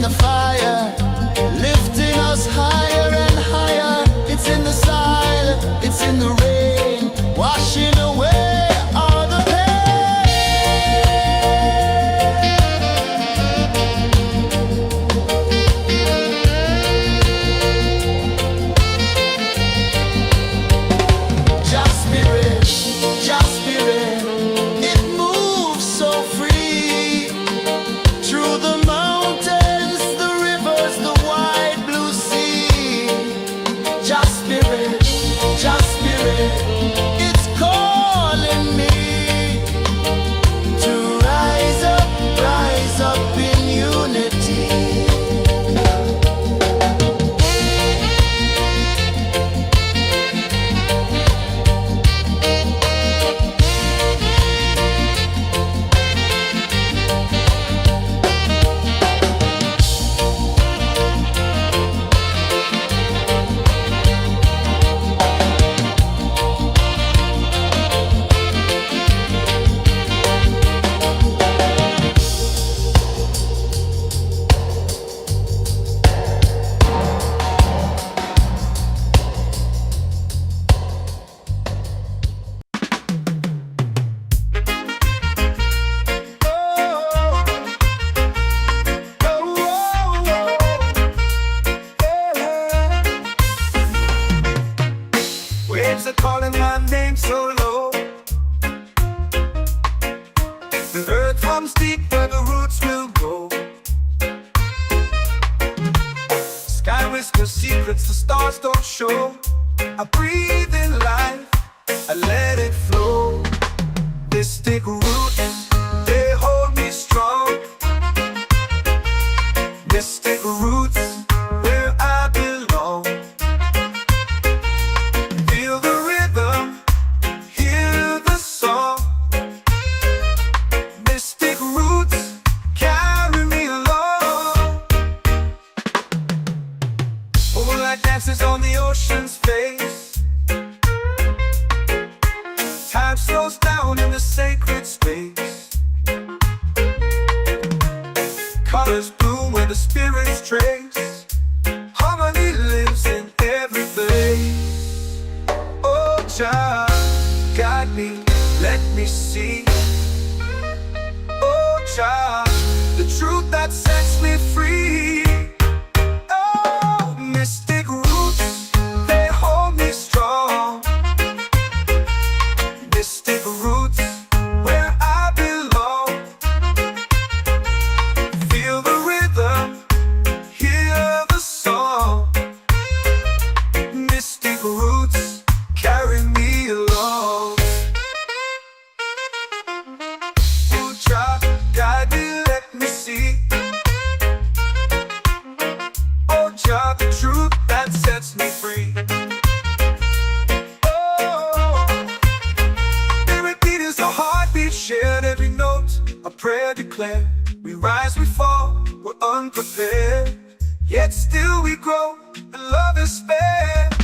the fire, lifting us higher and higher. It's in the silence, it's in the rain, washing away all the pain. Just spirit, it moves so free through the mountains, the rivers, the wide blue sea. Just spirit, it's calling me to rise up in unity. Waves are calling my name so low. The earth comes deep where the roots will go. Sky whispers secrets the stars don't show. I breathe in life, I let it flow. Mystic roots, they hold me strong. Mystic roots, where I belong. Feel the rhythm, hear the song. Mystic roots, carry me along. Moonlight dances on the ocean's face. Time slows down in the sacred space. Colors bloom where the spirits trace. Harmony lives in every place. Oh, Jah, guide me, let me see. Oh, Jah, the truth that sets me free. Oh, mystic roots, they hold me strong. Mystic roots, where I belong. Feel the rhythm, hear the song. Mystic roots, carry me along. Oh, Jah, guide me, let me see. Oh, Jah, the truth that sets me free. Oh, every beat is a heartbeat shared, every note a prayer declared. We rise, we fall, we're unprepared, yet still we grow, and love is spared.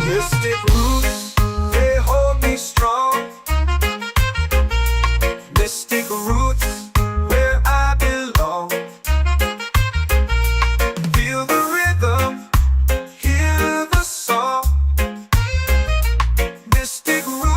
Mystic roots, they hold me strong. Mystic roots, where I belong. Feel the rhythm, hear the song. Mystic roots.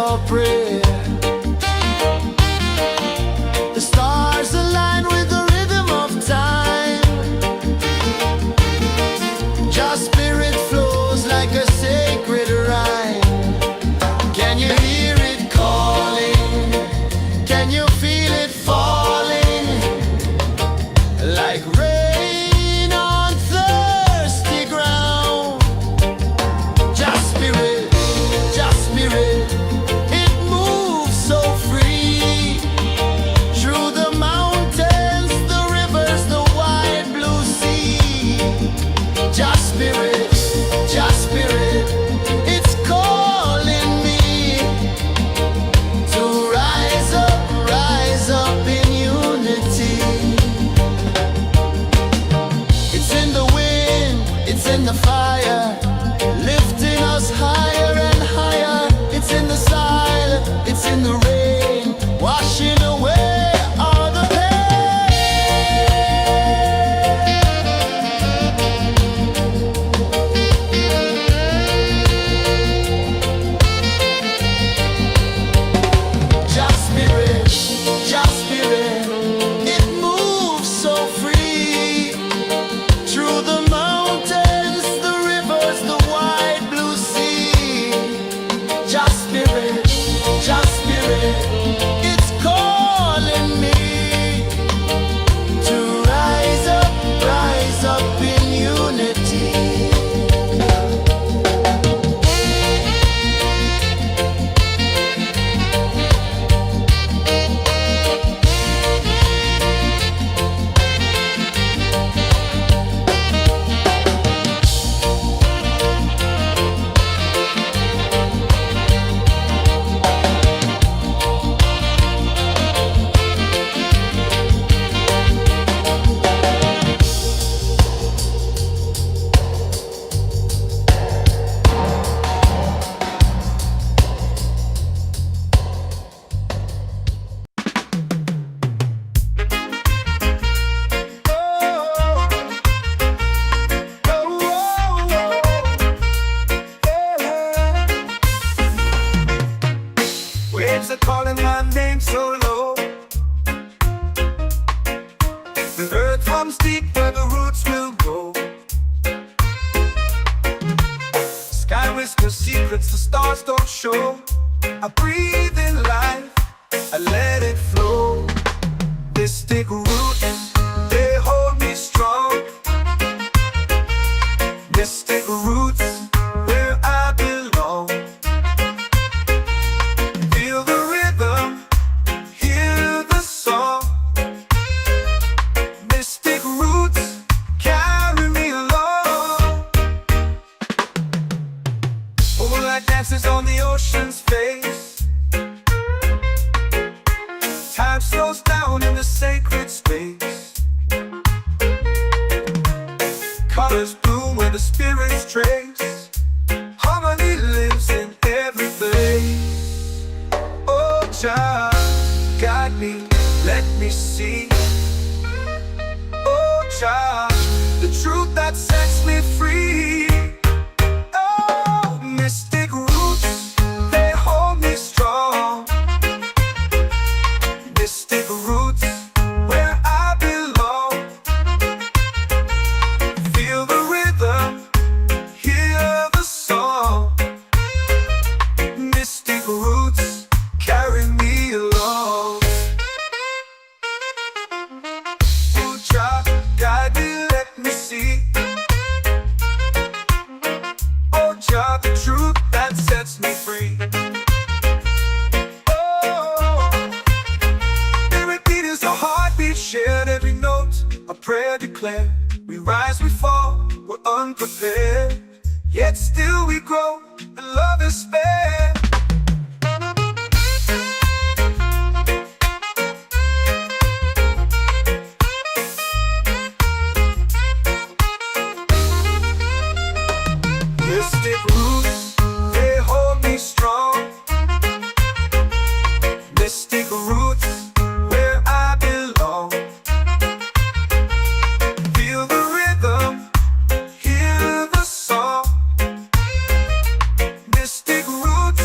your prayer. The stars align with the rhythm of time. Your spirit flows like a sacred rhyme. Can you hear it calling? Can you feel it falling? Like rain on thirsty ground. Just spirit, it moves so free. Through the mountains, the rivers, the wide blue sea. Just spirit, it's calling me to rise up in unity. It's in the wind, it's in the fire, lifting us higher and higher. It's in the silence, it's in the rain, washing away all the pain. Just spirit, it moves so free. Through the mountains, the rivers, the wide blue sea. Just spirit, it's calling me to rise up in unity. Waves are calling my name so low. The earth runs deep where the roots will go. Sky whispers secrets the stars don't show. I breathe in life, I let it flow. Mystic roots, they hold me strong. Mystic roots, where I belong. Feel the rhythm, hear the song. Mystic roots, carry me along. Moonlight dances on the ocean's face. Time slows down in the sacred space. Colors bloom where the spirits trace. Harmony lives in every place. Oh, child, guide me, let me see. Oh, child, the truth that sets me free. Oh, mystic roots, they hold me strong. Mystic roots, where I belong. Feel the rhythm, hear the song. Mystic roots, carry me along. Oh, child, guide me, let me see. Oh, child, the truth that sets me free. Oh, spirit beat is a heartbeat, shared every note. A prayer declared. We rise, we fall, we're unprepared. Yet still we grow, and love is spared. Mystic roots, they hold me strong. Mystic roots, where I belong. Feel the rhythm, hear the song. Mystic roots,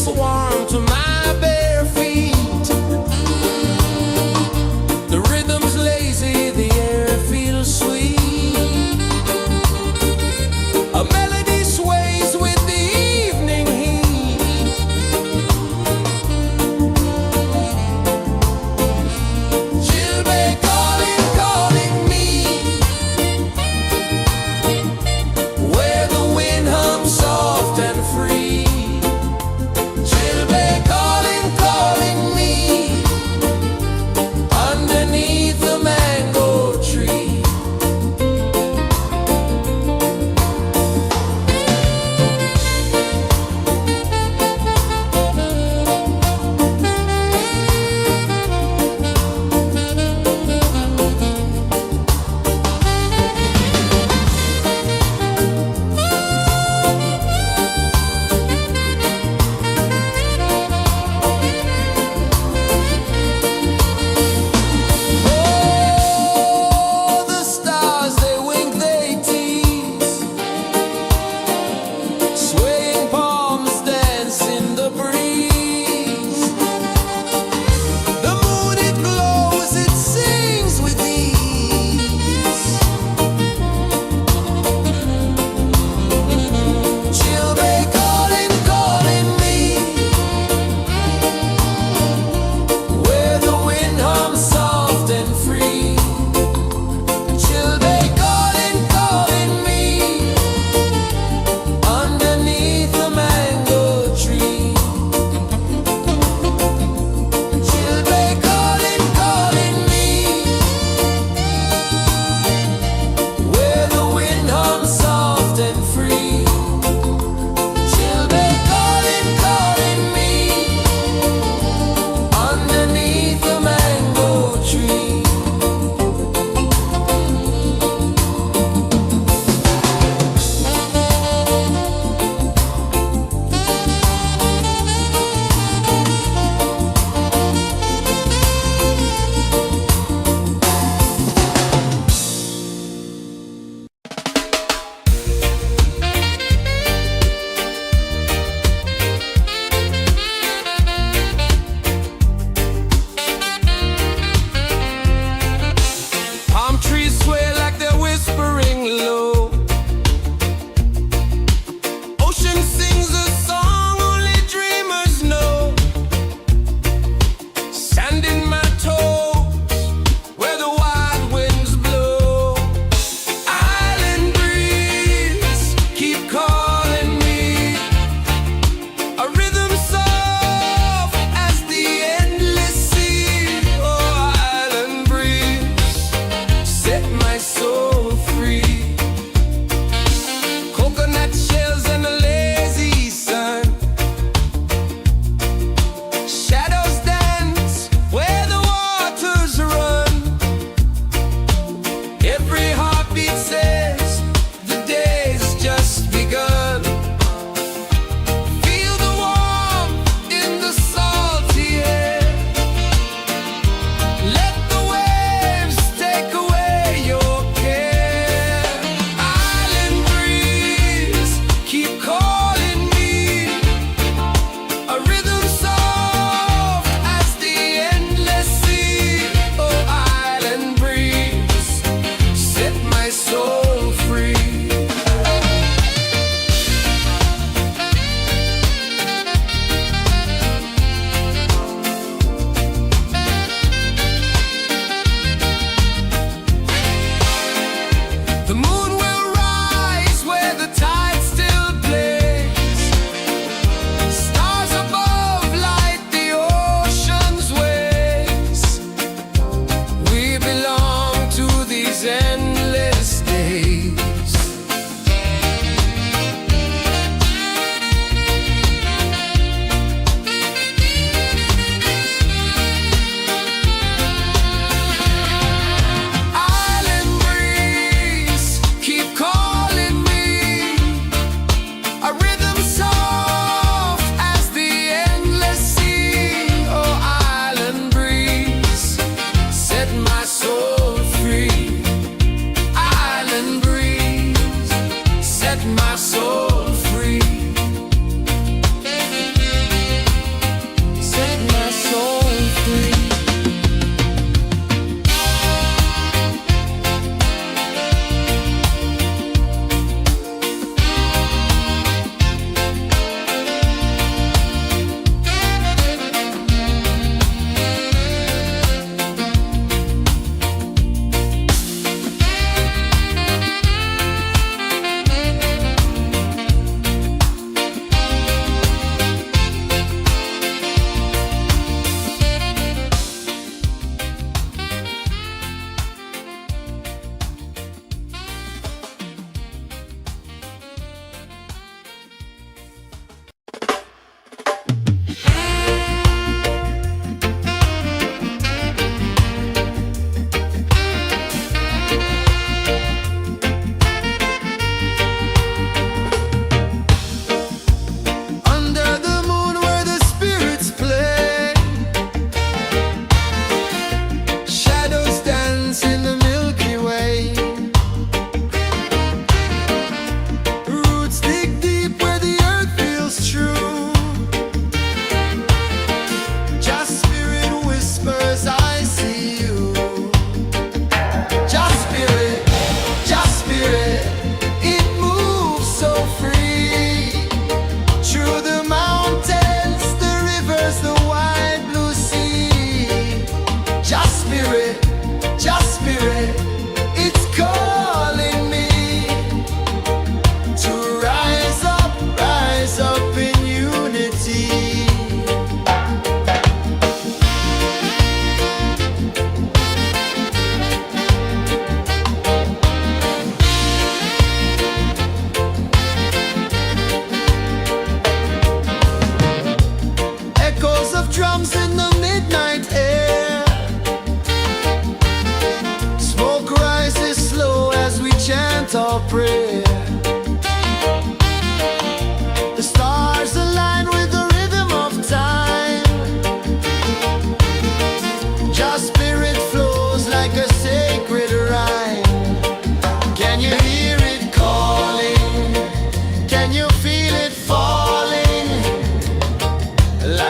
gets warm to my bare feet. The rhythm's lazy, the air feels sweet. A melody sways with the evening heat. Chilbay calling, calling me, where the wind hums soft and free. Chilbay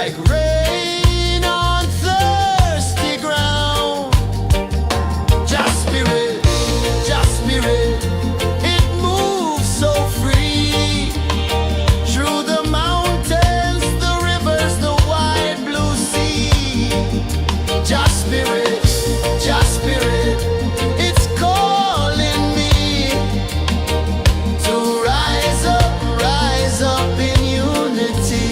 like rain on thirsty ground. Just spirit, it moves so free through the mountains, the rivers, the wide blue sea. Just spirit, it's calling me to rise up in unity.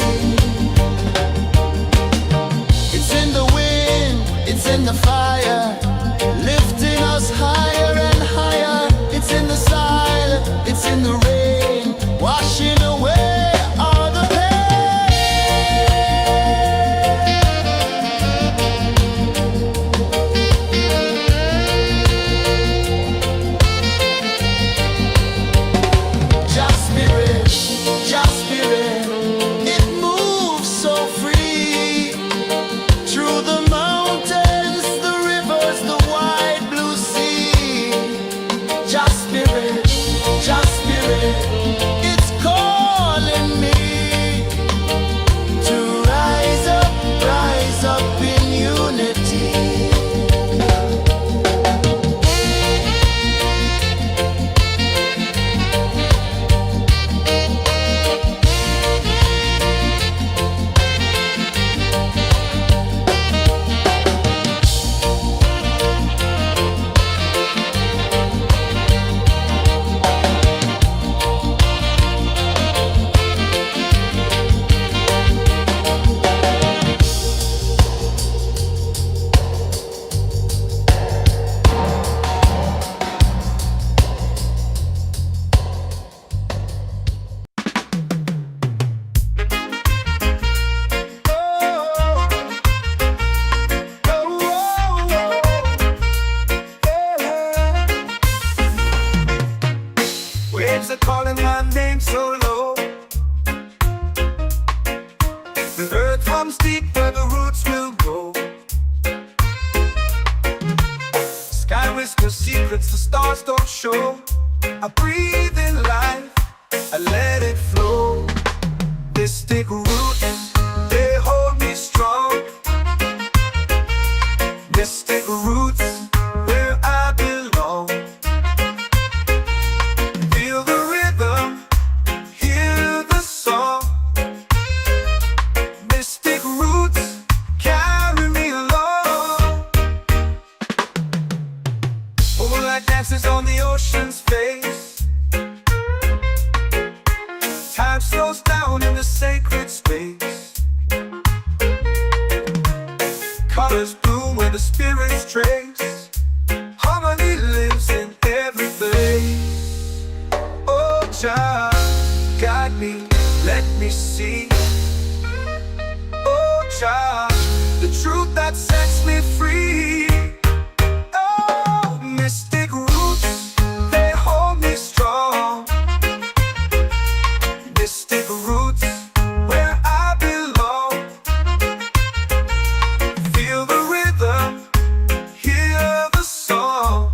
It's in the wind, it's in the fire, lifting us higher and higher. It's in the silence, it's in the rain, washing away all the Just spirit, it moves so free through the mountains, the rivers, the wide blue sea. Just spirit, it's calling me to rise up in unity. Waves are calling my name so low. The earth hums deep where the roots will go. Sky whispers secrets the stars don't show. I breathe in life, I let it flow. Mystic roots, they hold me strong. Mystic roots, where I belong. Feel the rhythm, hear the song. Mystic roots, carry me along. Moonlight dances on the ocean's face. Time slows down in the sacred space. Colors bloom where the spirits trace. Harmony lives in every face. Oh, child, guide me, let me see. Oh, child, the truth that sets me free. Oh, mystic roots, they hold me strong. Mystic roots, where I belong. Feel the rhythm, hear the song.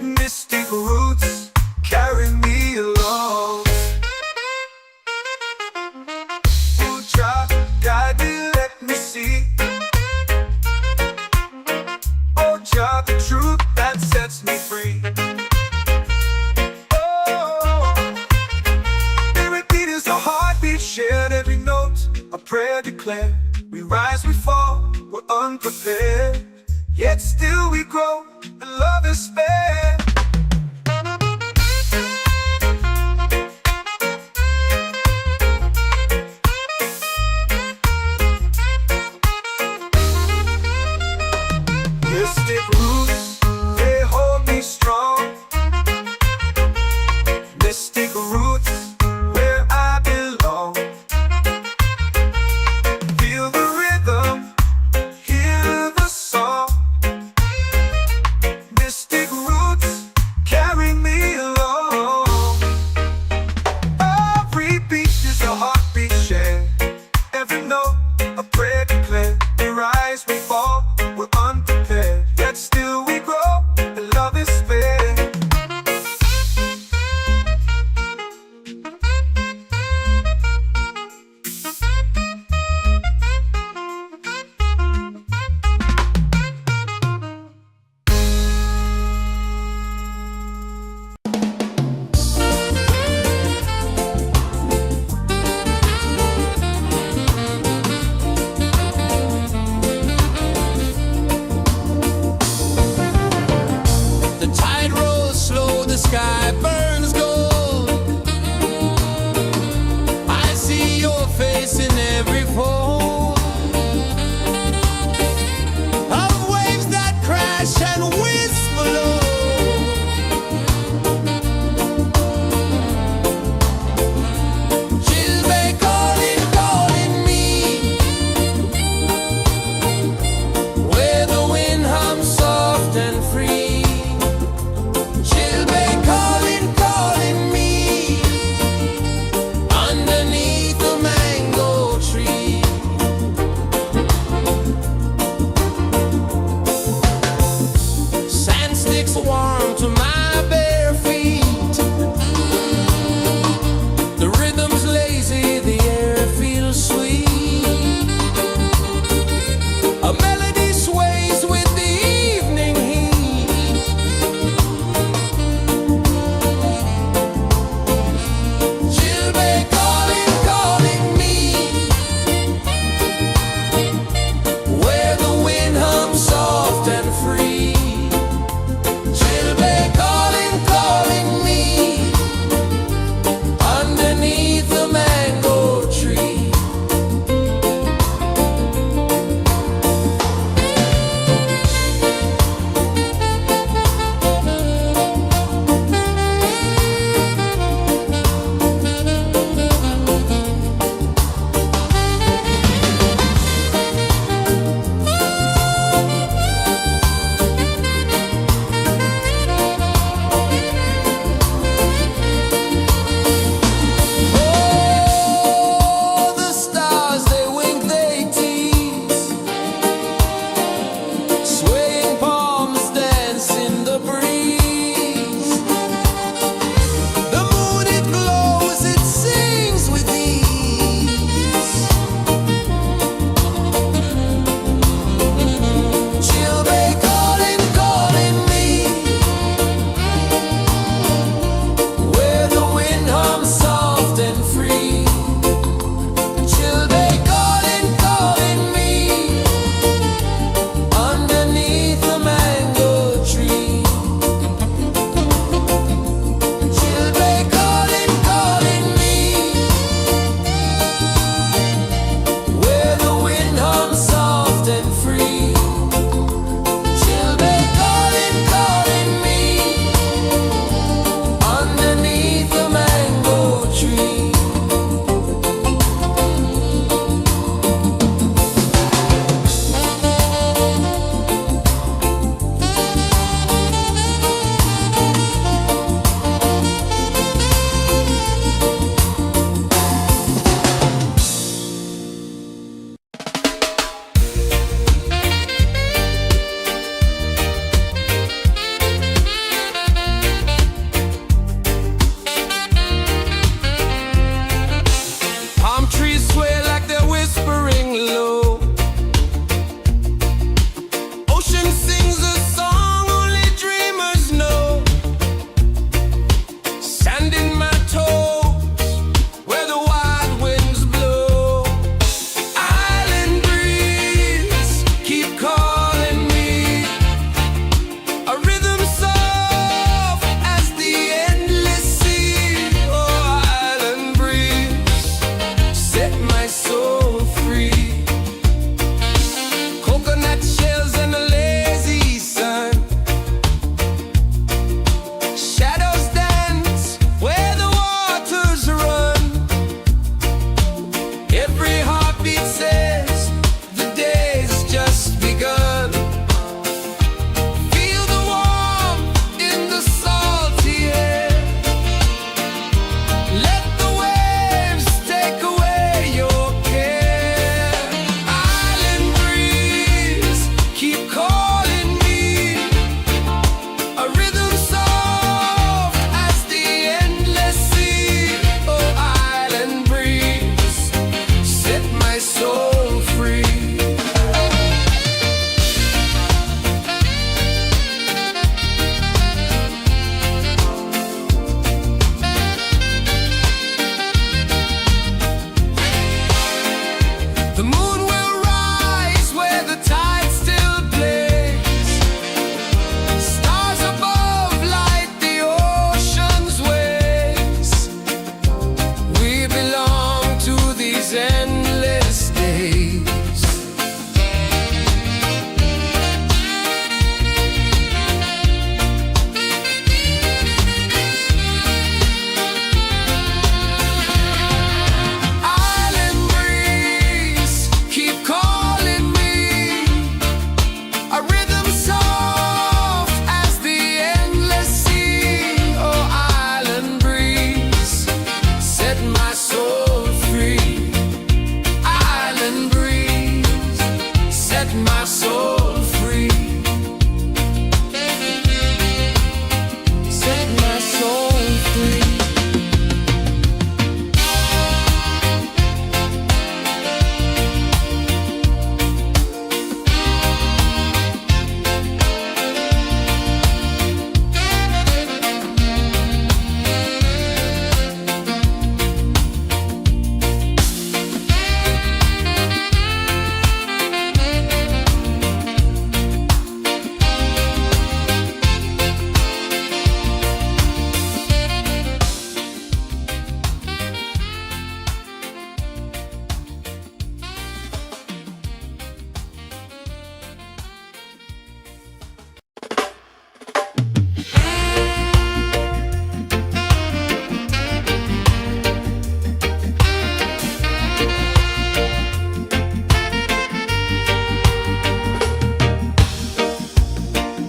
Mystic roots, carry me along. Oh, child, guide me, let me see. Oh, child, the truth that sets me free. Oh, spirit beat is a heartbeat shared, every note a prayer declared. We rise, we fall, we're unprepared, yet still we grow, and love is spared. Mystic roots, they hold me strong. Mystic roots, where I belong. Feel the rhythm, hear the song. Mystic roots, says the day's just begun. Feel the warmth in the salty air. Let the waves take away your care. Island breeze, keep calling me. A rhythm soft as the endless sea. Oh, island breeze, set my soul free. The moon will rise where the tide still plays. Stars above light the ocean's waves. We belong to these endless days. Island breeze, keep calling me. A rhythm soft as the endless sea. Oh, island breeze, set my soul free. Island breeze, set my soul free. Set my soul free.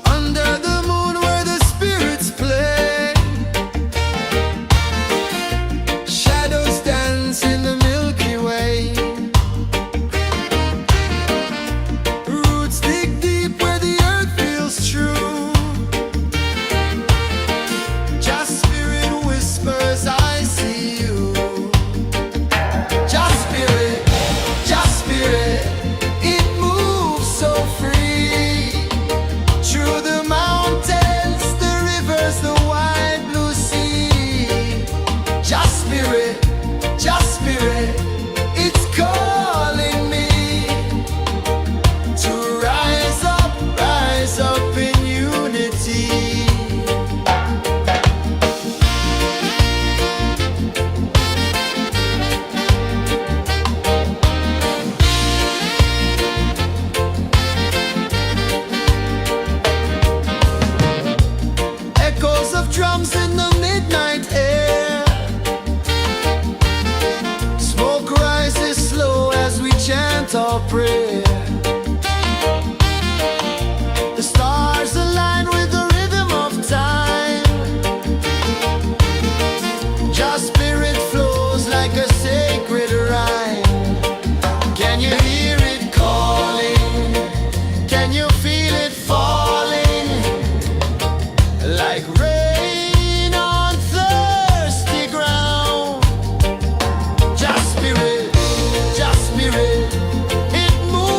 Under the moon where the spirits play, shadows dance in the Milky Way. Roots dig deep where the earth feels true. Just spirit whispers, I see you. Just spirit, it moves so free. Through the mountains, the rivers, the wide blue sea. Just spirit, it's calling me to rise up in unity. Echoes of drums in the midnight air. Smoke rises slow as we chant our prayer. The stars align with the rhythm of time. Just spirit flows like a sacred rhyme. Can you hear it calling? Can you feel it falling? Like rain on thirsty ground. Just spirit, it moves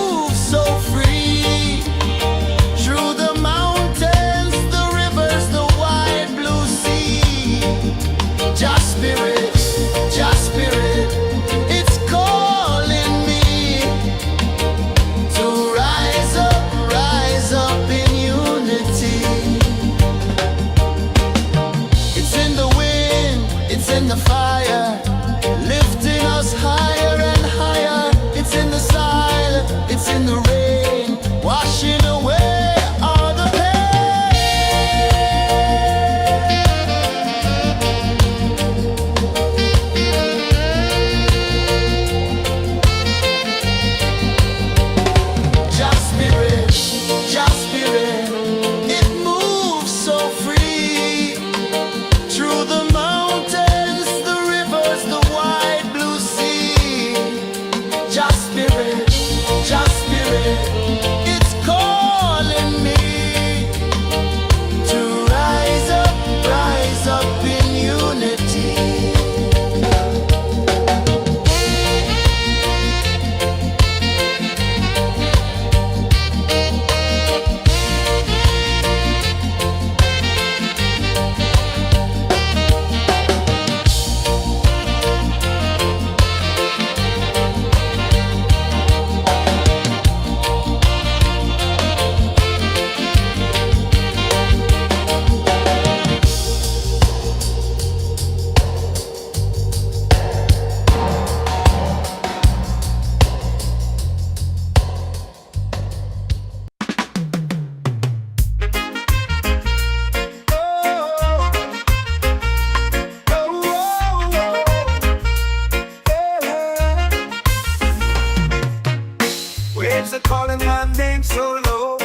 are calling my name so low.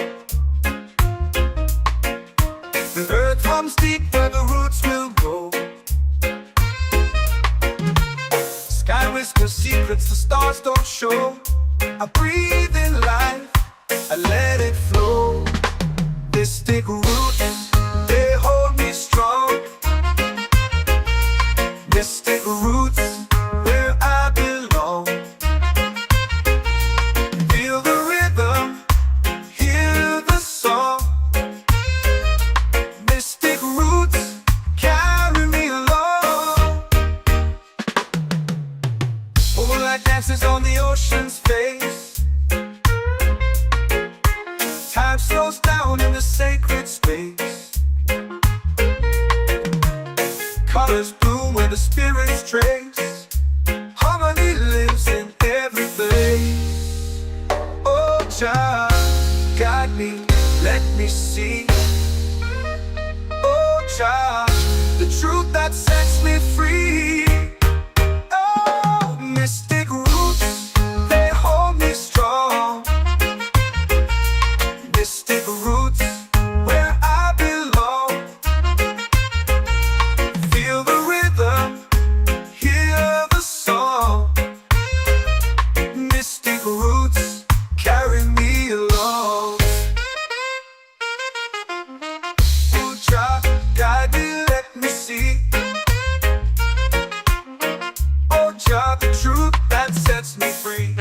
The earth comes deep where the roots will go. Sky whispers secrets the stars don't show. I breathe in life, I let it flow. Mystic roots, they hold me strong. Mystic roots, where I belong. Feel the rhythm, hear the song. Mystic roots, carry me along. Moonlight dances on the ocean's face. Time slows down in the sacred space. Colors bloom where the spirits trace. Harmony lives in every place. Oh, Jah, guide me, let me see. Oh, Jah, the truth that sets me free. Oh, mystic roots, they hold me strong. Mystic roots, where I belong. Feel the rhythm, hear the song. Mystic roots, carry me along. Oh, Jah, guide me, let me see. Oh, Jah, the truth that sets me free.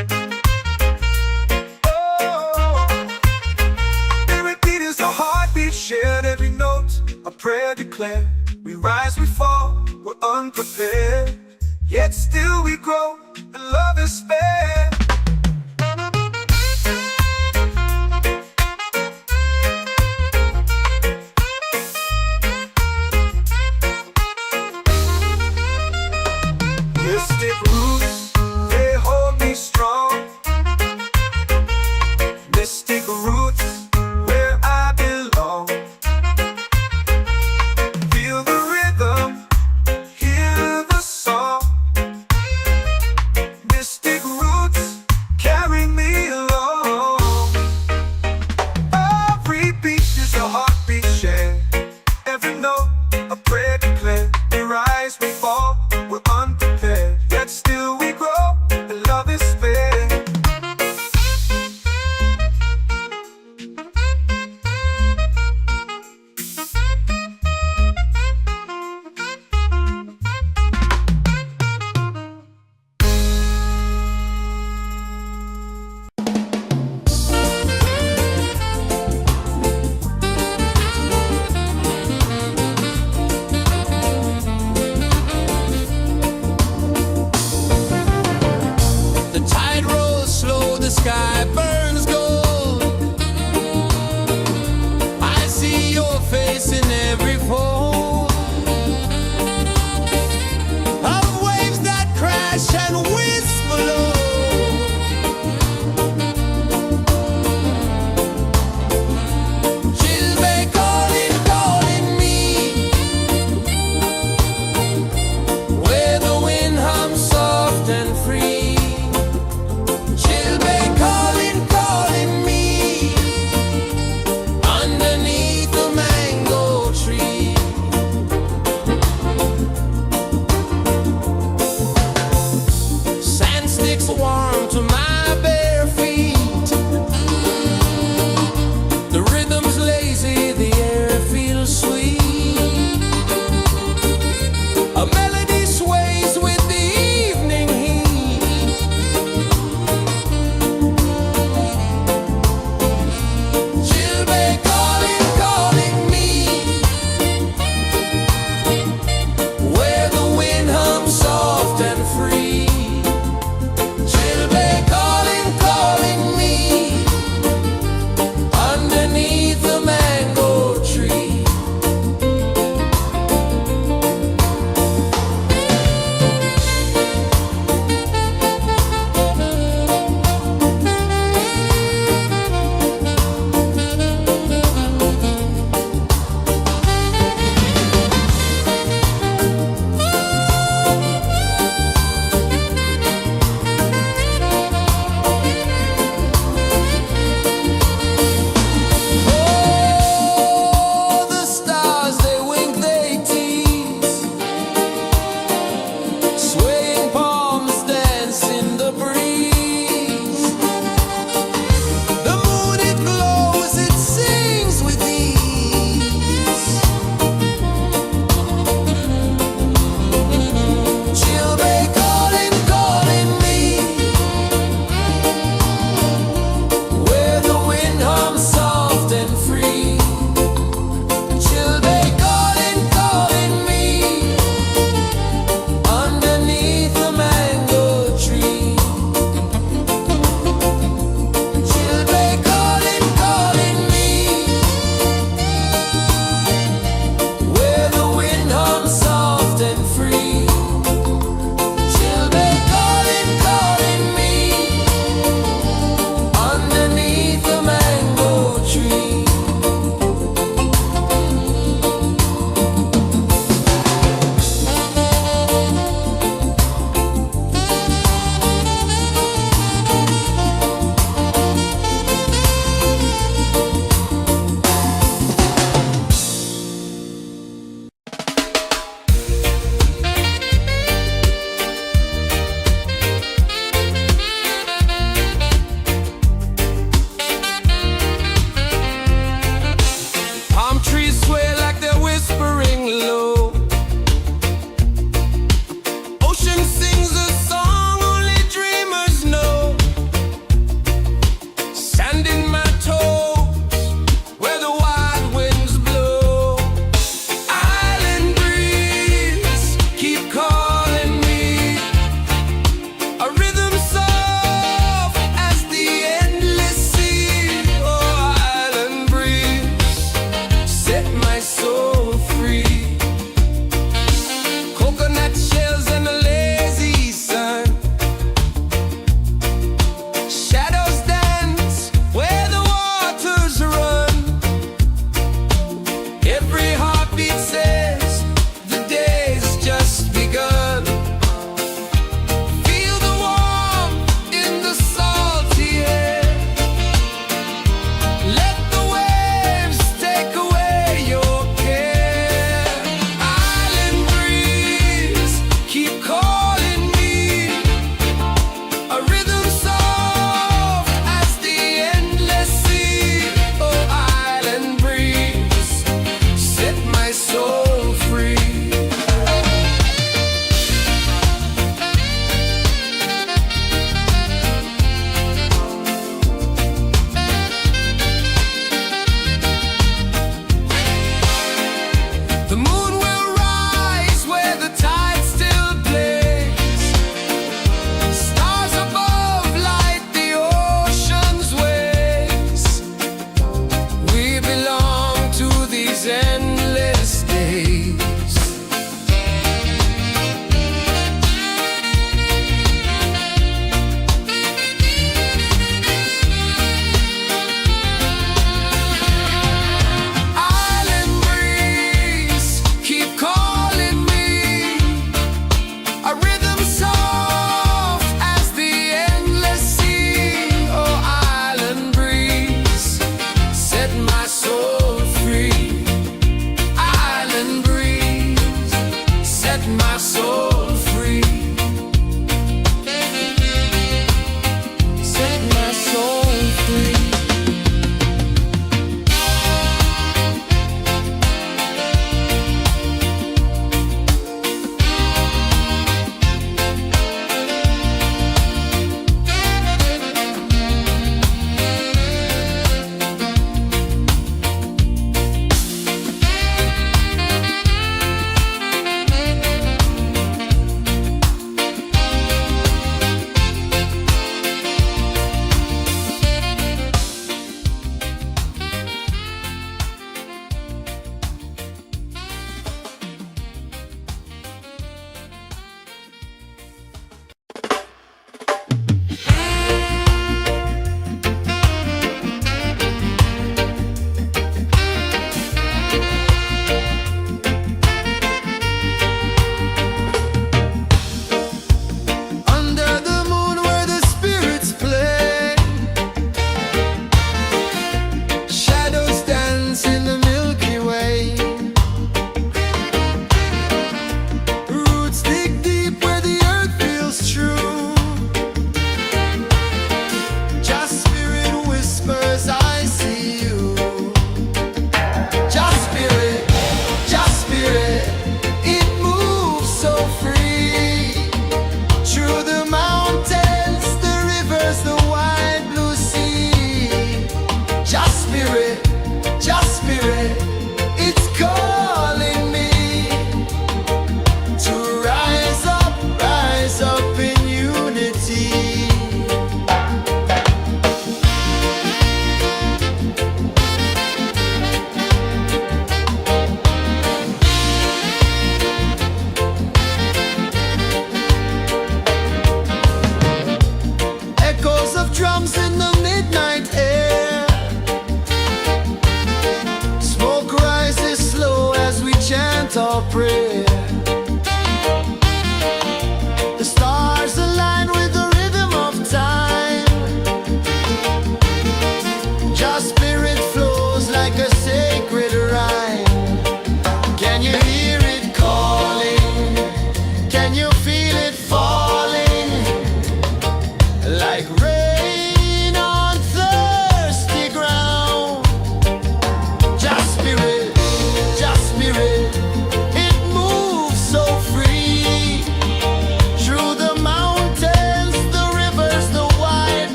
Shared every note, a prayer declared. We rise, we fall, we're unprepared. Yet still we grow, and love is spared. Mystic roots, they hold me strong. Mystic roots, where I belong. Feel the rhythm, hear the song. Mystic roots, carry me along. Every beat is a heartbeat shared. Every note, a prayer declared. We rise, we fall, we're unprepared. Yet still we grow, and love is spared. The tide rolls slow, the sky burns gold. I see your face in every fold of waves that crash and whisper low. She'll be calling, calling me, where the wind hums soft and free. She'll be calling,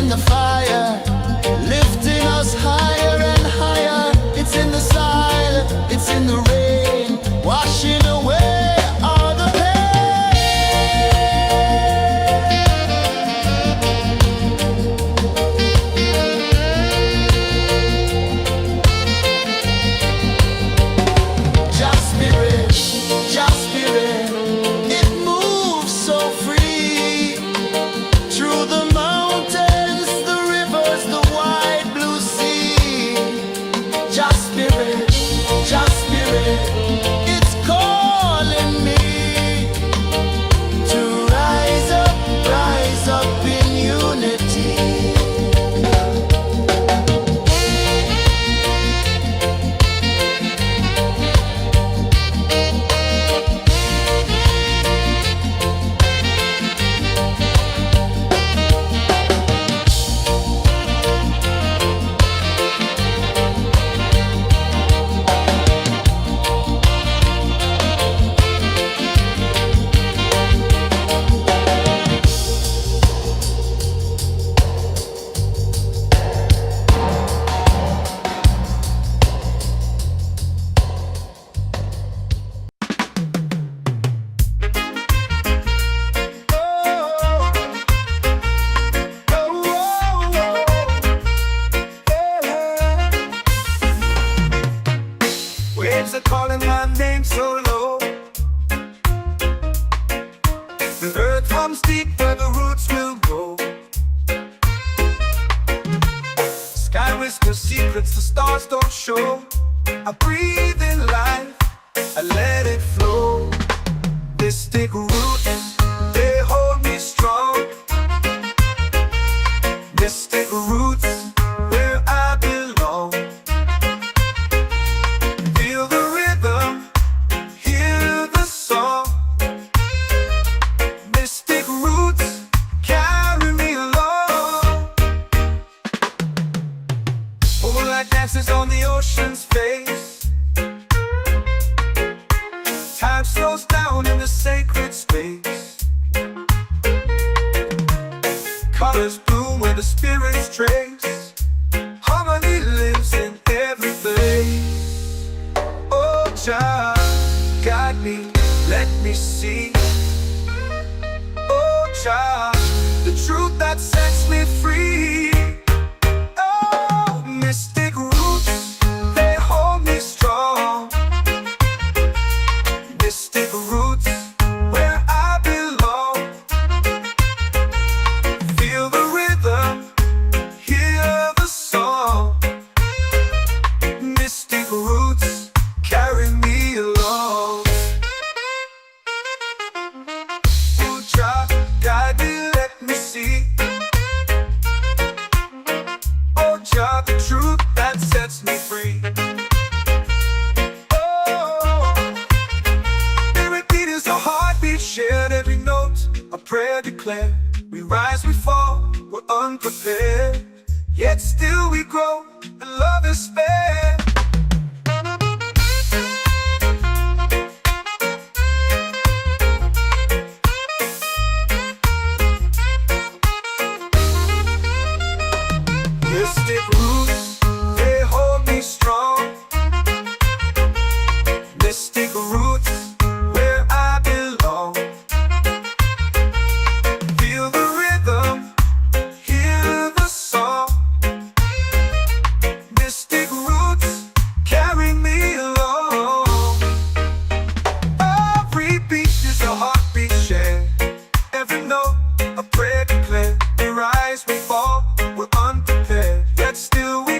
in the fire, lifting us higher and higher. It's in the silence, it's in the rain, washing away all the pain. Just spirit, it moves so free through the mountains, the rivers, the wide blue sea. Just spirit, it's calling me to rise up in unity. Waves are calling my name so low. The earth hums deep where the roots will go. Sky whispers secrets the stars don't show. I breathe in life, I let it flow. Mystic roots, they hold me strong. Mystic roots, where I belong. Feel the rhythm, hear the song. Mystic roots, carry me along. Moonlight dances on the ocean's face. Time slows down in the sacred space. Colors bloom where the spirits trace. Harmony lives in every place. Oh, child, guide me, let me see. Oh, child, the truth that sets me free. Oh, mystic roots, they hold me strong. Mystic roots, where I belong. Feel the rhythm, hear the song. Mystic roots, carry me along. Oh, child, guide me, let me see. Oh, child, the truth that sets me free. Oh, every beat is a heartbeat shared, every note a prayer declared. We rise, we fall, we're unprepared, yet still we grow, and love is spared. Mystic roots, they hold me strong. Mystic roots, where I belong. Feel the rhythm, hear the song. Mystic roots, carry me along. Every beat is a heartbeat shared, every note a prayer declared. We rise, we fall, we're unprepared, yet still we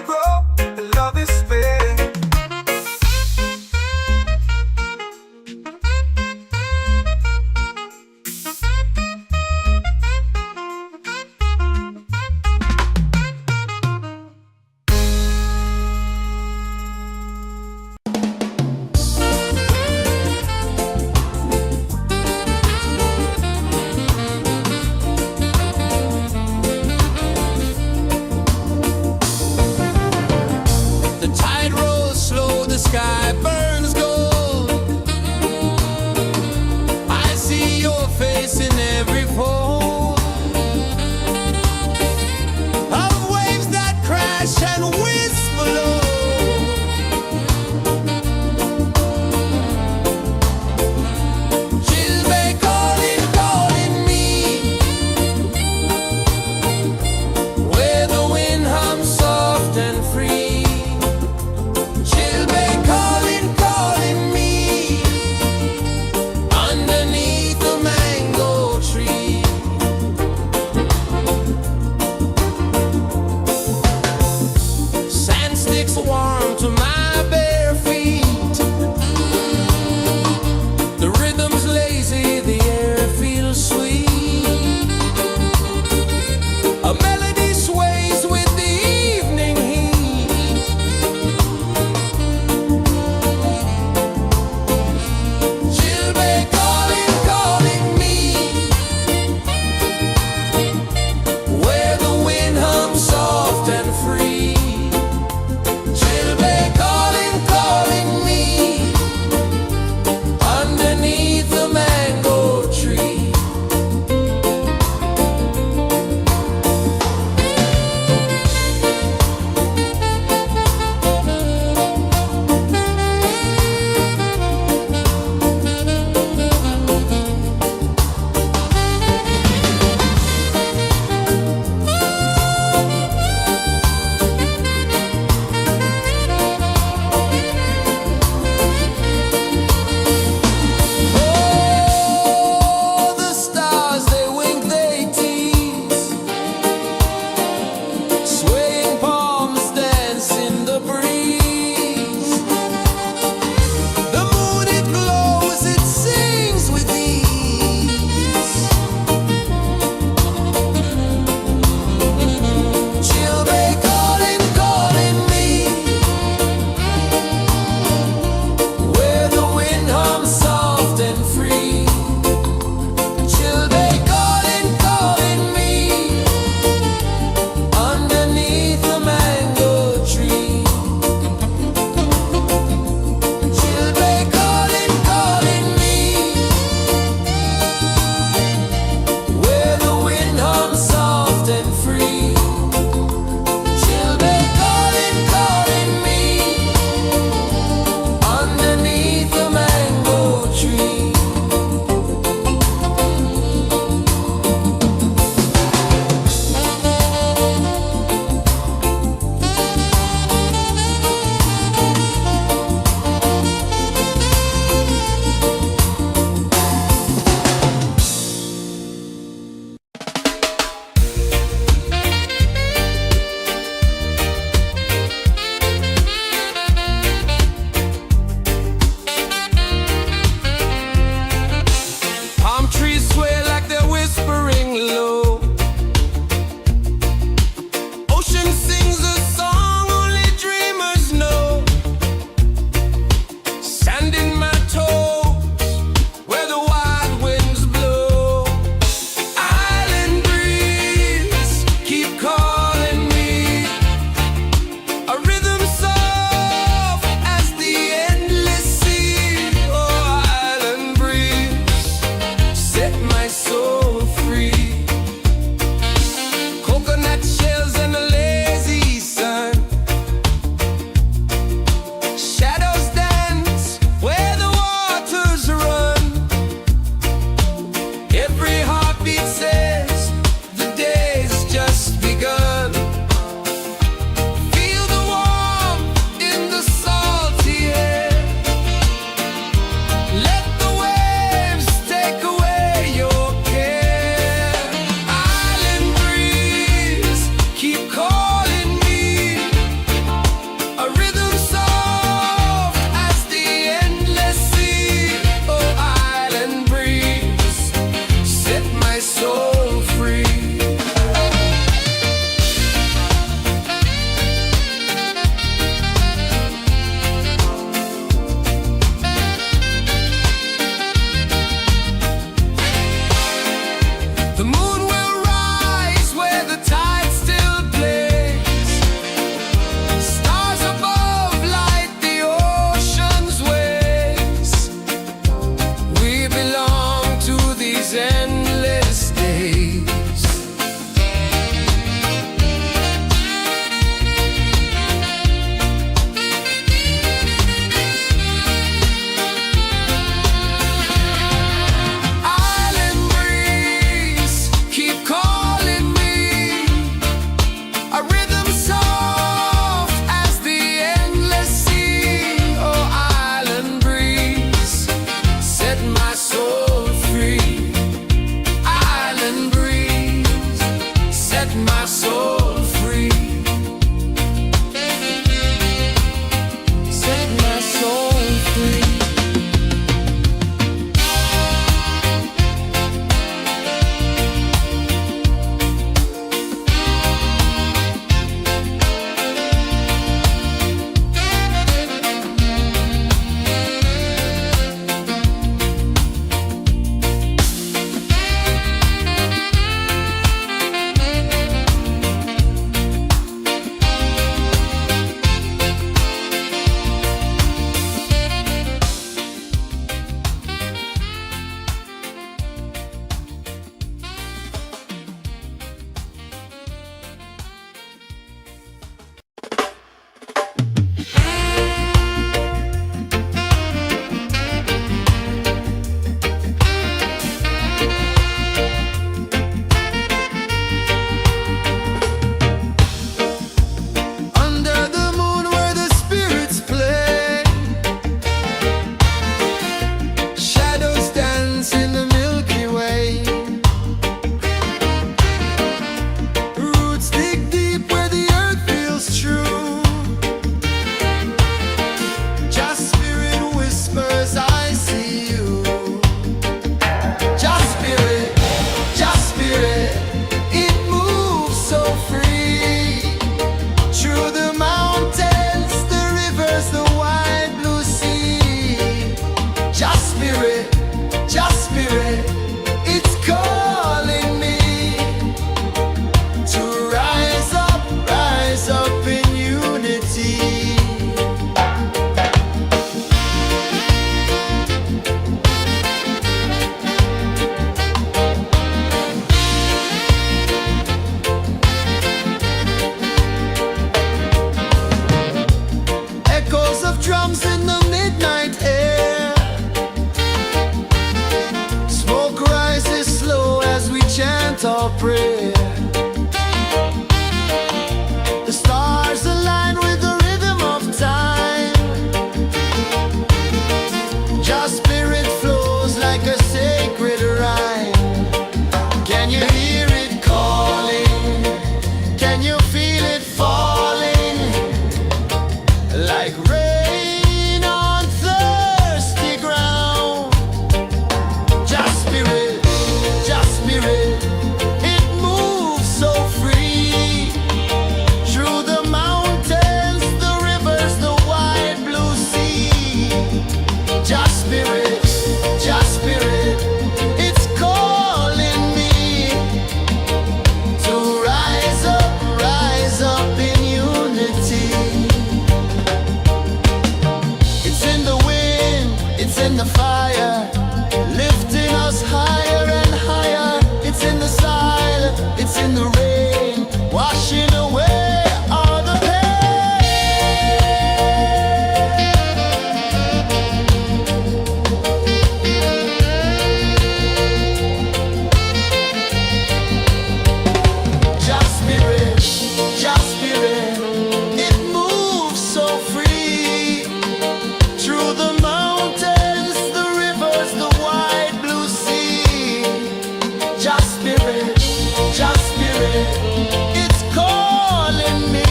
It's calling me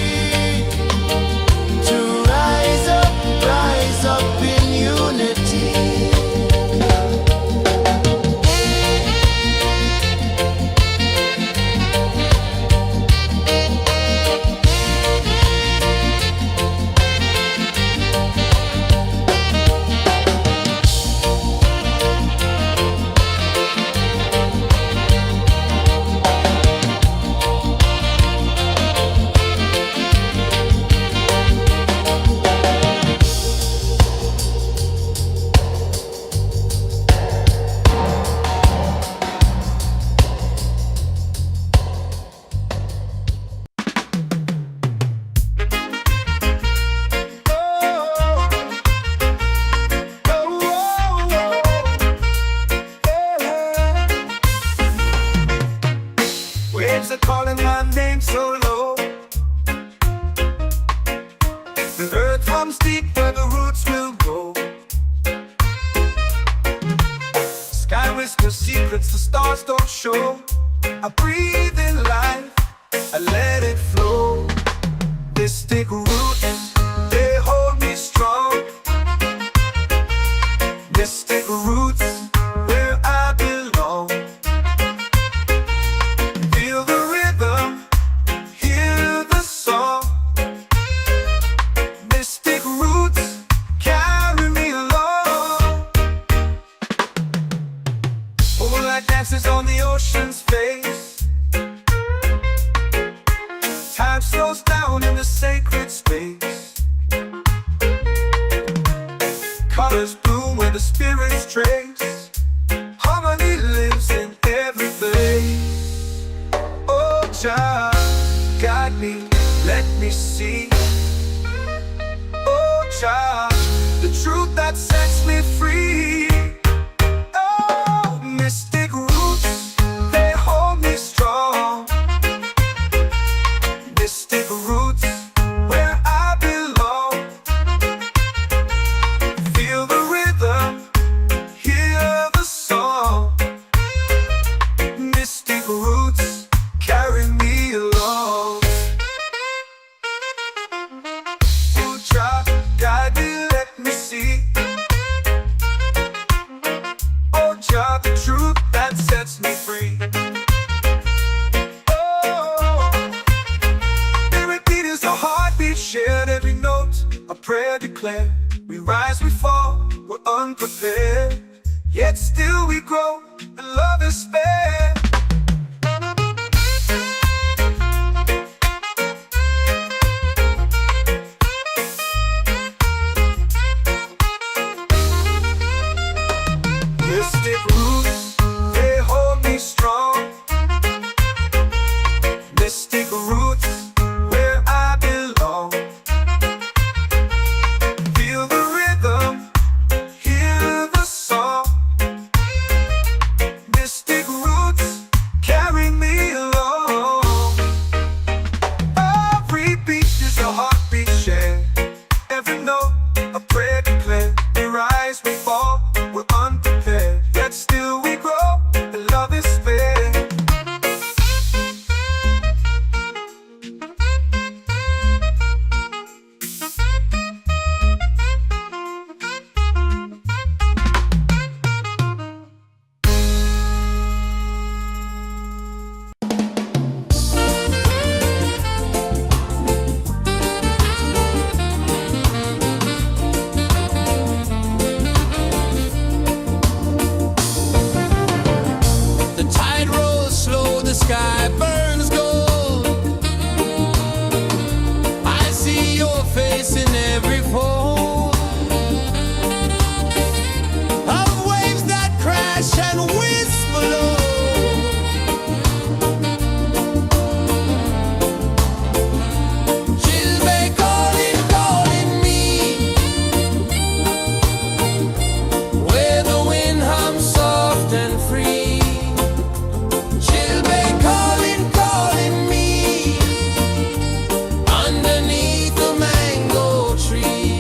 to rise up in unity. Waves are calling my name so low. The earth hums deep where the roots will grow. Sky whispers secrets the stars don't show. I breathe in life, I let it flow. They stick roots, they hold me strong. They stick roots where I belong. Feel the rhythm, hear the song. Mystic roots carry me along. Moonlight dances on the ocean's face. Time slows down in the sacred space. Colors bloom where the spirits trace. Harmony lives in every face. Oh, Jah, guide me, let me see. Oh, Jah, the truth that sets me free. Oh, mystic roots, they hold me strong. Mystic roots, where I belong. Feel the rhythm, hear the song. Mystic roots carry me along. Oh, Jah, guide me, let me see. Oh, Jah, the truth that sets me free. Oh, every beat is a heartbeat shared, every note a prayer declared. We rise, we fall, we're unprepared, yet still we grow, and love is spared. Mystic roots, they hold me strong. Mystic roots, where I belong. Feel the rhythm, hear the song. Mystic roots carry me along. Every beat is a heartbeat shared, every note a prayer declared. We rise, we fall, we're unprepared, yet still we grow, and love is spared. The tide rolls slow, the sky burns gold. I see your face in every fold of waves that crash and whisper low. She'll be calling me where the wind hums soft and free. She'll be calling me underneath the mango tree.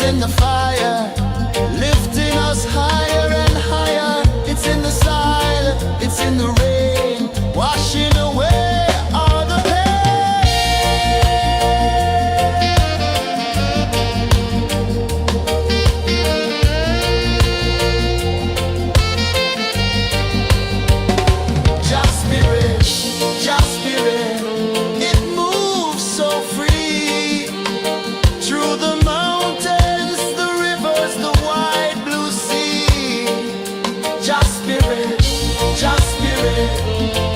it's in the fire, lifting us higher and higher. It's in the silence, it's in the rain, washing away all the pain. Just spirit, it moves so free through the mountains, the rivers, the wide blue sea. Just spirit,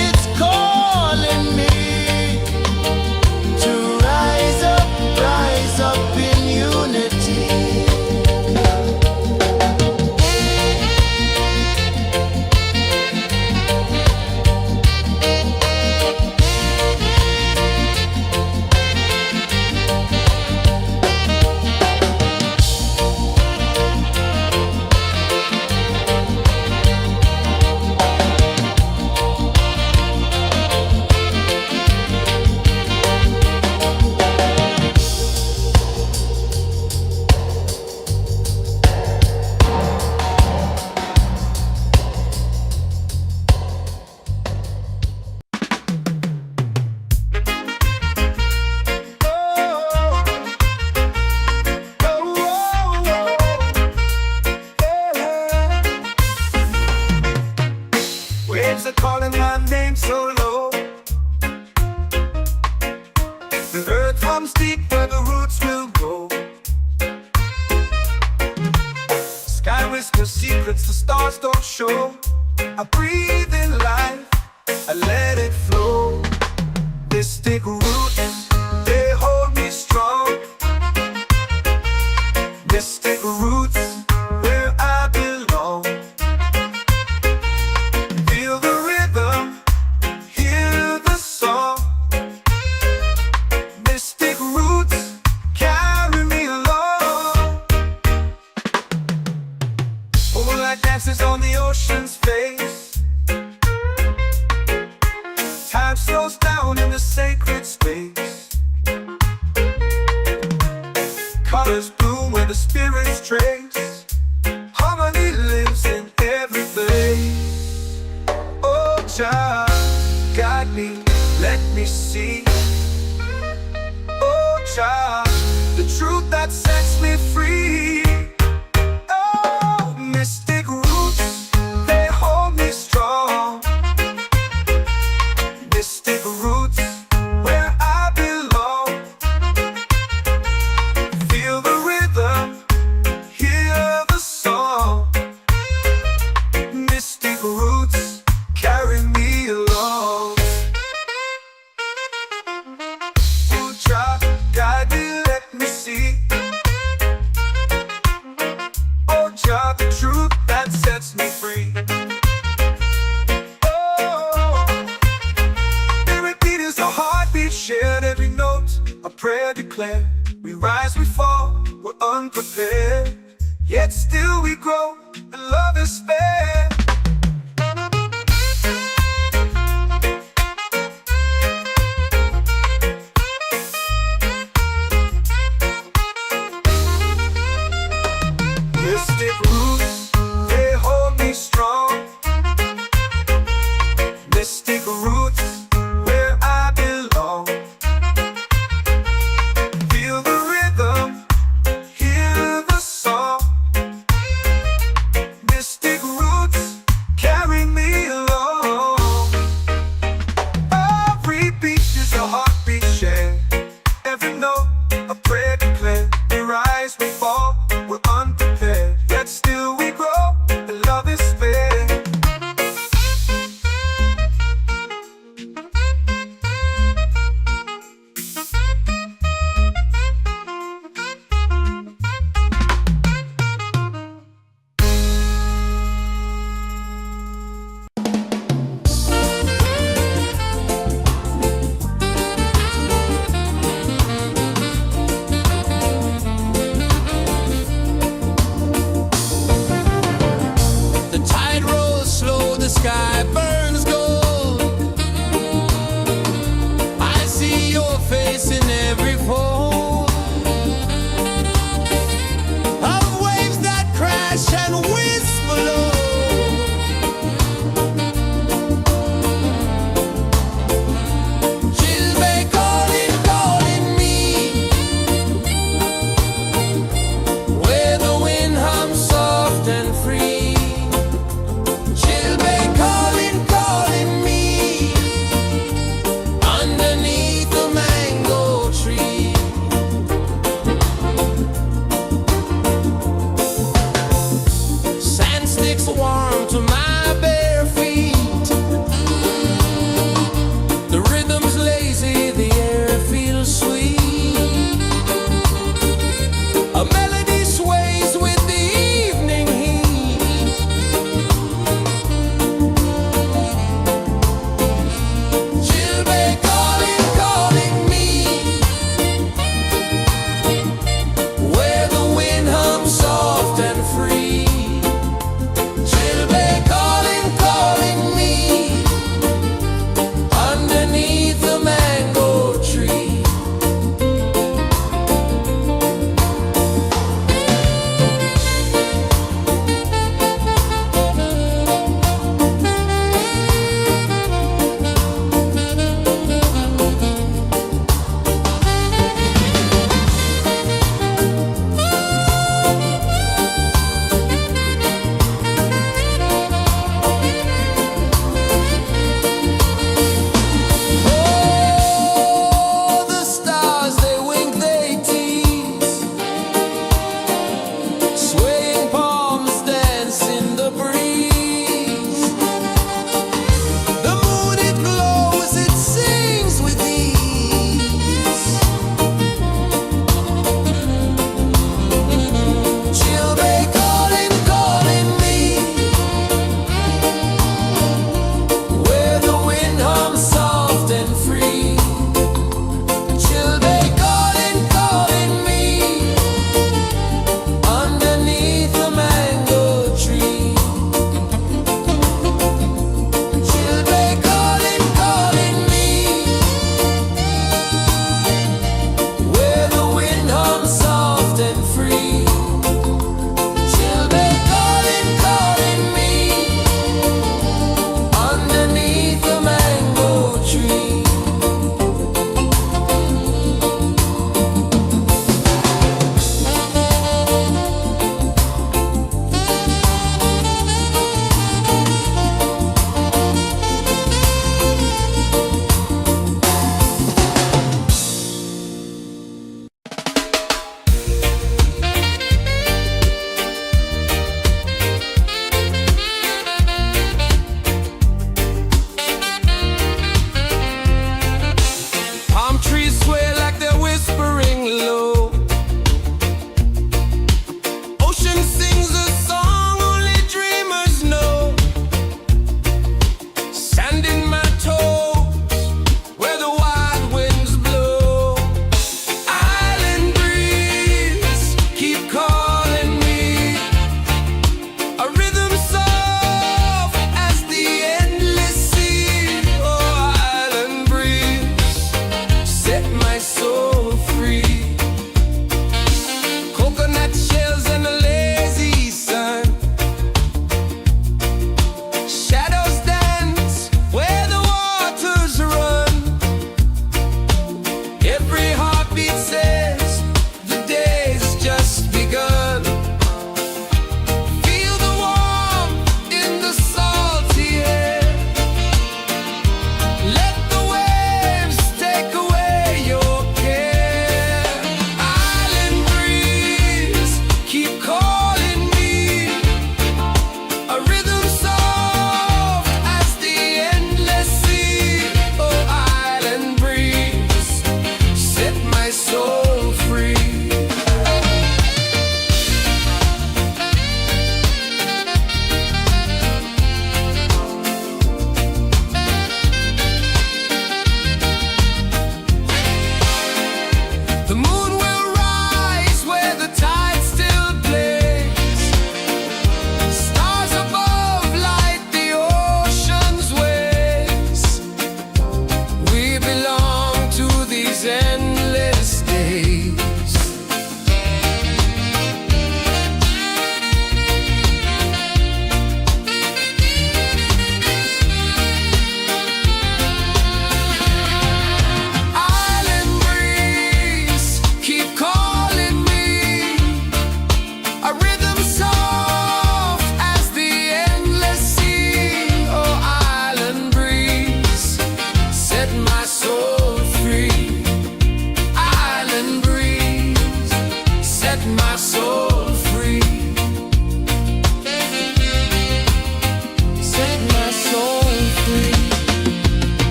it's calling me to rise up in unity. Waves are calling my name so low. The earth hums deep where the roots will go. Sky whispers secrets the stars don't show. I breathe in life, I let it flow. Mystic roots, they hold me strong. Mystic roots, where I belong. Feel the rhythm, hear the song. Mystic roots, carry me along. Moonlight dances on the ocean's face. Time slows down in the sacred space. Colors bloom where the spirits trace. Harmony lives in every place. Oh, child, guide me, let me see. Oh, child, the truth that sets me free. Oh, mystic roots, they hold me strong. Mystic roots, where I belong. Feel the rhythm, hear the song. Mystic roots, carry me along. Oh, child, guide me, let me see. Oh, child, the truth that sets me free. Oh, every beat is a heartbeat shared, every note a prayer declared. We rise, we fall, we're unprepared, yet still we grow, and love is spared. Mystic roots, they hold me strong. Mystic roots, where I belong. Feel the rhythm, hear the song. Mystic roots, carry me along. Every beat is a heartbeat shared, every note a prayer declared. We rise, we fall, we're unprepared, yet still we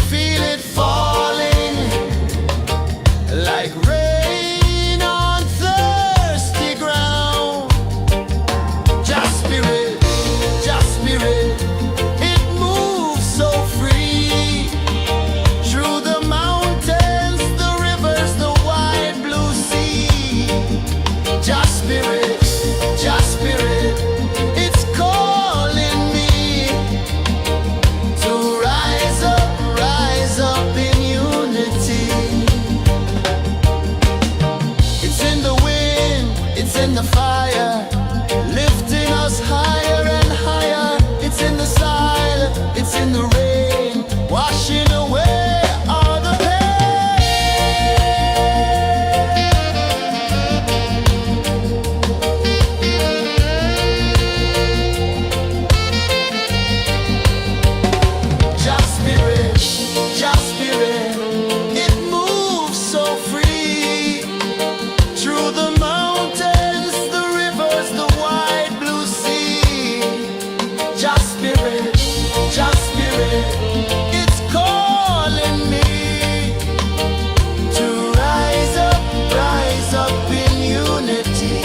feel it falling like rain on thirsty ground. Just spirit, it moves so free through the mountains, the rivers, the wide blue sea. Just spirit, it's calling me to rise up in unity. It's in the wind, it's in the fire, lifting us higher and higher. It's in the silence, it's in the rain, washing away all the Just spirit, it moves so free through the mountains, the rivers, the wide blue sea. Just spirit, it's calling me to rise up in unity.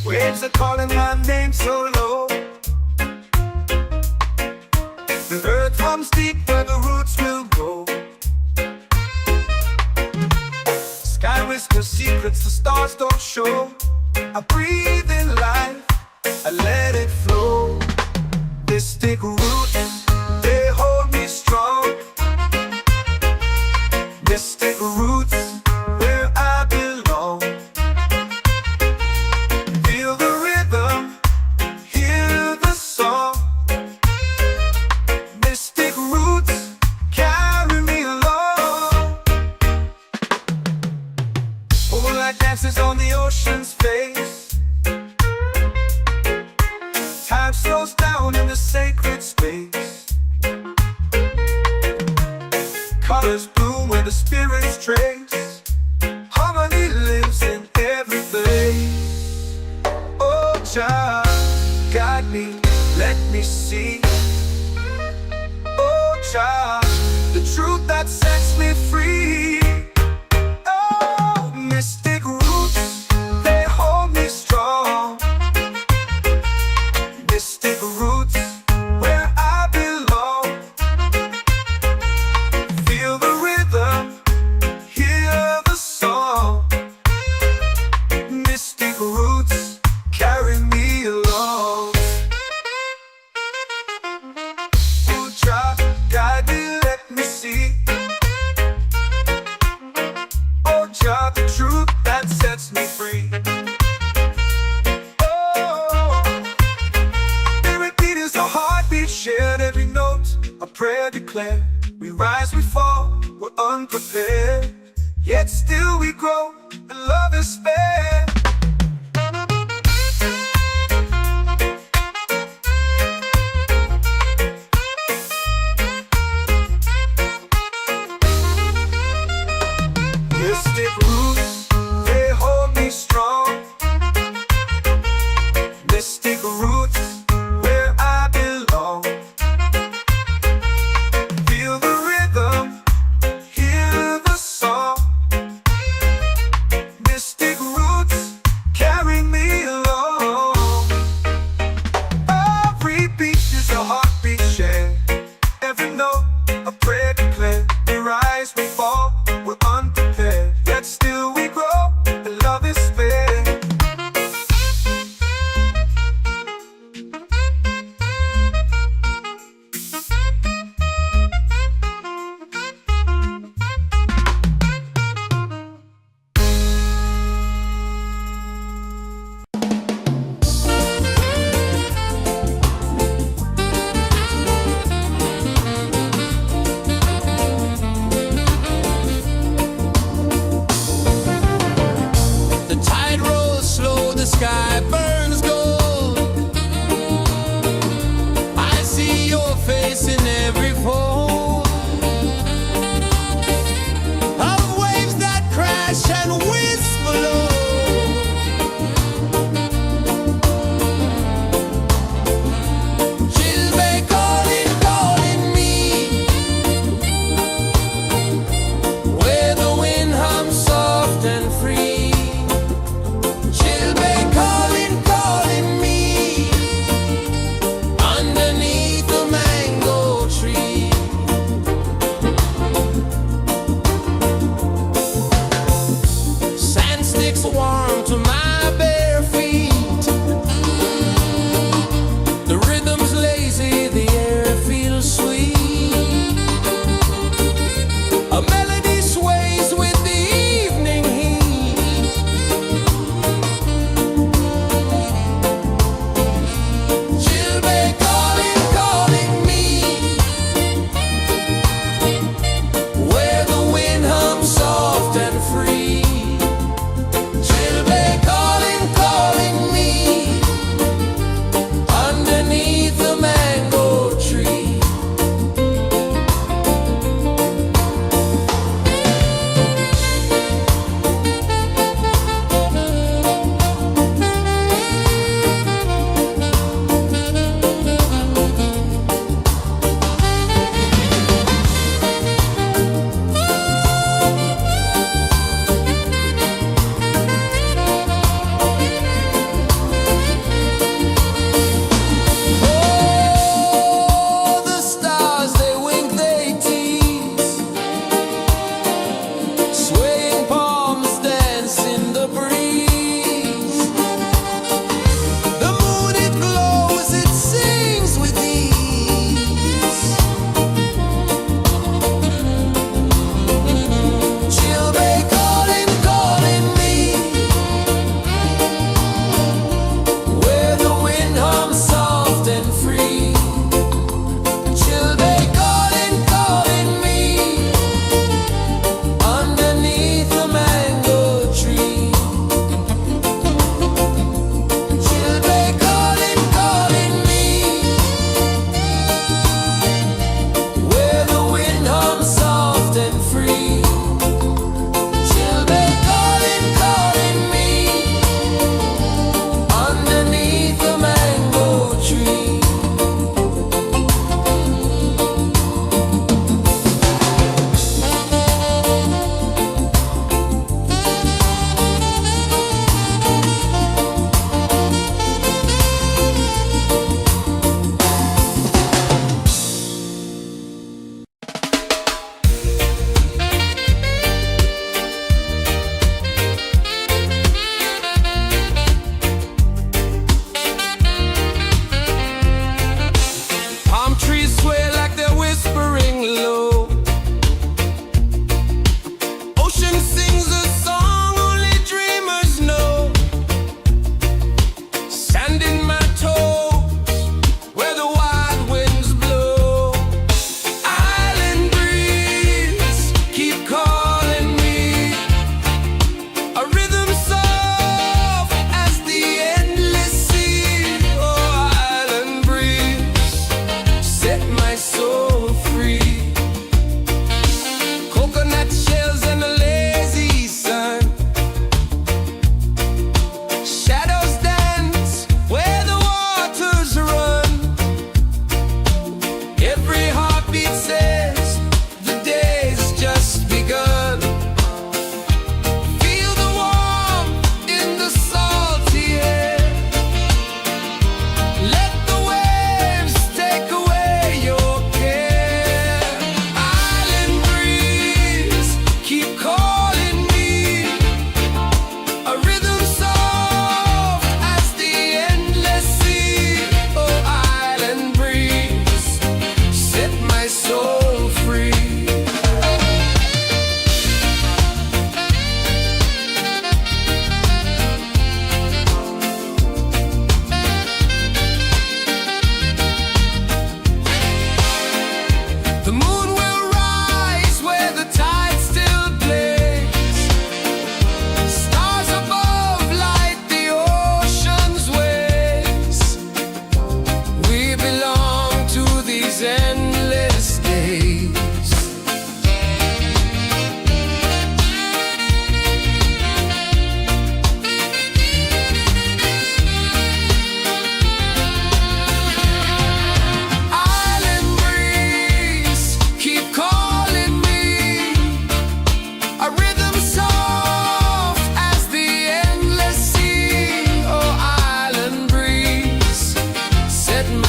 Waves are calling my name so low. The earth hums deep where the roots will go. Sky whispers secrets the stars don't show. I breathe in life, I let it flow. Mystic roots, they hold me strong. Mystic roots, where I belong. Feel the rhythm, hear the song. Mystic roots, carry me along. Moonlight dances on the ocean's face. Time slows down in the sacred space. Colors bloom where the spirits trace. Harmony lives in every place. Oh, Jah, guide me, let me see. Oh, Jah, the truth that sets me free. Oh, mystic roots, they hold me strong. Mystic roots, where I belong. Feel the rhythm, hear the song. Mystic roots, carry me along. Oh, Jah, guide me, let me see. Oh, Jah, the truth that sets me free. Oh, spirit beat is a heartbeat, shared every note. A prayer declared. We rise, we fall, we're unprepared. Yet still we grow, and love is fair. Mystic roots, they hold me strong. Mystic roots, where I belong. Feel the rhythm, hear the song. Mystic roots,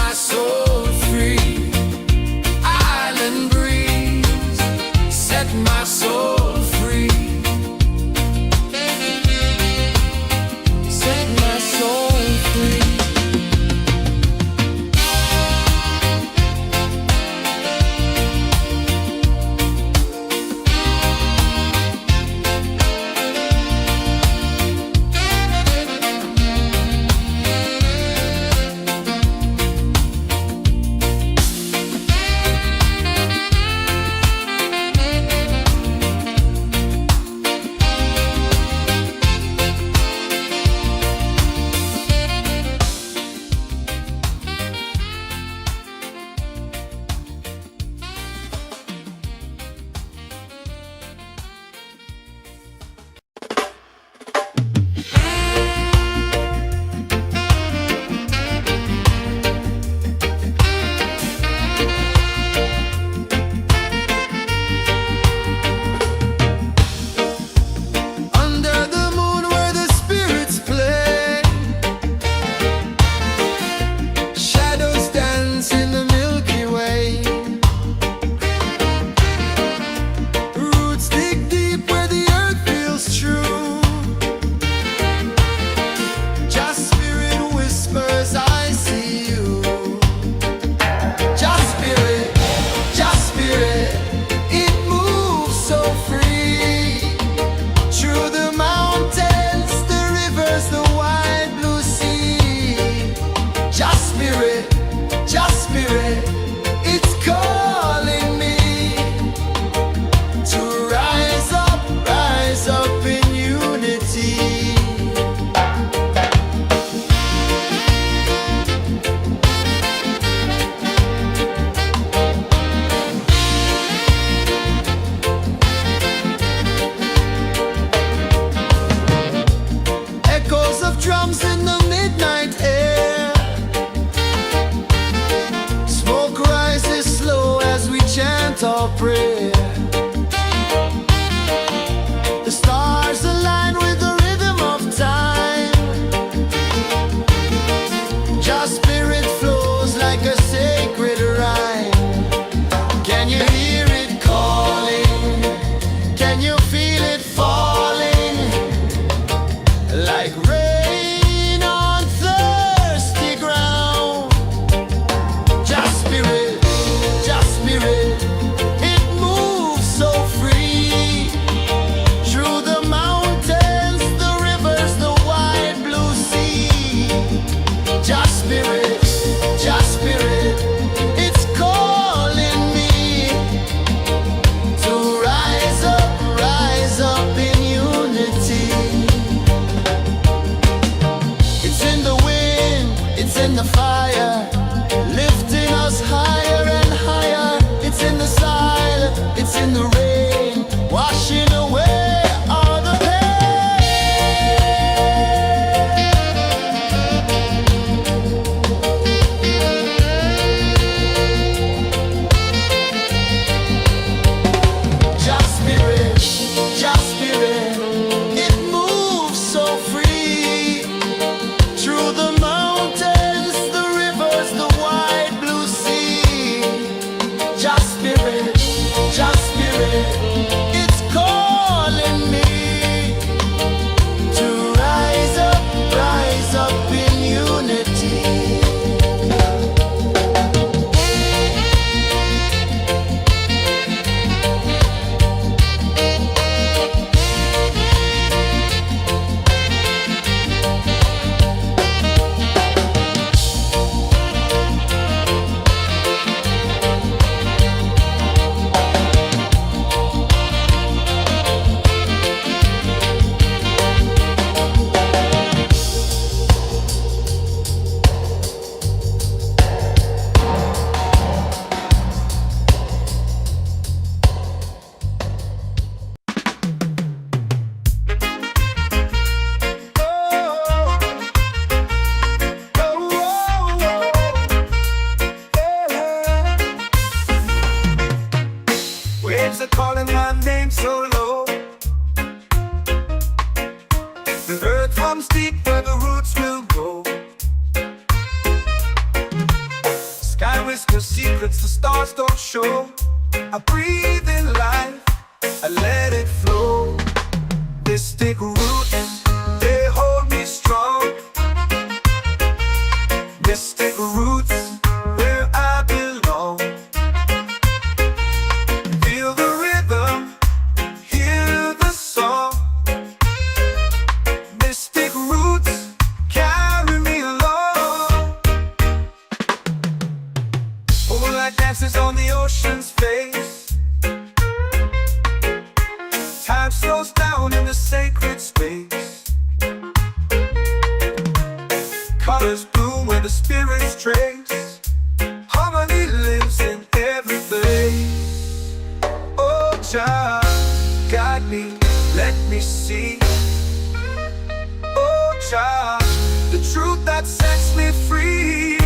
my soul free. Island breeze, set my soul free. Set my soul free. whisper secrets the stars don't show. I breathe in life, I let it flow. Mystic roots, they hold me strong. Mystic roots, where I belong. Feel the rhythm, hear the song. Mystic roots, carry me along. Moonlight dances on the ocean's face. Time slows down in the sacred space. Colors bloom where the spirits trace. Harmony lives in every place. Oh, Jah, guide me, let me see. Oh, Jah, the truth that sets me free.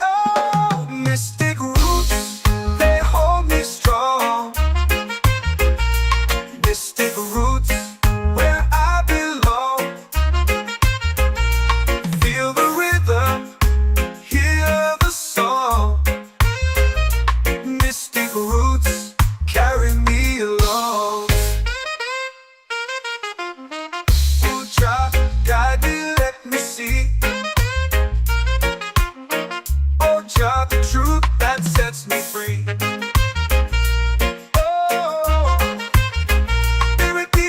Oh, mystic roots, they hold me strong. Mystic roots, where I belong. Feel the rhythm, hear the song. Mystic roots, carry me along. Oh, Jah, guide me, let me see. Oh, Jah, the truth that sets me free.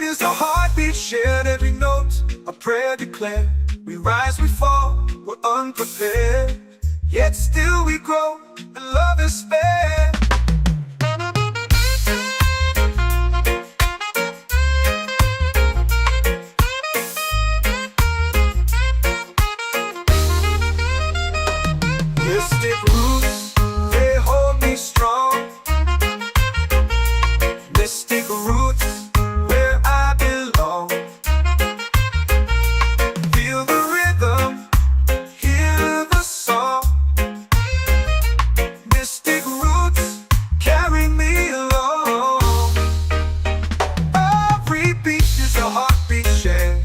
Is a heartbeat shared, every note a prayer declared. We rise, we fall, we're unprepared, yet still we grow, and love is spared. Mystic roots, they hold me strong. Mystic roots, where I belong. Feel the rhythm, hear the song. Mystic roots, carry me along. Every beat is a heartbeat shared,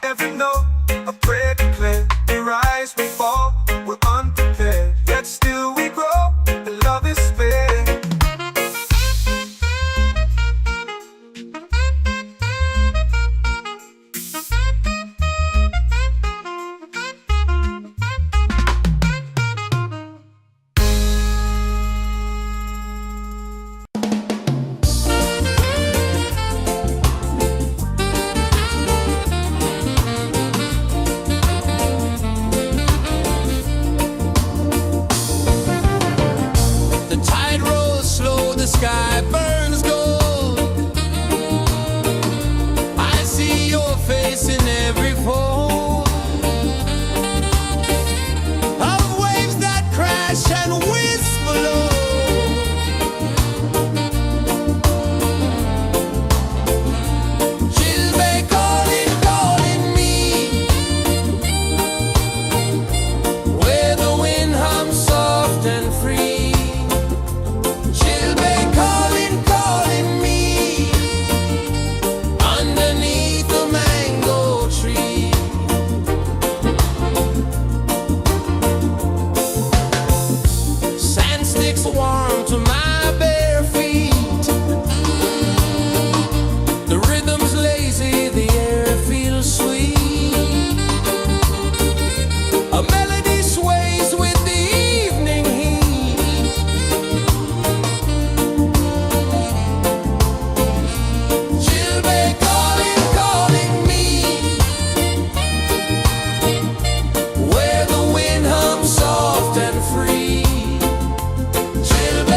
every note a prayer declared. We rise, we fall, we're unprepared, yet still we grow, and love is spared. The tide rolls slow, the sky burns gold. I see your face in every fold of waves that crash and whisper low. She'll be calling, calling me, where the wind hums soft and free. She'll be calling, calling me, underneath the mango tree. Sand sticks warm to my bare feet. The rhythm's lazy, the air feels sweet. A melody sways with the evening heat. She'll be calling, calling me, where the wind hums soft and free. She'll be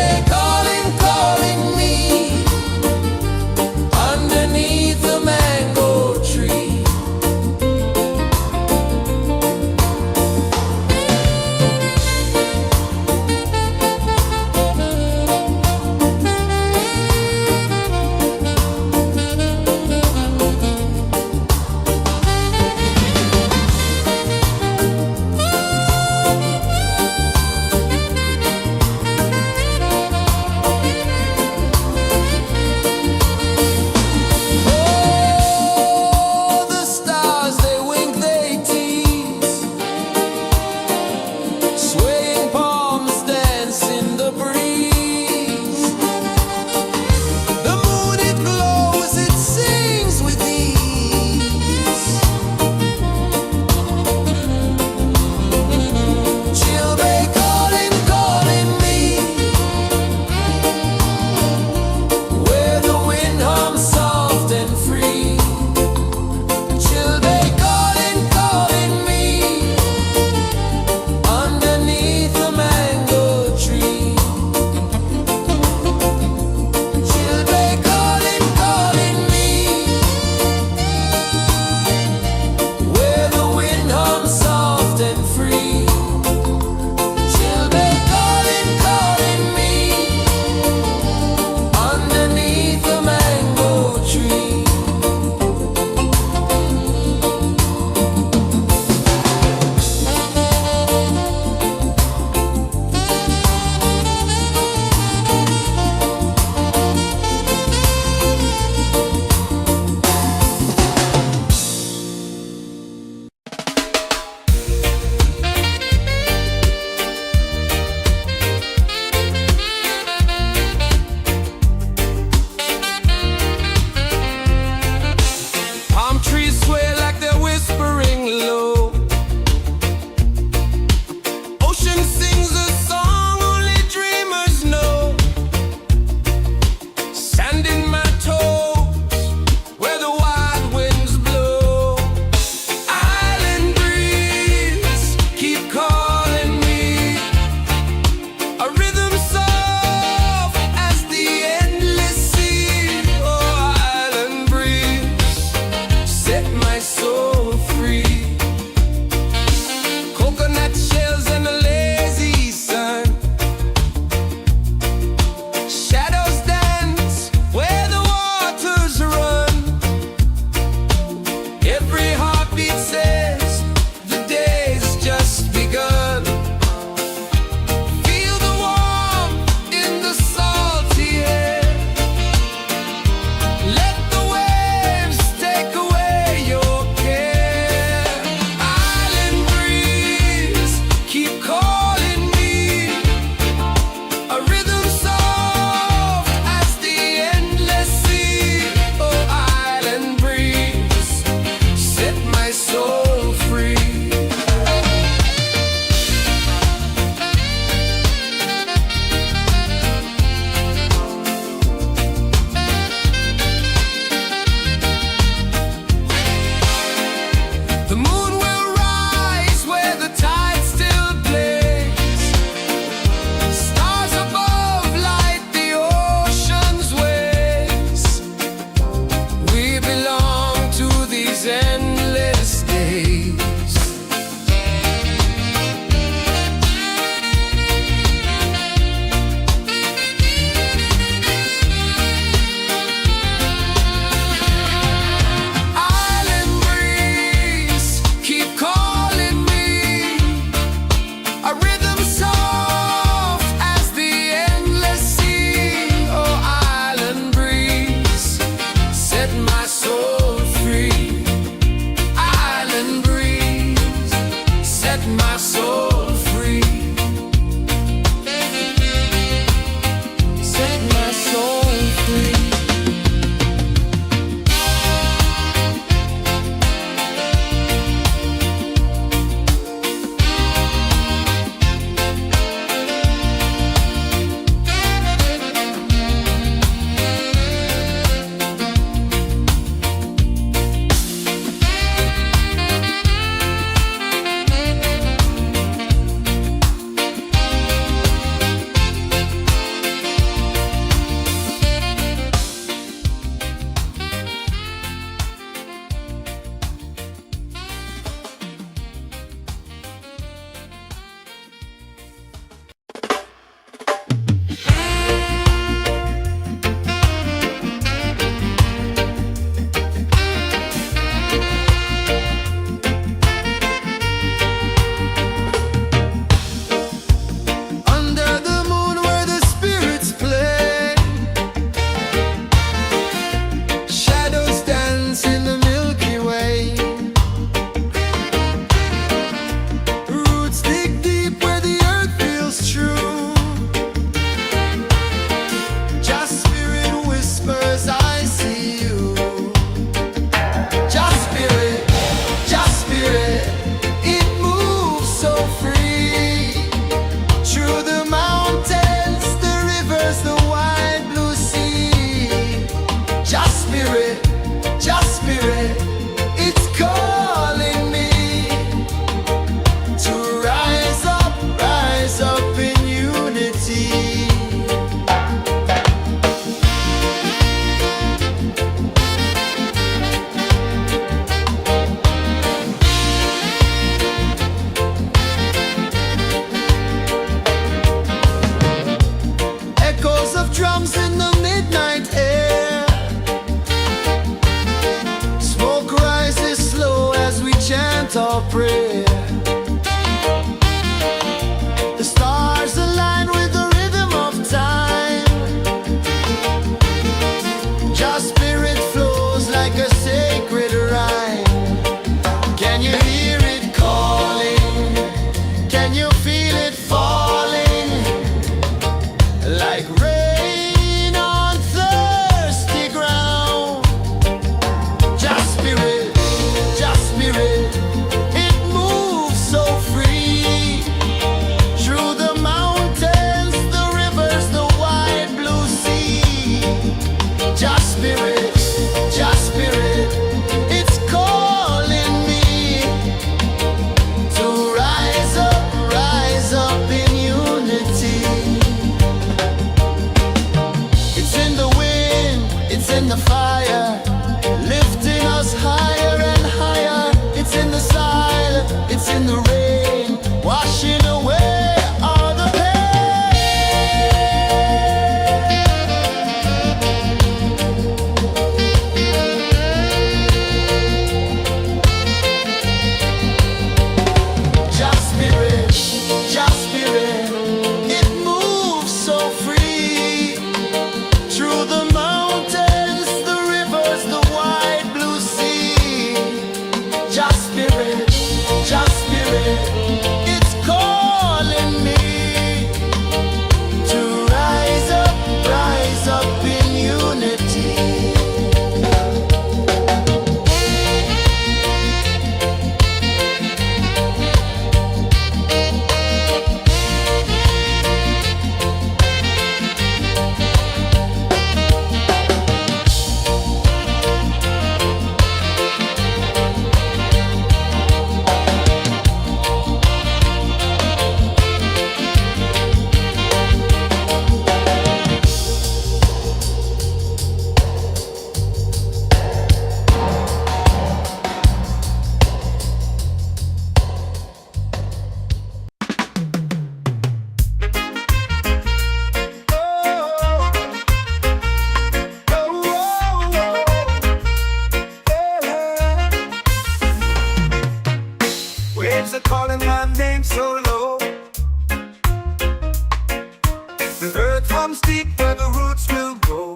runs deep where the roots will grow.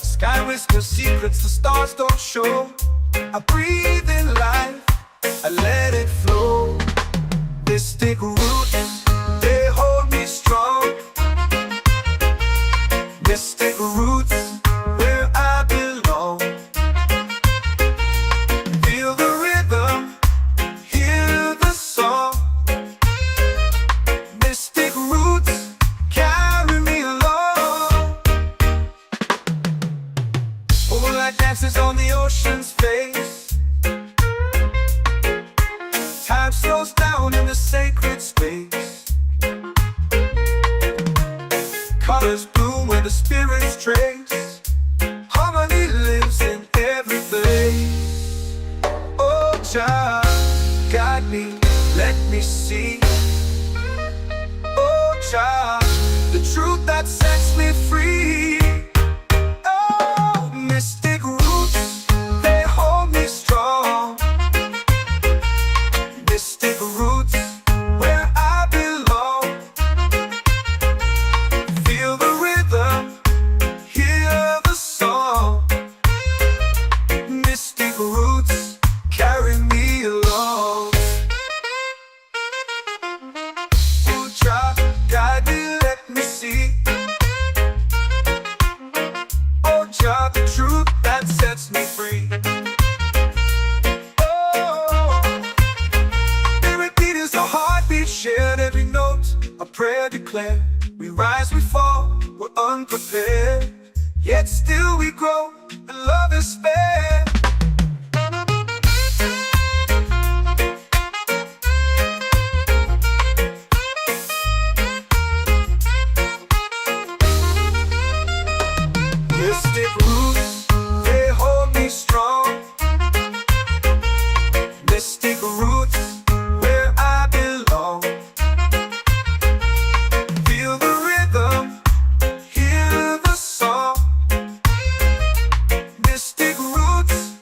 Sky whispers secrets the stars don't show. I breathe in life, I let it flow. Mystic roots, they hold me strong. Mystic roots, where I belong. Feel the rhythm, hear the song. Mystic roots, carry me along. Moonlight dances on the ocean's face. Time slows down in the sacred space. Colors bloom where the spirits trace. Harmony lives in every place. Oh, Jah, guide me, let me see. Oh, Jah, the truth that sets me free. Oh, mystic roots, they hold me strong. Mystic roots, where I belong. Feel the rhythm, hear the song. Mystic roots, carry me along. Oh, Jah, guide me, let me see. Oh, Jah, the truth that sets me free. Oh, every beat is a heartbeat shared, every note a prayer declared. We rise, we fall, we're unprepared, yet still we grow, and love is spared. Mystic roots, they hold me strong. Mystic roots, where I belong. Feel the rhythm, hear the song. Mystic roots,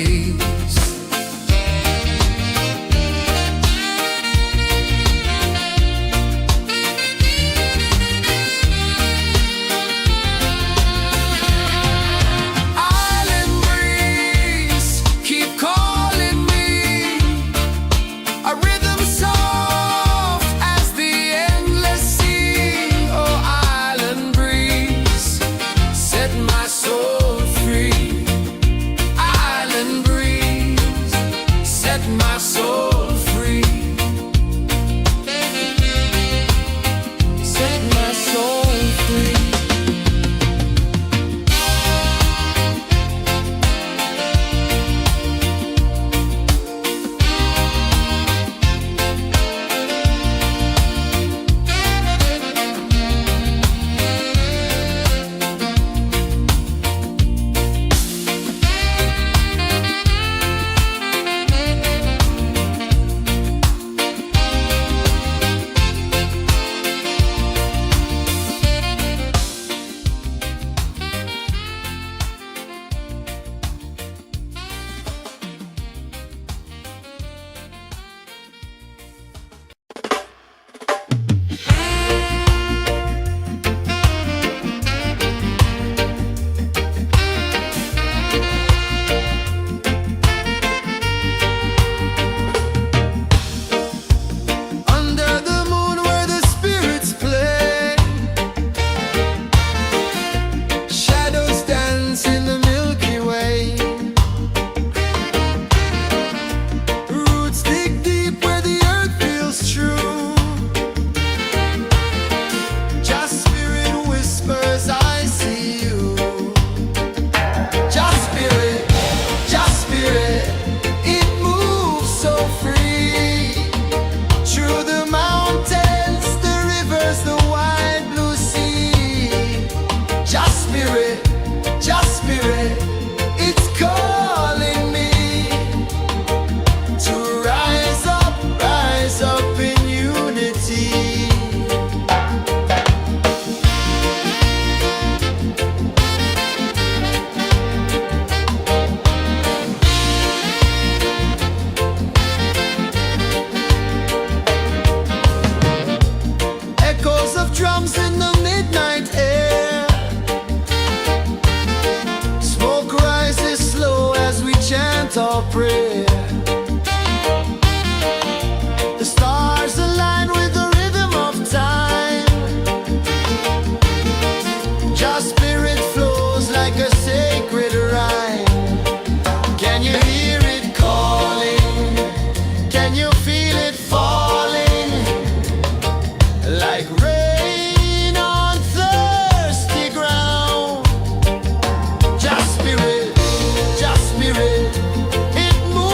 ways. Island breeze, keep calling me, a rhythm soft as the endless sea. Oh, island breeze, set my soul free. Island breeze, set my soul free. Set my soul free. Under the moon where the spirits play, shadows dance in the Milky Way. Roots dig deep where the earth feels true. Just spirit whispers, I see you. Just spirit, it moves so free. Through the mountains, the rivers, the wide blue sea. Just spirit, it's calling me to rise up in unity. Echoes of drums in the midnight air. Smoke rises slow as we chant our prayer. The stars align with the rhythm of time. Just spirit flows like a sacred rhyme. Can you hear it calling? Can you feel it falling? Like rain on thirsty ground. Just spirit, it moves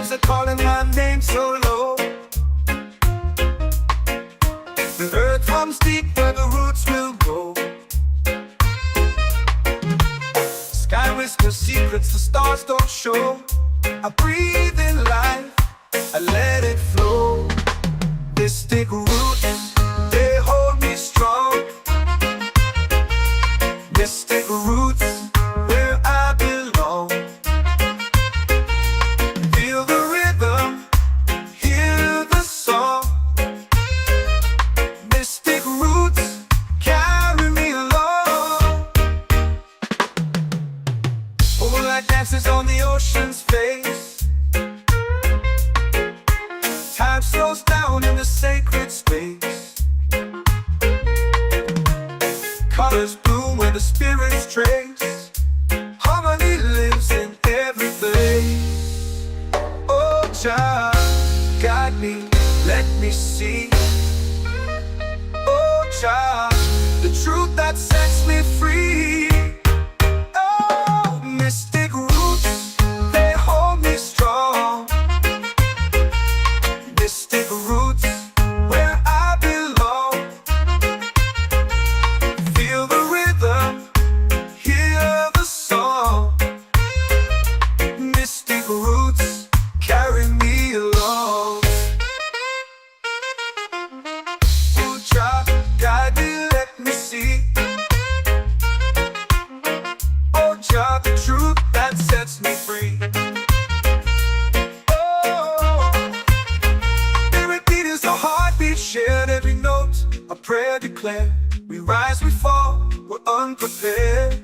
waves are calling my name so low. The earth runs deep where the roots will grow. Sky whispers secrets the stars don't show. I breathe in life, I let it flow. Mystic roots, they hold me strong. Mystic roots, where I belong. Feel the rhythm, hear the song. Mystic roots, carry me along. Moonlight dances on the ocean's face. Time slows down in the sacred space. Colors bloom where the spirits trace. Harmony lives in every place. Oh, child, guide me, let me see. Oh, child, the truth that sets me free. Oh, mystic roots, they hold me strong. Mystic roots, where I belong. Feel the rhythm, hear the song. Mystic roots, carry me along. Oh, child, guide me, let me see. Oh, child, the truth that sets me free. Shared every note, a prayer declared. We rise, we fall, we're unprepared.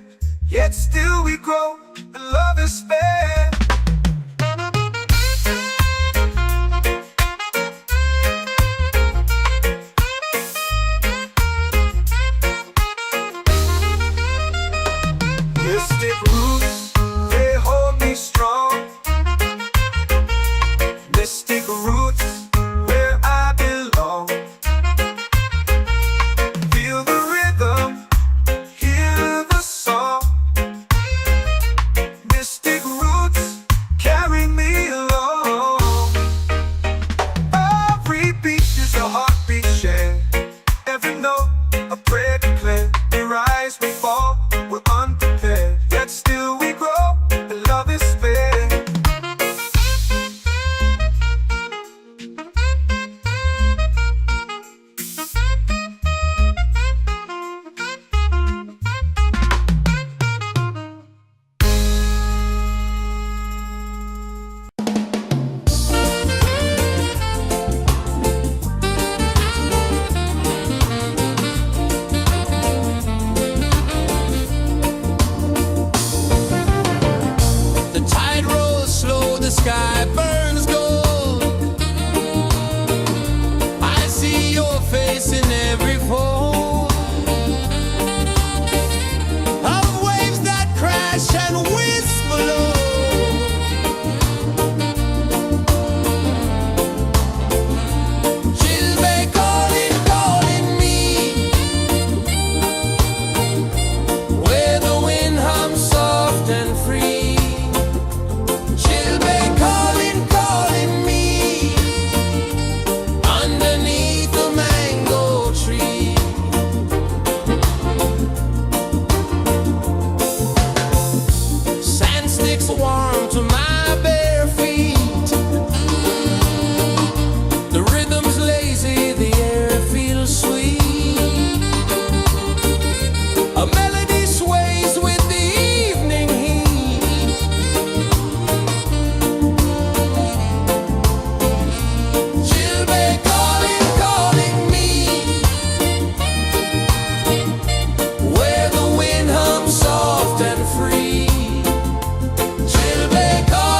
Yet still we grow, and love is spared. Mystic roots, they hold me strong. Mystic roots, where I belong. Feel the rhythm, hear the song. Mystic roots, carry me along. Every beat is a heartbeat shared. Every note, a prayer declared. We rise, we fall, we're unprepared. Yet still we grow, and love is spared. The tide rolls slow, the sky burns gold. I see your face in every fold of waves that crash and whisper low. She'll be calling, calling me, where the wind hums soft and free. She'll be calling, calling me, underneath the mango tree. Sand sticks warm to my bare feet. The rhythm's lazy, the air feels sweet. A melody sways with the evening heat. She'll be calling, calling me, where the wind hums soft and free. She'll be calling.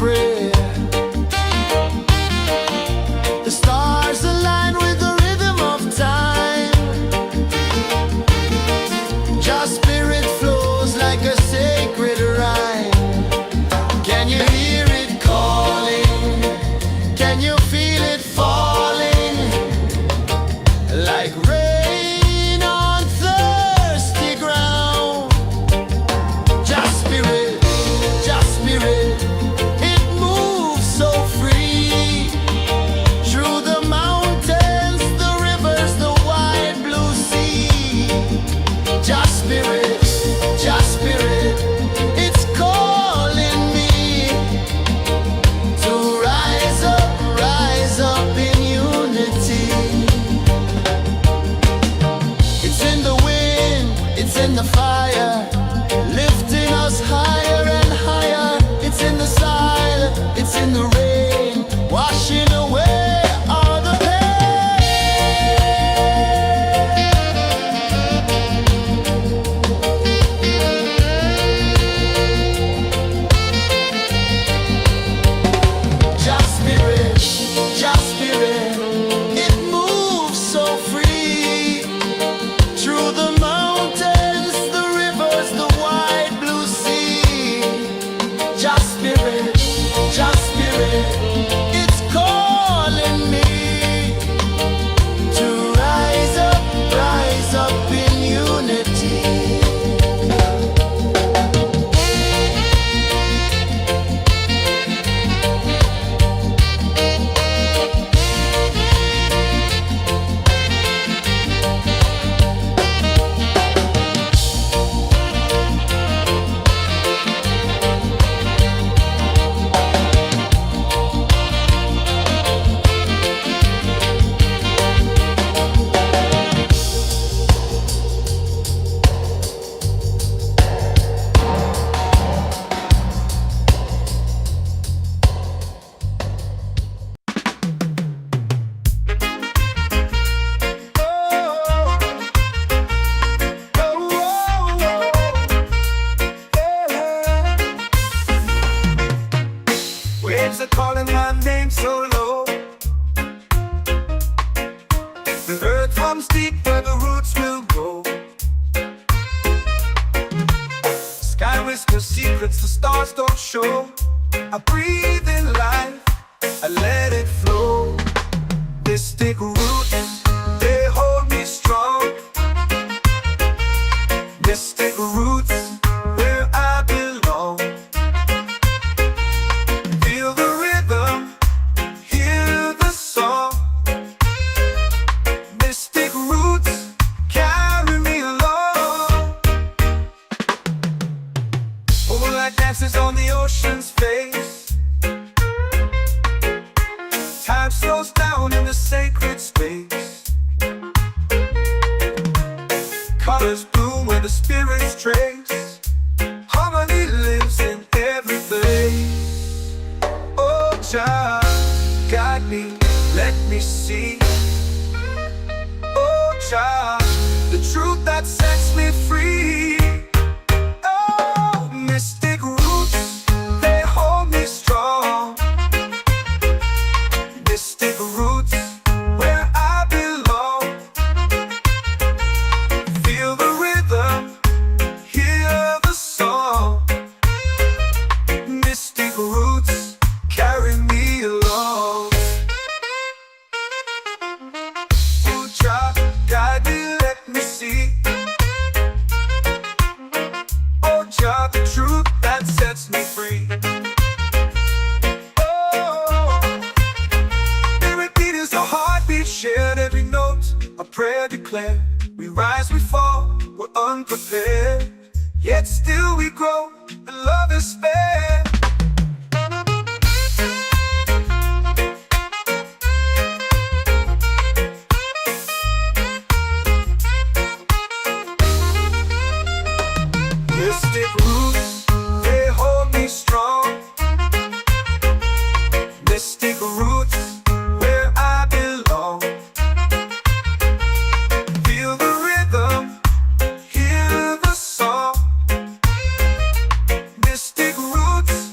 prayer. The stars align with the rhythm of time. Just spirit flows like a sacred rhyme. Can you hear it calling? Can you feel it falling? Like rain on thirsty ground. Just spirit, it moves so free. Through the mountains, the rivers, the wide blue sea. Just spirit, it's calling me to rise up in unity. It's in the wind, it's in the fire, lifting us higher and higher. It's in the silence, it's in the rain, washing away all the Just spirit, it moves so free. Through the mountains, the rivers, the wide blue sea. Just spirit, it's calling me to rise up in unity. Waves are calling my name so low. The earth runs deep where the roots will go. Sky whispers secrets the stars don't show. I breathe in life, I let it flow. Mystic roots, they hold me strong. Mystic roots, where I belong. Feel the rhythm, hear the song. Mystic roots, carry me along. Moonlight dances on the ocean's face. Time slows down in the sacred space. Colors bloom where the spirits trace. Harmony lives in every place. Oh, Jah, guide me, let me see. Oh, Jah, the truth that sets me free. Oh, mystic roots, they hold me strong. Mystic roots, where I belong. Feel the rhythm, hear the song. Mystic roots, carry me along. Oh, Jah, guide me, let me see. Oh, Jah, the truth that sets me free. Oh, spirit beat is a heartbeat, shared every note. A prayer declared. We rise, we fall, we're unprepared. Yet still we grow, and love is spared. Mystic roots, they hold me strong. Mystic roots, where I belong. Feel the rhythm, hear the song. Mystic roots,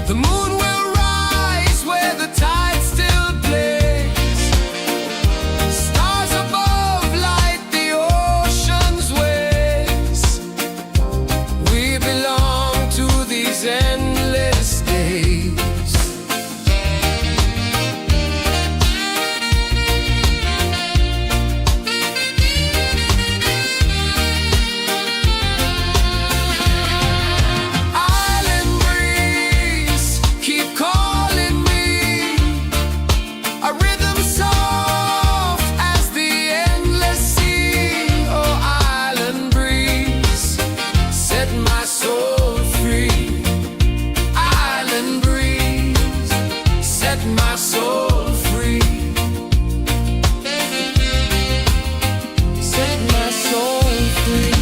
The moon will rise where the tide still plays. Stars above light the ocean's waves. We belong to these endless days. Island breeze, keep calling me. A rhythm soft as the endless sea. Oh, island breeze, set my soul free. Island breeze, set my soul free. Set my soul free.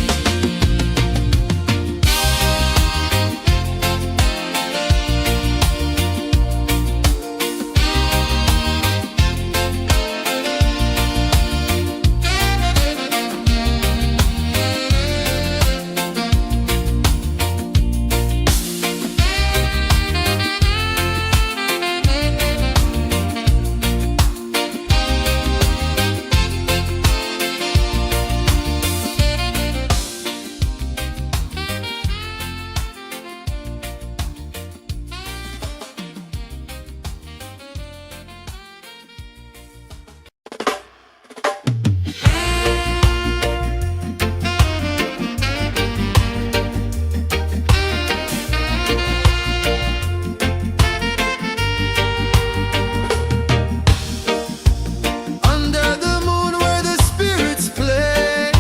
Under the moon where the spirits play,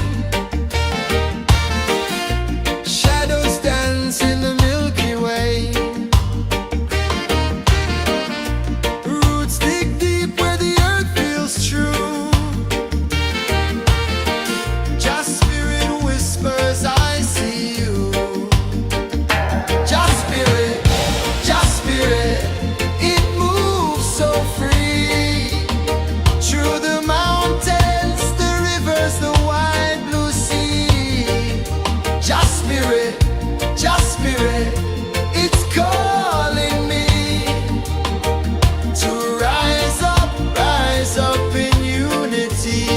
shadows dance in the Milky Way. Roots dig deep where the earth feels true. Just spirit whispers, I see you. Just spirit, it moves so free. Through the mountains, the rivers, the wide blue sea. Just spirit, it's calling me to rise up in unity.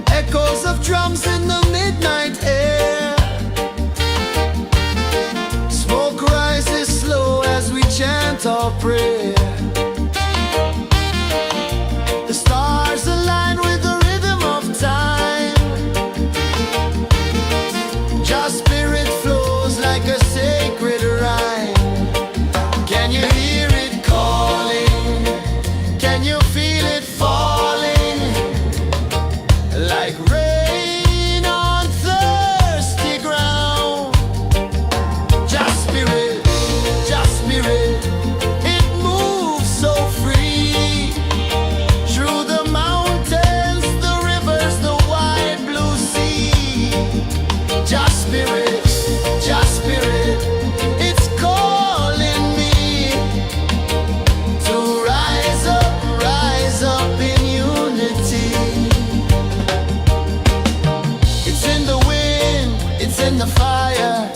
Echoes of drums in the midnight air. Smoke rises slow as we chant our prayer. The stars align with the rhythm of time. Just spirit flows like a sacred rhyme. Can you hear it calling? Can you feel it falling? Like rain on thirsty ground. Just spirit, it moves so free. Through the mountains, the rivers, the wide blue sea. Just spirit, it's calling me to rise up in unity. It's in the wind, it's in the fire,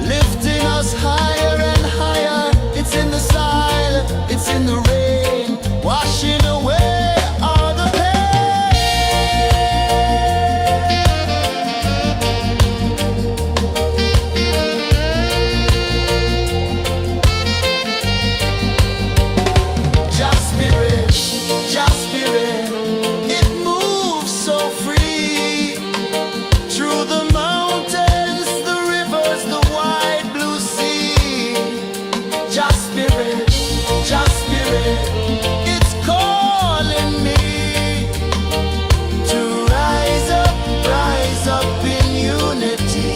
lifting us higher and higher. It's in the silence, it's in the rain, washing away all the pain. Just spirit, it moves so free. Through the mountains, the rivers, the wide blue sea. Just spirit, it's calling me to rise up in unity.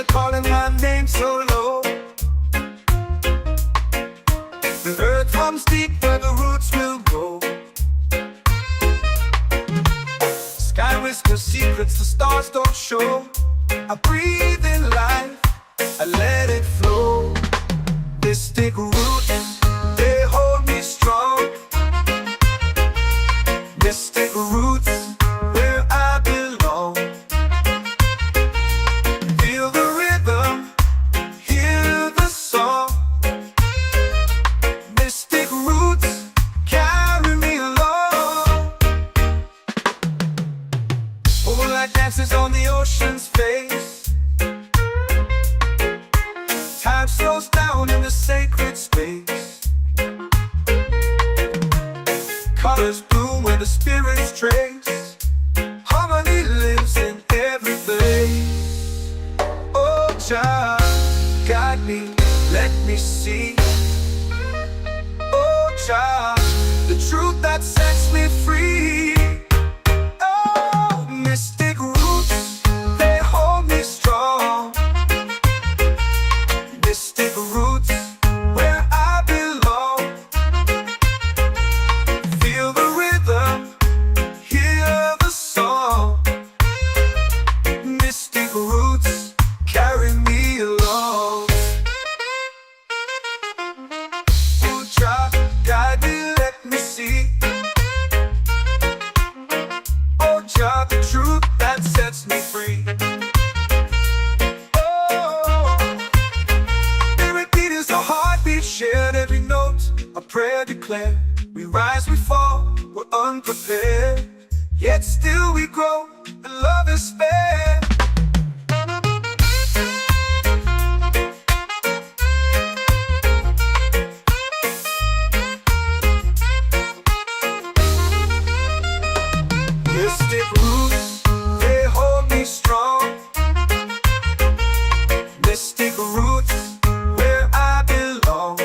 are calling my name so low. The earth comes deep where the roots will grow. Sky whispers secrets the stars don't show. I breathe in life, I let it flow. Mystic roots, they hold me strong. Mystic roots, where I belong. Feel the rhythm, hear the song. Mystic roots, carry me along. Moonlight dances on the ocean's face. Time slows down in the sacred space. Colors bloom where the spirits trace. Harmony lives in every place. Oh, child, guide me, let me see. Oh, child, the truth that sets me free. Oh, mystic roots, they hold me strong. Mystic roots, where I belong. Feel the rhythm, hear the song. Mystic roots, carry me along. Oh, child, guide me, let me see. Oh, child, the truth that sets me free. Shared every note, a prayer declared. We rise, we fall, we're unprepared. Yet still we grow, and love is spared. Mystic roots, they hold me strong. Mystic roots, where I belong.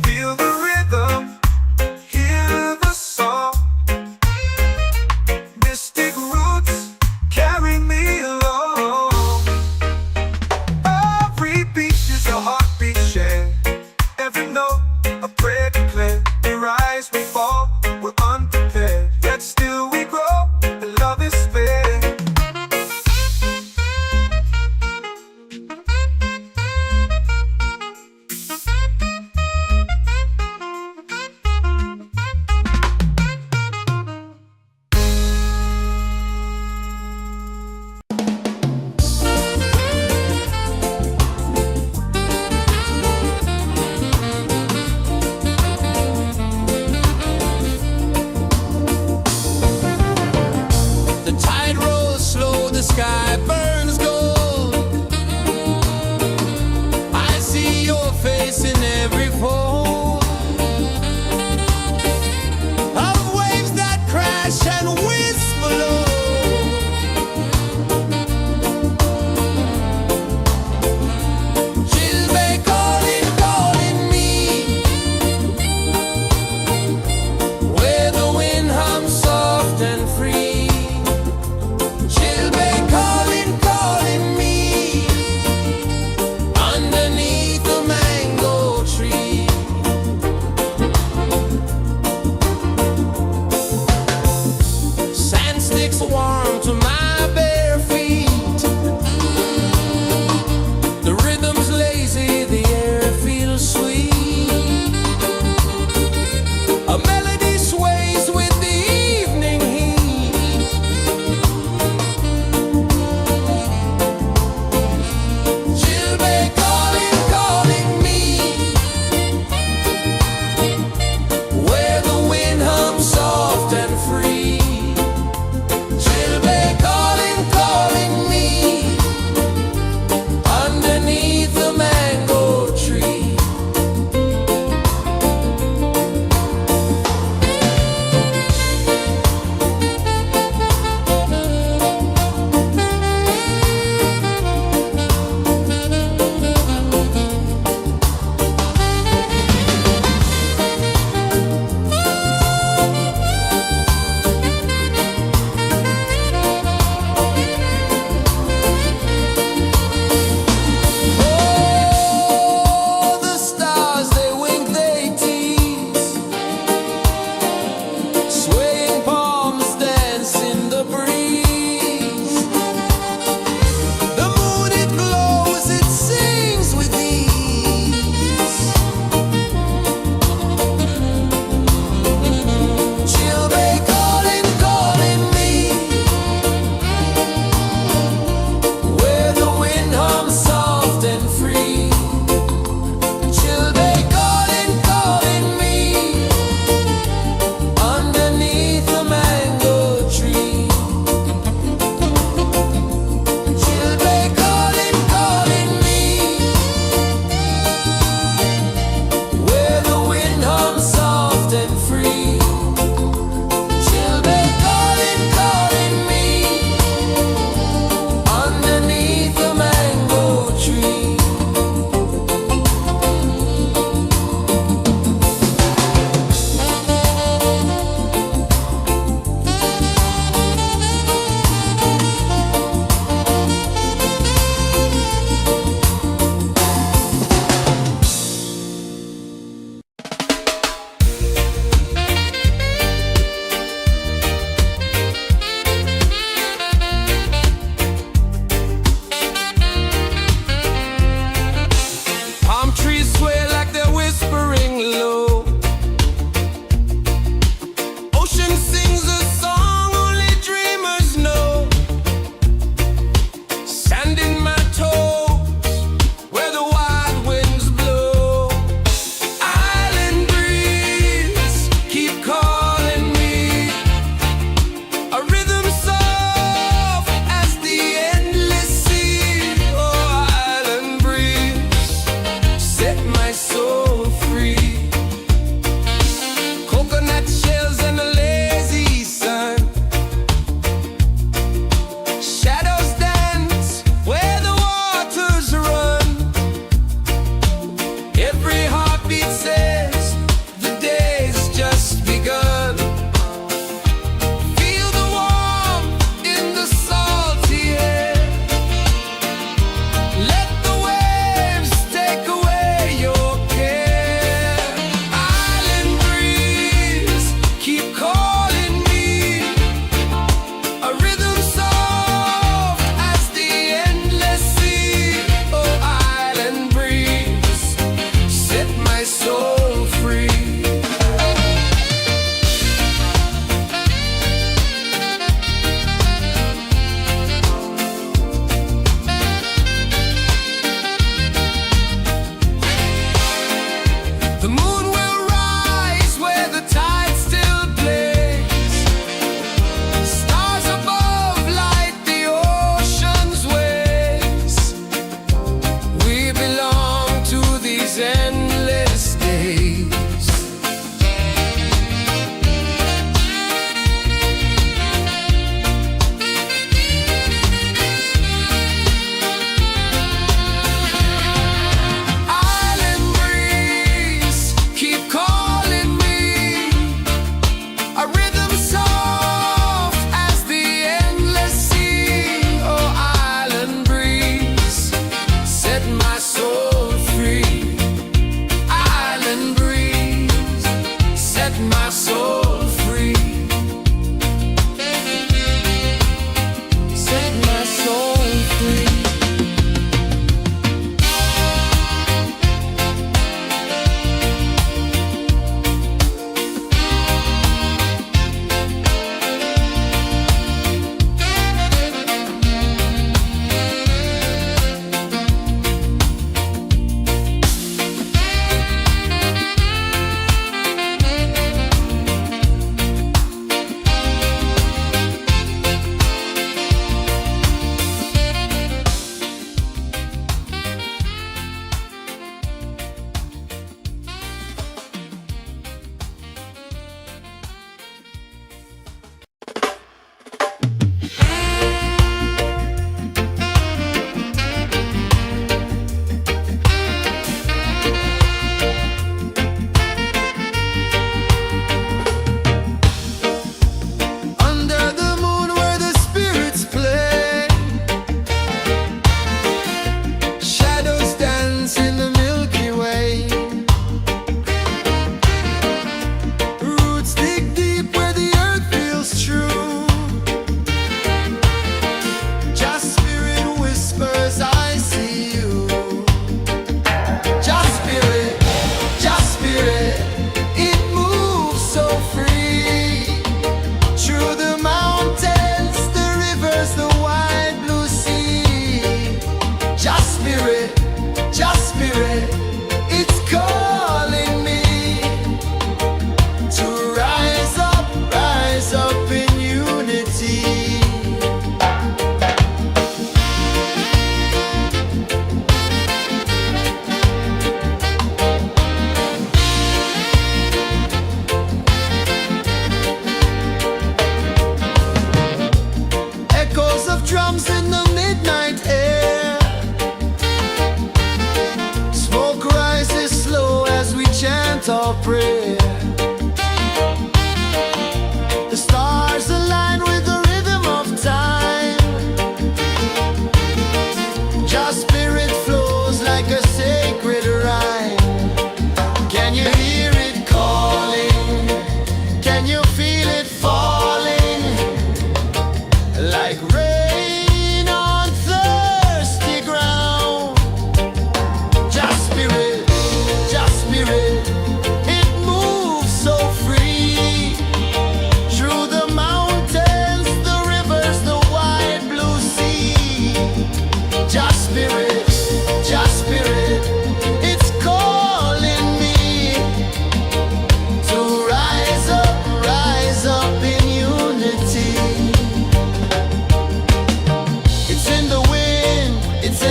Feel the rhythm, hear the song. Mystic roots,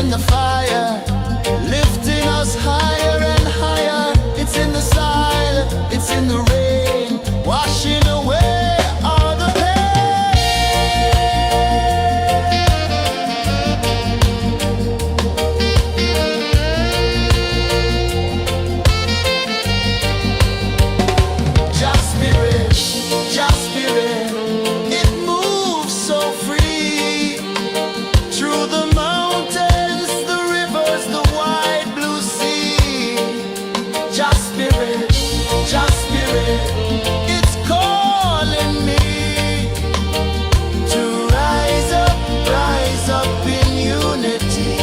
in the fire, lifting us higher and higher. It's in the silence, it's in the rain, washing away all the pain. Just spirit, it moves so free through the mountains, the rivers, the wide blue sea. Just spirit, it's calling me to rise up in unity.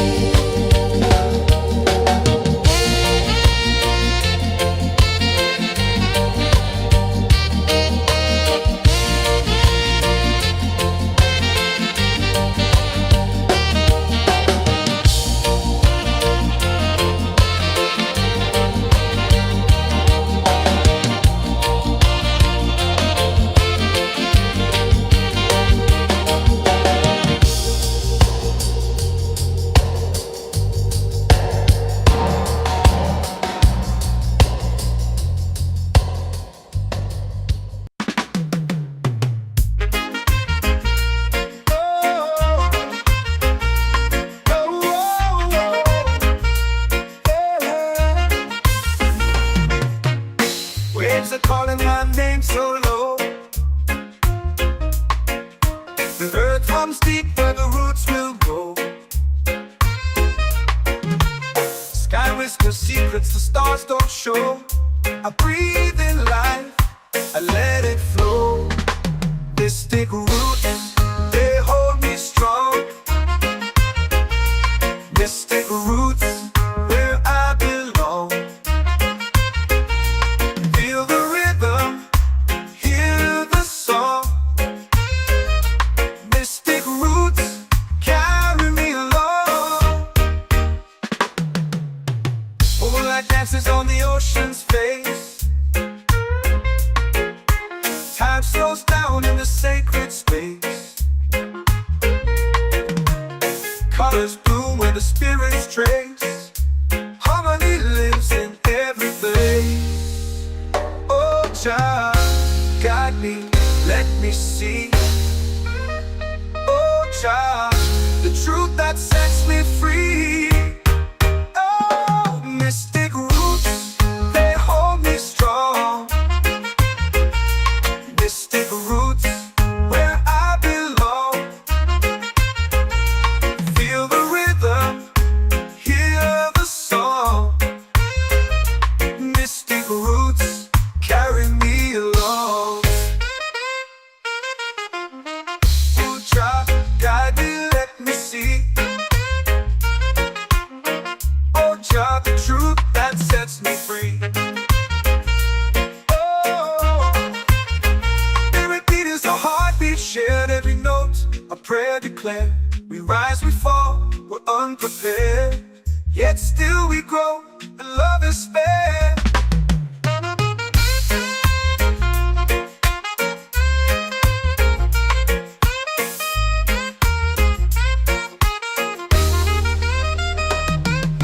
Waves are calling my name so low. The earth comes deep where the roots will go. Sky whispers secrets the stars don't show. I breathe in life, I let it flow. Mystic roots, they hold me strong. Mystic roots, where I belong. Feel the rhythm, hear the song. Mystic roots, carry me along. Moonlight dances on the ocean's face. Time slows down in the sacred space. Colors bloom where the spirits trace. Harmony lives in every place. Oh, child, guide me, let me see. Oh, child, the truth that sets me free. Oh, mystic roots, they hold me strong. Mystic roots, where I belong. Feel the rhythm, hear the song. Mystic roots, carry me along. Oh, child, guide me, let me see. Oh, child, the truth that sets me free. Oh, every beat is a heartbeat shared, every note a prayer declared. We rise, we fall, we're unprepared, yet still we grow, and love is spared.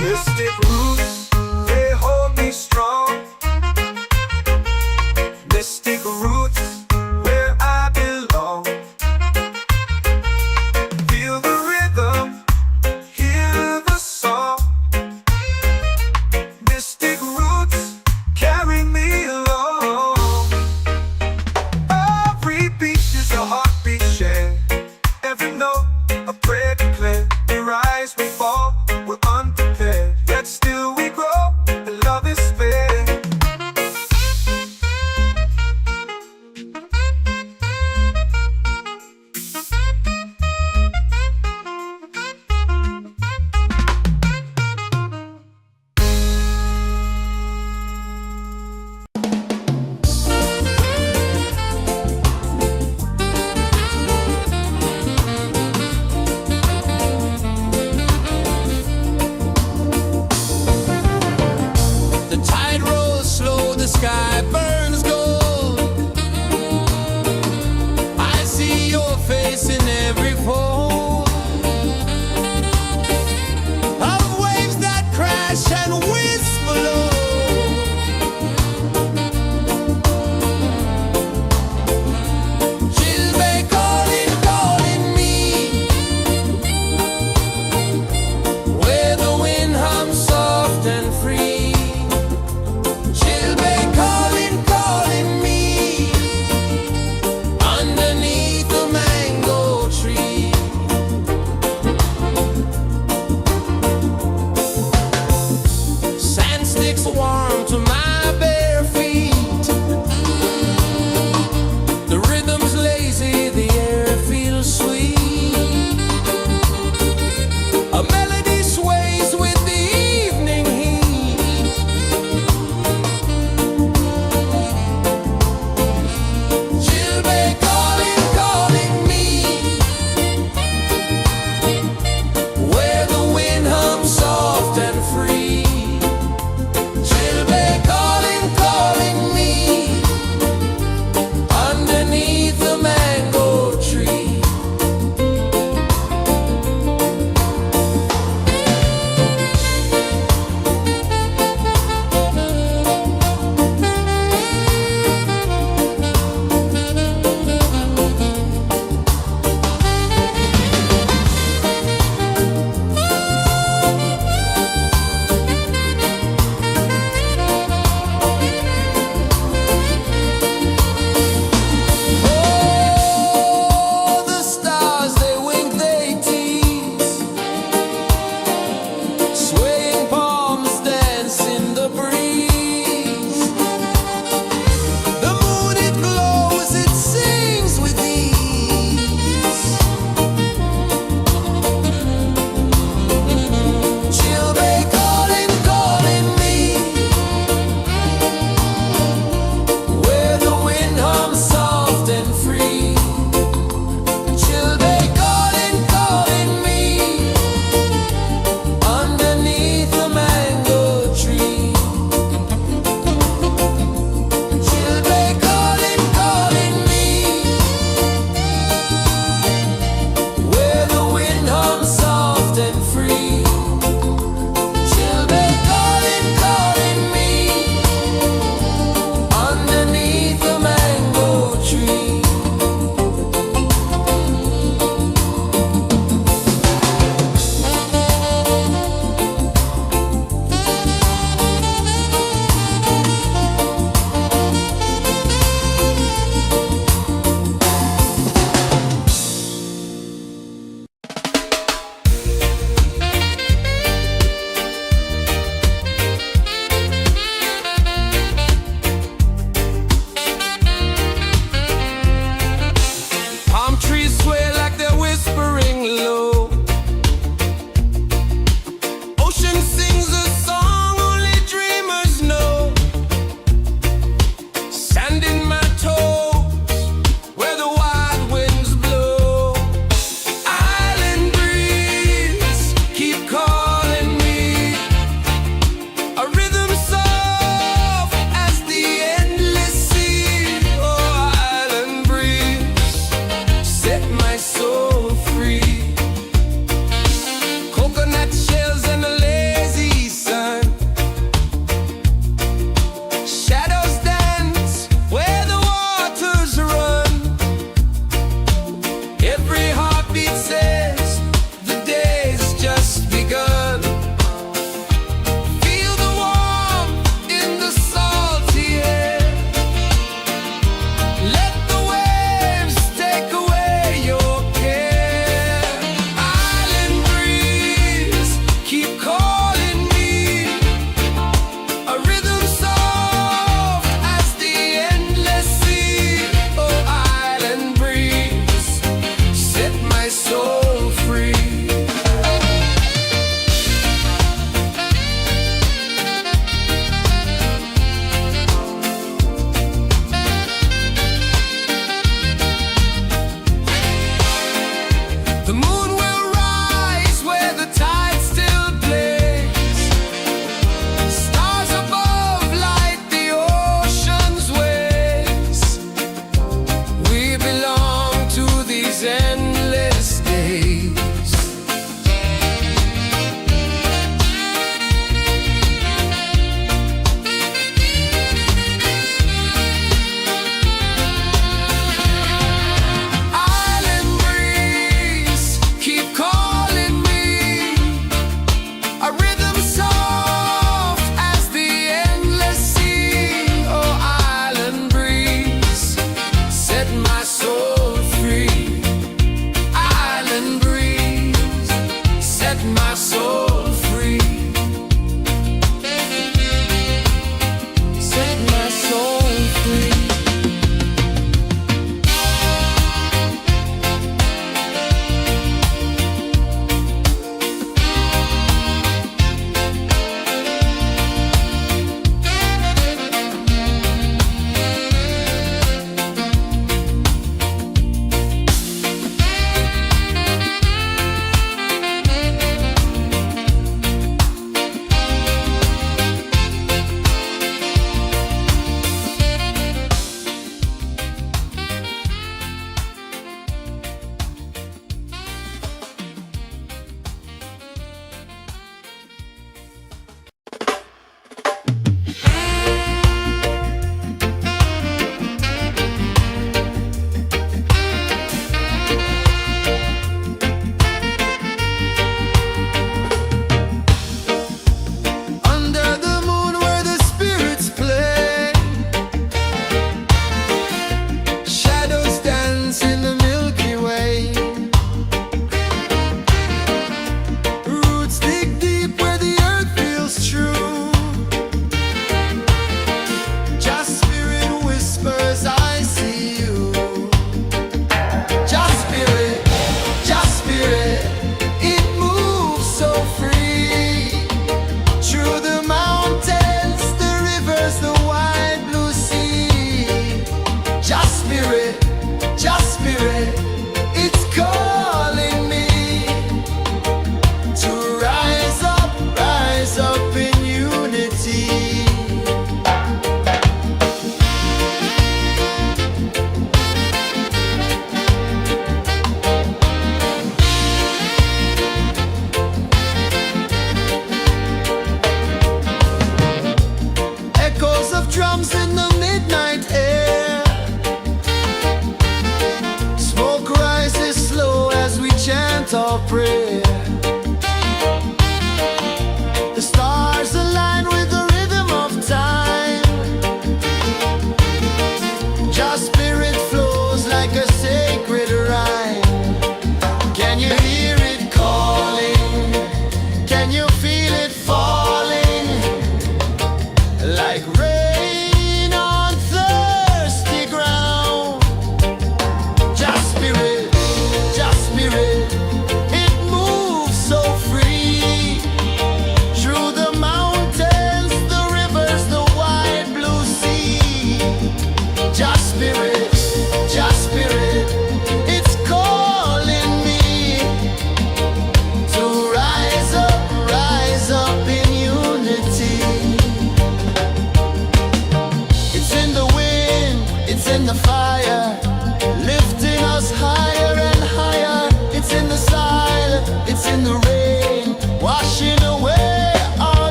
Mystic roots, they hold me strong. Mystic roots, where I belong. Feel the rhythm, hear the song. Mystic roots,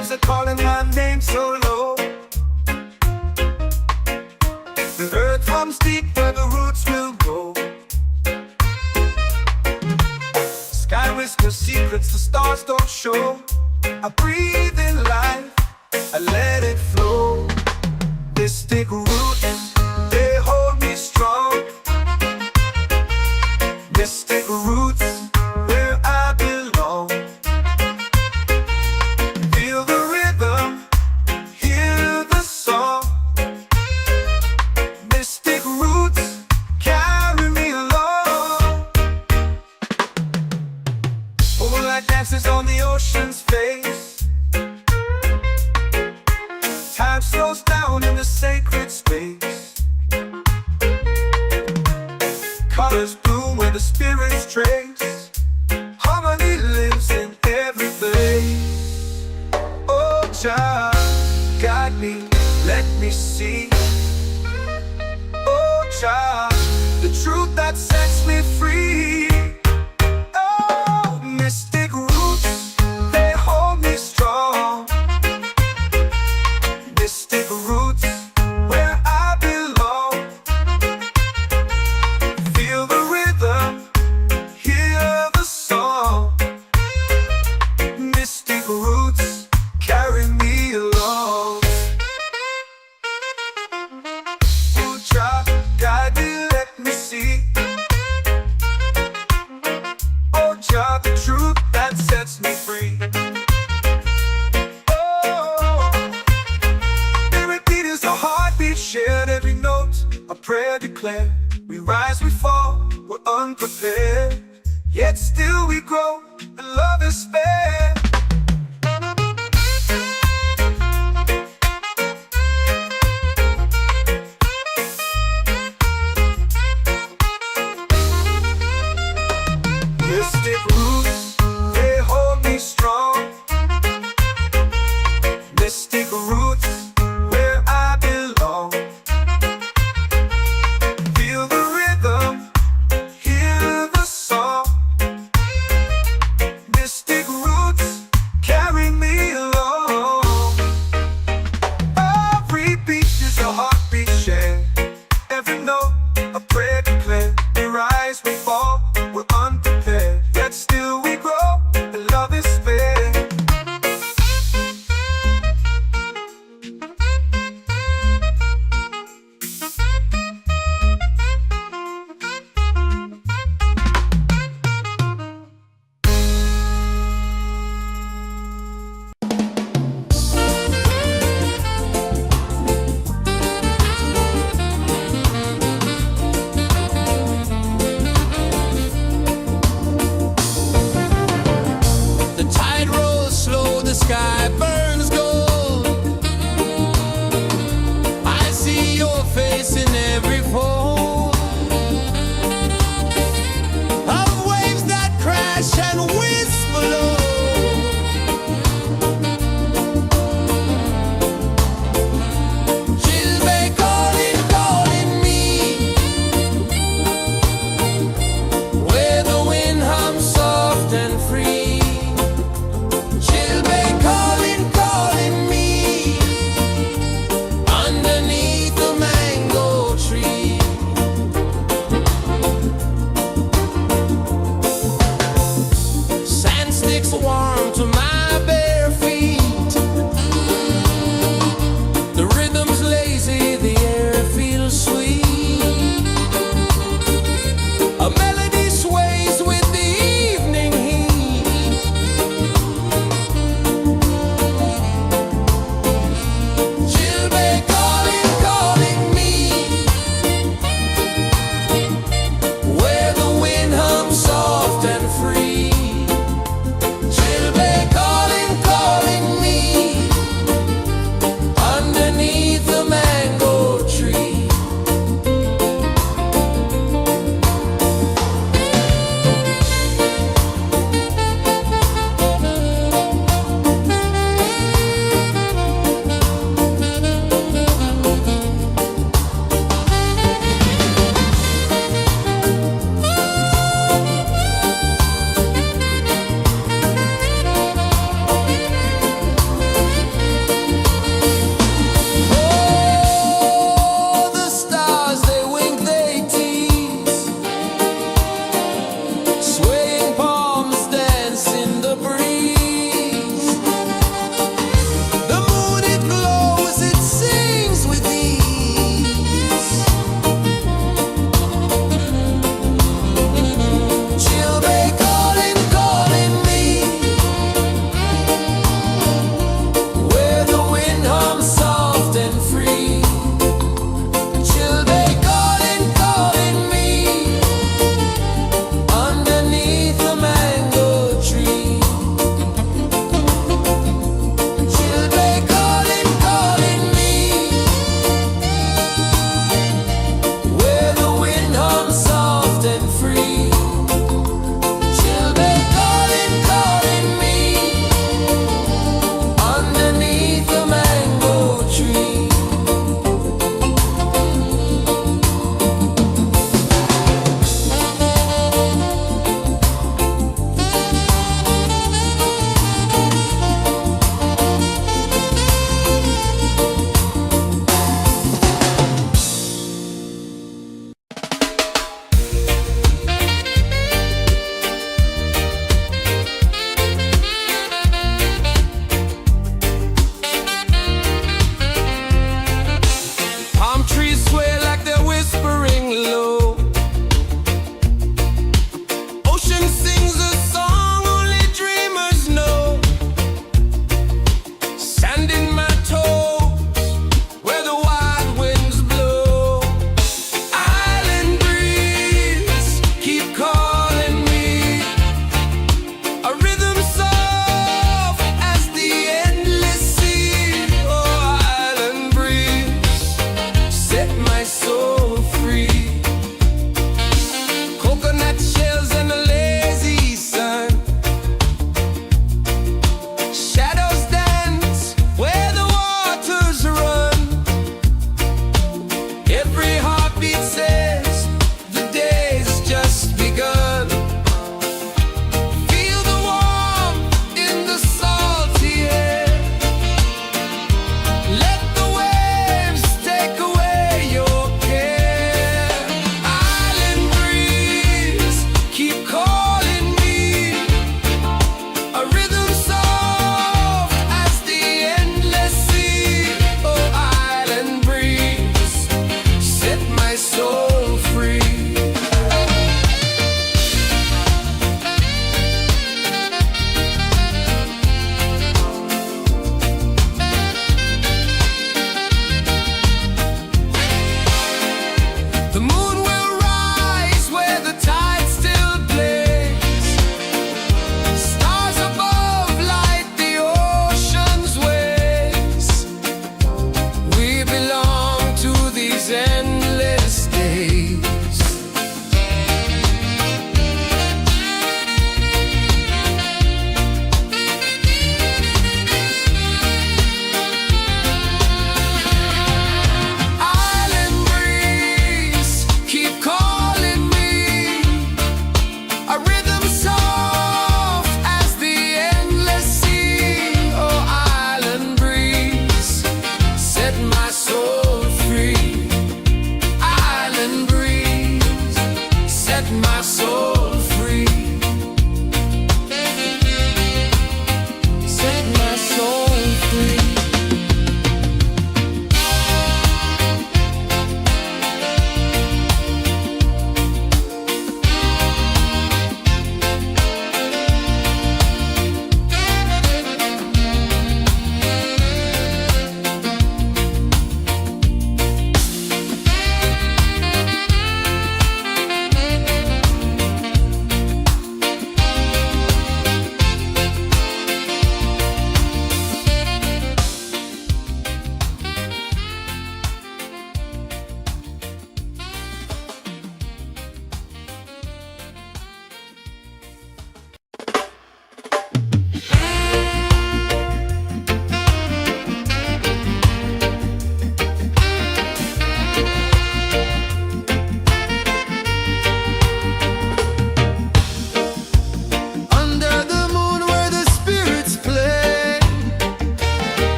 waves are calling my name so low. The earth hums deep where the roots will go. Sky whispers secrets the stars don't show. I breathe in life, I let it flow. Mystic roots, they hold me strong. Mystic roots, where I belong. Feel the rhythm, hear the song. Mystic roots, carry me along. Moonlight dances on the ocean's face. Time slows down in the sacred space. Colors bloom where the spirits trace. Harmony lives in every place. Oh, Jah, guide me, let me see. Oh, Jah, the truth that sets me free. Oh, mystic roots, they hold me strong. Mystic roots, where I belong. Feel the rhythm, hear the song. Mystic roots, carry me along. Oh, Jah, guide me, let me see. Oh, Jah, the truth that sets me free. Heartbeat shared, every note a prayer declared. We rise, we fall, we're unprepared, yet still we grow, and love is spared. Mystic roots, they hold me strong. Mystic roots, where I belong. Feel the rhythm, hear the song. Mystic roots, carry me along. Every beat is a heartbeat shared. Every note a prayer declared. We rise, we fall, we're unprepared, yet still we grow, and love is spared.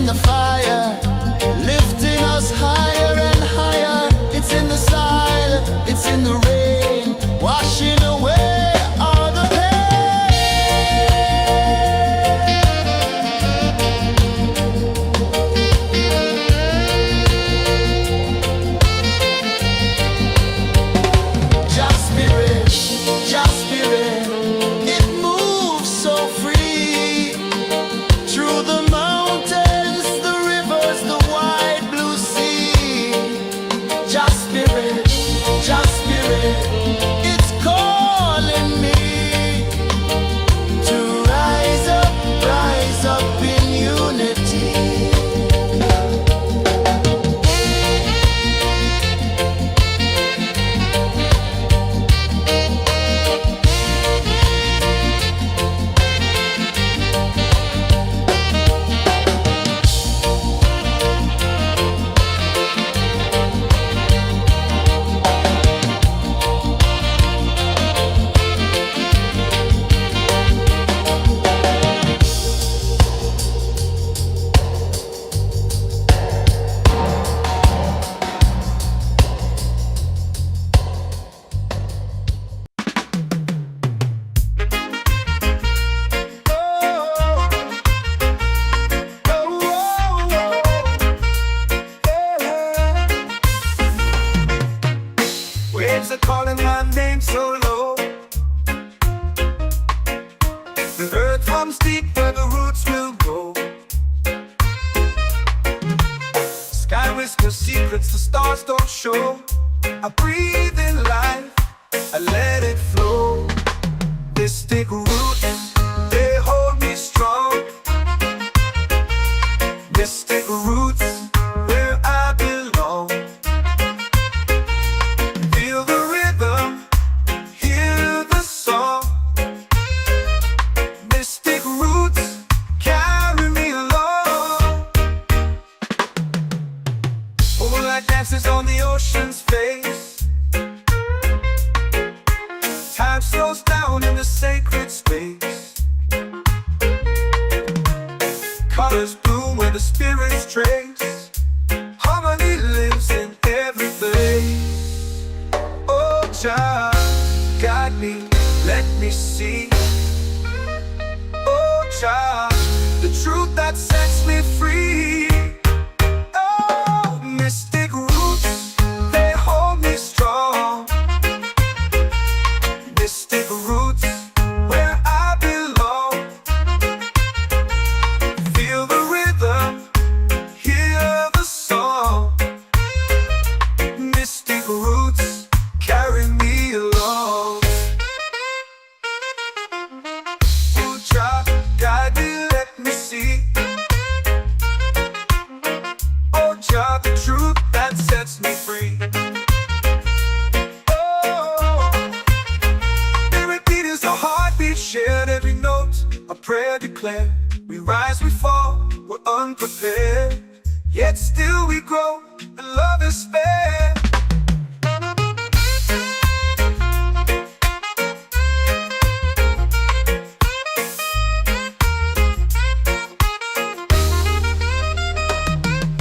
in the fire, lifting us higher and higher. It's in the silence, it's in the rain, washing away all the pain. Just spirit, just spirit, it moves so free through the mountains, the rivers, the wide blue sea. Just spirit, it's calling me to rise up in unity. Waves are calling my name so low. The earth hums deep where the roots will go. Sky whispers secrets the stars don't show. I breathe in life, I let it flow. Mystic roots, they hold me strong. Mystic roots, where I belong. Feel the rhythm, hear the song. Mystic roots, carry me along. Moonlight dances on the ocean's face. Time slows down in the sacred space. Colors bloom where the spirits trace. Harmony lives in every place. Oh, child, guide me, let me see. Oh, child, the truth that sets me free. Oh, mystic roots, they hold me strong. Mystic roots, where I belong. Feel the rhythm, hear the song. Mystic roots, carry me along. Oh, child, guide me, let me see. Oh, child, the truth that sets me free. Oh, spirit beat is a heartbeat shared, every note a prayer declared. We rise, we fall, we're unprepared, yet still we grow, and love is spared.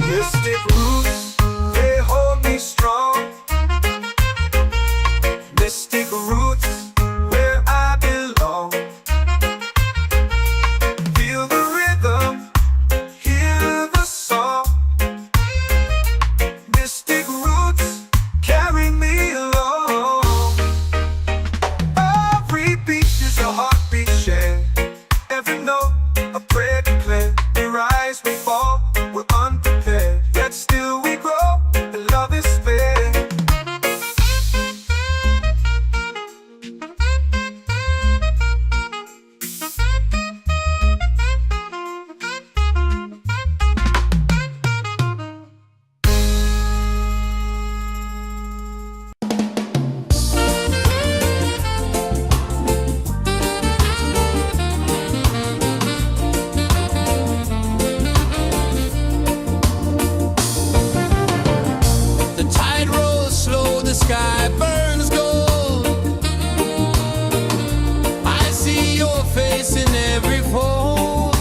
Mystic roots, they hold me strong. Mystic roots, where I belong. Feel the rhythm, hear the song. Mystic roots, carry me along. Every beat is a heartbeat shared, every note a prayer declared. We rise, we fall, we're unprepared, yet still we grow, and love is spared. The tide rolls slow, the sky burns gold. I see your face in every fold.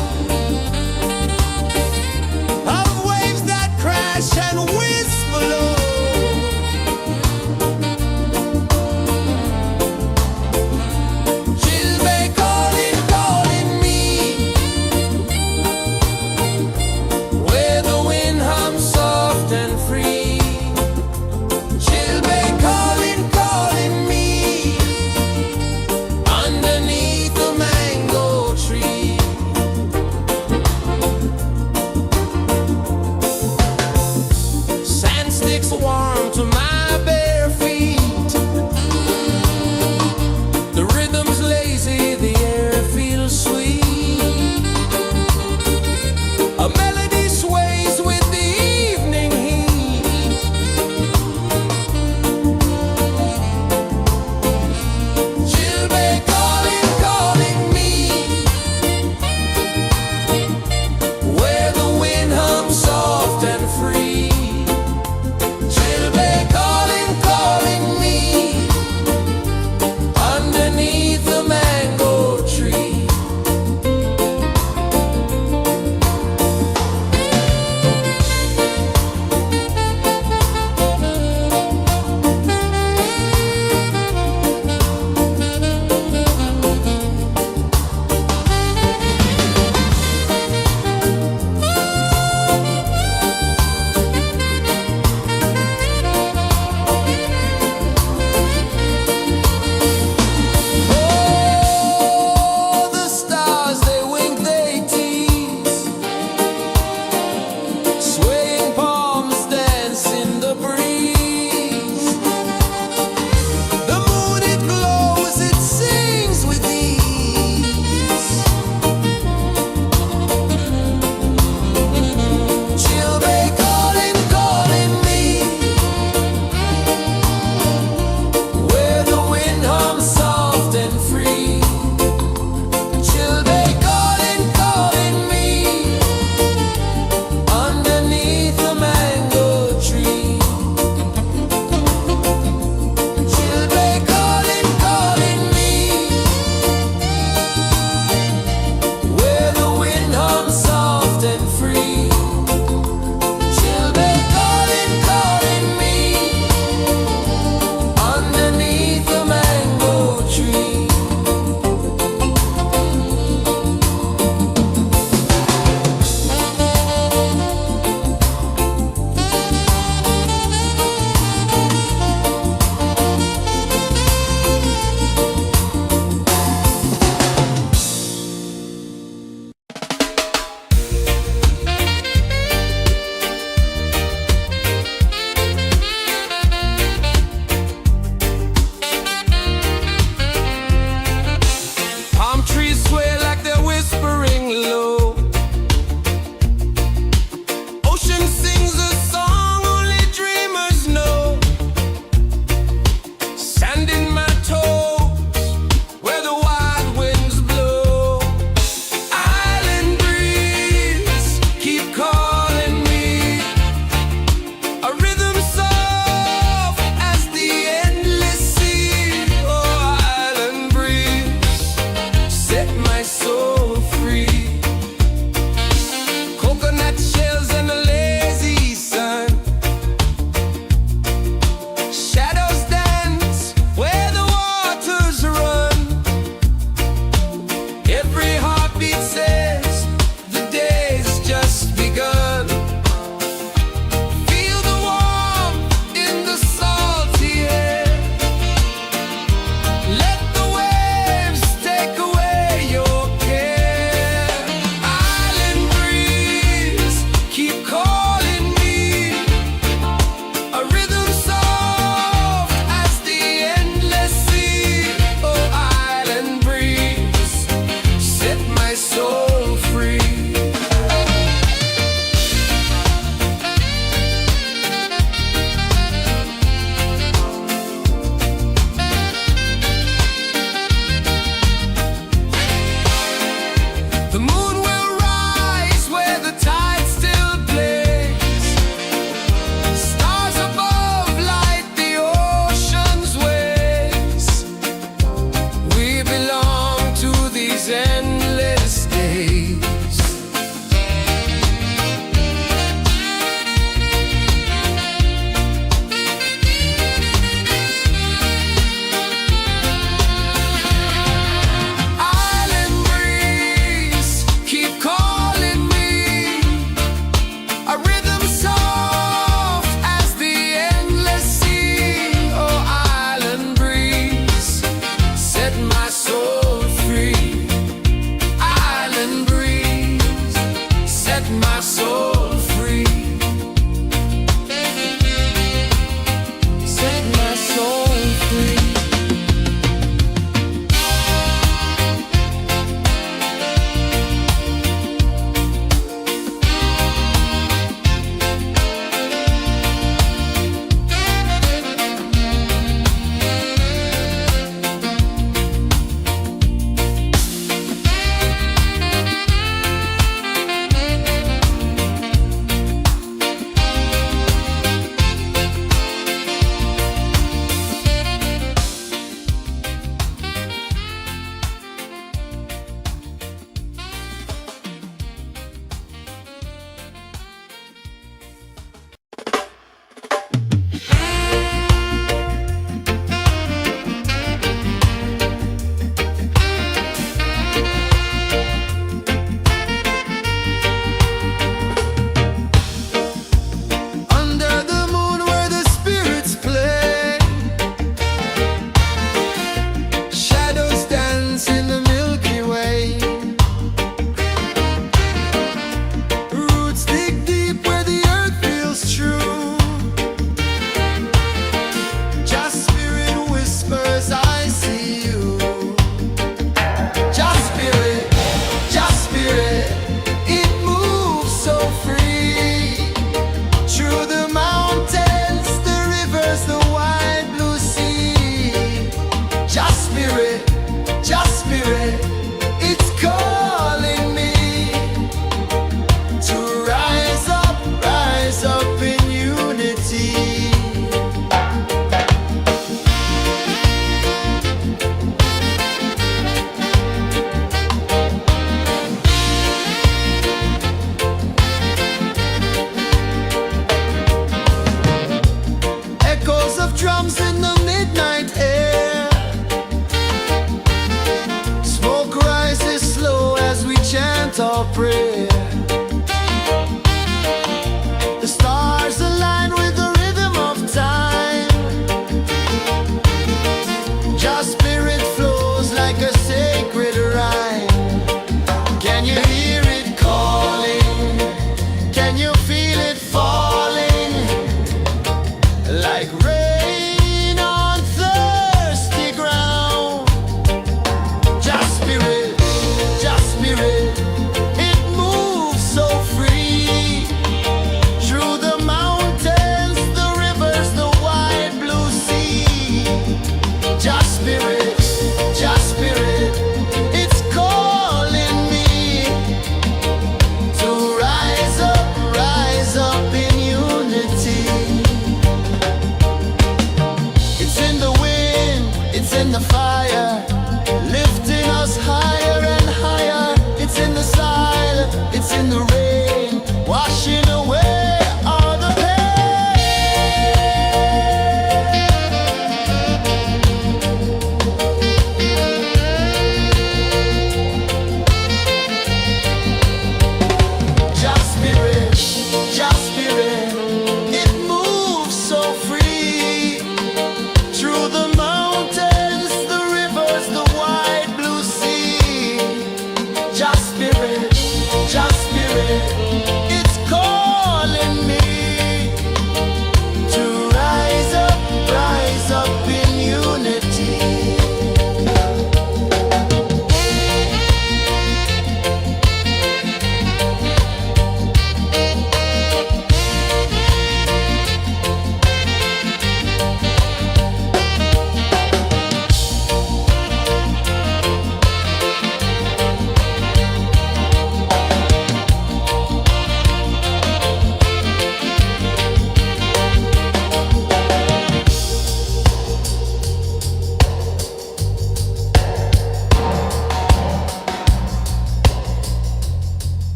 Can you feel it falling like rain on thirsty ground? Just spirit, it moves so free through the mountains, the rivers, the wide blue sea. Just spirit, it's calling me to rise up in unity. It's in the wind, it's in the fire, lifting us higher and higher. It's in the silence, it's in the rain, washing away all the Just spirit, it moves so free through the mountains, the rivers, the wide blue sea. Just spirit, it's calling me to rise up in unity.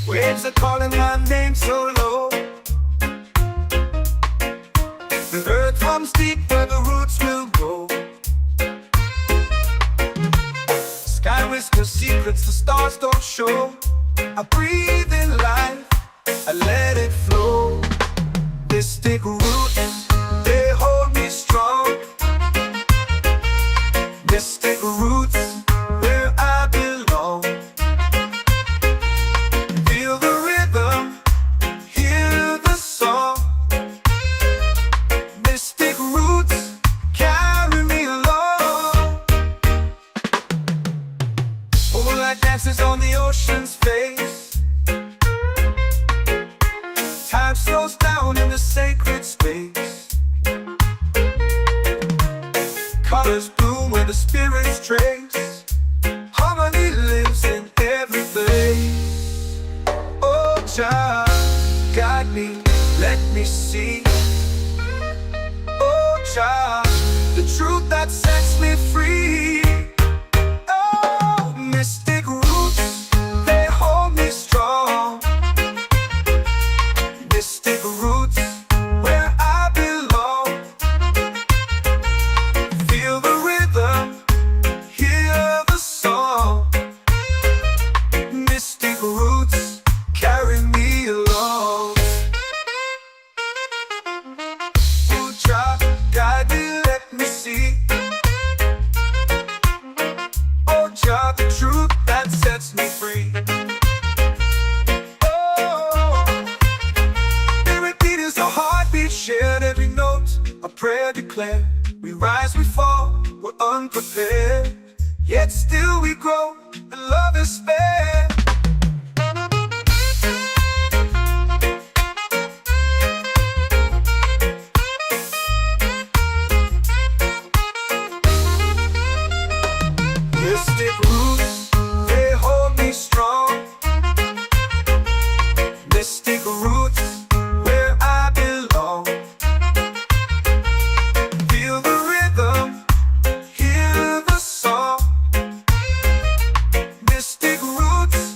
Waves are calling my name so low. The earth hums deep where the roots will go. Sky whispers secrets the stars don't show. I breathe in life, I let it flow. Mystic roots, they hold me strong. Mystic roots, where I belong. Feel the rhythm, hear the song. Mystic roots, carry me along. Moonlight dances on the ocean's face. Time slows down in the sacred space. Colors bloom where the spirits trace. Harmony lives in every place. Oh, Jah, guide me, let me see. Oh, Jah, the truth that sets me free. Oh, mystic roots, they hold me strong. Mystic roots, where I belong. Feel the rhythm, hear the song. Mystic roots, carry me along. Oh, Jah, guide me, let me see. Oh, Jah, the truth that sets me free. Oh, every beat is a heartbeat shared, every note a prayer declared. We rise, we fall, we're unprepared, yet still we grow, and love is spared. Mystic roots, they hold me strong. Mystic roots, where I belong. Feel the rhythm, hear the song. Mystic roots,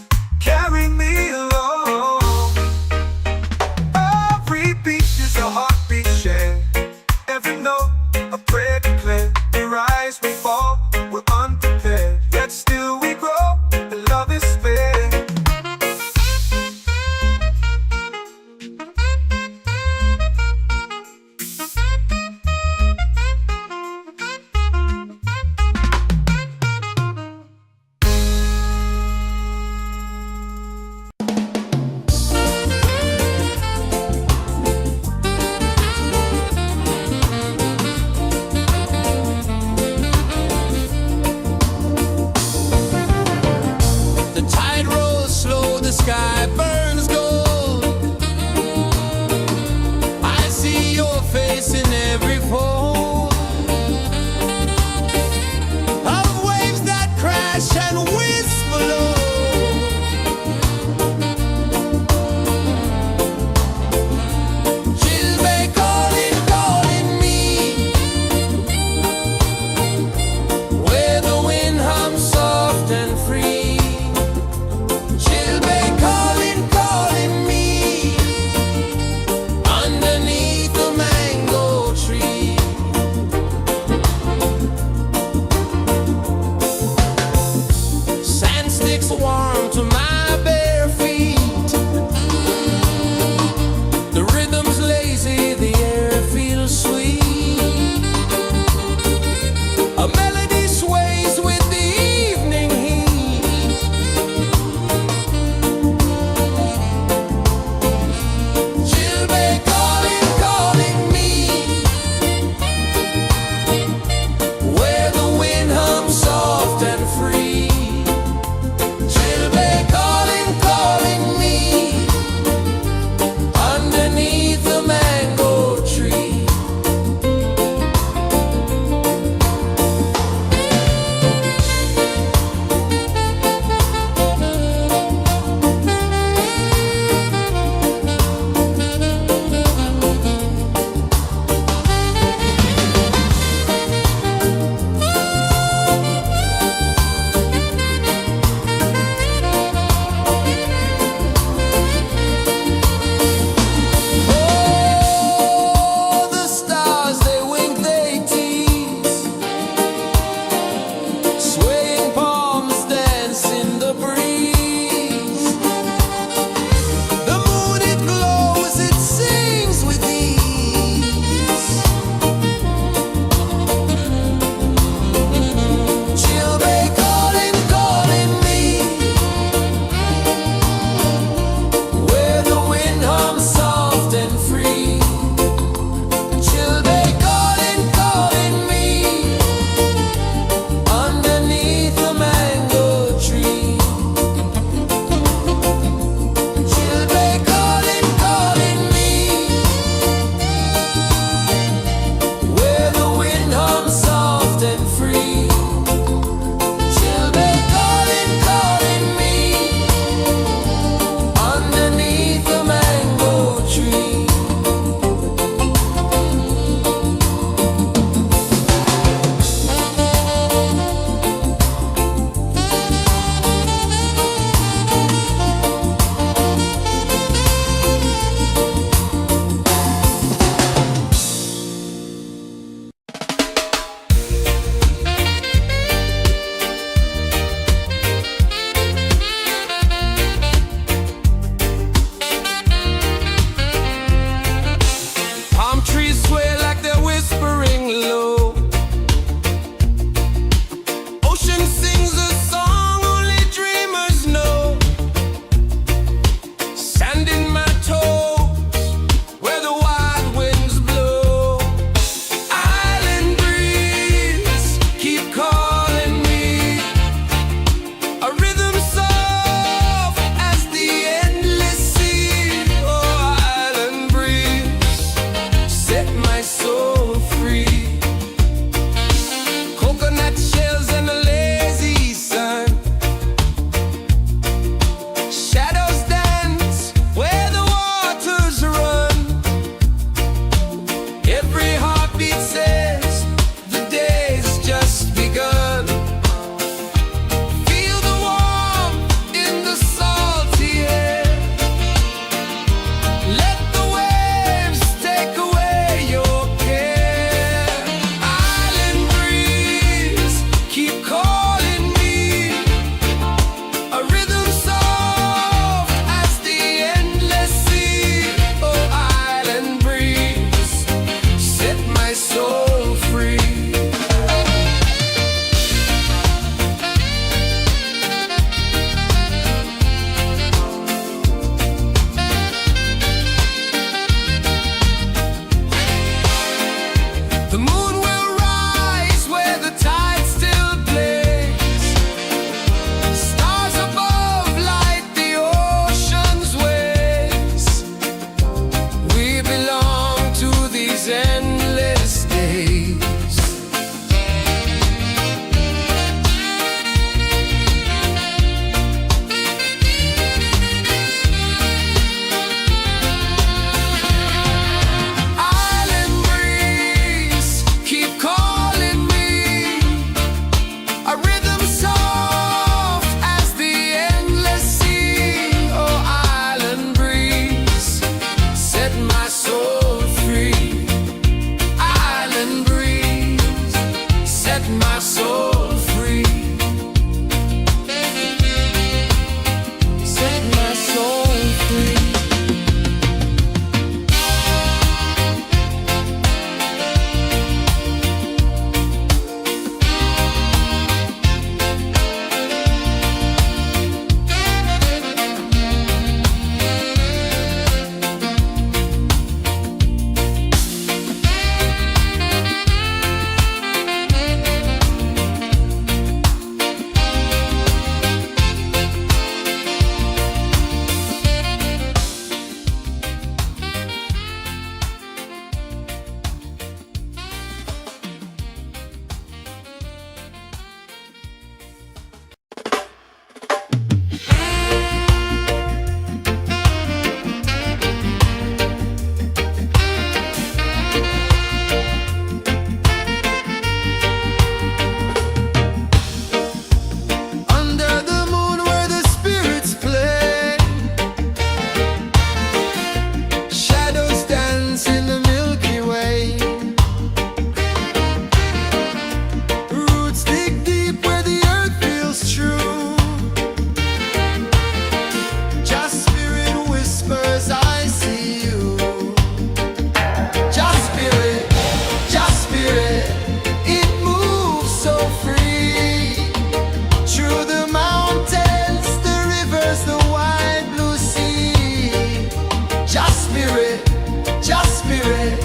spirit,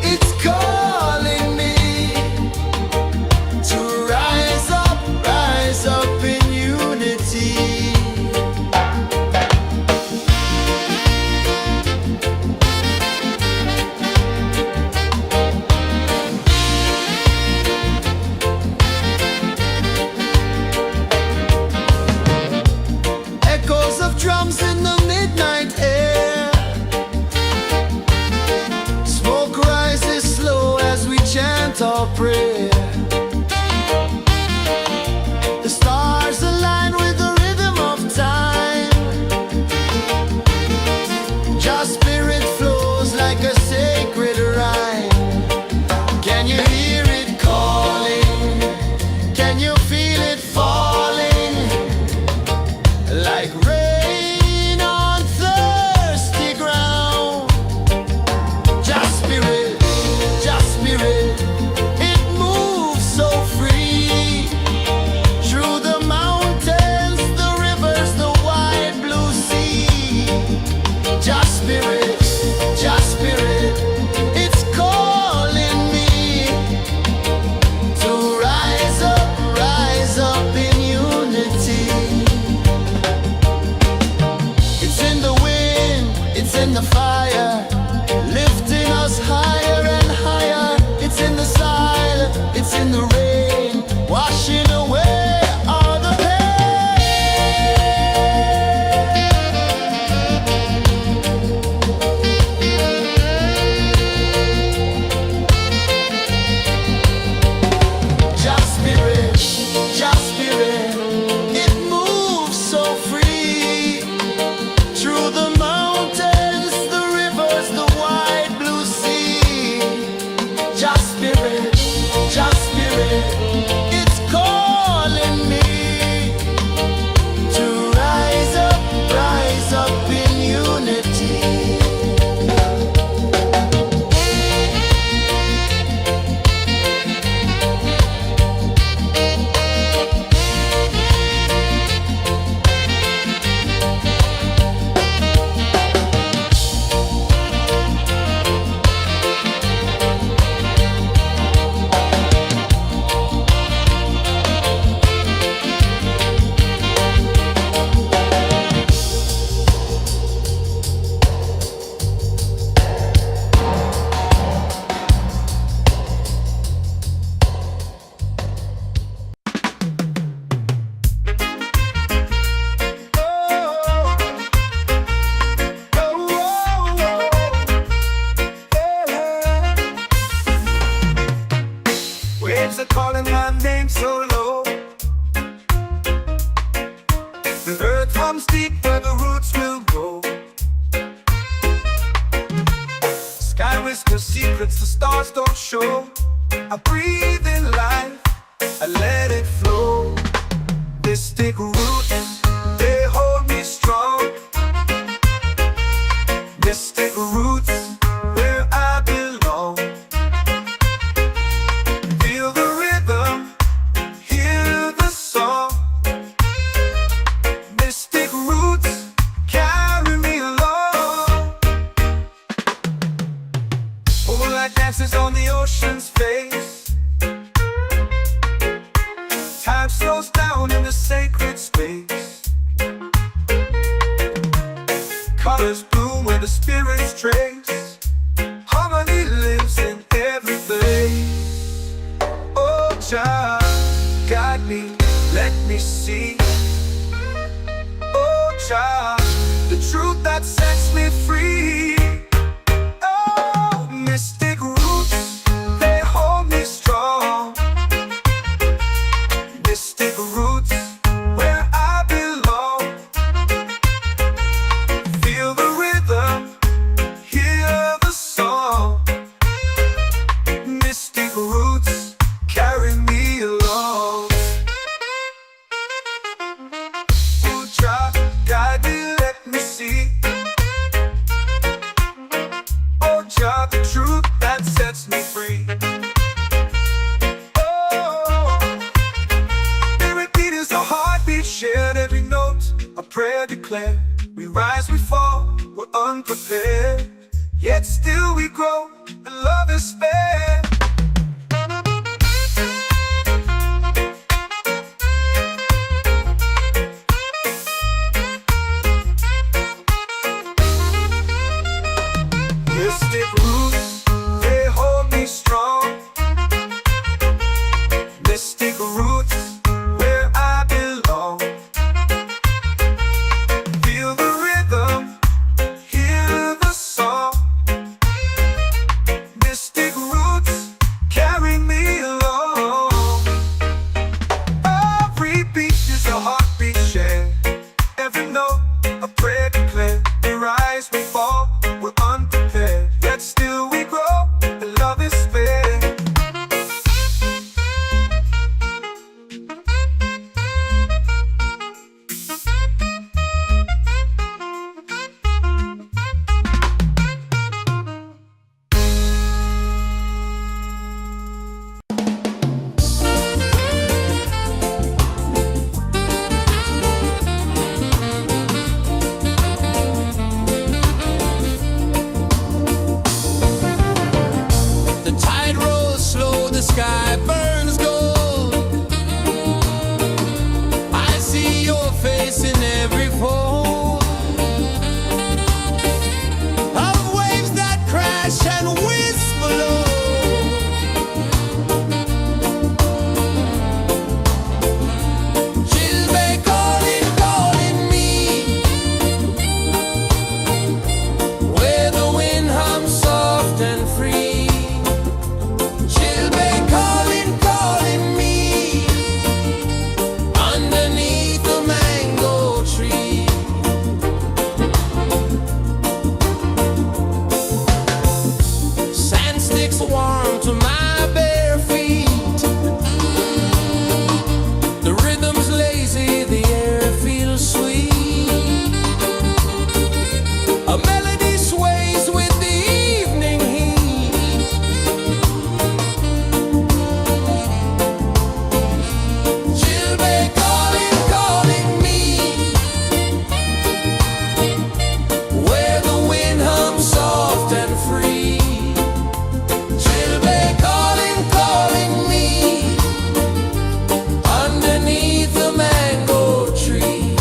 it's calling me to rise up in unity. Echoes of drums in the midnight air. Smoke rises slow as we chant our prayer. The stars align with the rhythm of time. Just spirit flows like a sacred rhyme. Can you hear it calling? Can you feel it falling? Like rain on thirsty ground. Just spirit, it moves so free. Through the mountains, the rivers, the wide blue sea. Just spirit, it's calling me to rise up in unity. It's in the wind, it's in the fire, lifting us higher and higher. It's in the silence, it's in the rain, washing away all the pain. Just spirit, it moves so free. Through the mountains, the rivers, the wide blue sea. Just spirit, it's calling me to rise up in unity. Waves are calling my name so low. The earth hums deep where the roots will go. Sky whispers secrets the stars don't show. I breathe in life, I let it flow. Mystic roots, they hold me strong. Mystic roots, where I belong. Feel the rhythm, hear the song. Mystic roots, carry me along. Moonlight dances on the ocean's face. Time slows down in the sacred space. Colors bloom where the spirits trace. Harmony lives in every place. Oh, child, guide me, let me see. Oh, child, the truth that sets me free. Oh, mystic roots, they hold me strong. Mystic roots, where I belong. Feel the rhythm, hear the song. Mystic roots, carry me along. grow and love is fair. Mystic roots, they hold me strong. Mystic roots, where I belong. Feel the rhythm, hear the song. Mystic roots, carry me along. Every beat is a heartbeat shared. Every note, a prayer declared. We rise, we fall, we're unprepared. Yet still we grow, and love is fair. The tide rolls slow, the sky burns gold. I see your face in every fold of waves that crash and whisper low. She'll be calling, calling me, where the wind hums soft and free. She'll be calling, calling me, underneath the mango tree. Sand sticks warm to my bare feet. The rhythm's lazy, the air feels sweet. A melody sways with the evening heat. She'll be calling, calling me, where the wind hums soft and free. She'll be calling, calling me, underneath the mango tree.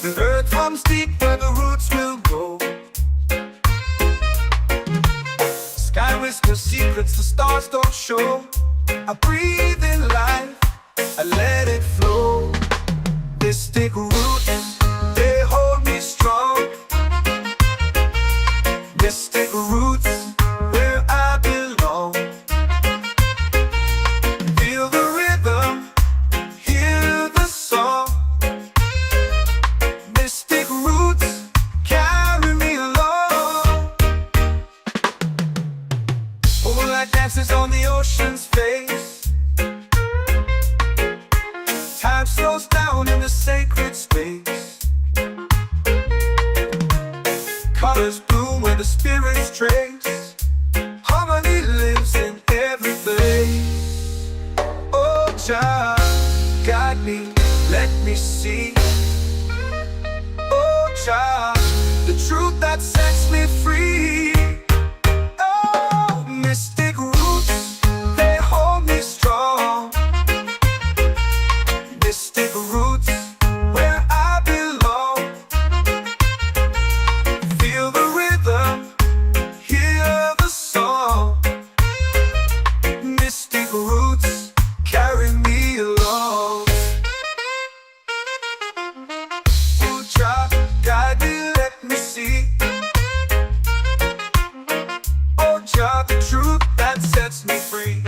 The earth runs deep where the roots will grow. Sky whispers secrets the stars don't show. I breathe in life, I let it flow. Mystic roots, they hold me strong. Mystic roots, where I belong. Feel the rhythm, hear the song. Mystic roots, carry me along. Moonlight dances on the ocean's face. Time slows down in the sacred space. Colors bloom where the spirits trace. Harmony lives in every face. Oh, Jah, guide me, let me see. Oh, Jah, the truth that sets me free. Oh, mystic roots, they hold me strong. Mystic roots, where I belong. Feel the rhythm, hear the song. Mystic roots, carry me along. Oh, Jah, guide me, let me see. Oh, Jah, the truth that sets me free.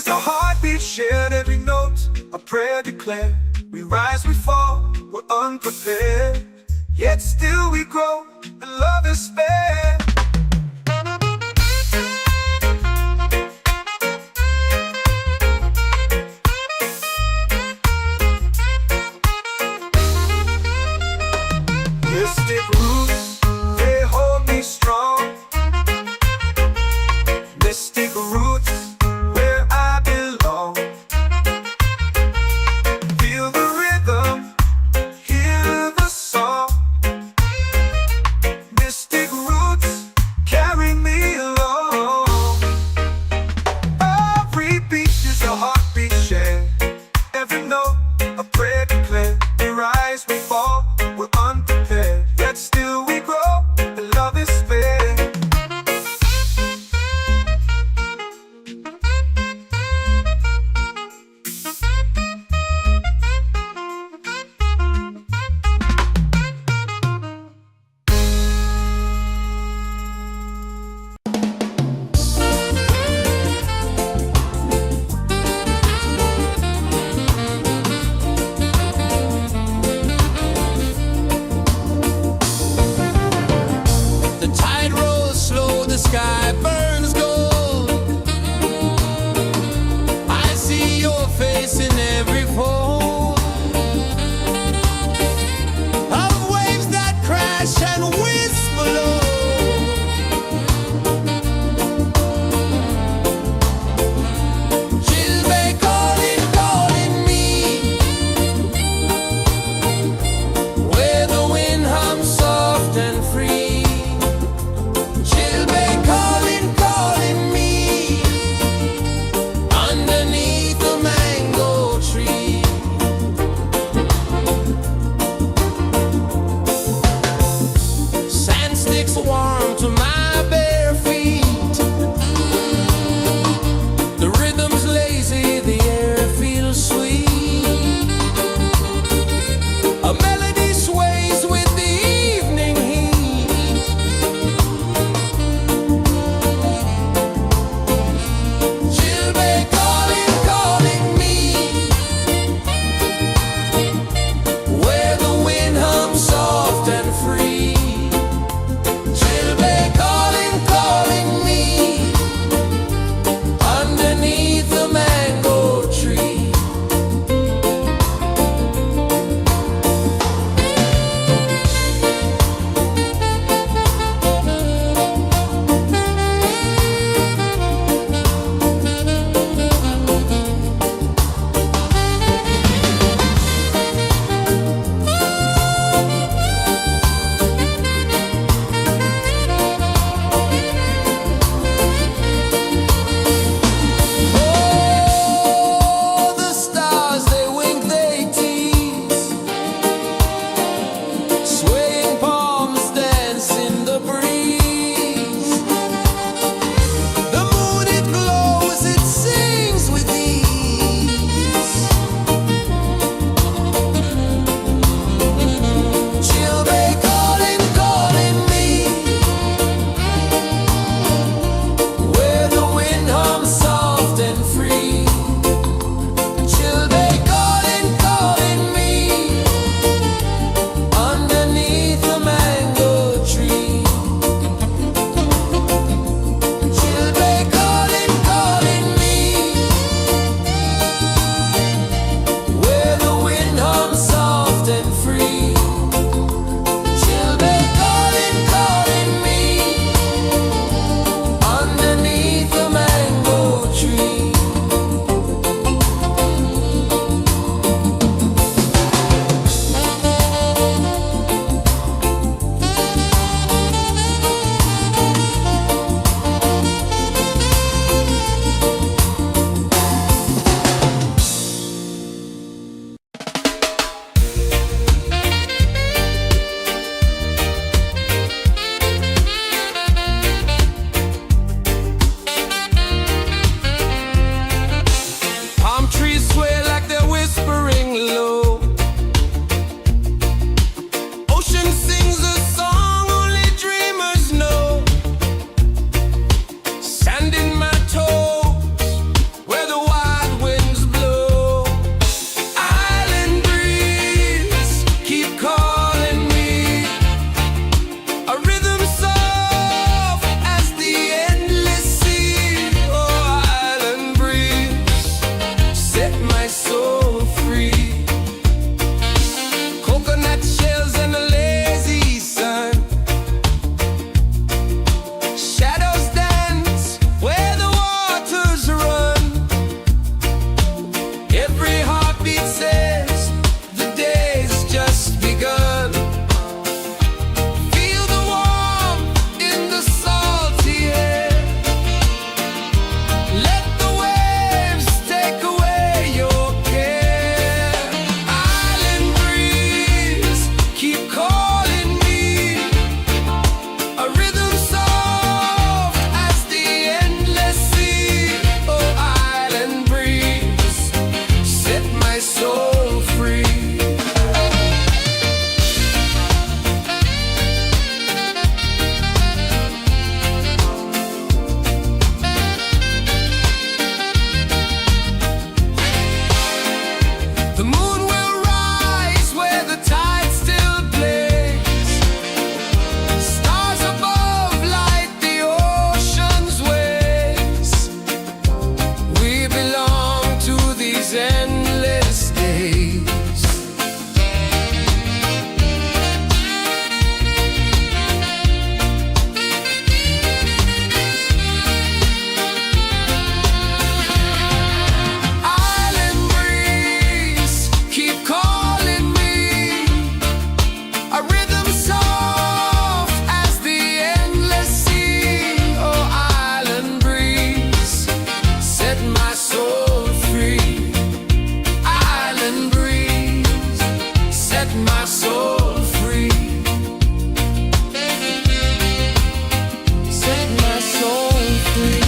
A heartbeat shared, every note a prayer declared. We rise, we fall, we're unprepared, yet still we grow, and love is spared. Mystic roots, they hold me strong. Mystic roots, where I belong. Feel the rhythm, hear the song. Mystic roots, my soul free. Coconut shells and a lazy sun, shadows dance where the waters run. Every heartbeat says the day's just begun. Feel the warmth in the salty air. Let the waves take away your care. Island breeze, keep calling me. A rhythm soft as the endless sea. Oh, island breeze, set my soul free. The moon will rise where the tide still plays. Stars above light the ocean's waves. We belong to these endless days. Island breeze, keep calling me. A rhythm soft as the endless sea. Oh, island breeze, set my soul free. Island breeze, set my soul free. Set my soul free.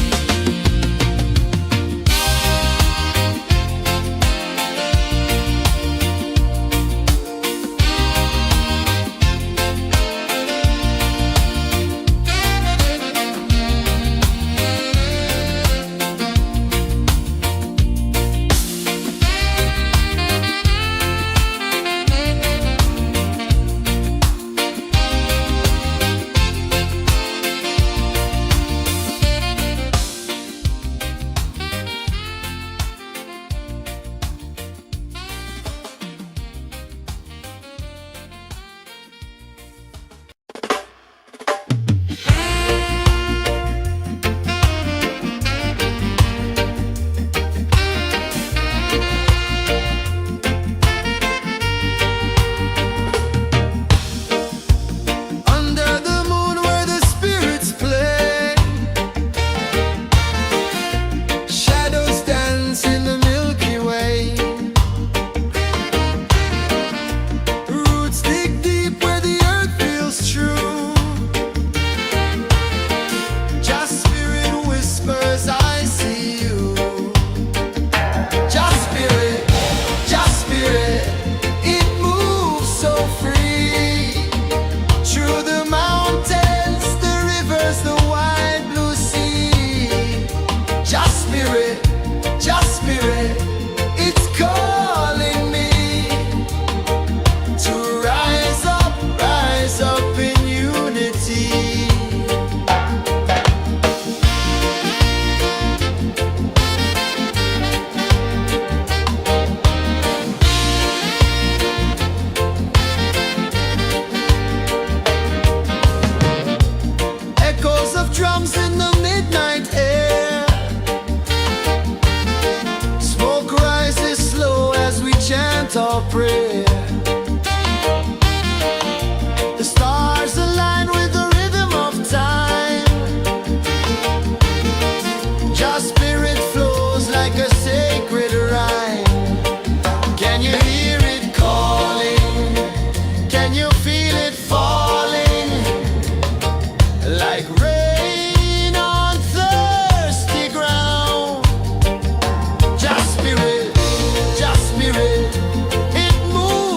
Under the moon where the spirits play, shadows dance in the Milky Way. Roots dig deep where the earth feels true. Just spirit whispers, I see you. Just spirit, it moves so free. Through the mountains, the rivers, the wide blue sea. Just spirit, it's calling me to rise up in unity. Echoes of drums in the midnight air. Smoke rises slow as we chant our prayer. The stars align with the rhythm of time. Just spirit flows like a sacred rhyme. Can you hear it calling? Can you feel it falling? Like rain on thirsty ground. Just spirit, it moves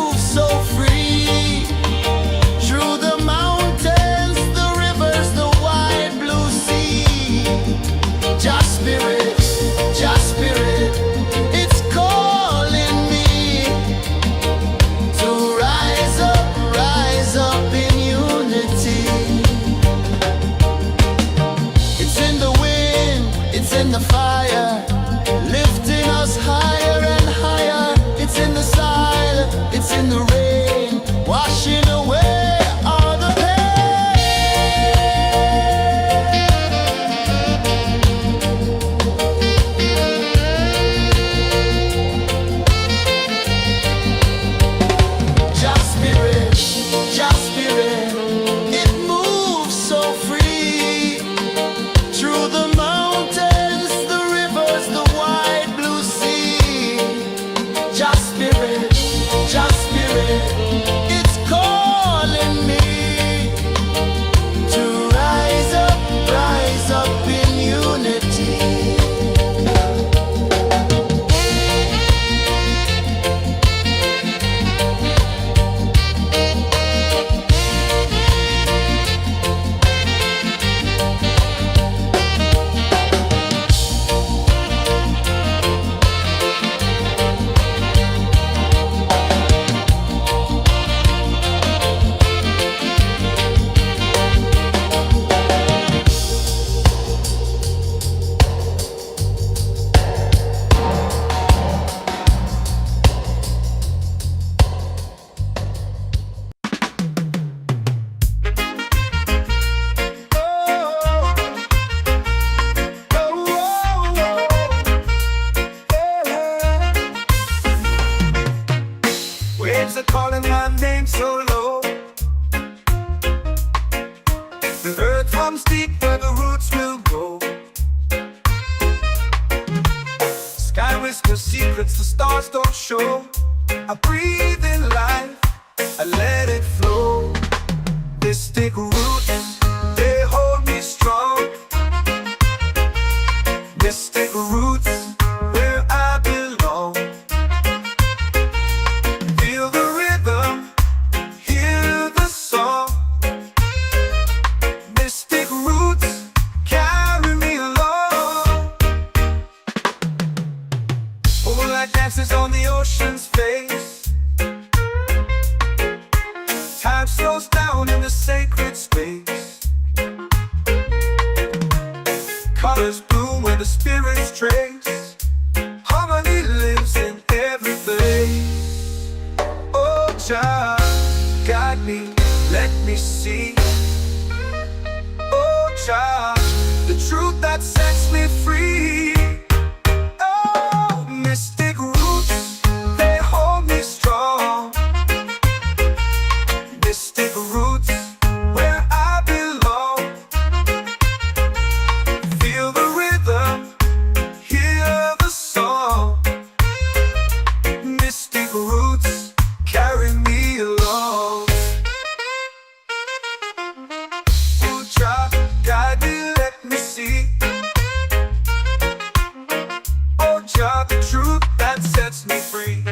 are calling my name so low. The earth comes deep where the roots will go. Sky whispers secrets the stars don't show. I breathe in life, I let it flow. Mystic roots, they hold me strong. Mystic roots, where I belong. Feel the rhythm, hear the song. Mystic roots, carry me along. Moonlight dances on the ocean's face. Time slows down in the sacred space. Colors bloom where the spirits trace. Harmony lives in every place. Oh, Jah, guide me, let me see. Oh, Jah, the truth that sets me free. Oh, mystic roots, they hold me strong. Mystic roots, where I belong. Feel the rhythm, hear the song. Mystic roots, carry me along. Oh, Jah, guide me, let me see. Oh, Jah, the truth that sets me free.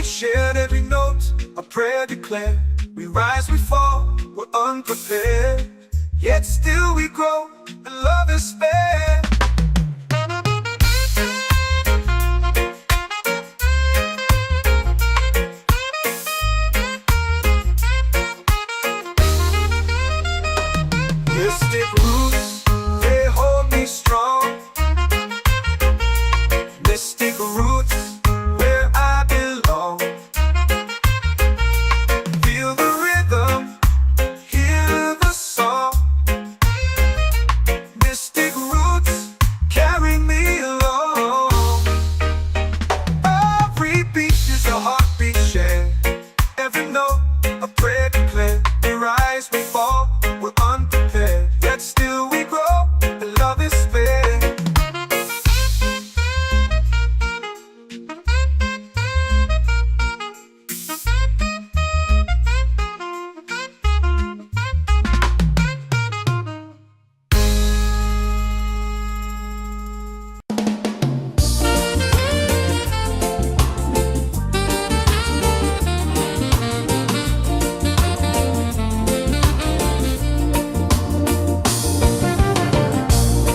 Shared every note, a prayer declared. We rise, we fall, we're unprepared. Yet still we grow, and love is spared. Mystic roots, they hold me strong. Mystic roots, where I belong. Feel the rhythm, hear the song. Mystic roots, carry me along. Every beat is a heartbeat shared. Every note, a prayer declared. We rise, we fall, we're unprepared. Yet still we grow, and love is fair.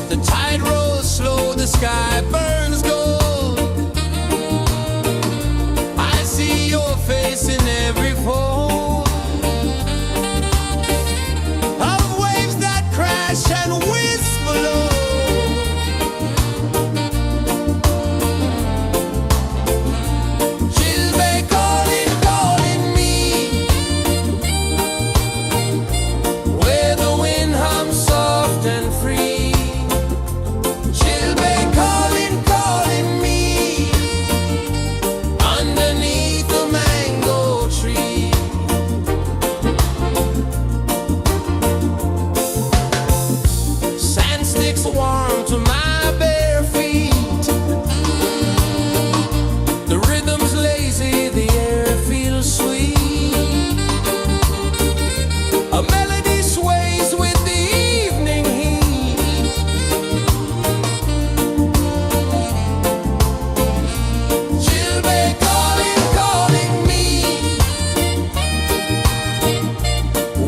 The tide rolls slow, the sky burns gold. I see your face in every fold of waves that crash and whisper low. She'll be calling, calling me, where the wind hums soft and free. She'll be calling, calling me, underneath the mango tree. Sand sticks warm to my bare feet. The rhythm's lazy, the air feels sweet. A melody sways with the evening heat. She'll be calling, calling me,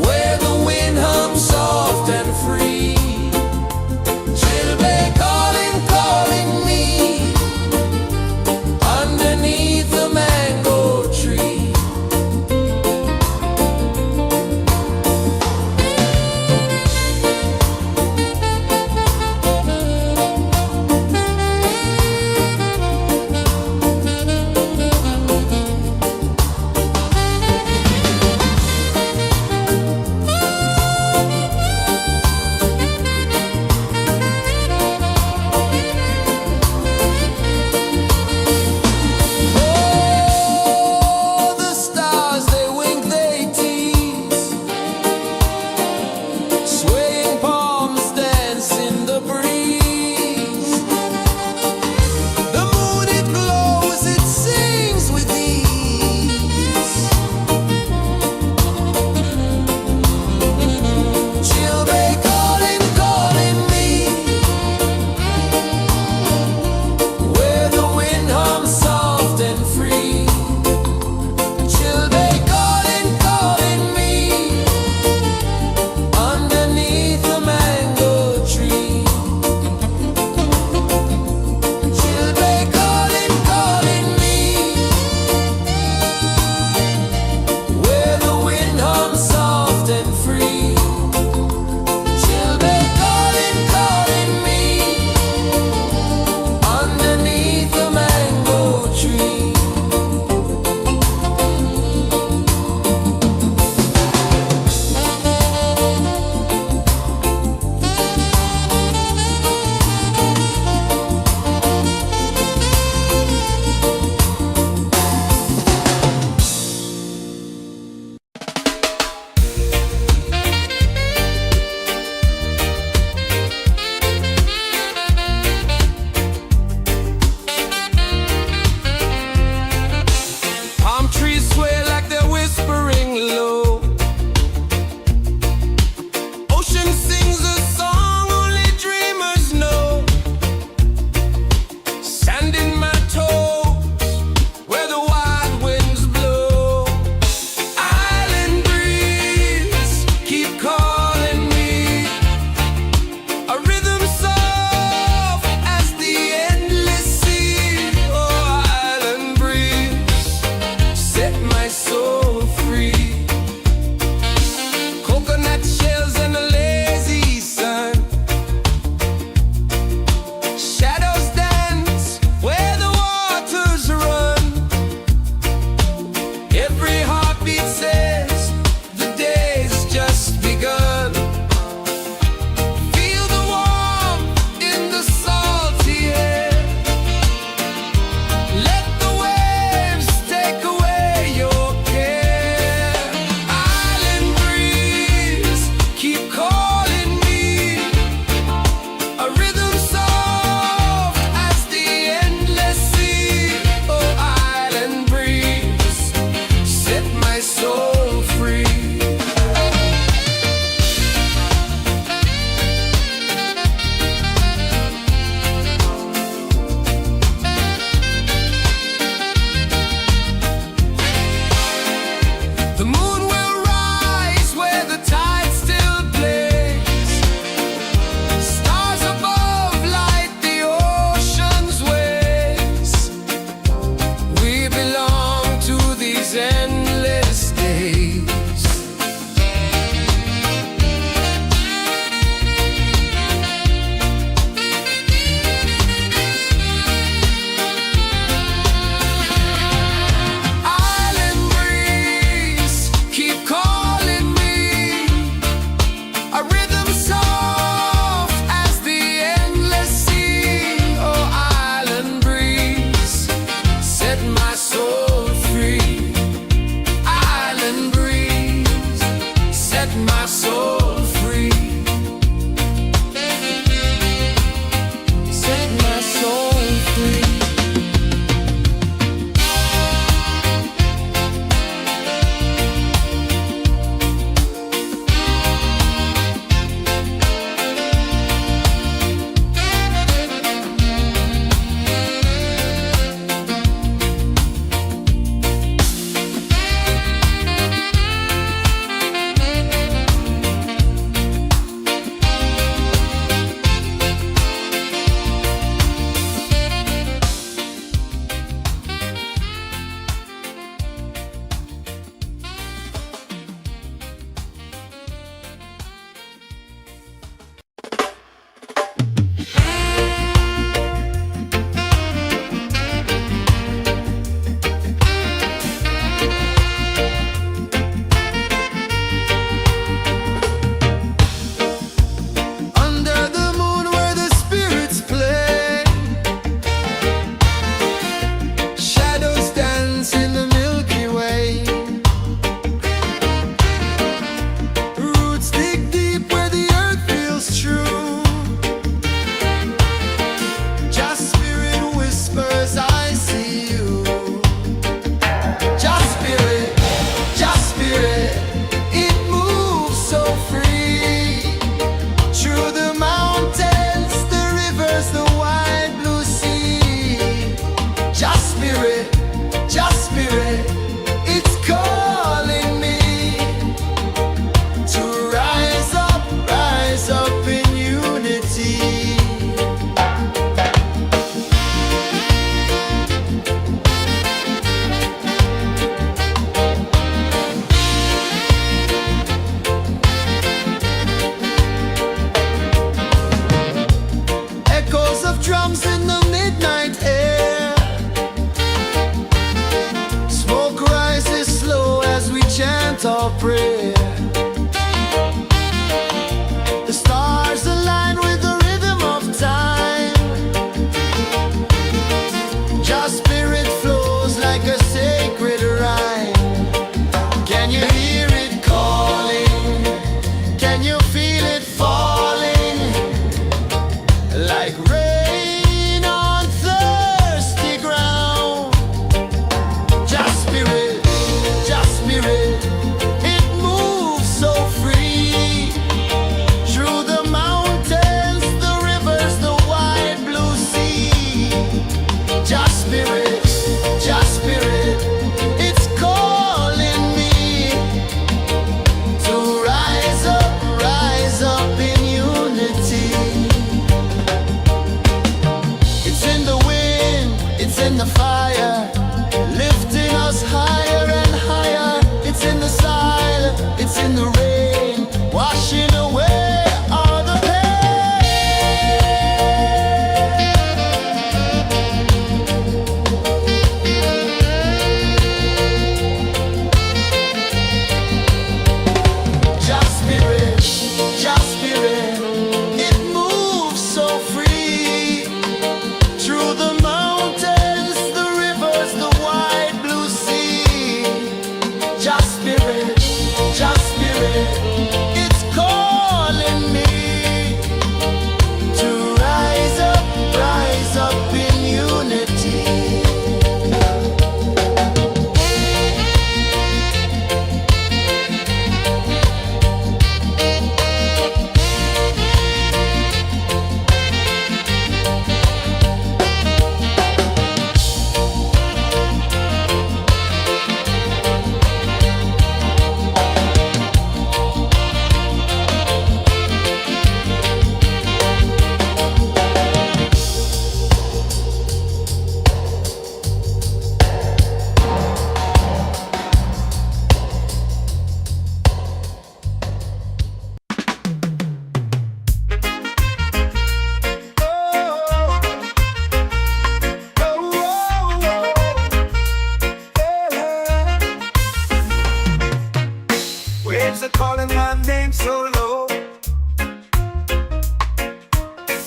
where the wind hums soft and free. She'll be calling.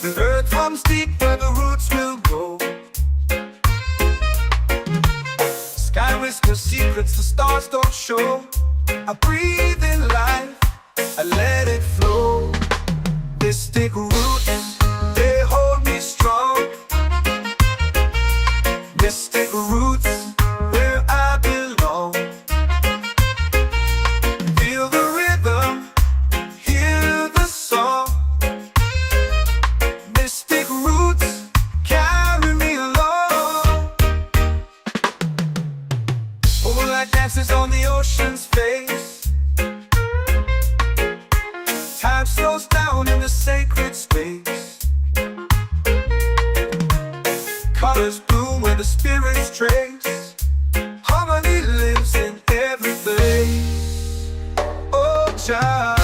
The earth runs deep where the roots will grow. Sky whispers secrets the stars don't show. I breathe in life, I let it flow. Mystic roots, they hold me strong. Mystic roots, where I belong. Feel the rhythm, hear the song. Mystic roots, carry me along. Moonlight dances on the ocean's face. Time slows down in the sacred space. Colors bloom where the spirits trace. Harmony lives in every place. Oh, child,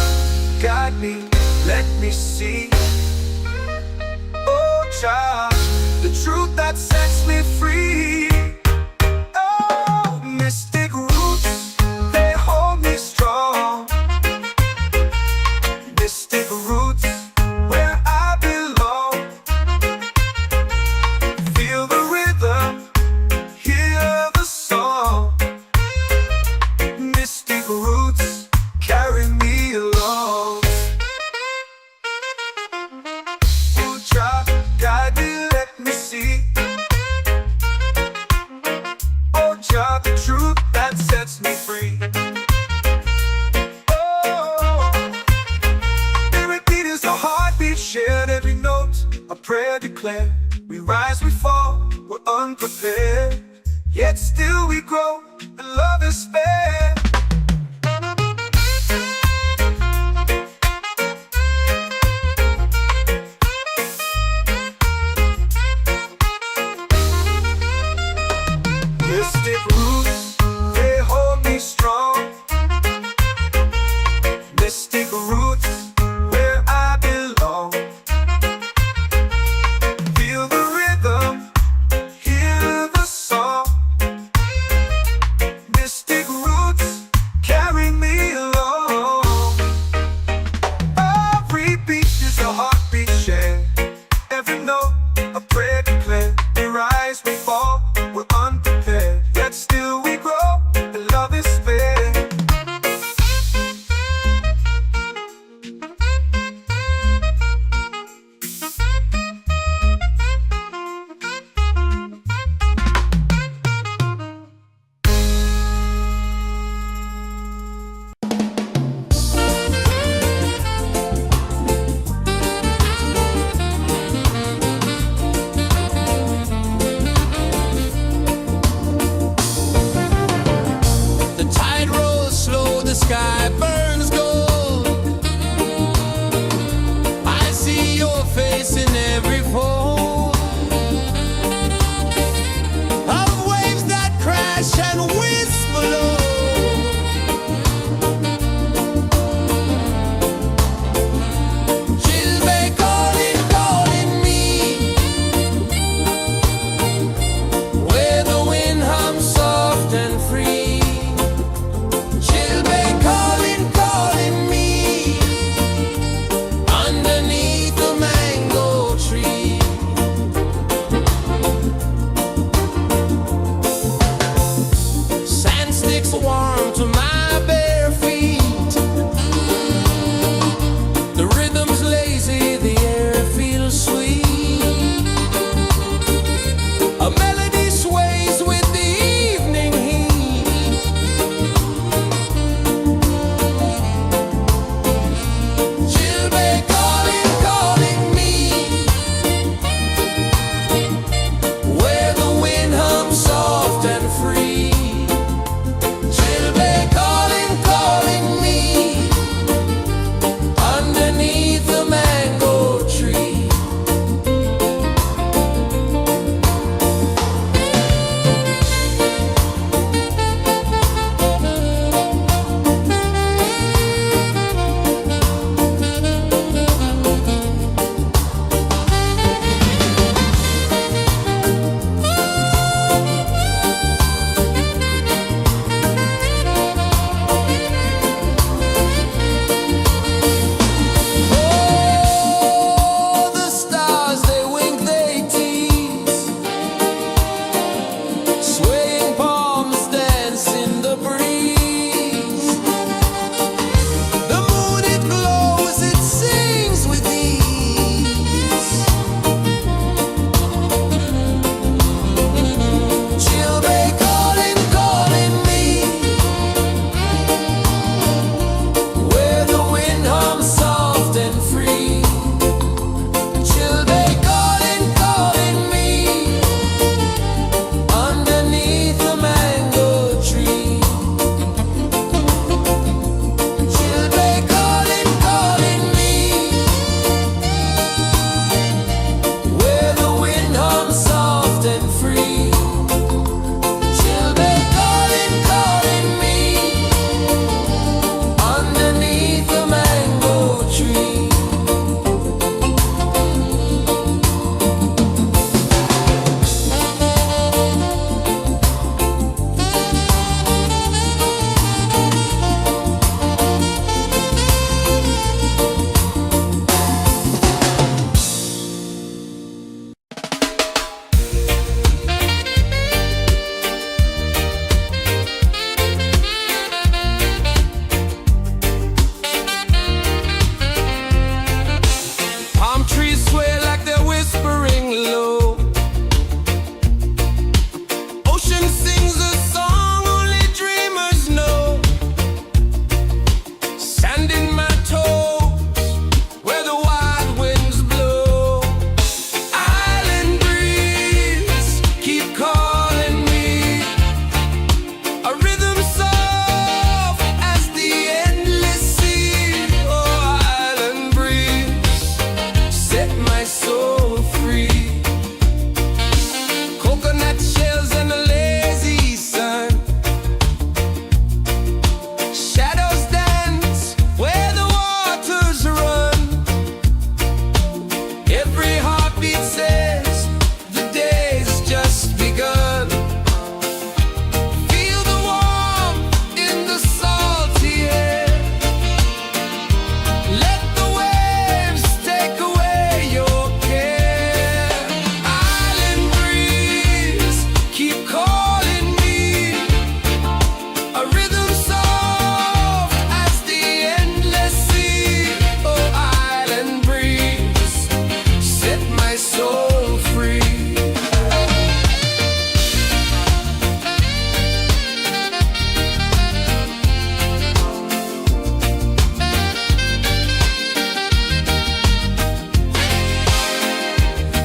guide me, let me see. Oh, child, the truth that sets me free. Oh, mystic roots, they hold me strong. Mystic roots, where I belong. Feel the rhythm, hear the song. Mystic roots, carry me along. Oh, child, guide me, let me see. Oh, child, the truth that sets me free. Oh, every beat is a heartbeat shared, every note a prayer declared. We rise, we fall, we're unprepared, yet still we grow, and love is spared. Mystic roots, they hold me strong. Mystic roots, where I belong. Feel the rhythm, hear the song. Mystic roots,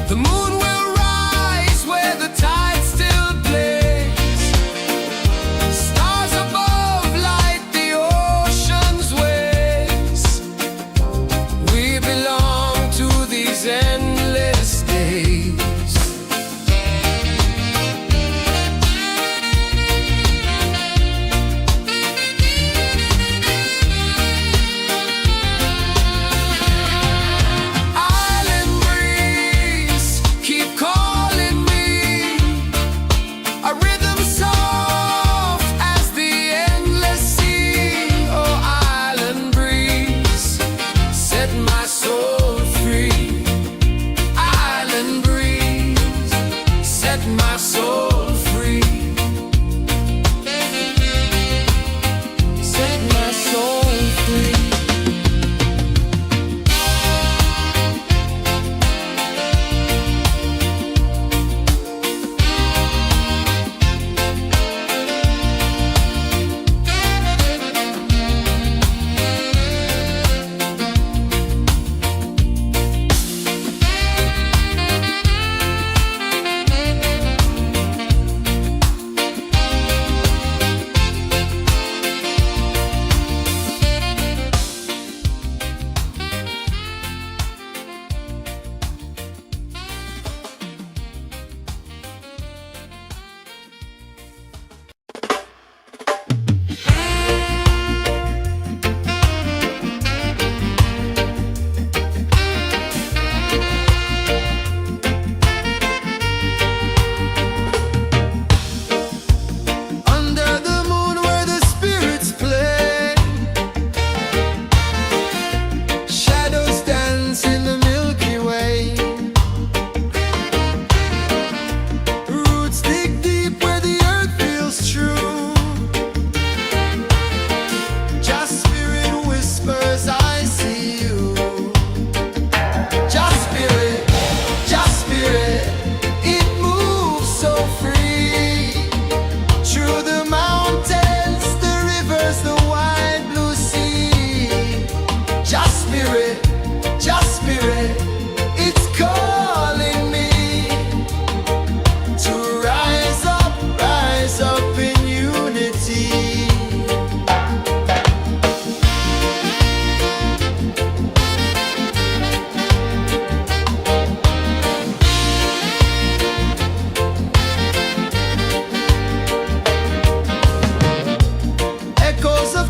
The moon will rise where the tide still plays. Stars above light the ocean's waves. We belong to these endless days.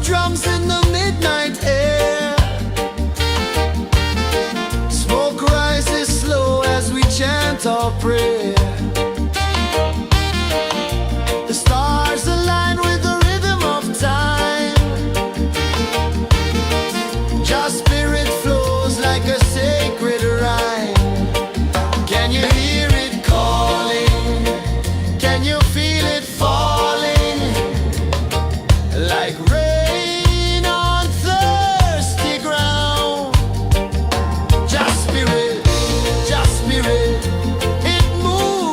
Drums in the midnight air. Smoke rises slow as we chant our prayer. The stars align with the rhythm of time. Just spirit flows like a sacred rhyme. Can you hear it calling? Can you feel it falling? Like rain it moves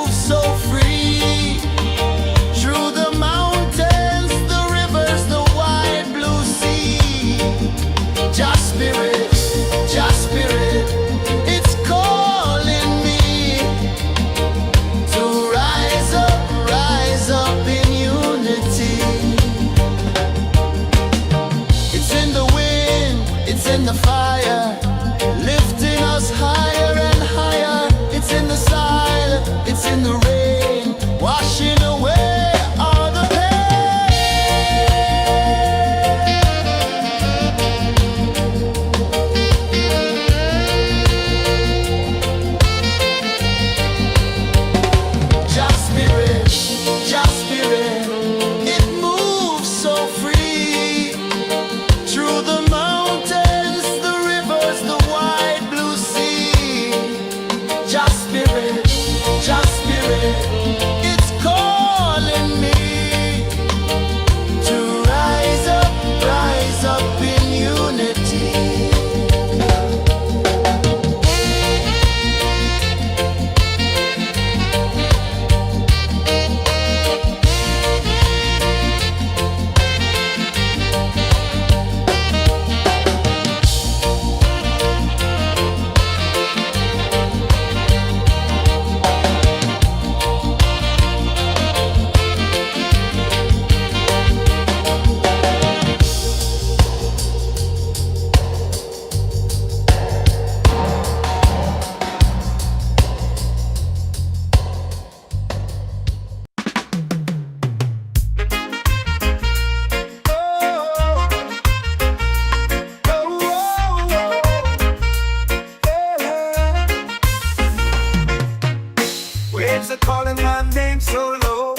waves are calling my name so low.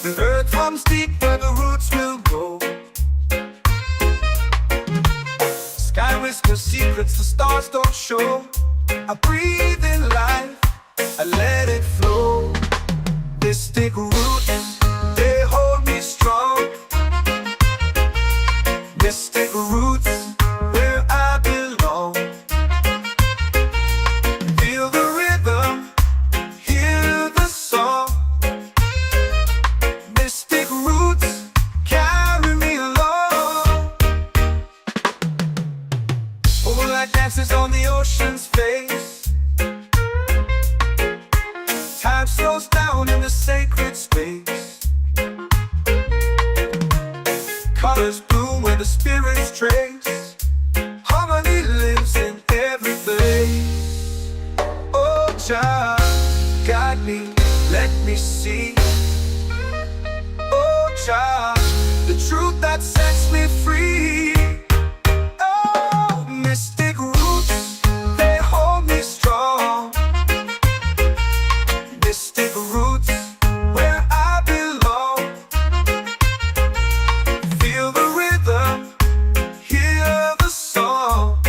The earth runs deep where the roots will grow. Sky whispers secrets the stars don't show. I breathe in life, I let it flow. Mystic roots, they hold me strong. Mystic roots, where I belong. Feel the rhythm, hear the song. Mystic roots, carry me along. Moonlight dances on the ocean's face. Time slows down in the sacred space. Colors bloom where the spirits trace. Harmony lives in every place. Oh, child, guide me, let me see. Oh, child, the truth that sets me free. Oh, mystic roots, they hold me strong. Mystic roots, where I belong. Feel the rhythm, hear the song.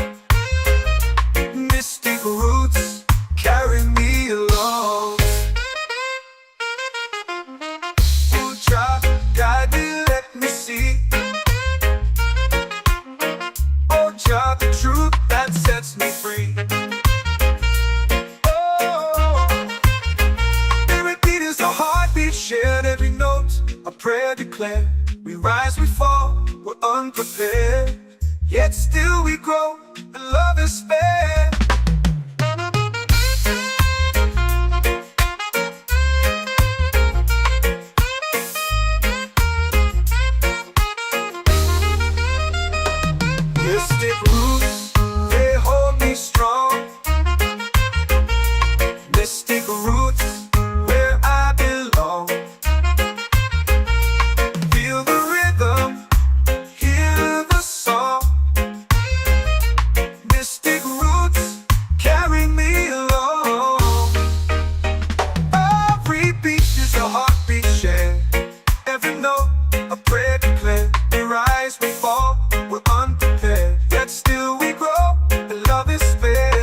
Mystic roots, carry me along. Oh, child, guide me, let me see. Oh, child, the truth that sets me free. Is a heartbeat shared, every note a prayer declared. We rise, we fall, we're unprepared, yet still we grow, and love is spared. Mystic roots, they hold me strong. Mystic roots, where I belong. Feel the rhythm, hear the song. Mystic roots, carry me along. Every beat is a heartbeat shared, every note a prayer declared. We rise, we fall, we're unprepared, yet still we grow, and love is spared.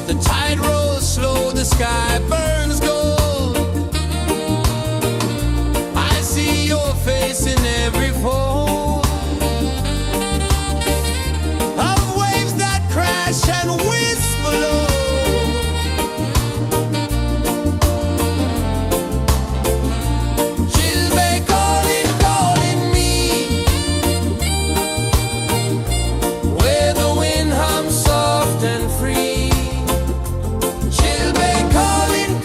The tide rolls slow, the sky burns gold. I see your face in every fold of waves that crash and whisper low. She'll be calling, calling me, where the wind hums soft and free. She'll be calling,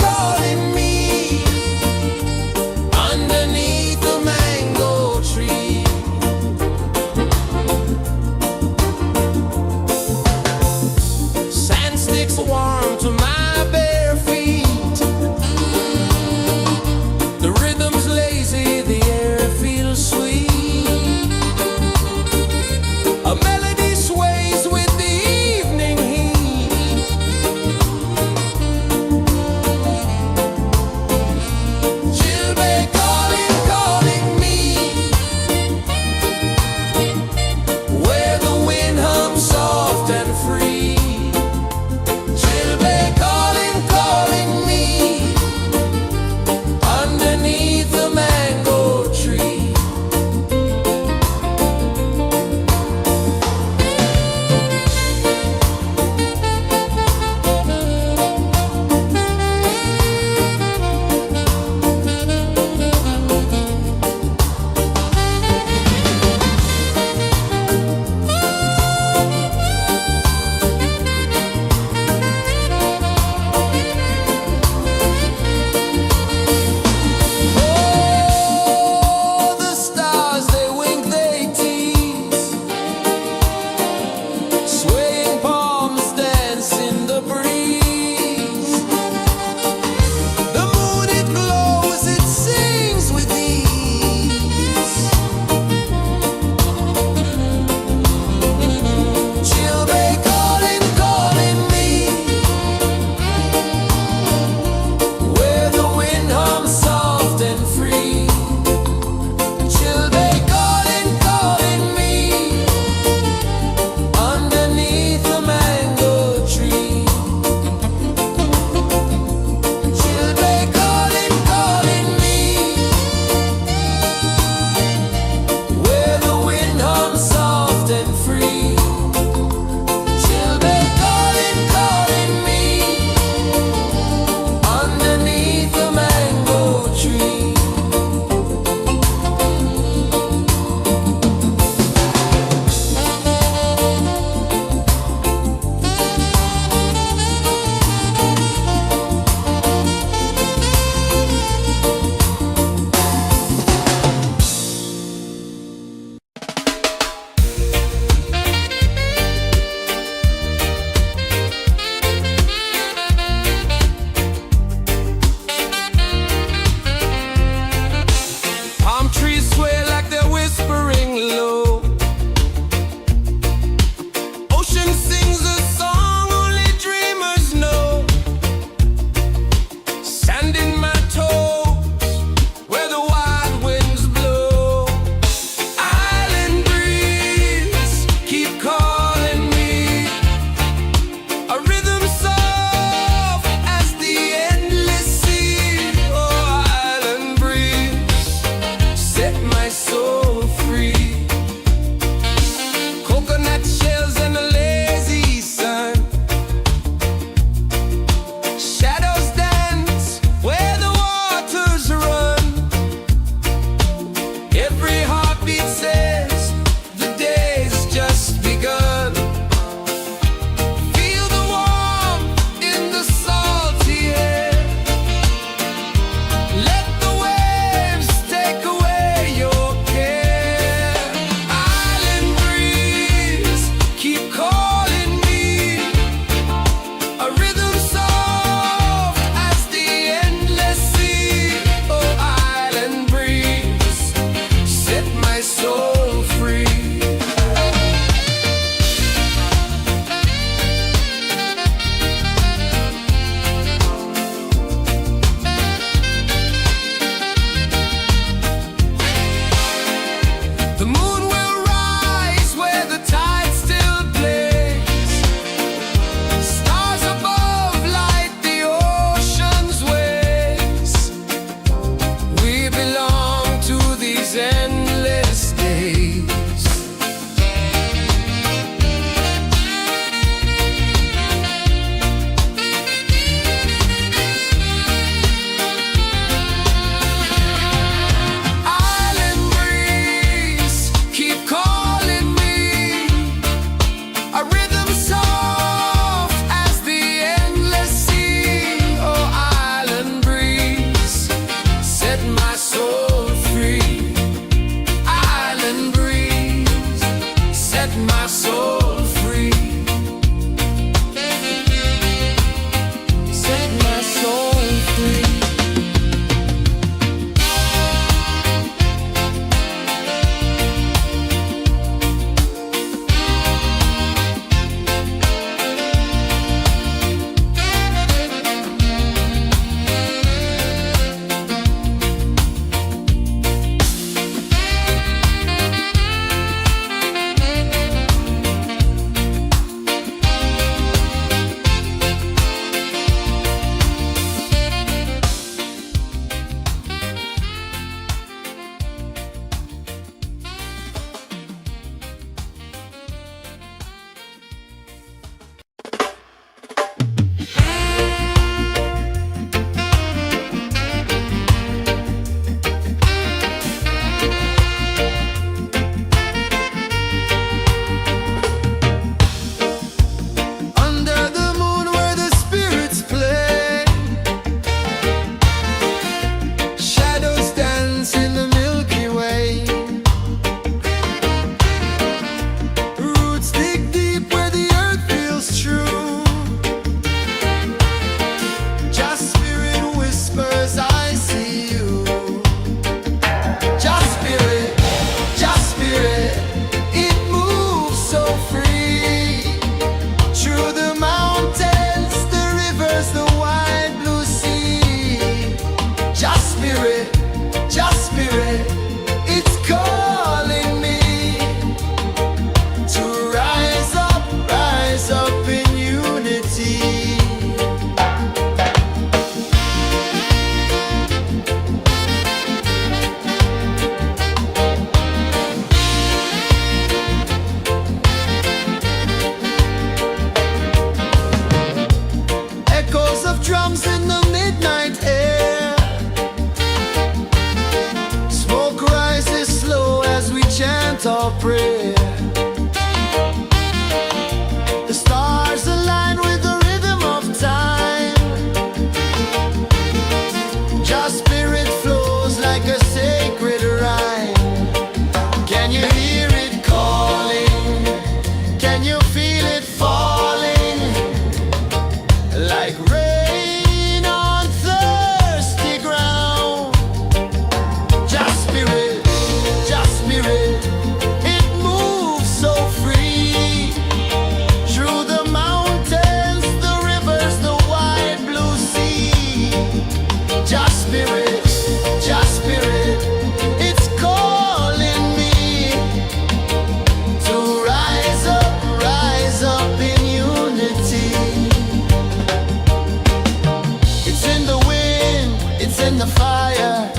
in the fire,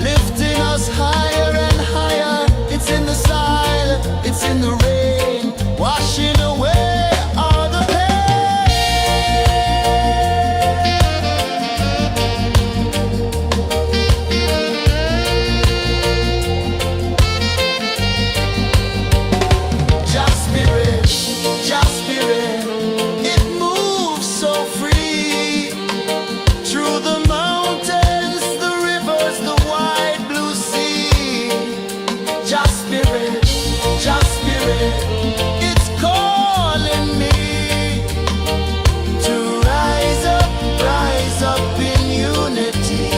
lifting us higher and higher. It's in the silence, it's in the rain, washing away all the pain. Just spirit, just spirit, it moves so free through the mountains, the rivers, the wide blue sea. Just spirit, it's calling me to rise up in unity.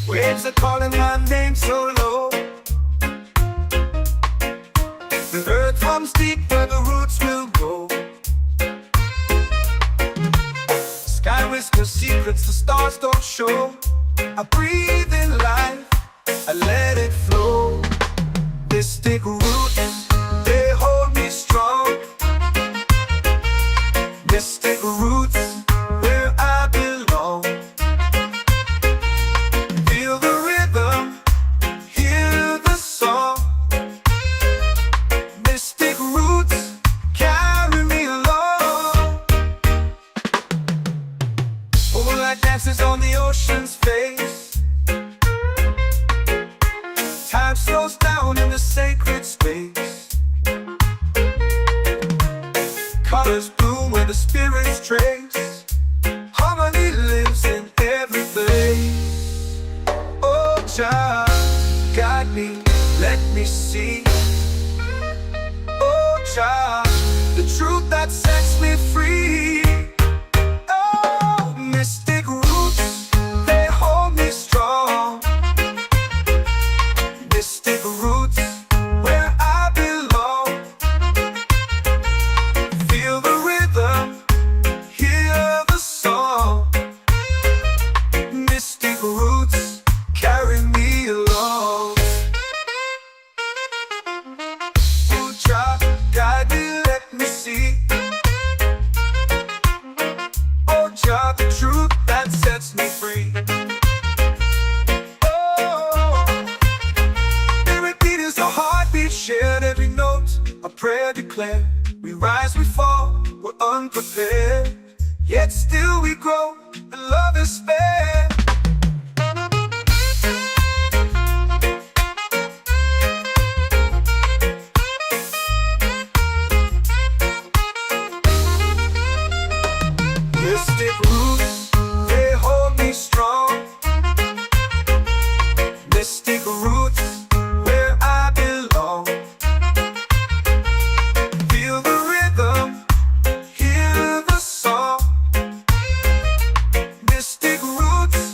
Waves are calling my name so low. The earth comes deep where the roots will go. Sky whispers secrets the stars don't show. I breathe in life, I let it flow. Mystic roots, they hold me strong. Mystic roots, where I belong. Feel the rhythm, hear the song. Mystic roots, carry me along. Moonlight dances on the ocean's face. Time slows down in the sacred space. Colors bloom where the spirits trace. Harmony lives in every place. Oh, child, guide me, let me see. Oh, child, the truth that sets me free. Oh, mystic roots, they hold me strong. Mystic roots, where I belong. Feel the rhythm, hear the song. Mystic roots, carry me along. Oh, child, guide me, let me see. Oh, child, the truth that sets me free. Oh, every beat is a heartbeat shared, every note a prayer declared. We rise, we fall, we're unprepared, yet still we grow, and love is spared. Mystic roots, they hold me strong. Mystic roots, where I belong. Feel the rhythm, hear the song. Mystic roots,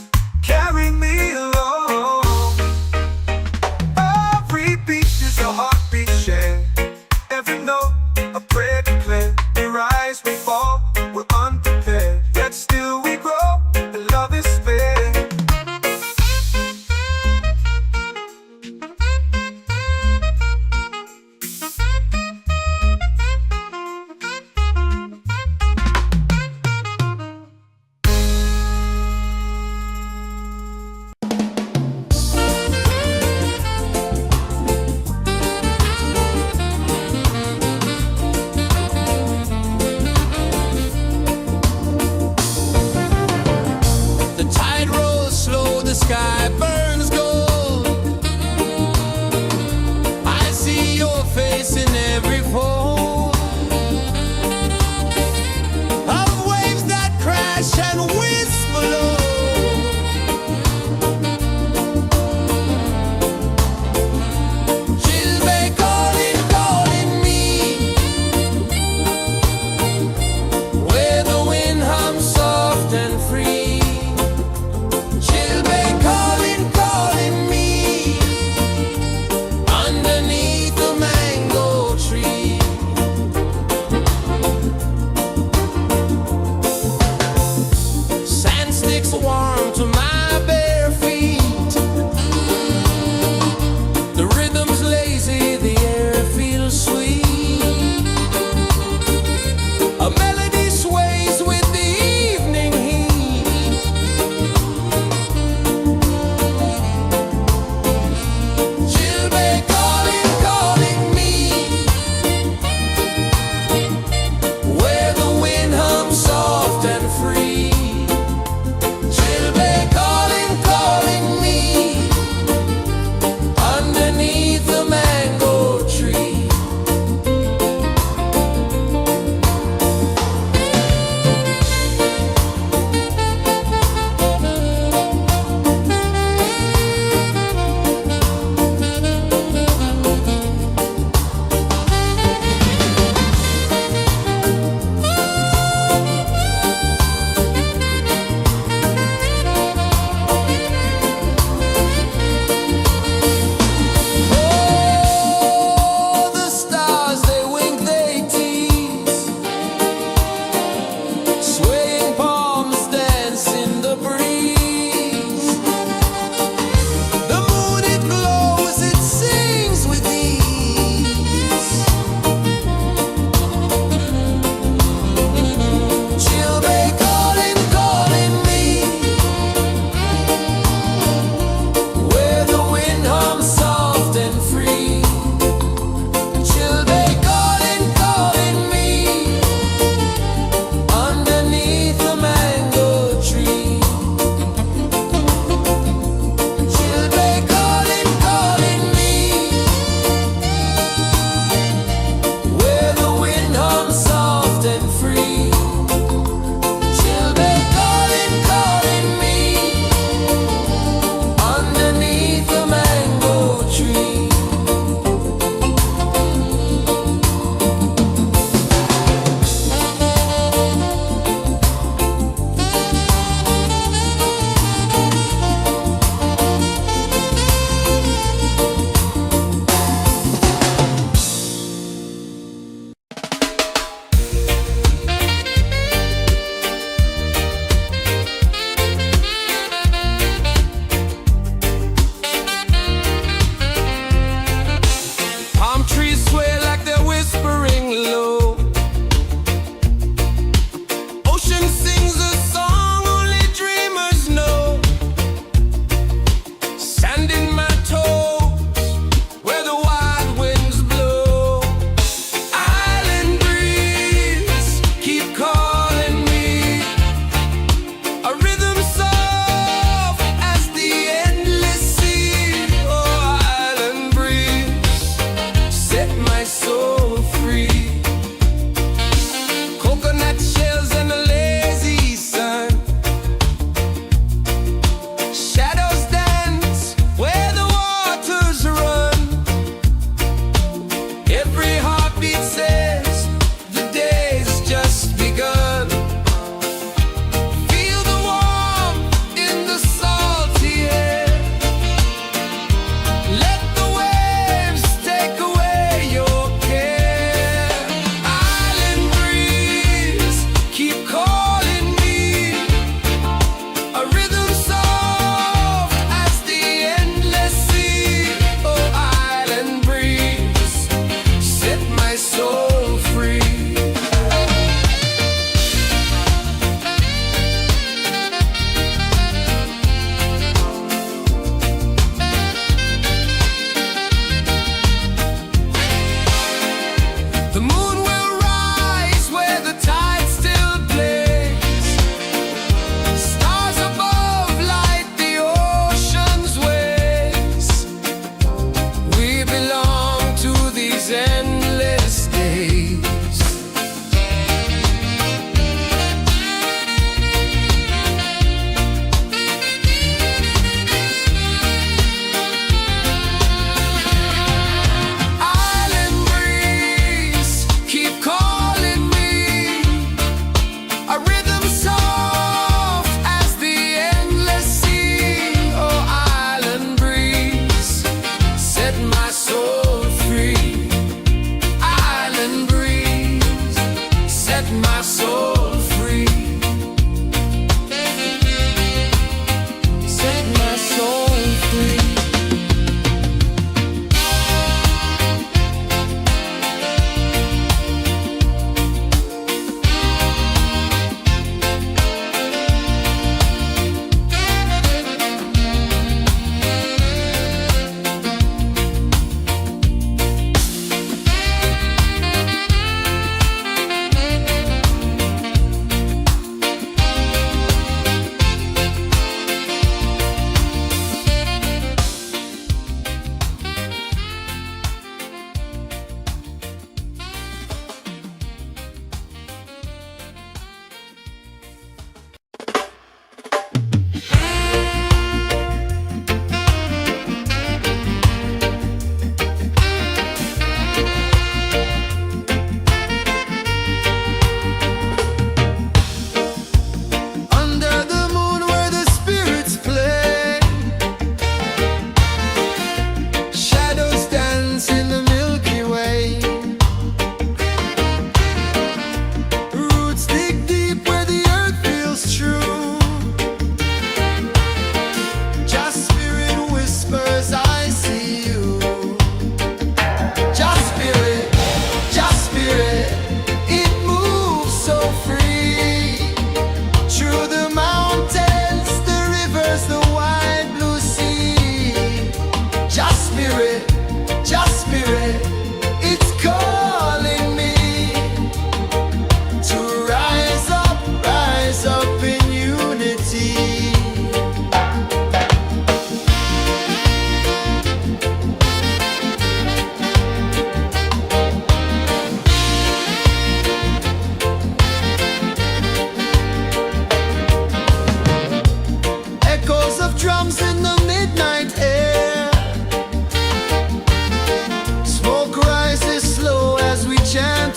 set my soul free. Set my soul free.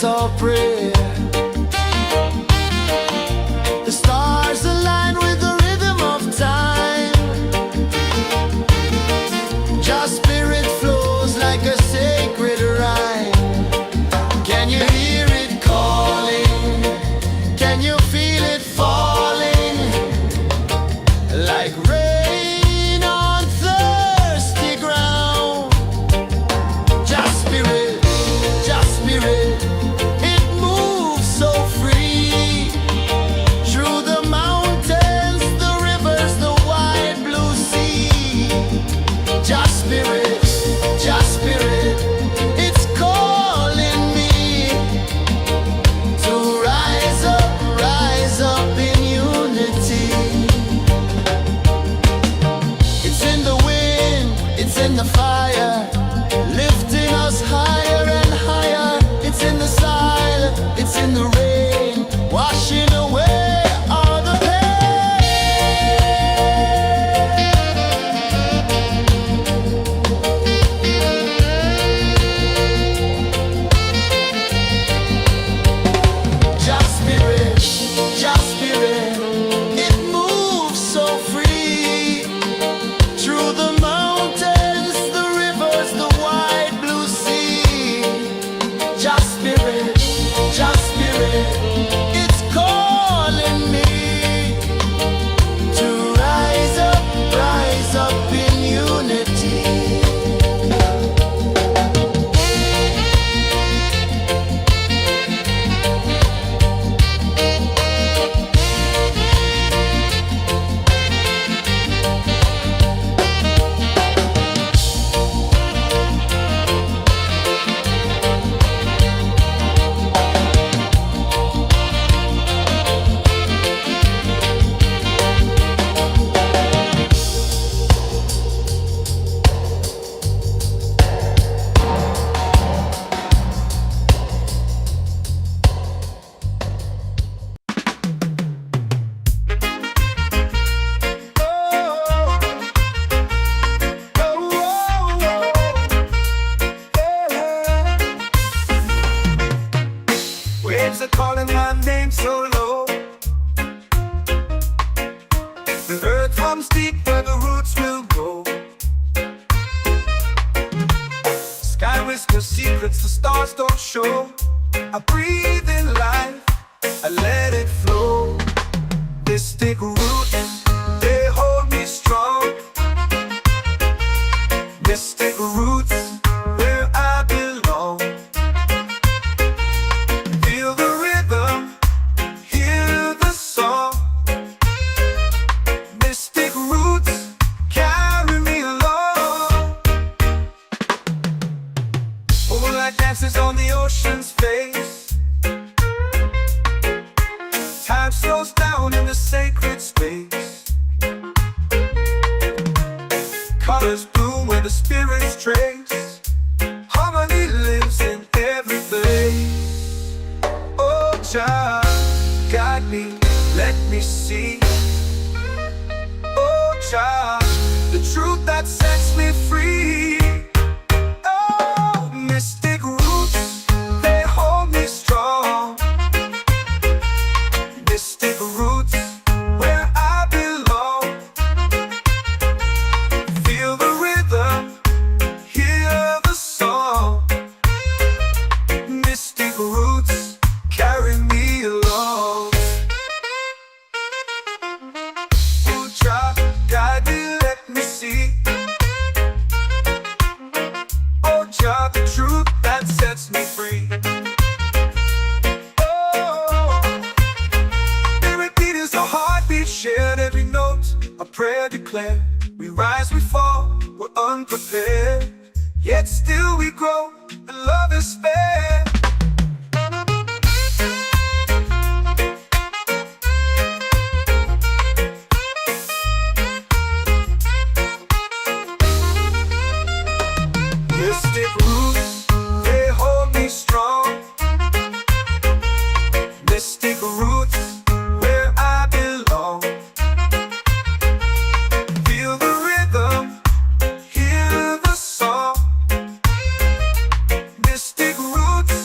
Our prayer. The stars align with the rhythm of time. Just spirit flows like a sacred rhyme. Can you hear it calling? Can you feel it falling? Like rain on thirsty ground. Just spirit, just spirit. The fire, lifting us higher and higher. It's in the silence, it's in the rain, washing away all the pain. Just spirit, it moves so free through the mountains. Waves are calling my name so low. The earth hums deep where the roots will go. Sky whispers secrets the stars don't show. I breathe in life, I let it flow. Mystic roots, they hold me strong. Mystic roots, where I belong. Feel the rhythm, hear the song. Mystic roots, carry me along. Moonlight dances on the ocean's face. Time slows down in the sacred space. Colors bloom where the spirits trace. Harmony lives in every place. Oh, child, guide me, let me see. Oh, child, the truth that sets me free. Oh, mystic roots, they hold me strong. Mystic roots, where I belong. Feel the rhythm, hear the song. Mystic roots, carry me along. Oh, child, guide me, let me see. Oh, child, the truth that sets me free. Shared every note, a prayer declared. We rise, we fall, we're unprepared. Yet still we grow, and love is spared. Mystic roots, they hold me strong. Mystic roots, where I belong. Feel the rhythm, hear the song. Mystic roots,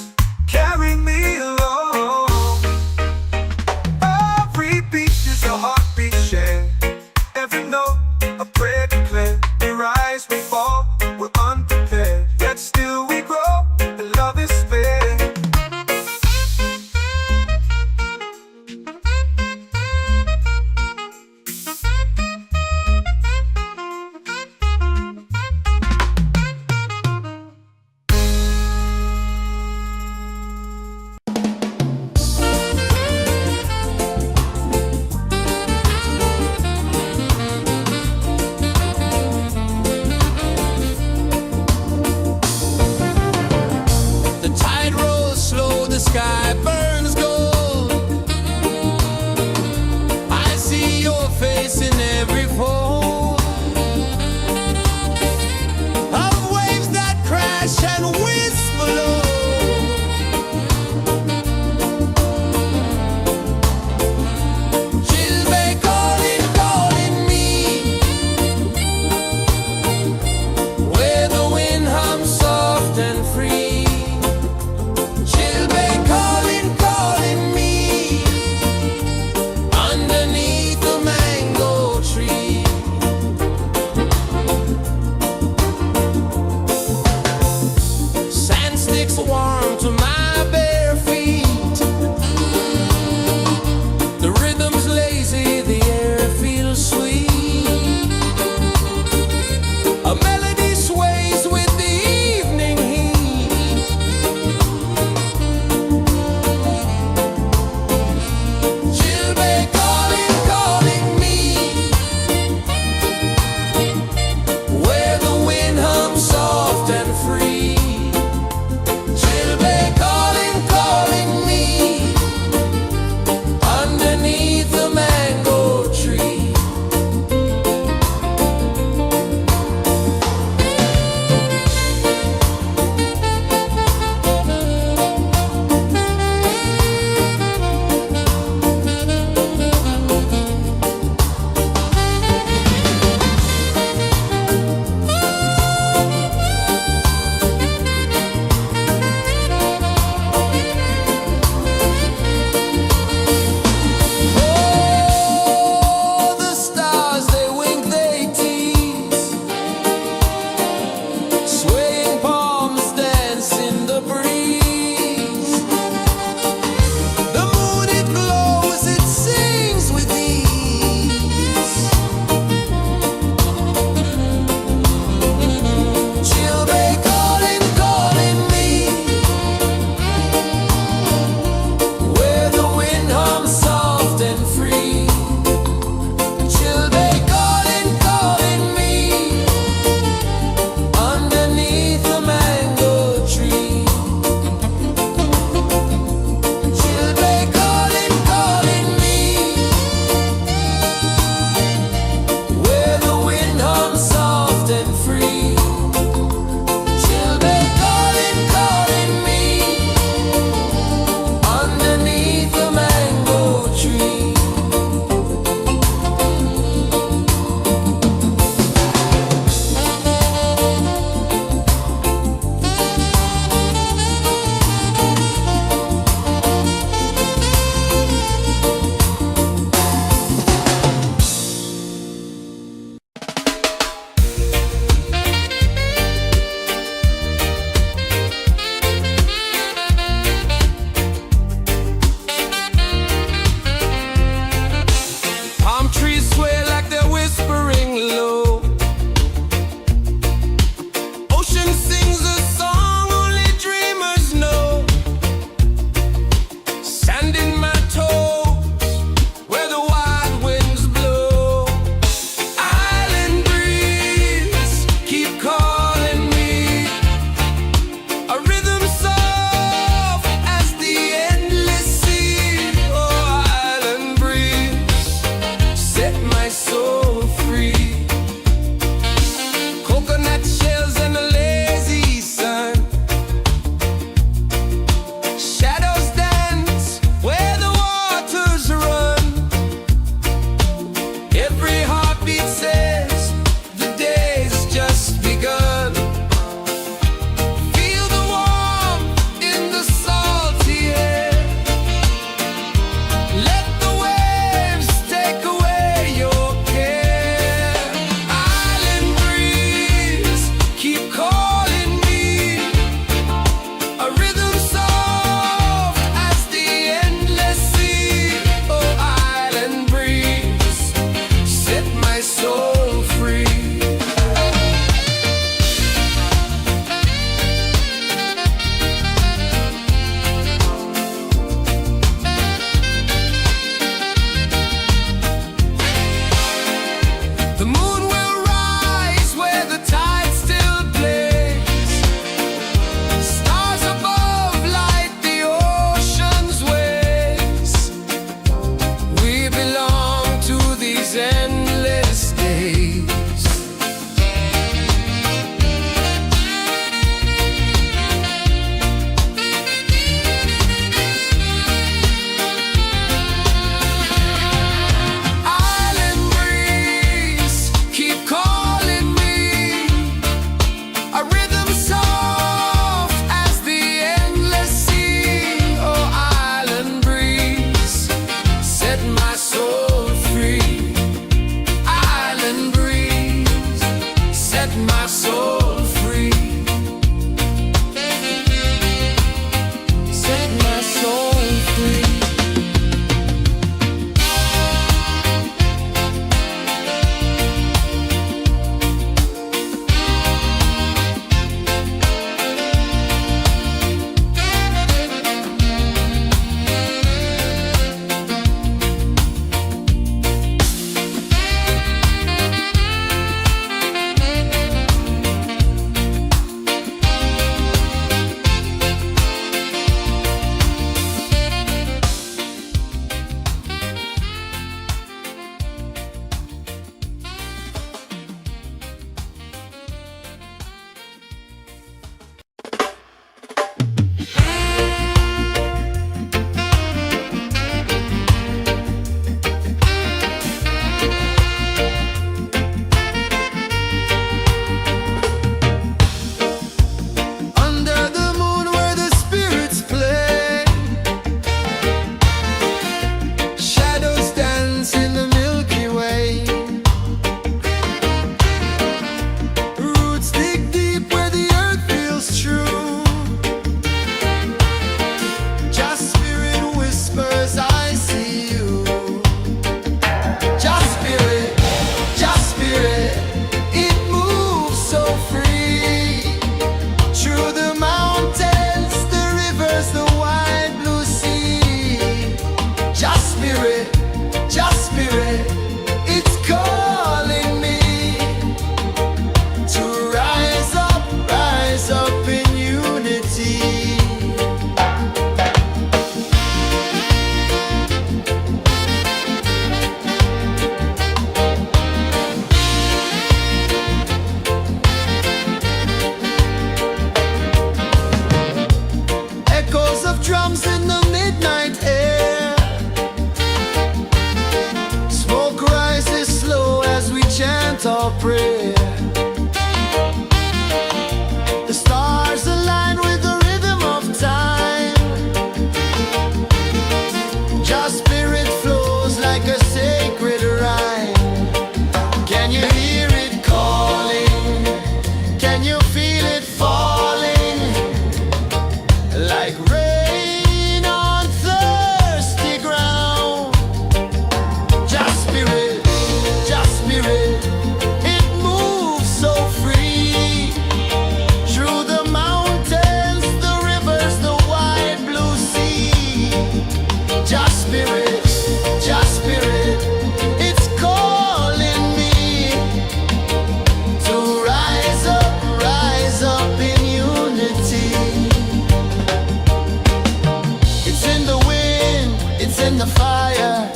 in the fire,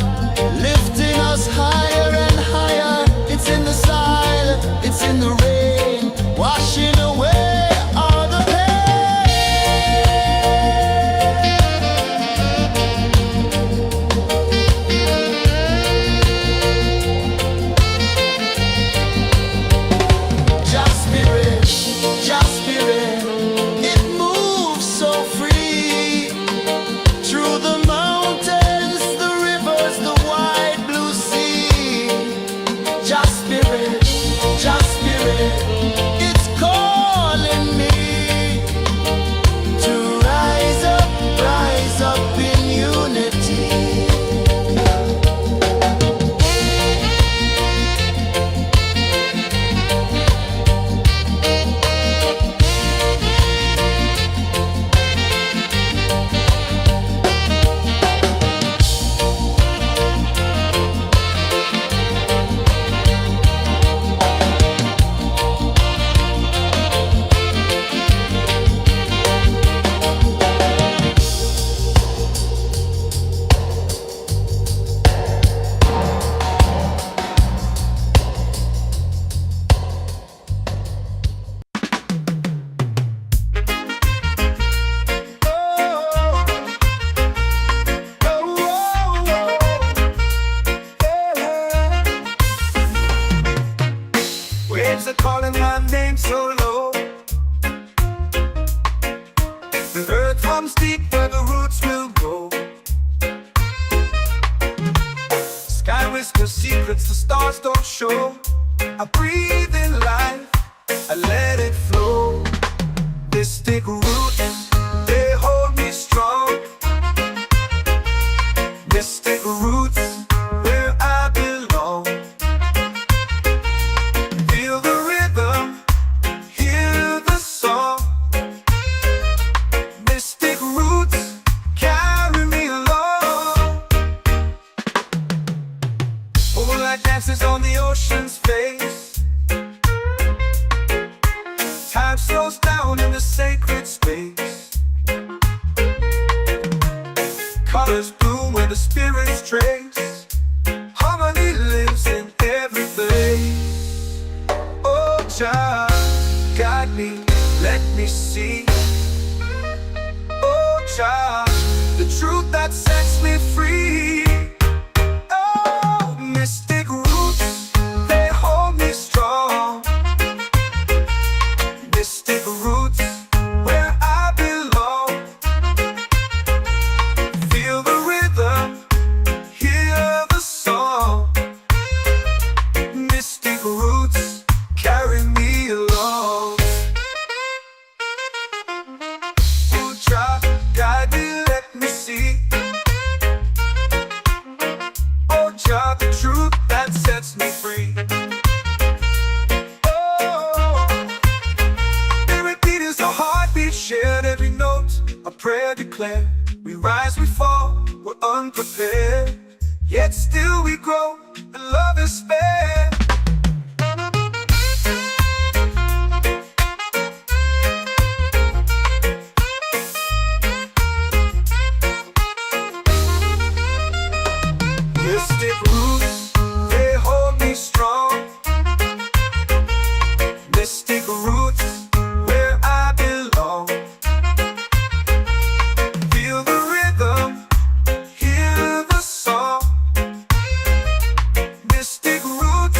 lifting us higher and higher. It's in the silence, it's in the rain, washing away all the pain. Just spirit, just spirit, it moves so free through the mountains, the rivers, the wide blue sea. Just spirit, it's calling me to rise up in unity. Waves are calling my name so low. The earth comes deep where the roots will go. Sky whispers secrets the stars don't show. I breathe in life, I let it flow. Mystic roots, they hold me strong. Mystic roots, where I belong. Feel the rhythm, hear the song. Mystic roots, carry me along. Moonlight dances on the ocean's face. Time slows down in the sacred space. Colors bloom where the spirits trace. Harmony lives in every place. Oh, child, guide me, let me see. Oh, child, the truth that sets me free. Oh, mystic roots, they hold me strong. Mystic roots, where I belong. Feel the rhythm, hear the song. Mystic roots, carry me along. Oh, child, guide me, let me see. Oh, child, the truth that sets me free. Oh, spirit beat is a heartbeat, shared every note, a prayer declared. We rise, we fall, we're unprepared, yet still we grow, and love is spared. Mystic roots, they hold me strong. Mystic roots, where I belong. Feel the rhythm, hear the song. Mystic roots,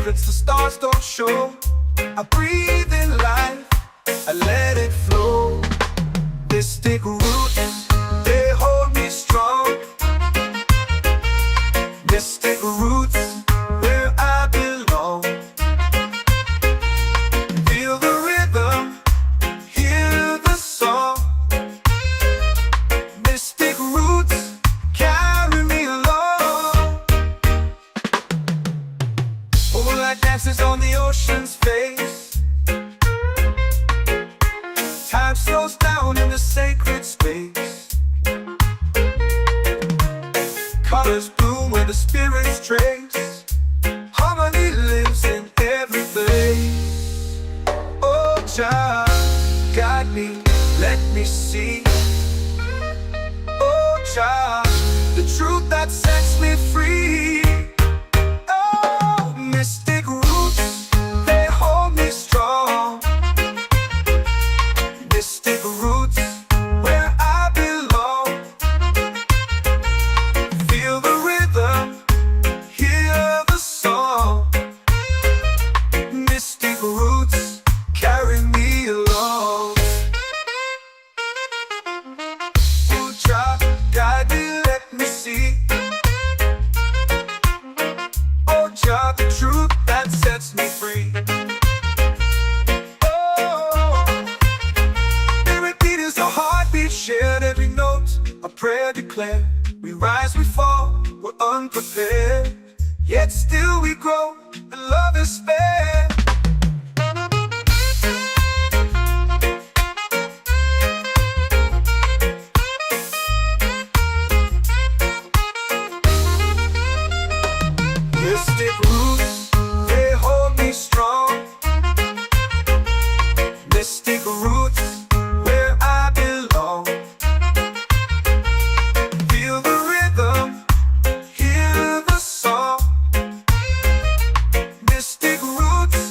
secrets the stars don't show. I breathe in life, I let it flow. Mystic roots, they hold me strong. Mystic roots, where I belong. Feel the rhythm, hear the song. Mystic roots, carry me along. Moonlight dances on the ocean's face. Time slows down in the sacred space. Colors bloom where the spirits trace. Harmony lives in every place. Oh, child, guide me, let me see. Oh, child, the truth that sets me free. Oh, mystic roots, they hold me strong. Mystic roots, where I belong. Feel the rhythm, hear the song. Mystic roots, carry me along. Oh, child, guide me, let me see. Oh, child, the truth that sets me free. Oh, every beat is a heartbeat shared, every note a prayer declared. We rise, we fall, we're unprepared, yet still we grow, and love is spared. Mystic roots, they hold me strong. Mystic roots, where I belong. Feel the rhythm, hear the song. Mystic roots,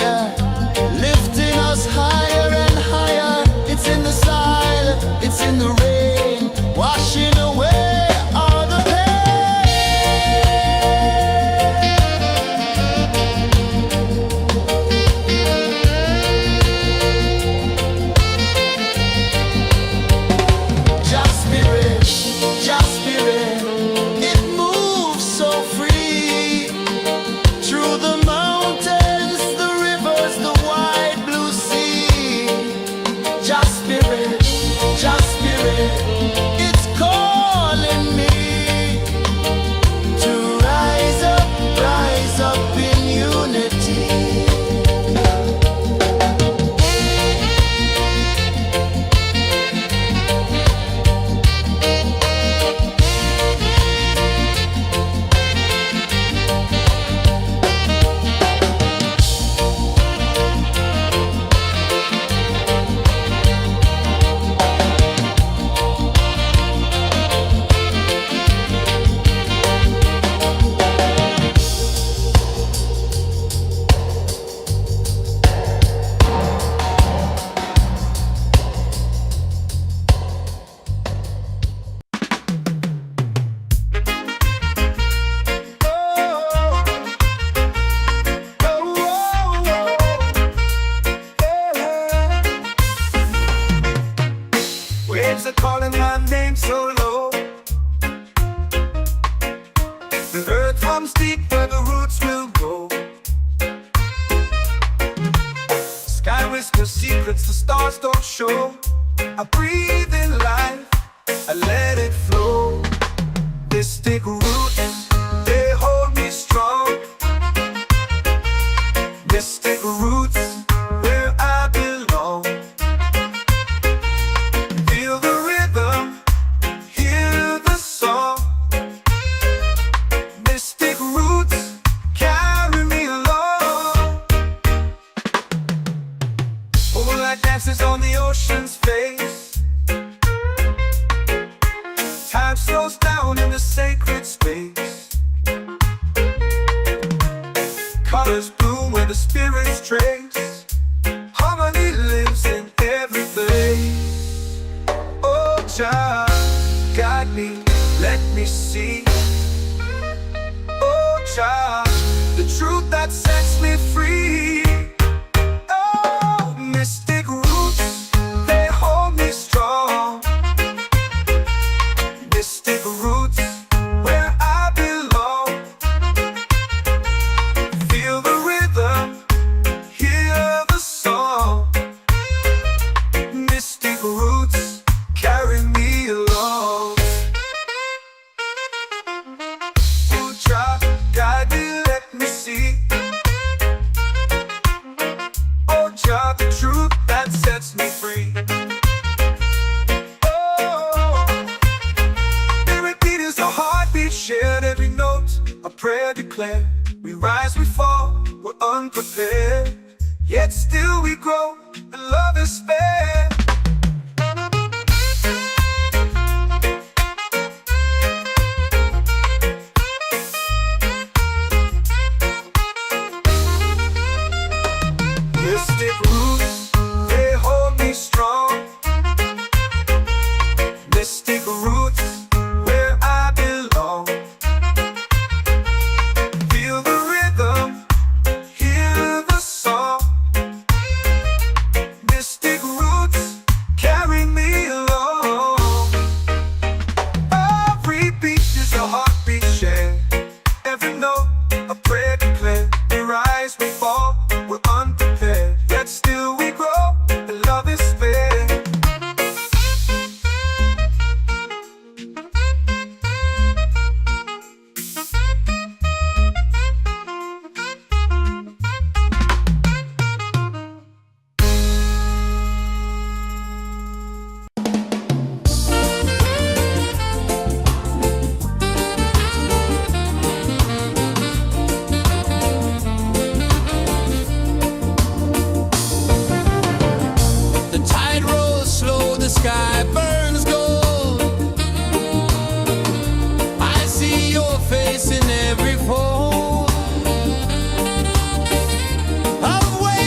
fire, lifting us higher and higher. It's in the silence, it's in the rain, washing away all the Just spirit, it moves so free through the mountains, the rivers, the wide blue sea. Just spirit, it's calling me to rise up in unity. Waves are calling my name so low. The earth hums deep where the roots will go. Sky whispers secrets the stars don't show. I breathe in life, I let it flow. Mystic roots, they hold me strong. Mystic roots, where I belong. Feel the rhythm, hear the song. Mystic roots, carry me along. Moonlight dances on the ocean's face. Time slows down in the sacred space. Colors bloom where the spirits trace. Harmony lives in every place. Oh, child, guide me, let me see. Oh, child, the truth that sets me free. Oh, mystic roots, they hold me strong. Mystic roots, where I belong. Feel the rhythm, hear the song. Mystic roots, carry me along. Oh, child, guide me, let me see. Oh, child, the truth that sets me free. Oh, every beat is a heartbeat shared, every note a prayer declared. We rise, we fall, we're unprepared, yet still we grow, and love is spared. Mystic roots, they hold me strong. Mystic roots, where I belong. Feel the rhythm, hear the song. Mystic roots, carry me along. Every beat is a heartbeat shared, every note a prayer declared. We rise, we fall, we're unprepared, yet still we grow, and love is spared. face in every fold. I've waited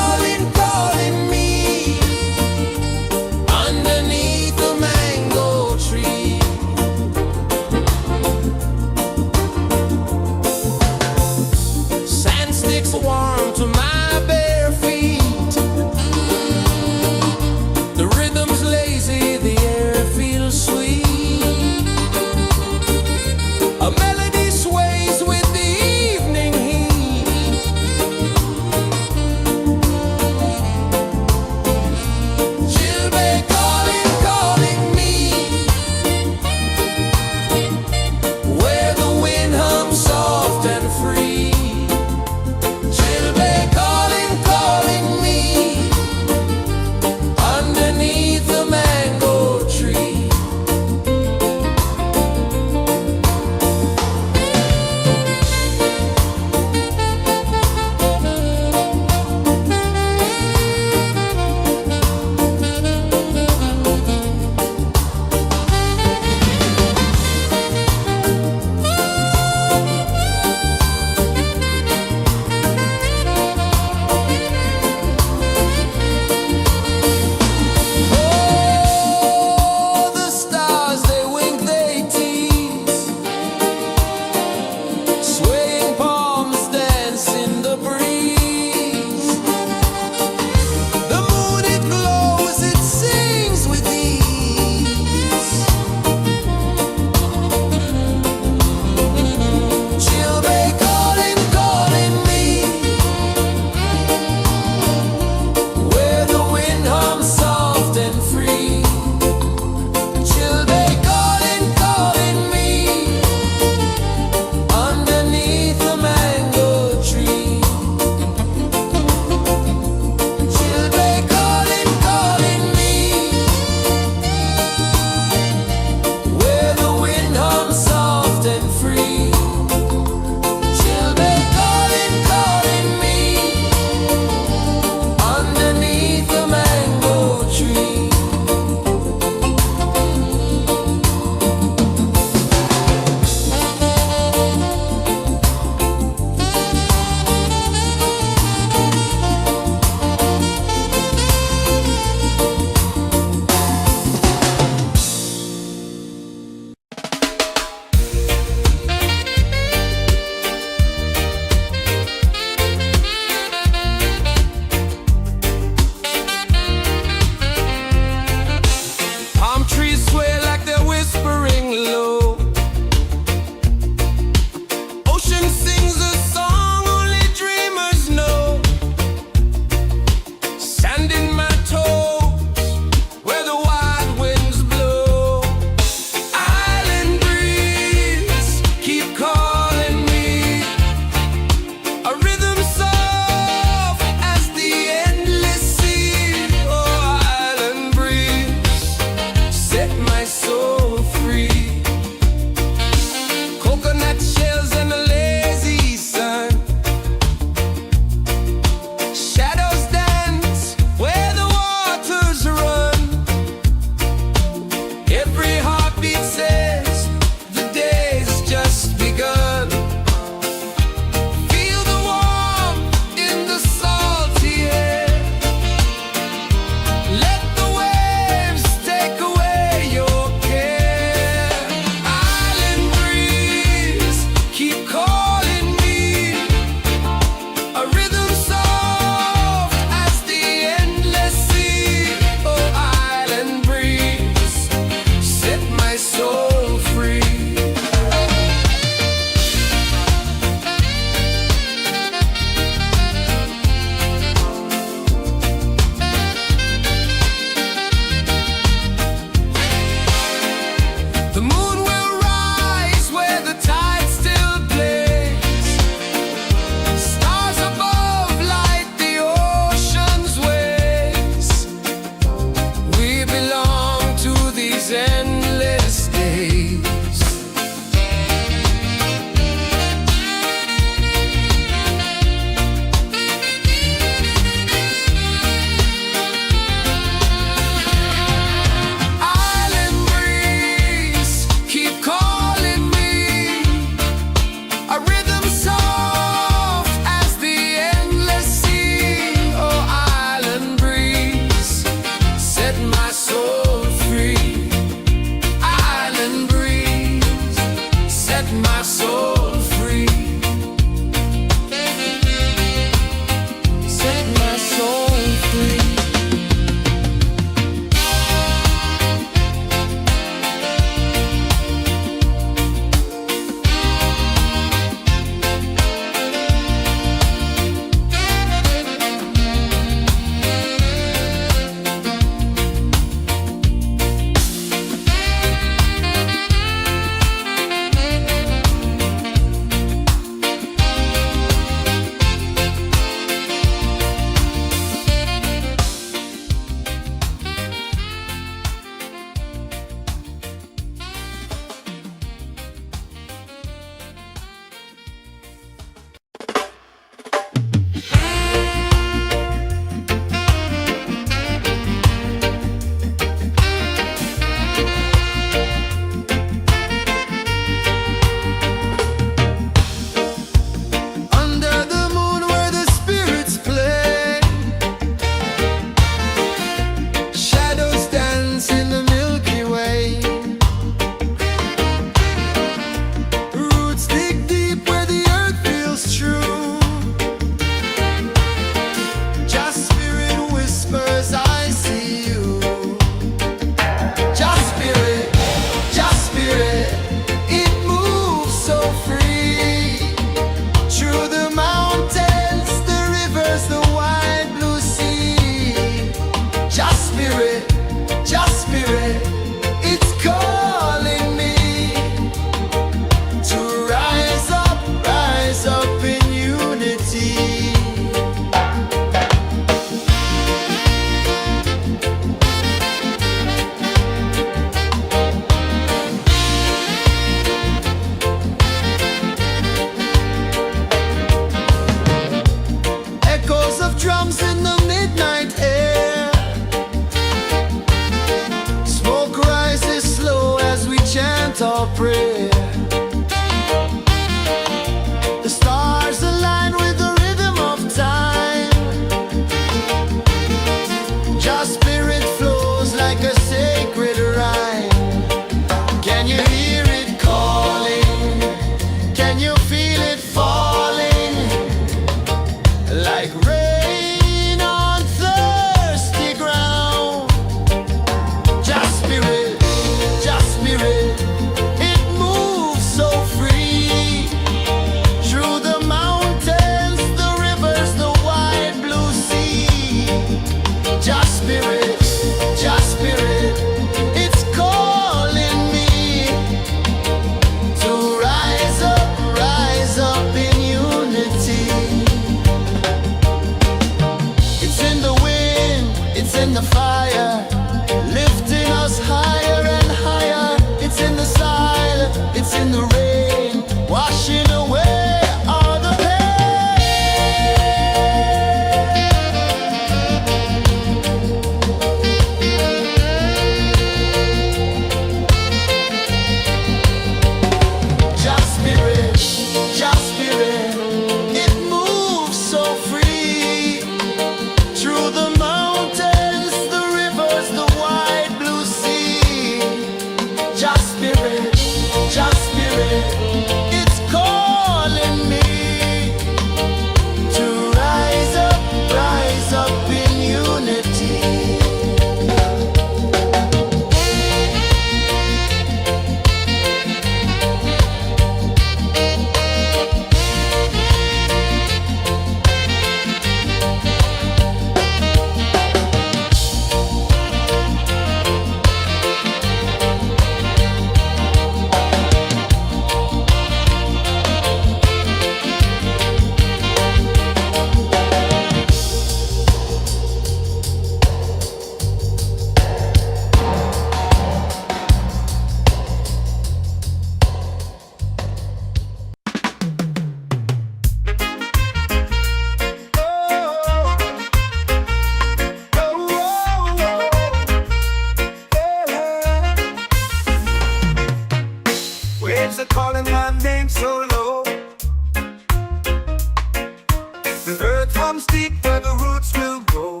runs deep where the roots will grow.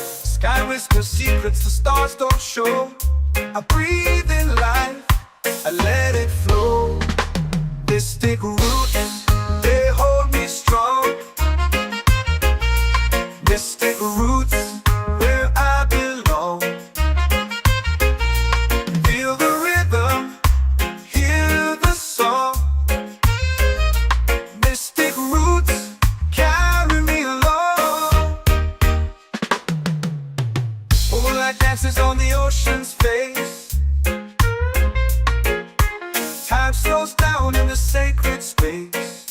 Sky whispers secrets the stars don't show. I breathe in life, I let it flow. Mystic roots, they hold me strong. Mystic roots, where I belong. Feel the rhythm, hear the song. Mystic roots, carry me along. Moonlight dances on the ocean's face. Time slows down in the sacred space.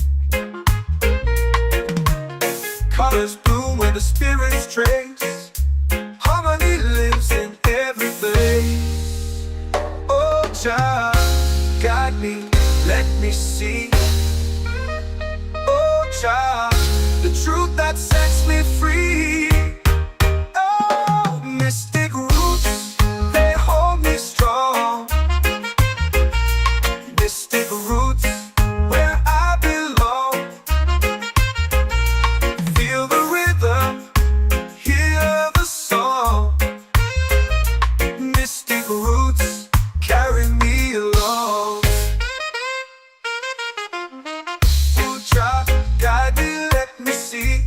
Colors bloom where the spirits trace. Harmony lives in every place. Oh, Jah, guide me, let me see. Oh, Jah, the truth that sets me free. Oh, mystic roots, they hold me strong. Mystic roots, where I belong. Feel the rhythm, hear the song. Mystic roots, carry me along. Oh, Jah, guide me, let me see.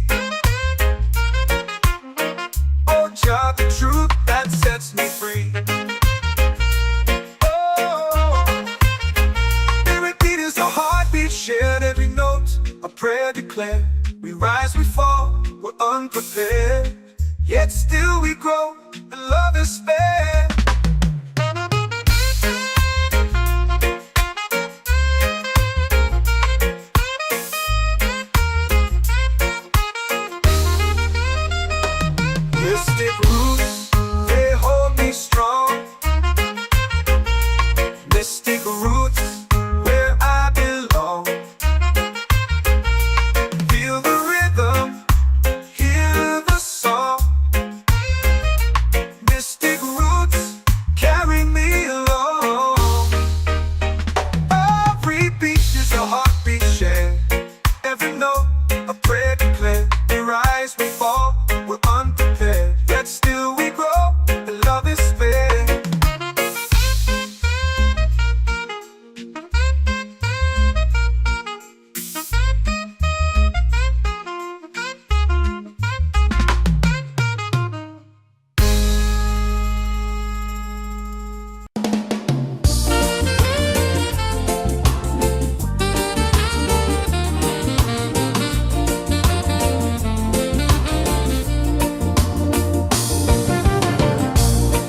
Oh, Jah, the truth that sets me free. Heartbeat shared, every note a prayer declared. We rise, we fall, we're unprepared, yet still we grow, and love is spared. Mystic roots, they hold me strong. Mystic roots, where I belong. Feel the rhythm, hear the song. Mystic roots, carry me along. Every beat is a heartbeat shared. Every note a prayer declared. We rise, we fall, we're unprepared, yet still we grow, and love is spared.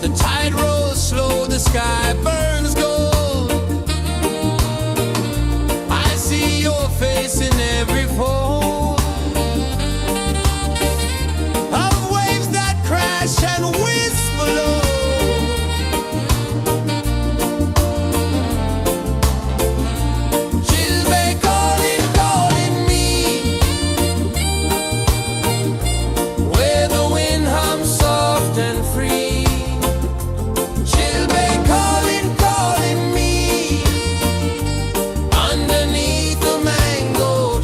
The tide rolls slow, the sky burns gold. I see your face in every fold of waves that crash and whisper low. Chilbay calling, calling me, where the wind hums soft and free. Chilbay calling, calling me, underneath the mango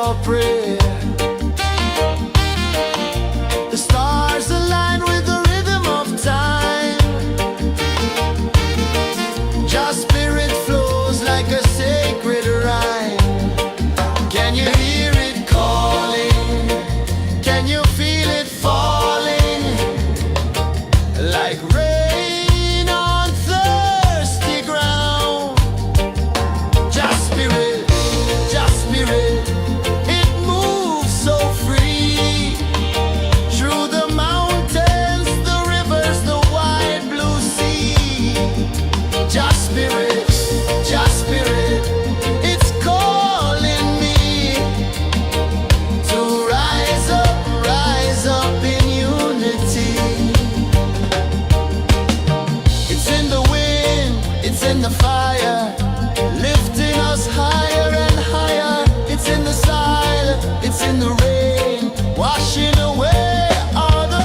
our prayer. The stars align with the rhythm of time. Your spirit flows like a sacred rhyme. Can you hear it calling? Can you feel it falling? Like rain on thirsty ground. Just spirit, it moves so free. Through the mountains, the rivers, the wide blue sea. Just spirit, it's calling me to rise up in unity. It's in the wind, it's in the fire, lifting us higher and higher. It's in the silence, it's in the rain, washing away all the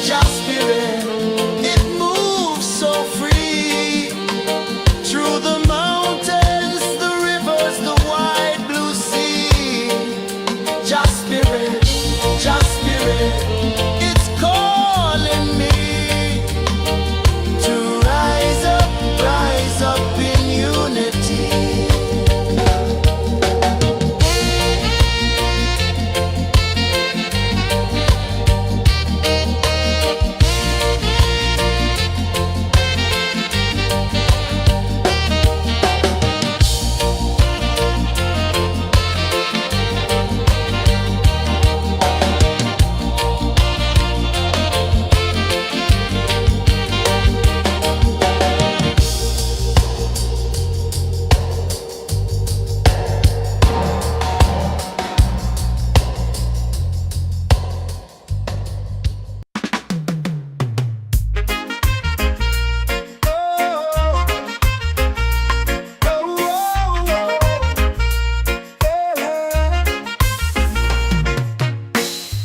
Just spirit, it moves so free. Through the mountains, the rivers, the wide blue sea. Just spirit, it's calling me to rise up in unity.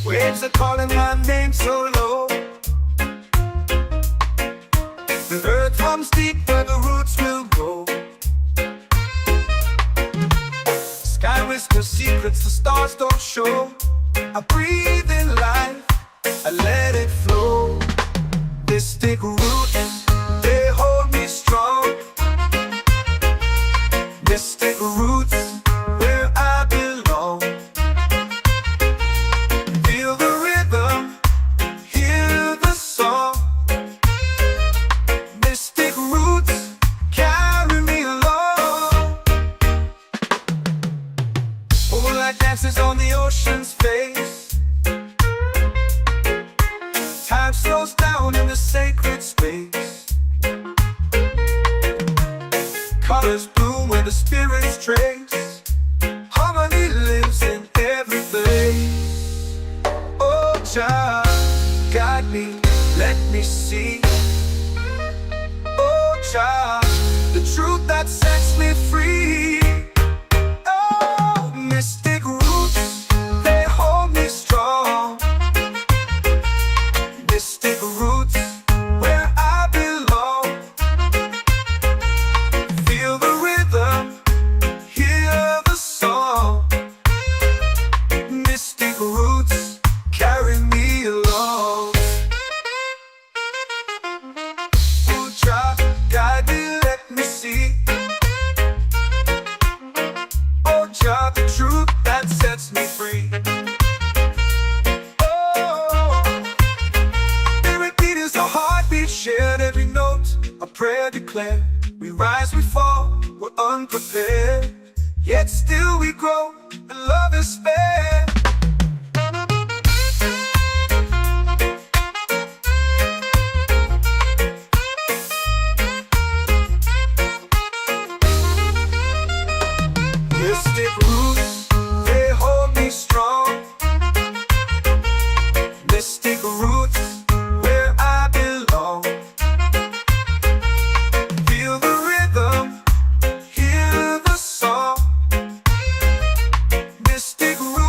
Waves are calling my name so low. The earth hums deep where the roots will grow. Sky whispers secrets the stars don't show. I breathe in life, I let it flow. Mystic roots, they hold me strong. Mystic roots, where I belong. Feel the rhythm, hear the song. Mystic roots, carry me along. Moonlight dances on the ocean's face. Time slows down in the sacred space. Colors bloom where the spirits trace. Harmony lives in every place. Oh, Jah, guide me, let me see. Oh, Jah, the truth that sets me free. Oh, mystic roots, they hold me strong. Mystic roots, where I belong. Feel the rhythm, hear the song. Mystic roots, carry me along. Oh, Jah, guide me, let me see. Oh, Jah, the truth that sets me free. Oh, spirit beat is a heartbeat shared, every note a prayer declared. We rise, we fall, we're unprepared, yet still we grow, and love is spared. Mystic roots, they hold me strong. Mystic roots, where I belong. Feel the rhythm, hear the song. Mystic roots.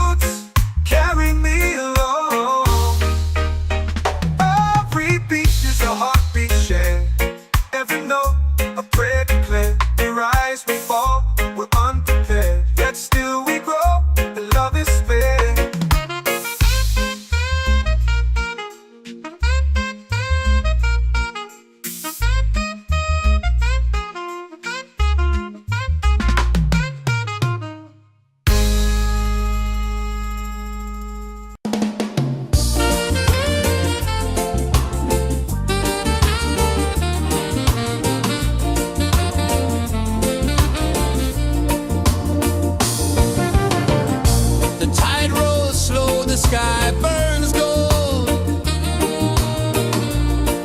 the sky burns gold.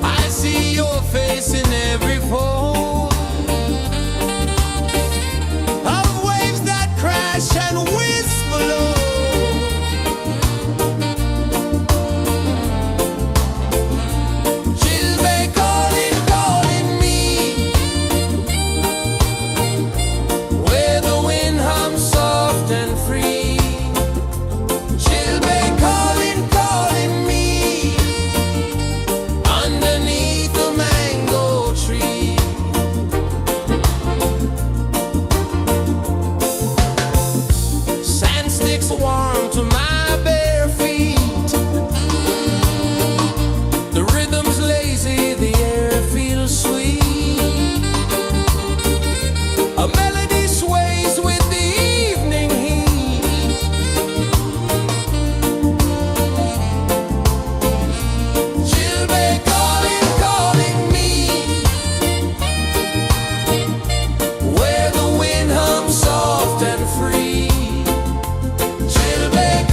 I see your face in every fold of waves that crash and whisper low. She'll be calling, calling me where the wind hums soft and free. She'll be calling, calling me underneath the mango tree. Sand sticks warm to my bare feet. The rhythm's lazy, the air feels sweet. A melody sways with the evening heat. She'll be calling, calling me where the wind hums soft and free. She'll be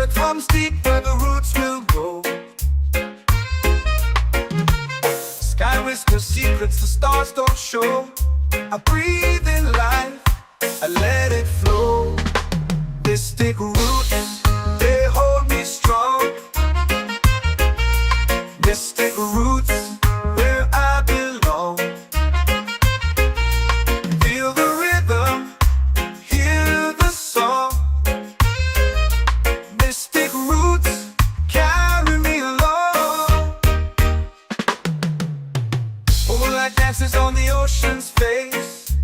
earth hums deep where the roots will grow. Sky whispers secrets the stars don't show. I breathe in life, I let it flow. Mystic roots, they hold me strong. Mystic roots, where I belong. Feel the rhythm, hear the song. Mystic roots, carry me along. Moonlight dances on the ocean's face.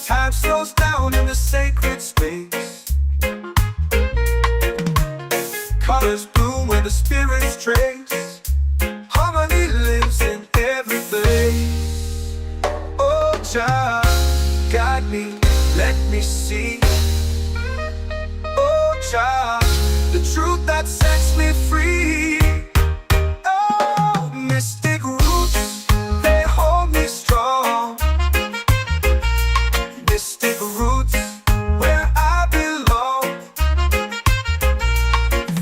Time slows down in the sacred space. Colors bloom where the spirits trace. Harmony lives in every place. Oh, Jah, guide me, let me see. Oh, Jah, the truth that sets me free. Oh, mystic roots, they hold me strong. Mystic roots, where I belong.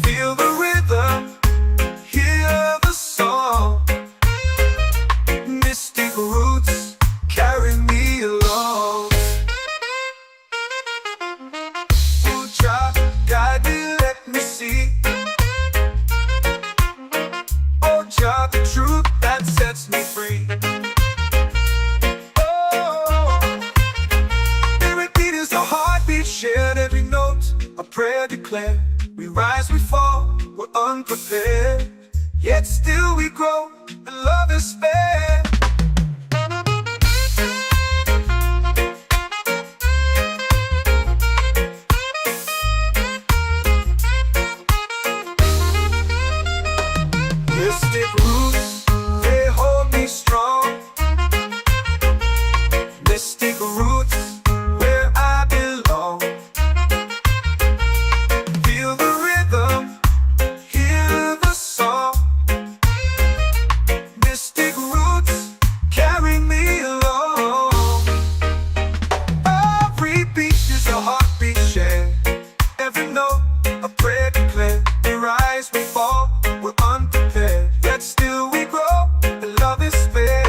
Feel the rhythm, hear the song. Mystic roots, carry me along. Oh, Jah, guide me, let me see. Oh, Jah, the truth that sets me free. Shared every note, a prayer declared. We rise, we fall, we're unprepared. Yet still we grow, and love is fair. Mystic roots, they hold me strong. Mystic roots, where I belong. Feel the rhythm, hear the song. Mystic roots, carry me along. Every beat is a heartbeat shared. Every note, a prayer declared. We rise, we fall, we're unprepared. Yet still we grow, and love is fair.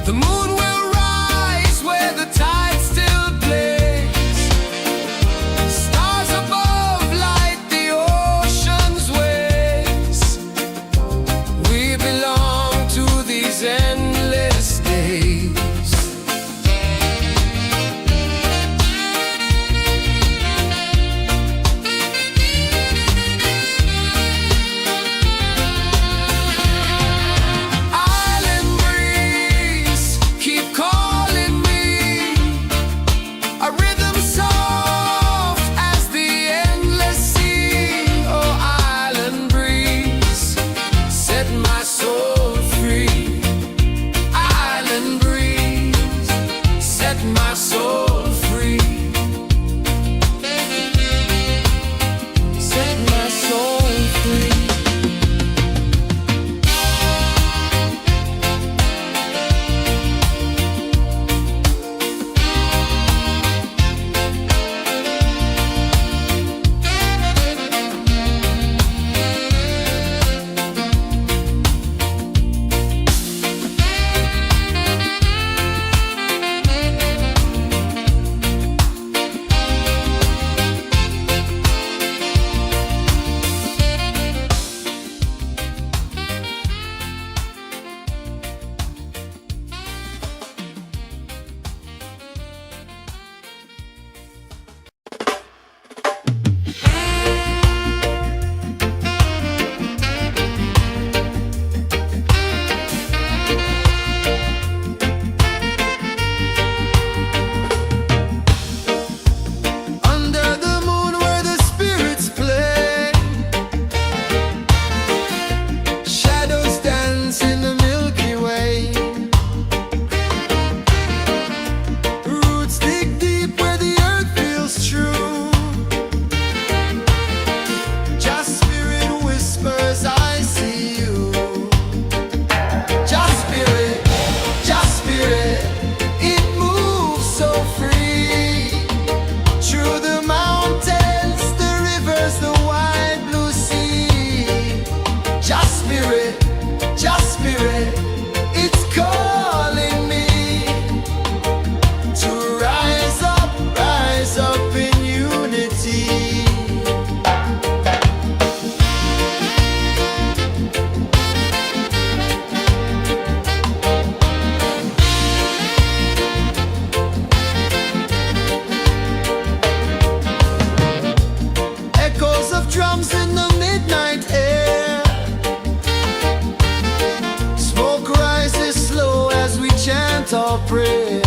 The moon will rise where the tide still plays. Stars above light the ocean's waves. We belong to these endless days. Island breeze, keep calling me. A rhythm soft as the endless sea. Oh, island breeze, set my soul free. Island breeze, set my soul free. Set my soul free. Under the moon where the spirits play, shadows dance in the Milky Way. Roots dig deep where the earth feels true. Just spirit whispers, I see you. Just spirit, it moves so free. Through the mountains, the rivers, the wide blue sea. Just spirit, it's calling me to rise up in unity. Echoes of drums in the midnight air. Smoke rises slow as we chant our prayer.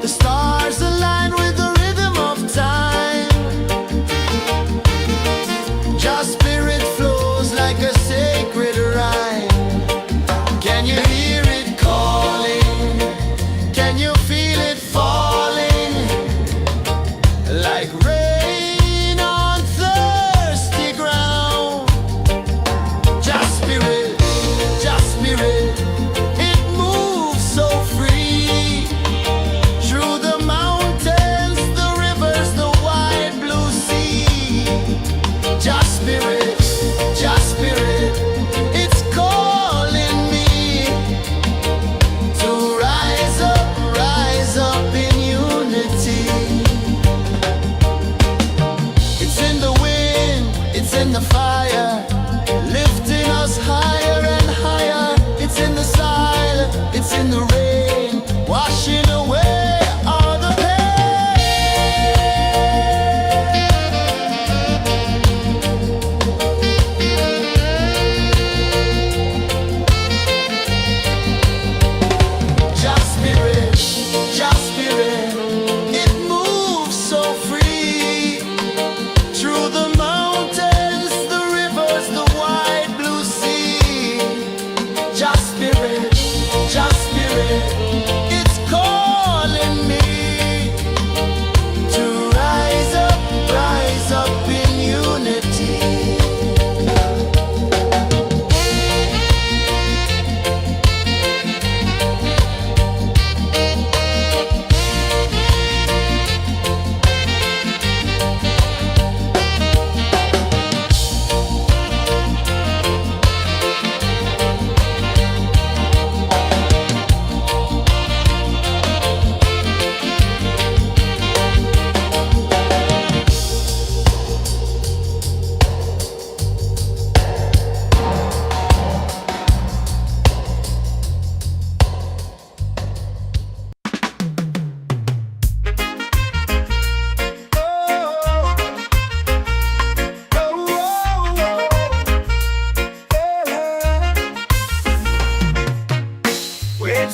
The stars align with the rhythm of time. Just spirit flows like a sacred rhyme. Can you hear it calling? Can you feel it falling? Like rain on thirsty ground. Just spirit, it moves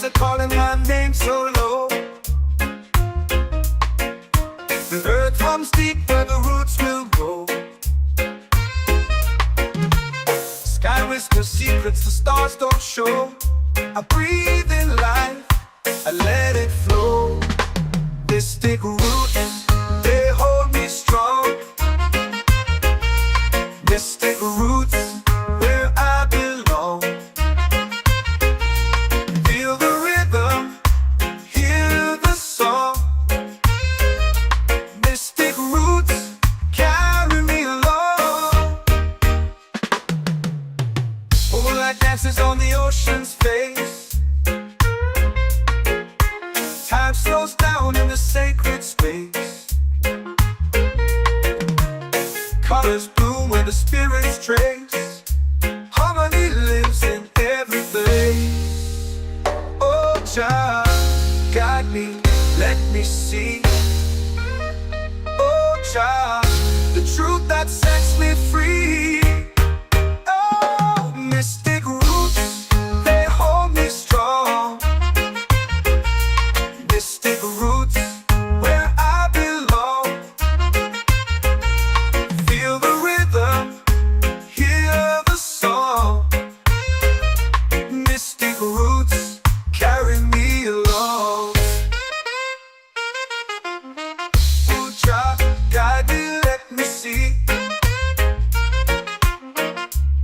are calling my name so low. The earth runs deep where the roots will grow. Sky whispers secrets the stars don't show. I breathe in life, I let it flow. Mystic roots, they hold me strong. Mystic roots, where I belong. Feel the rhythm, hear the song. Mystic roots, carry me along. Moonlight dances on the ocean's face. Time slows down in the sacred space. Colors bloom where the spirits trace. Harmony lives in every place. Oh, Jah, guide me, let me see. Oh, Jah, the truth that sets me free. Oh, mystic roots, they hold me strong. Mystic roots, where I belong. Feel the rhythm, hear the song. Mystic roots, carry me along. Oh, Jah, guide me, let me see.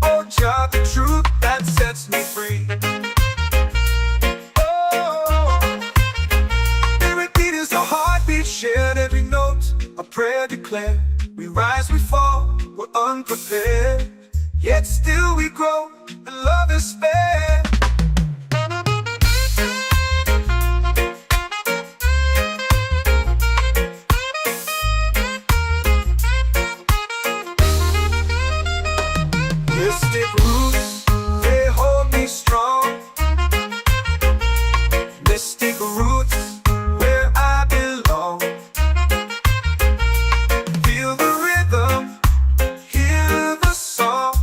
Oh, Jah, the truth that sets me free. Oh, every beat is a heartbeat shared, every note a prayer declared. We rise, we fall, we're unprepared, yet still we grow, and love is fair. Mystic roots, they hold me strong. Mystic roots, where I belong. Feel the rhythm, hear the song.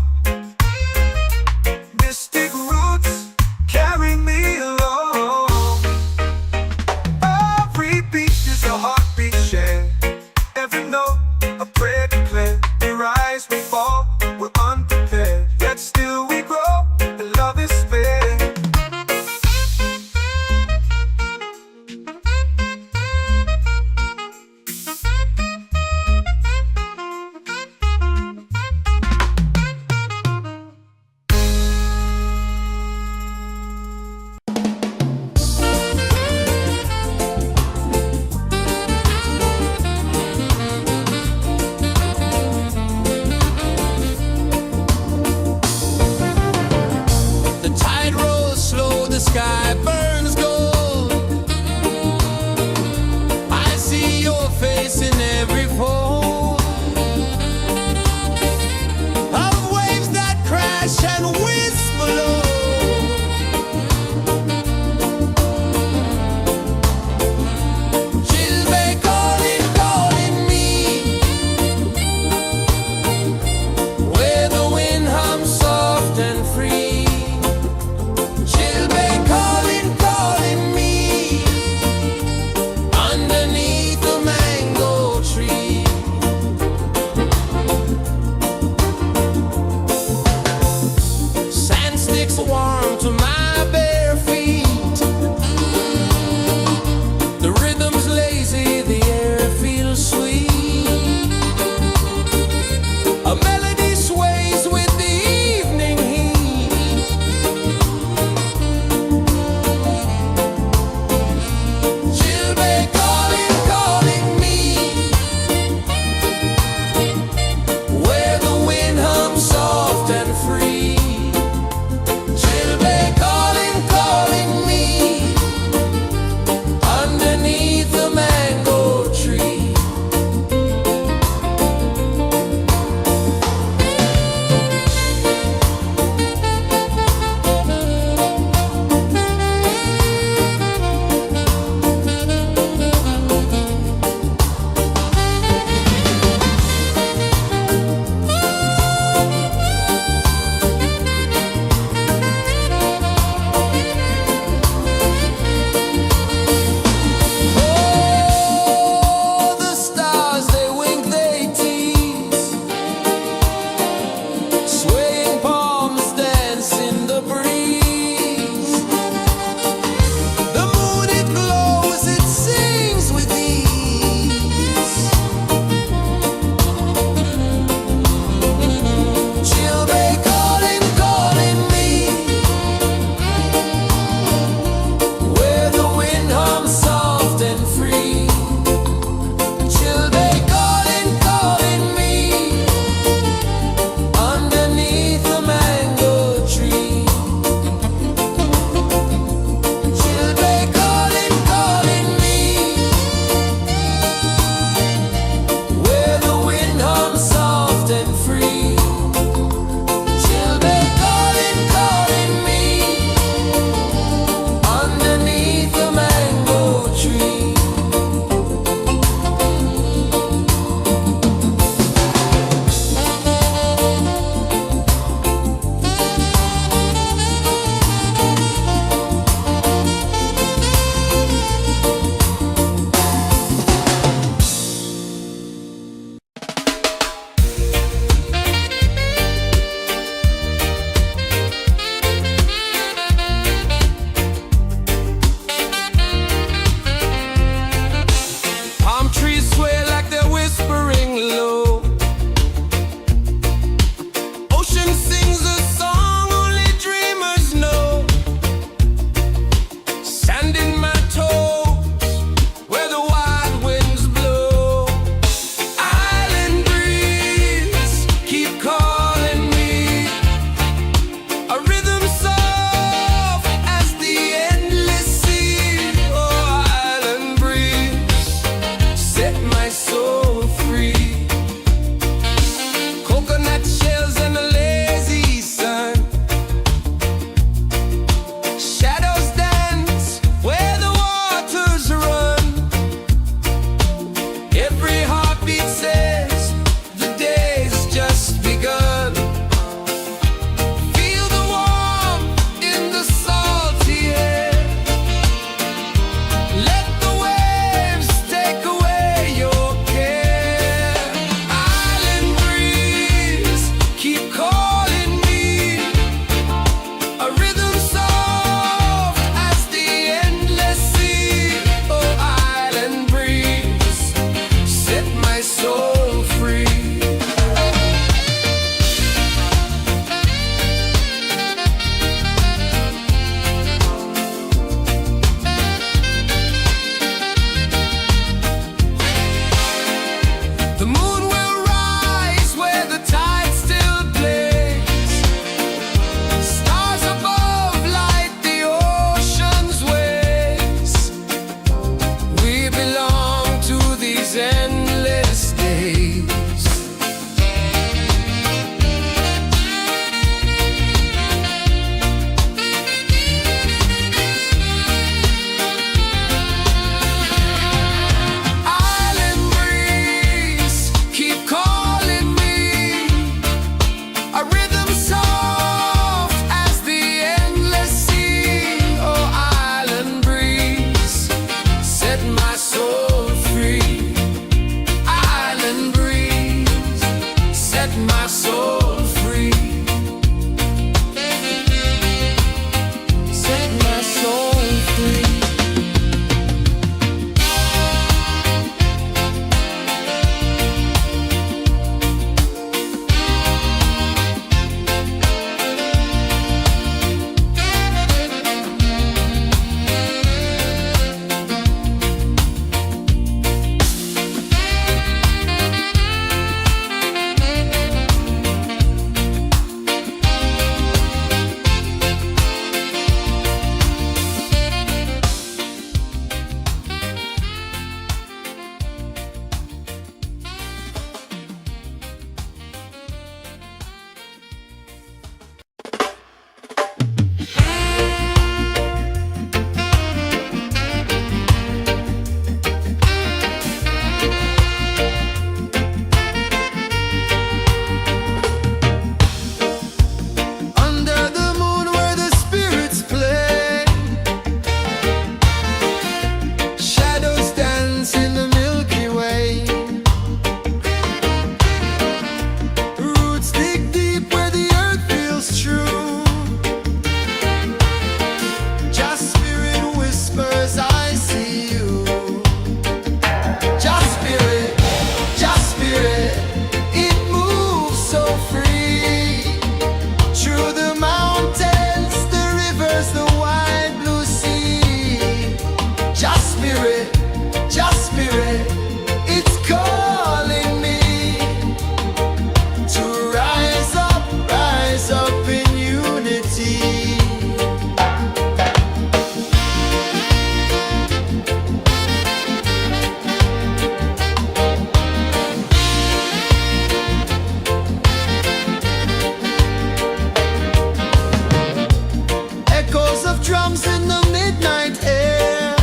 bass of drums in the midnight air.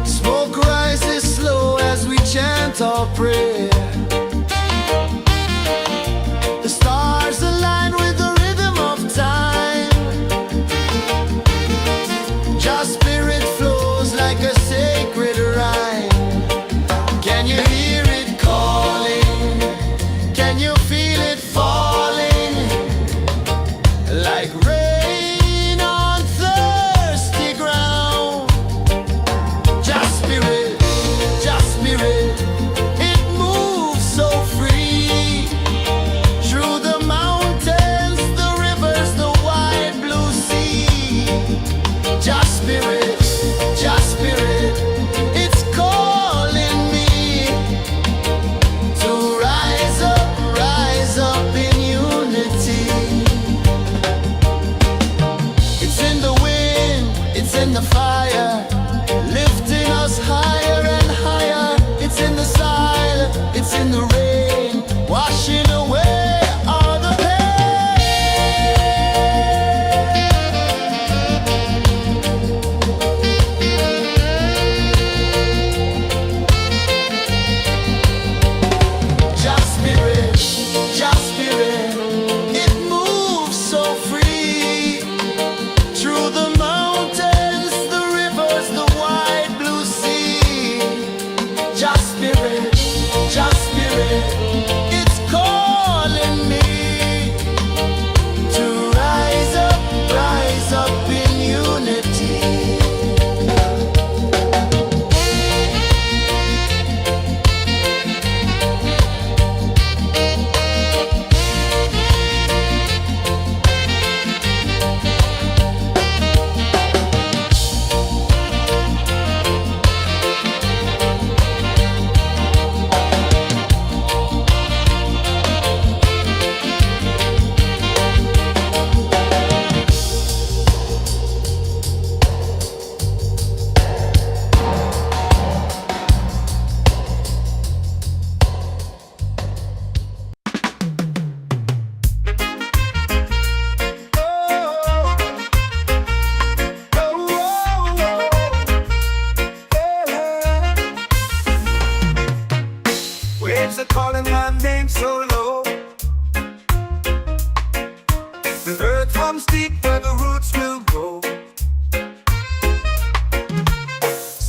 Smoke rises slow as we chant our prayer. The stars align with the rhythm of time. Your spirit flows like a sacred rhyme. Can you hear it calling? Can you feel it falling? Like rain on thirsty ground. Just spirit, it moves so free. Through the mountains, the rivers, the wide blue sea. Just spirit, it's calling me to rise up in unity. It's in the wind, it's in the fire, lifting us higher and higher. It's in the silence, it's in the rain, washing away all the Just spirit, it moves so free. Through the mountains, the rivers, the wide blue sea. Just spirit, it's calling me to rise up in unity. Waves are calling my name so low. The earth hums deep where the roots will grow.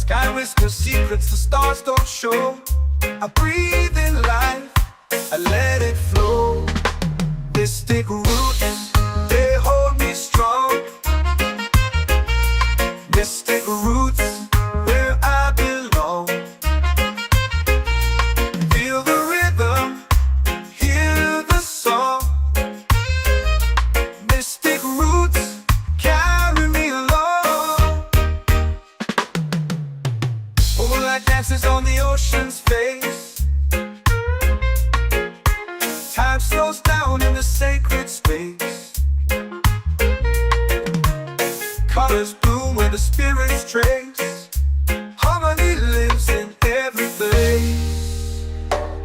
Sky whispers secrets the stars don't show. I breathe in life, I let it flow. Mystic roots, they hold me strong. Mystic roots, where I belong. Feel the rhythm, hear the song. Mystic roots, carry me along. Moonlight dances on the ocean's face. Time slows down in the sacred space. Colors bloom where the spirits trace. Harmony lives in every place.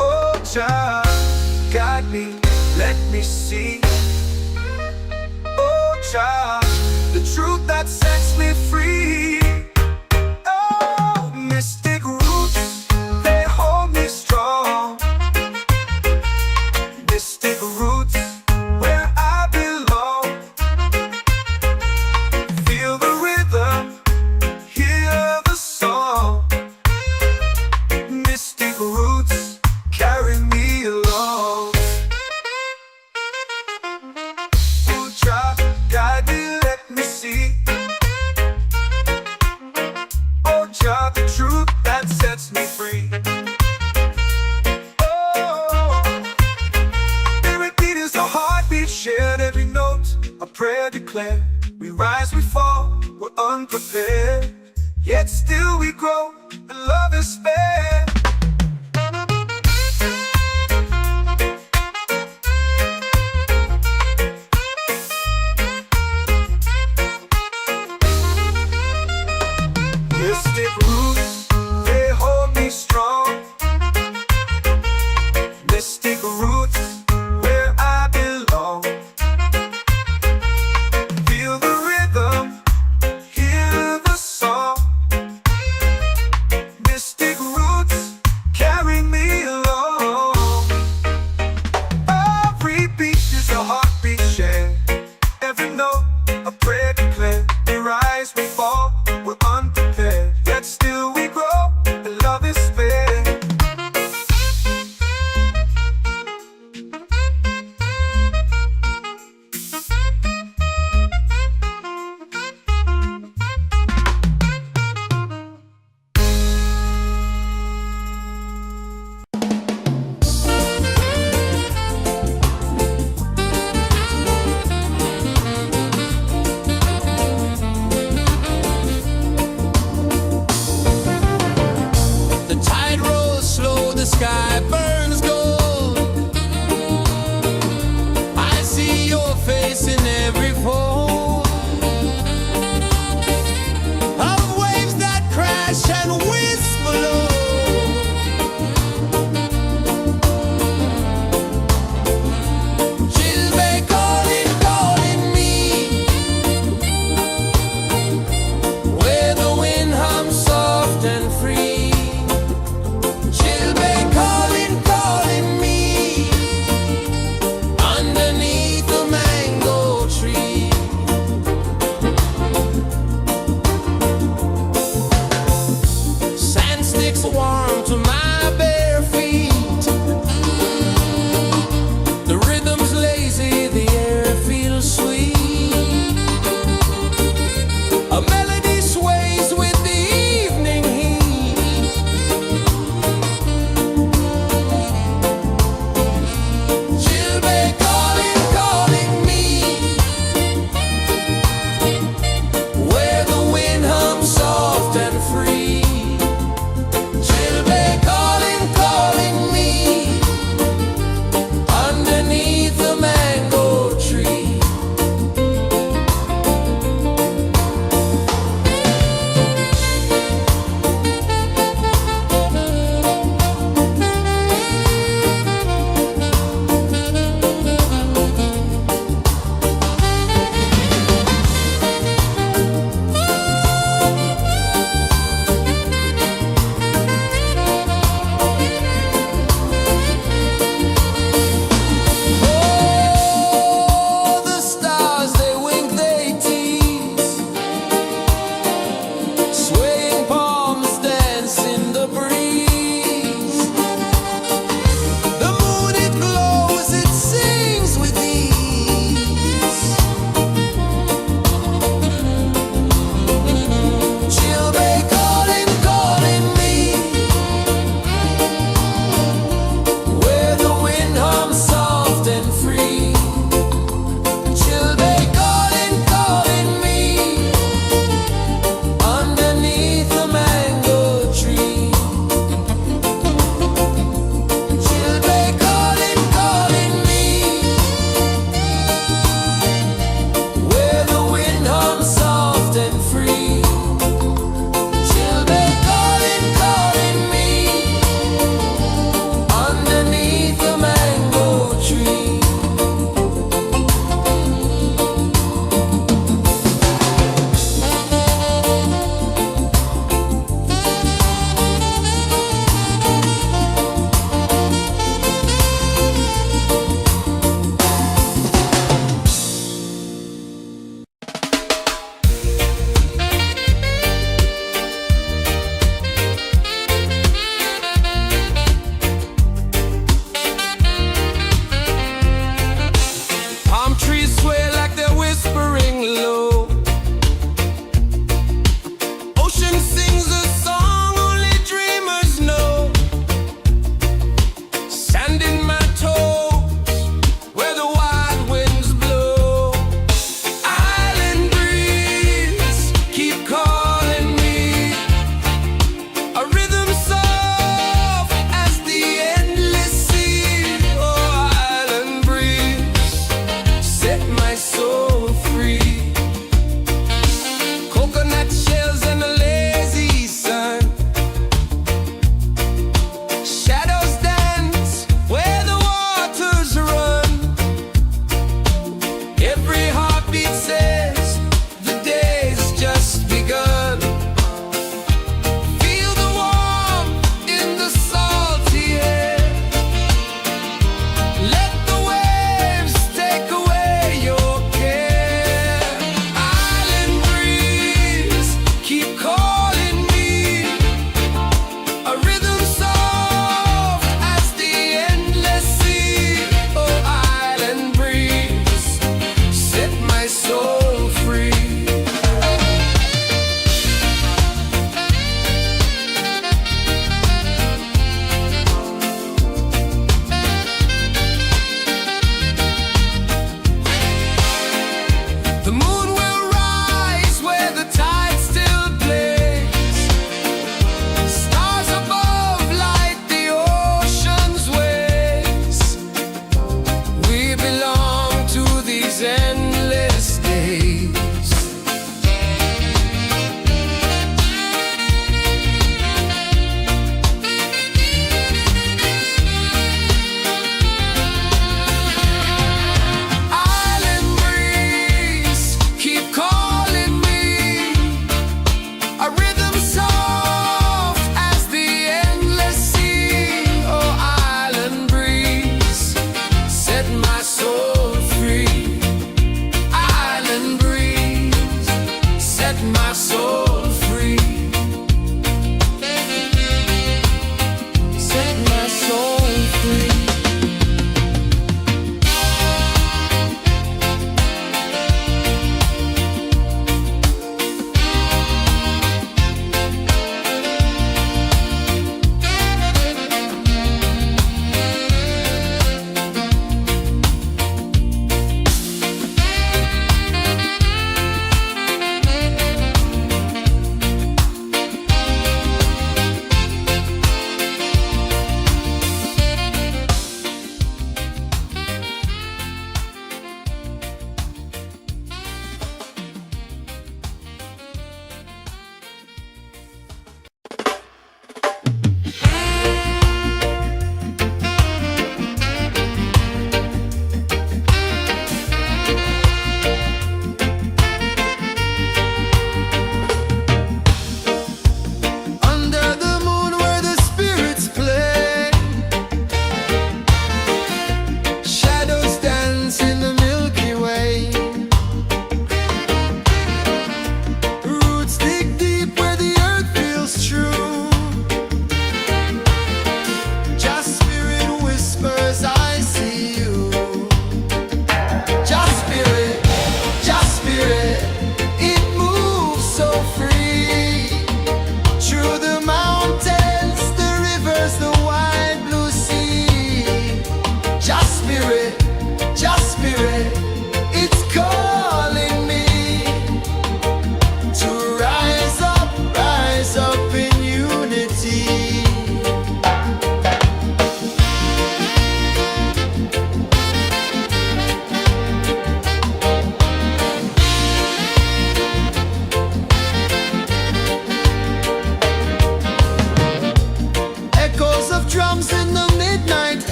Oh, Jah, guide me, let me see. Oh, Jah, the truth that sets me free. Oh, mystic roots, they hold me strong. Mystic roots, where I belong. Feel the rhythm, hear the song. Mystic roots, carry me along. Oh, Jah, guide me, let me see. Oh, Jah, the truth that sets me free. Oh, spirit beat is a heartbeat, shared every note. A prayer declared. We rise, we fall, we're unprepared. Yet still we grow, and love is spared. Mystic roots, they hold me strong. Mystic roots, where I belong. Feel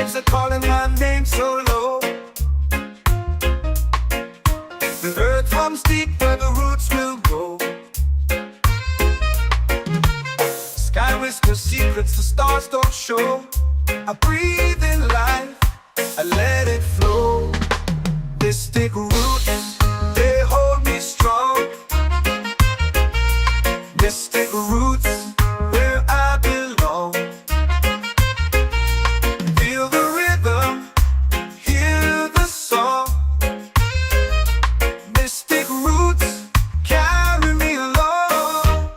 waves are calling my name so low. The earth hums deep where the roots will go. Sky whispers secrets the stars don't show. I breathe in life, I let it flow. Mystic roots, they hold me strong. Mystic roots, where I belong. Feel the rhythm, hear the song. Mystic roots, carry me along.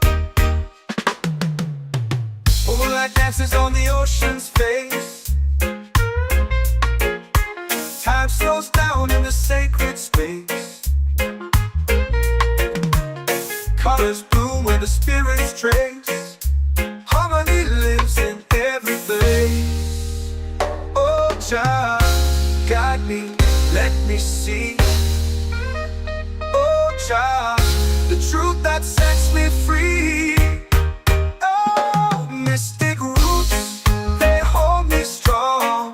Moonlight dances on the ocean's face. Time slows down in the sacred space. Colors bloom where the spirits trace. Harmony lives in every place. Oh, Jah, guide me, let me see. Oh, Jah, the truth that sets me free. Oh, mystic roots, they hold me strong.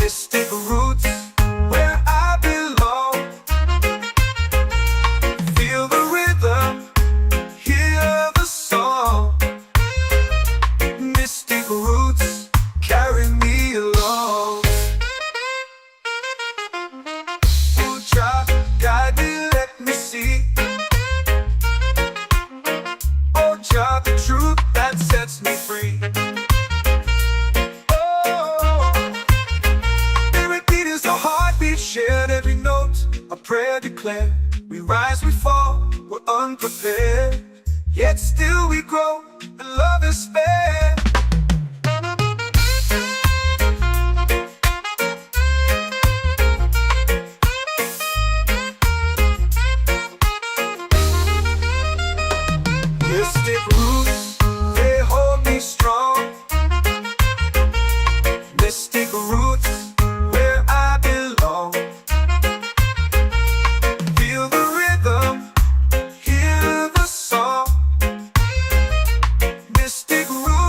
Mystic roots, where I belong. Feel the rhythm, hear the song. Mystic roots, carry me along. Oh, Jah, guide me, let me see. Oh, Jah, the truth that sets me free. Shared every note, a prayer declared. We rise, we fall, we're unprepared. Yet still we grow, and love is spared. Mystic roots, they hold me strong. Mystic roots, where I belong. Feel the rhythm, hear the song. Mystic roots.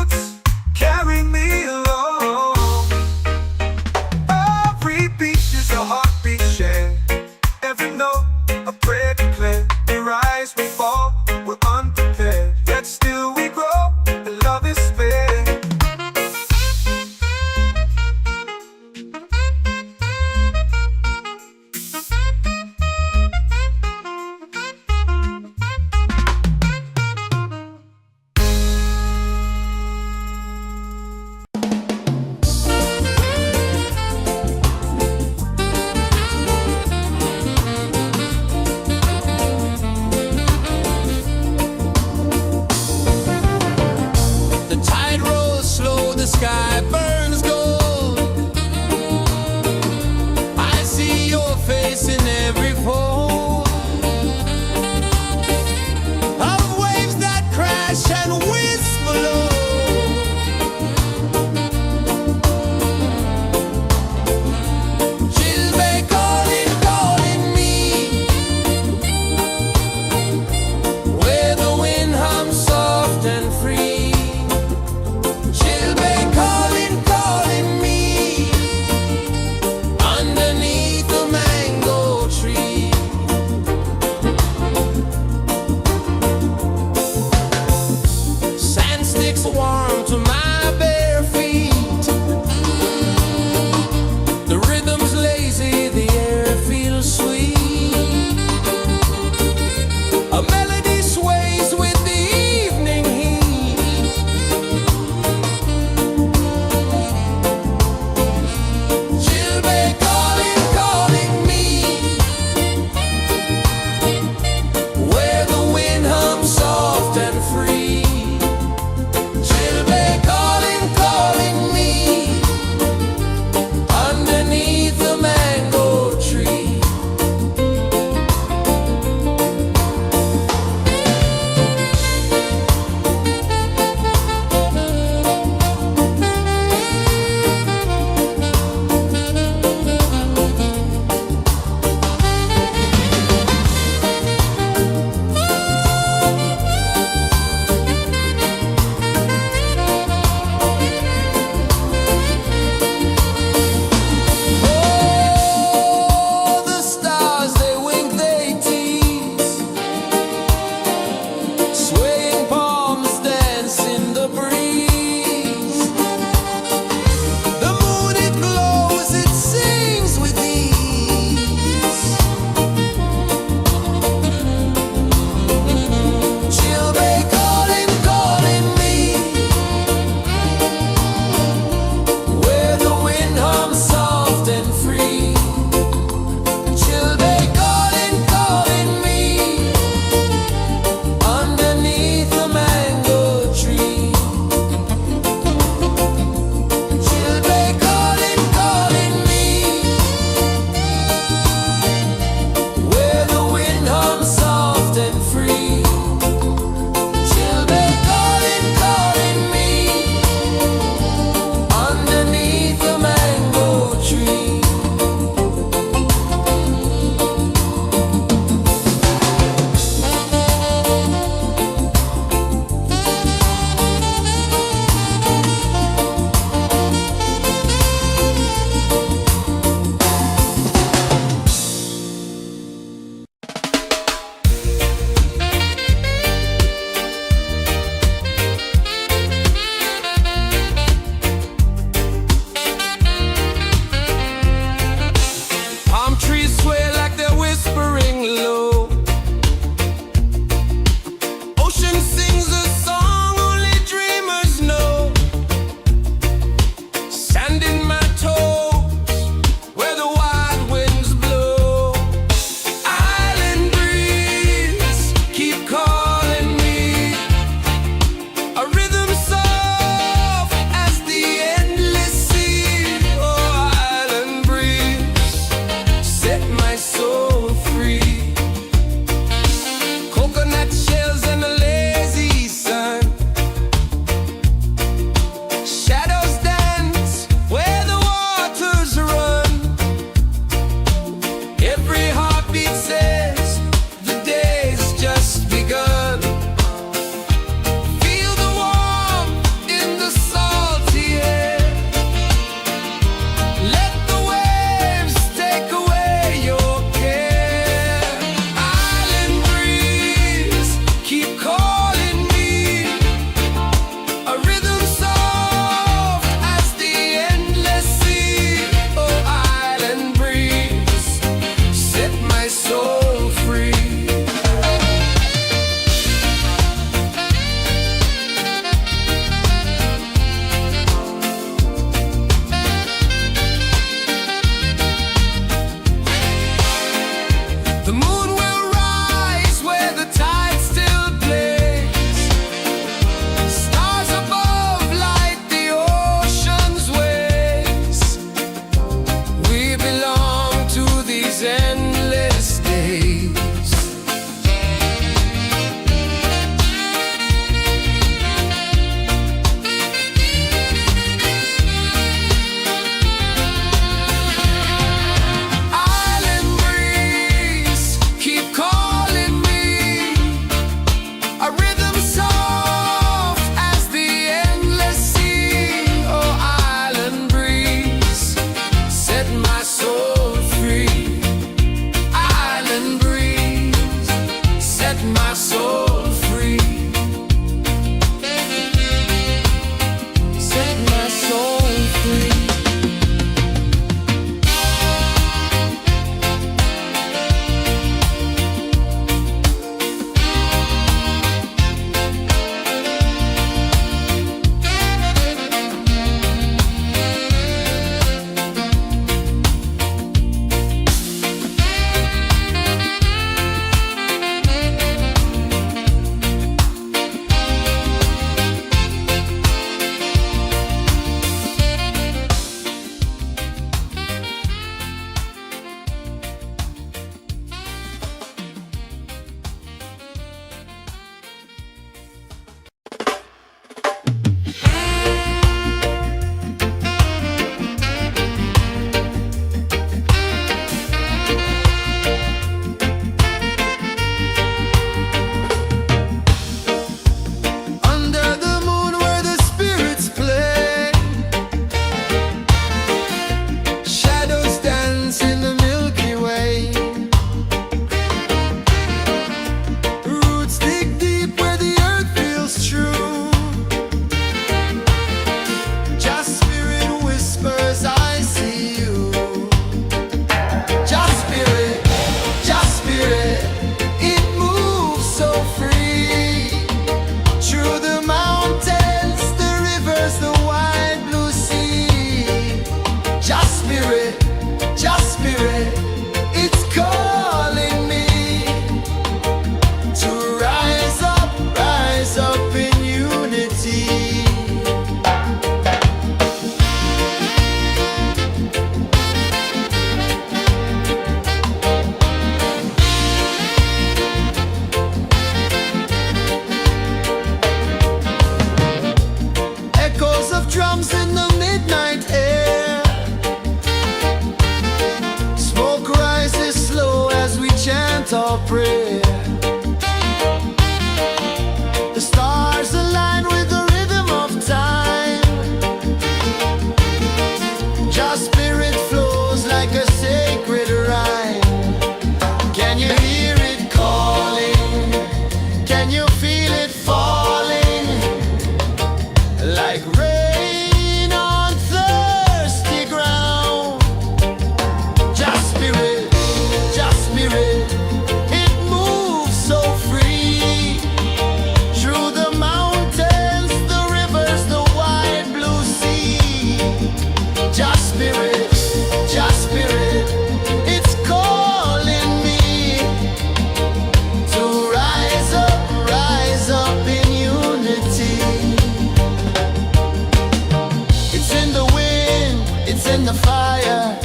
in the fire,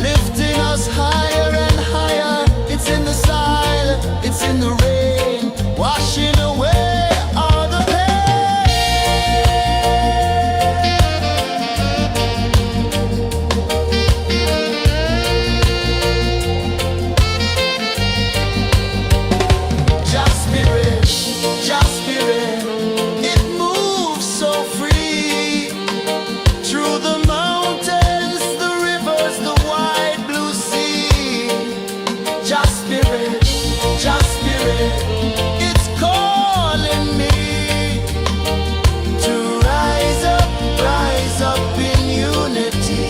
lifting us higher and higher. It's in the silence, it's in the rain, washing away all the Just spirit, it moves so free through the mountains, the rivers, the wide blue sea. Just spirit, it's calling me to rise up in unity.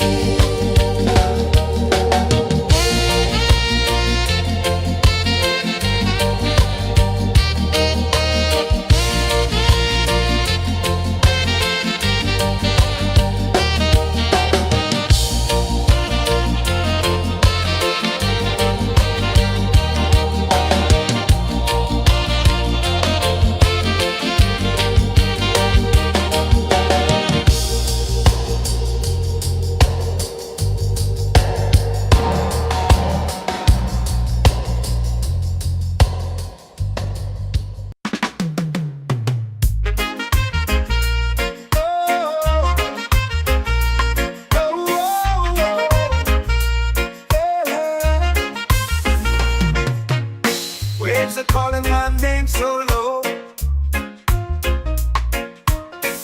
Waves are calling my name so low.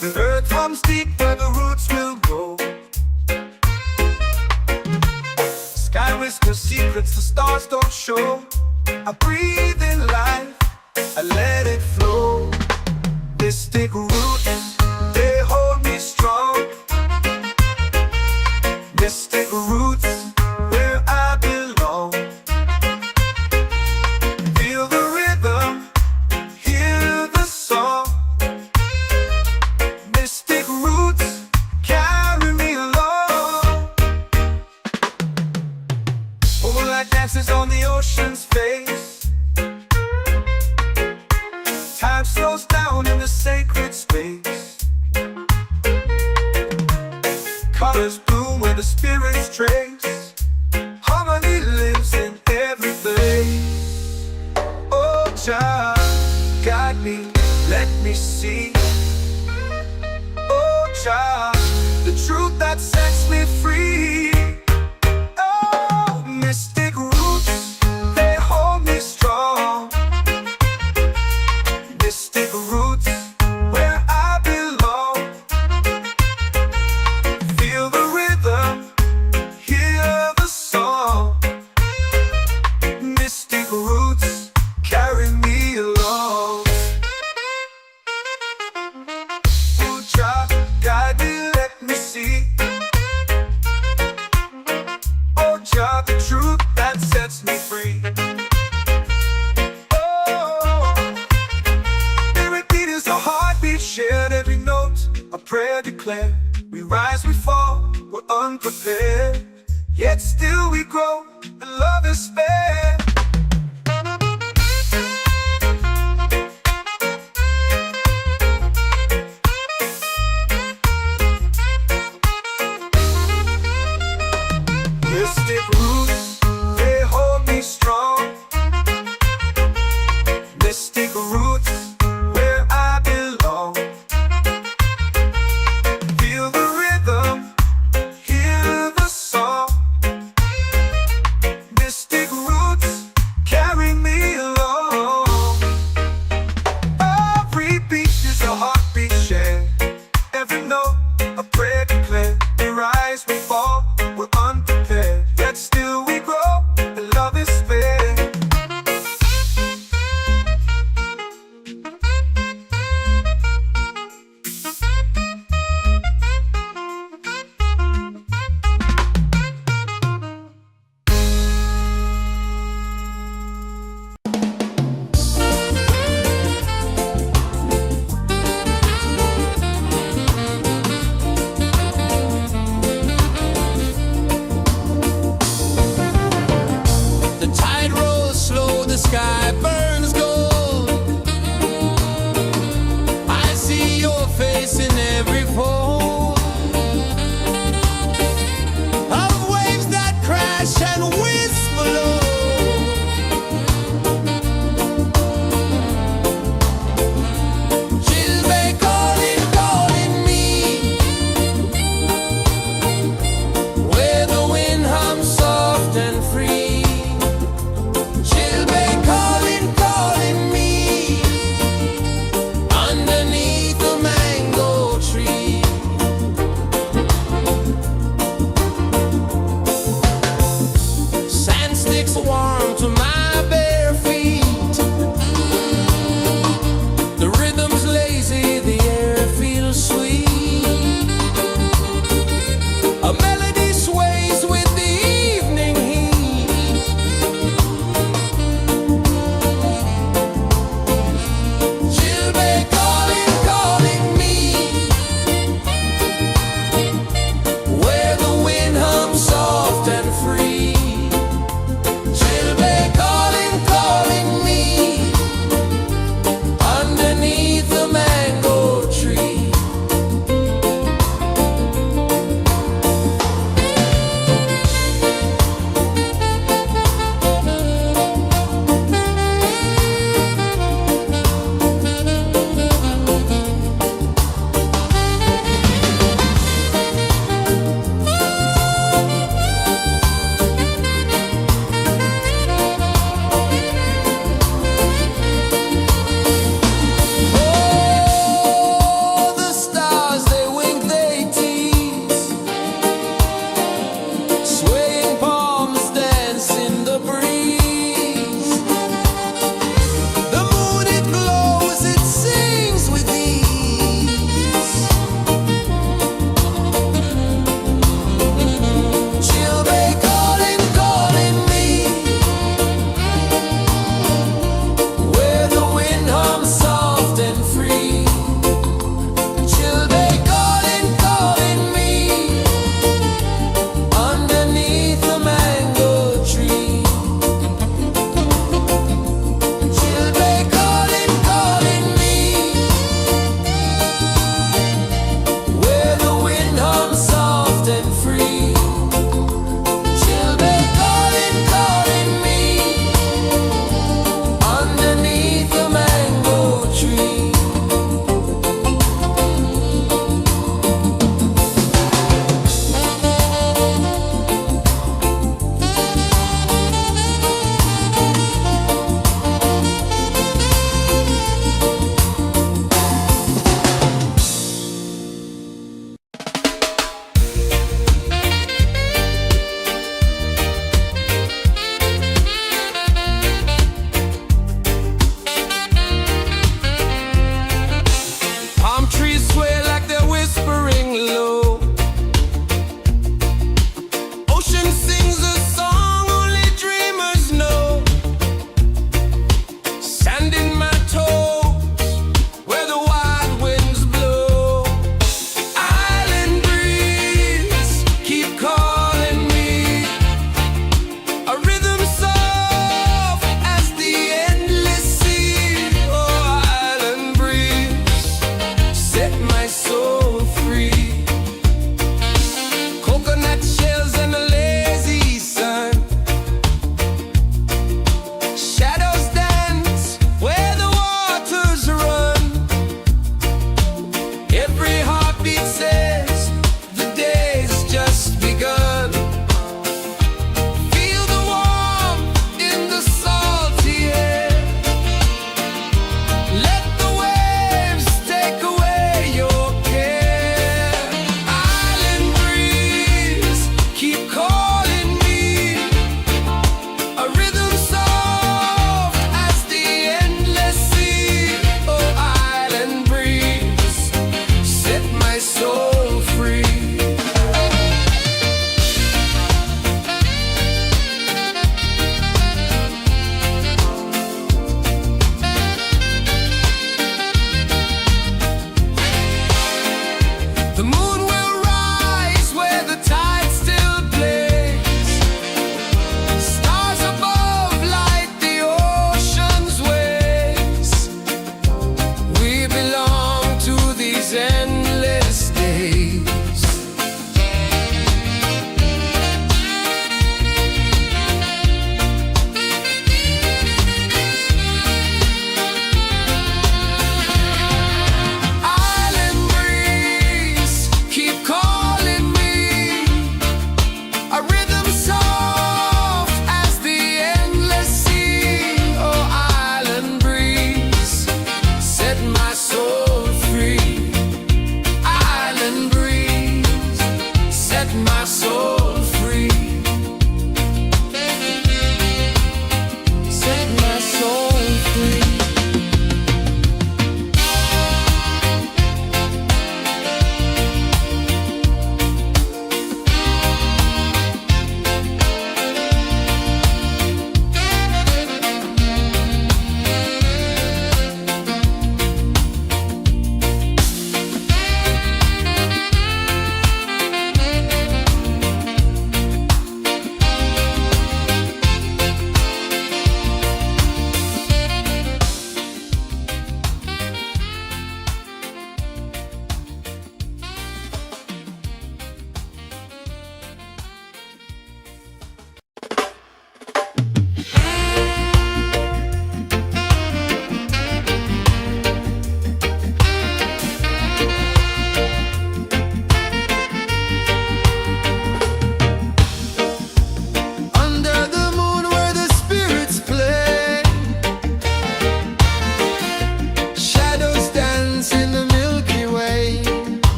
The earth hums deep where the roots will grow. Sky whispers secrets the stars don't show. I breathe in life, I let it flow. Mystic roots, they hold me strong. Mystic roots, where I belong. Feel the rhythm, hear the song. Mystic roots, carry me along. Moonlight dances on the ocean's face. Time slows down in the sacred space. Colors bloom where the spirits trace. Harmony lives in every place. Oh, child, guide me, let me see. Oh, child, the truth that sets me free. Oh, mystic roots, they hold me strong. Mystic roots, where I belong. Feel the rhythm, hear the song. Mystic roots, carry me along. Oh, child, guide me, let me see. Oh, child, the truth that sets me free. Oh, every beat is a heartbeat shared, every note a prayer declared. We rise, we fall, we're unprepared, yet still we grow, and love is spared. Mystic roots, they hold me strong. Mystic roots, where I belong. Feel the rhythm, hear the song. Mystic roots, carry me along. Every beat is a heartbeat shared, every note a prayer declared. We rise, we fall, we're unprepared, yet still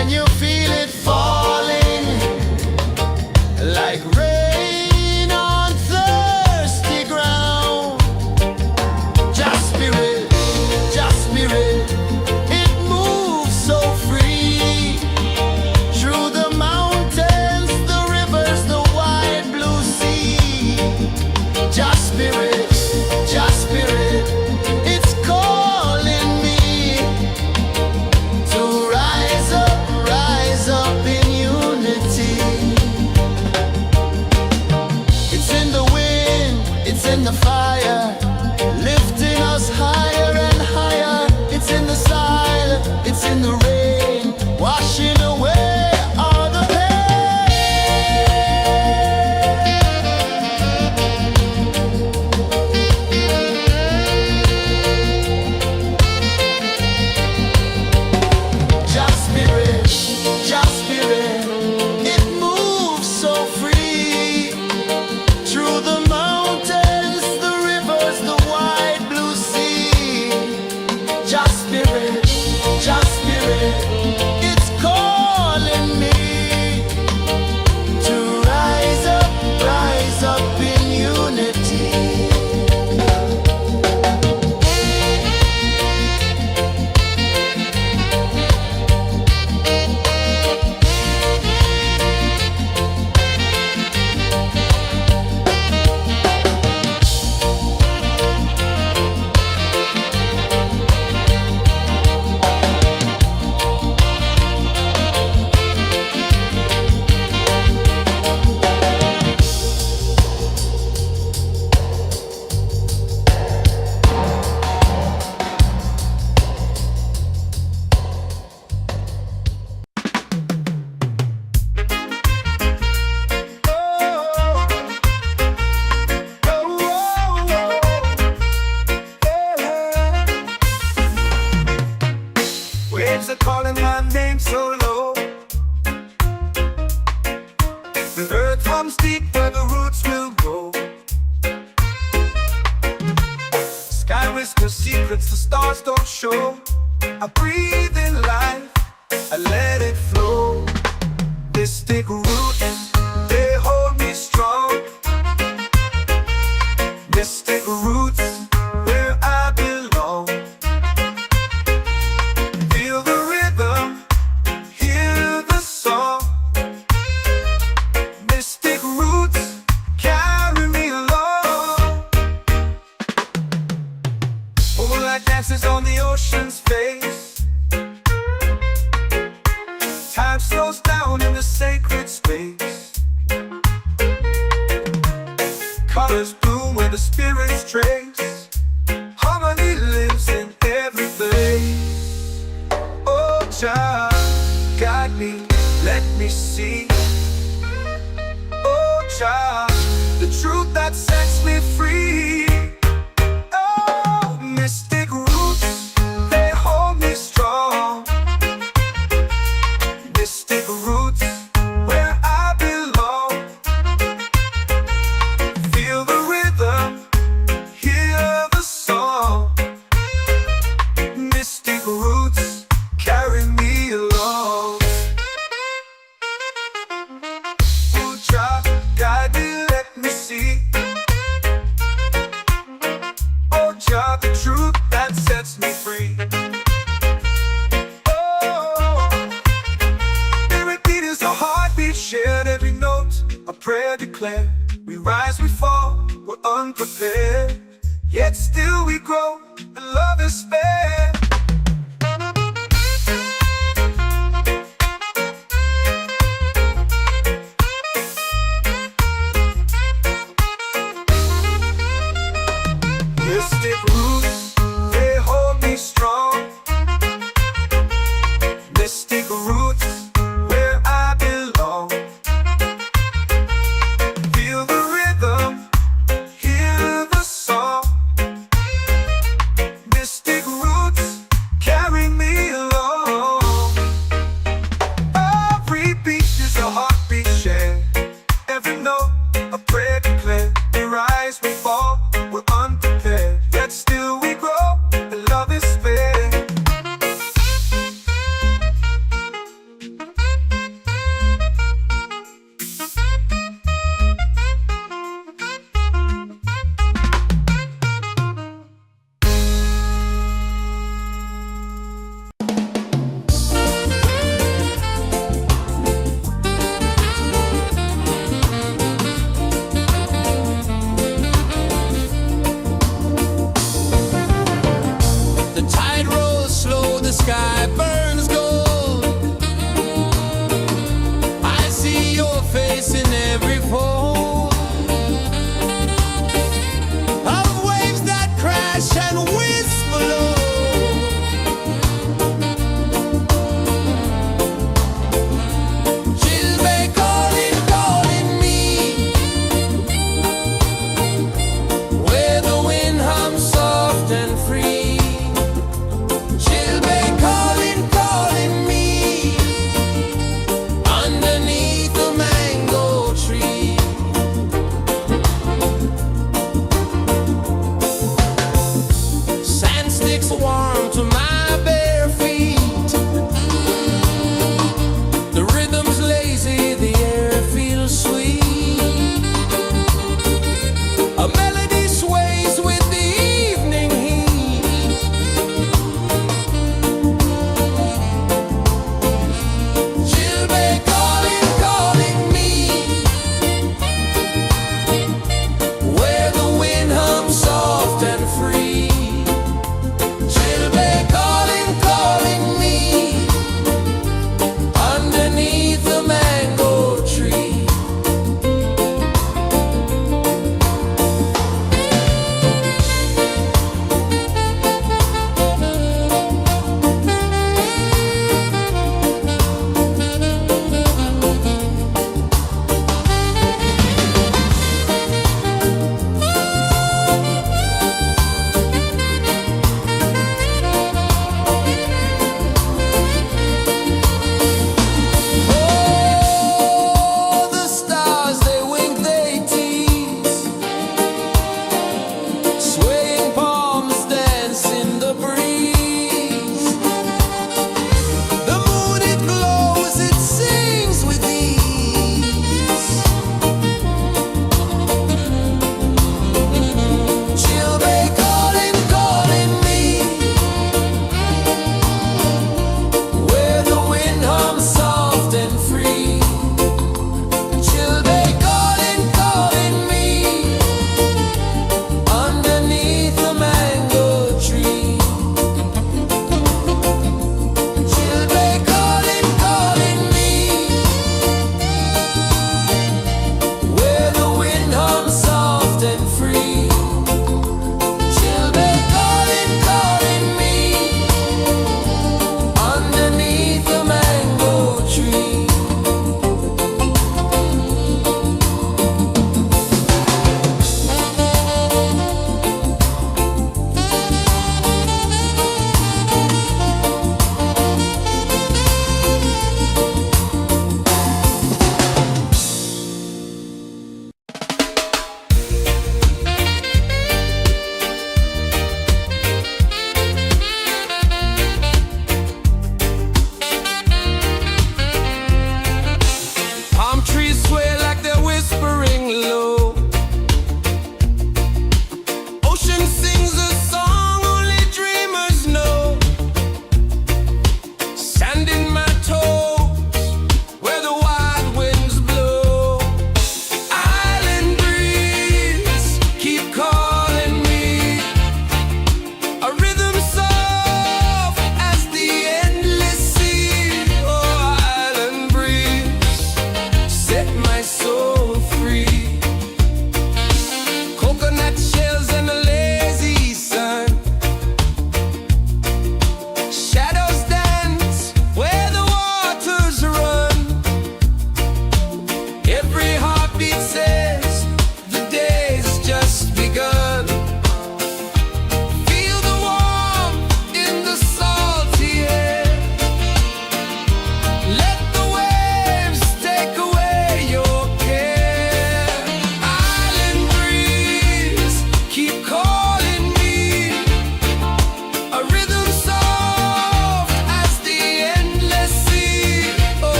Can you feel it falling like rain on thirsty ground? Just spirit, it moves so free through the mountains, the rivers, the wide blue sea. Just spirit, it's calling me to rise up in unity. It's in the wind, it's in the fire, lifting us higher and higher. It's in the silence, it's in the rain, washing away all the Just spirit, it moves so free through the mountains, the rivers, the wide blue sea. Just spirit, it's calling me to rise up in unity. Waves are calling my name so low. The earth comes deep where the roots will grow. Sky whispers secrets the stars don't show. I breathe in life, I let it flow. Mystic roots, they hold me strong. Mystic roots, where I belong. Feel the rhythm, hear the song. Mystic roots, carry me along. Moonlight dances on the ocean's face. Time slows down in the sacred space. Colors bloom where the spirits trace. Harmony lives in every place. Oh, child, guide me, let me see. Oh, child, the truth that sets me free. Oh, mystic roots, they hold me strong. Mystic roots, where I belong. Feel the rhythm, hear the song. Mystic roots, carry me along. Oh, child, guide me, let me see. Oh, child, the truth that sets me free. Oh, spirit beat is a heartbeat, shared every note, a prayer declared. We rise, we fall, we're unprepared, yet still we grow, and love is spared. Mystic roots, they hold me strong. Mystic roots, where I belong. Feel the rhythm, hear the song. Mystic roots,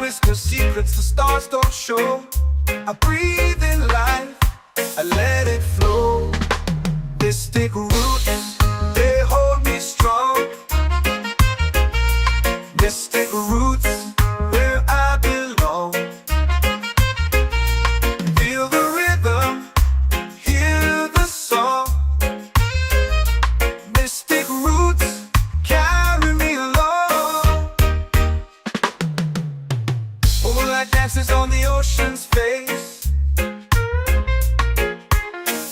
whisper secrets the stars don't show. I breathe in life, I let it flow. Mystic roots, they hold me strong. Mystic roots, where I belong. Feel the rhythm, hear the song. Mystic roots, carry me along. Moonlight dances on the ocean's face.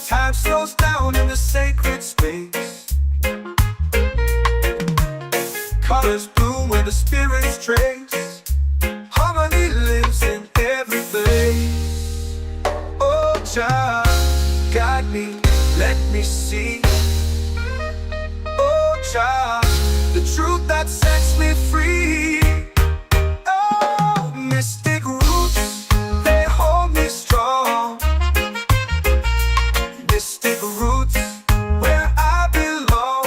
Time slows down in the sacred space. Colors bloom where the spirits trace. Harmony lives in every place. Oh, child, guide me, let me see. Oh, child, the truth that sets me free. Oh, mystic roots, they hold me strong. Mystic roots, where I belong.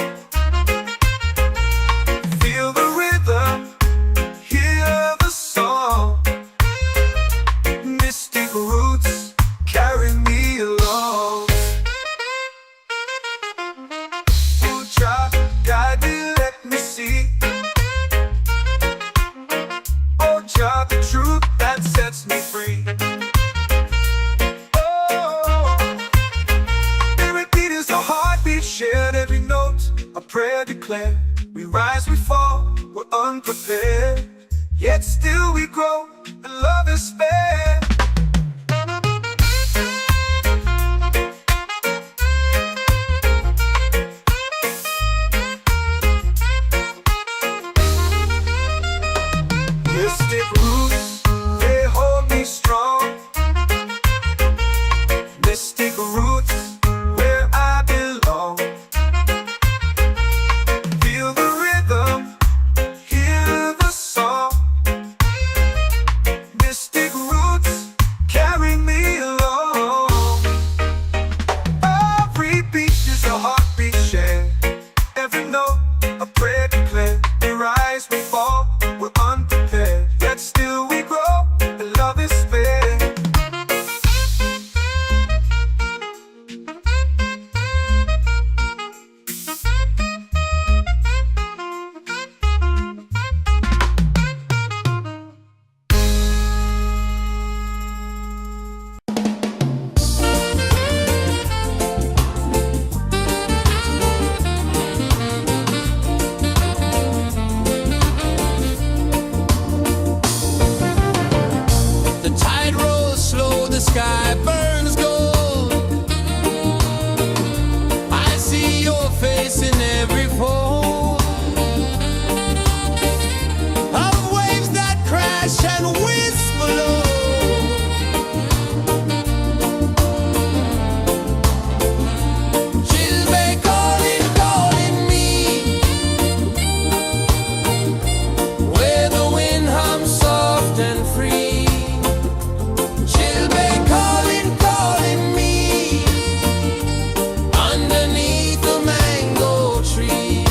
Feel the rhythm, hear the song. Mystic roots, carry me along. Oh, child, guide me, let me see. Oh, child, the truth that sets me free. Oh, every beat is a heartbeat shared, every note a prayer declared. We rise, we fall, we're unprepared, yet still we grow, and love is spared. Mystic roots, they hold me strong. Mystic roots, where I belong. Feel the rhythm, hear the song. Mystic roots, carry me along. Every beat is a heartbeat shared, every note a prayer declared. We rise, we fall, we're unprepared, yet still we grow, and love is fair. The tide rolls slow, the sky burns gold. I see your face in every fold of waves that crash and whisk below. She'll be calling, calling me where the wind hums soft and free. She'll be calling, calling me underneath the mango tree.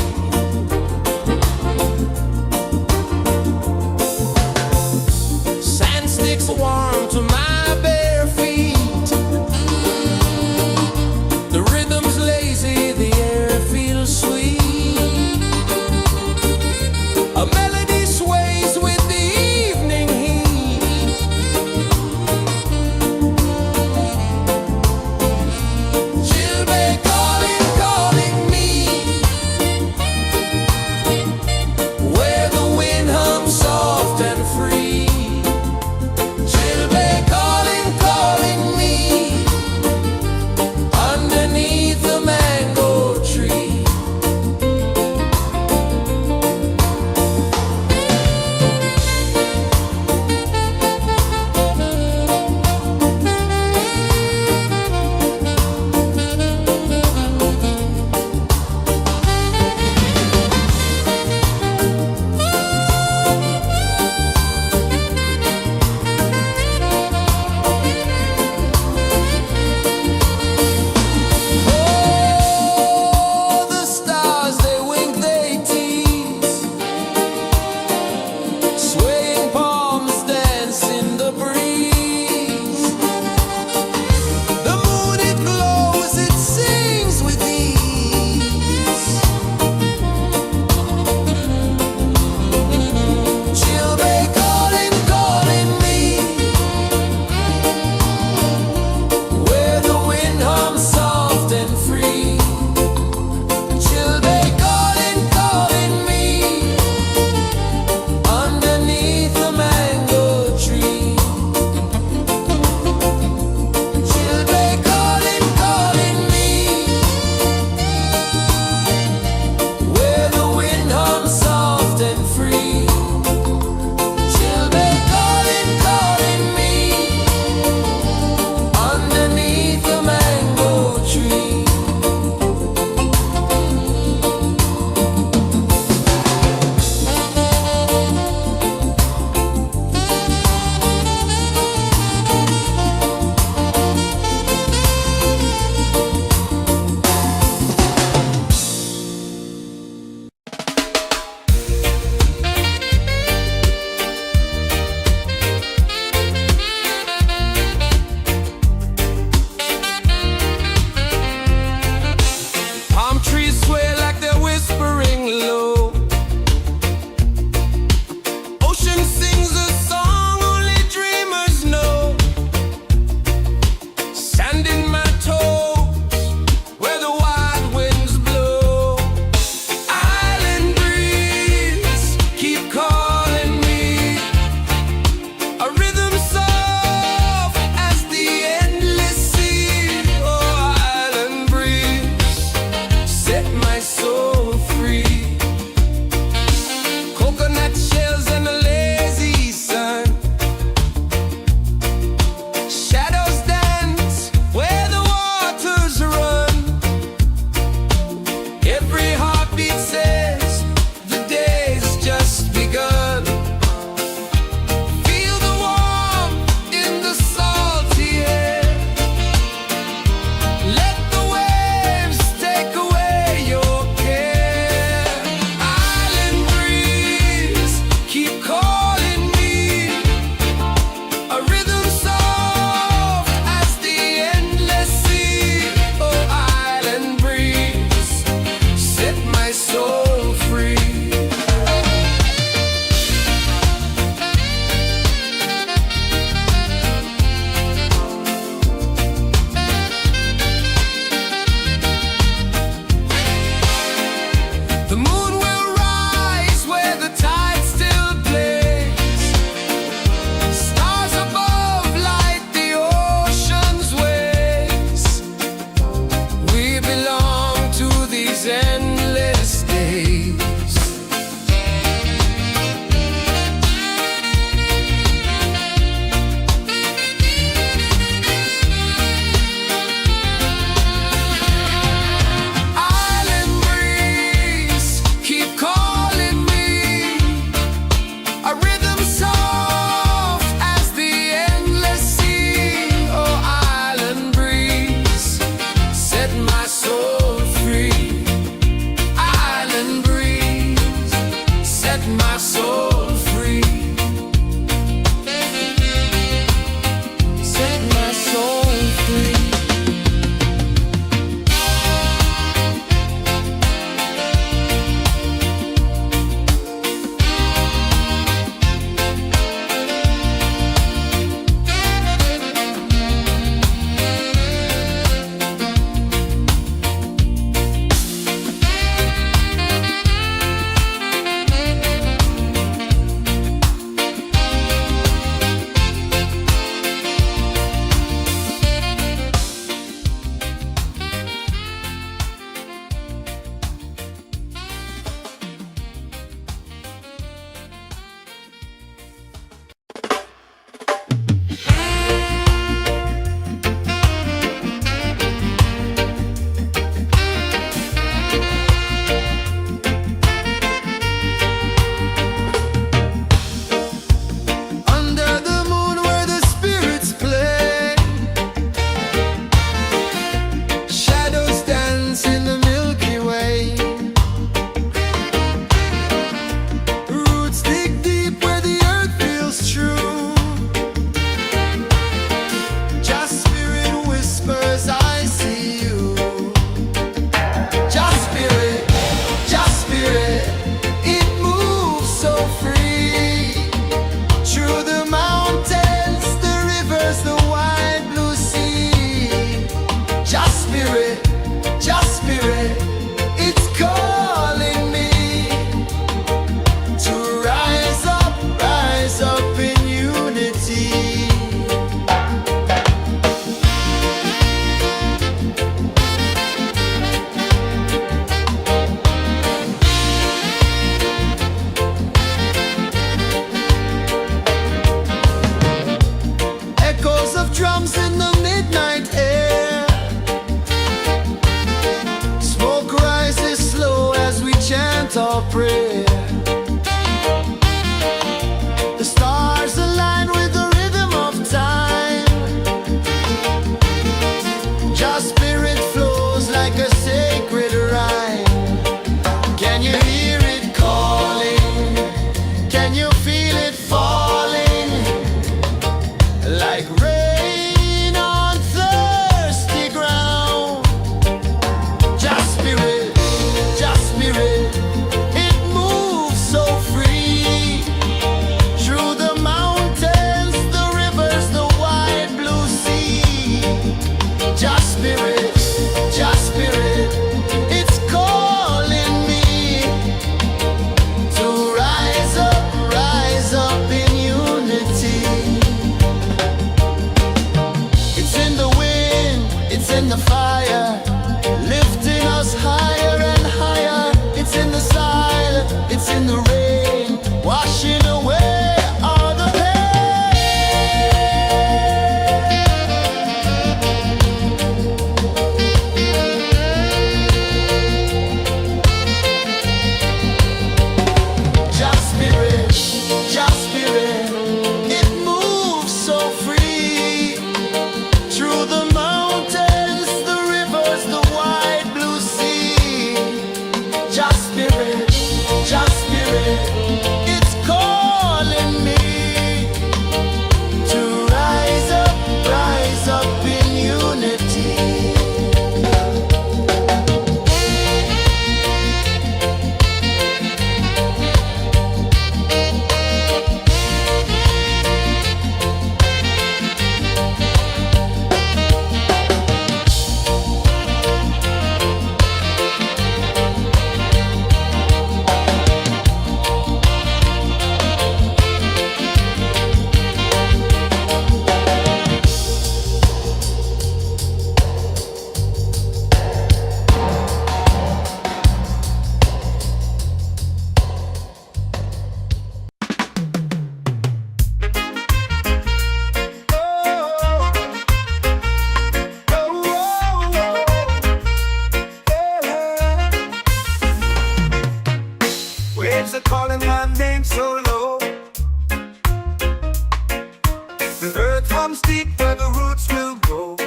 The earth comes deep where the roots will grow.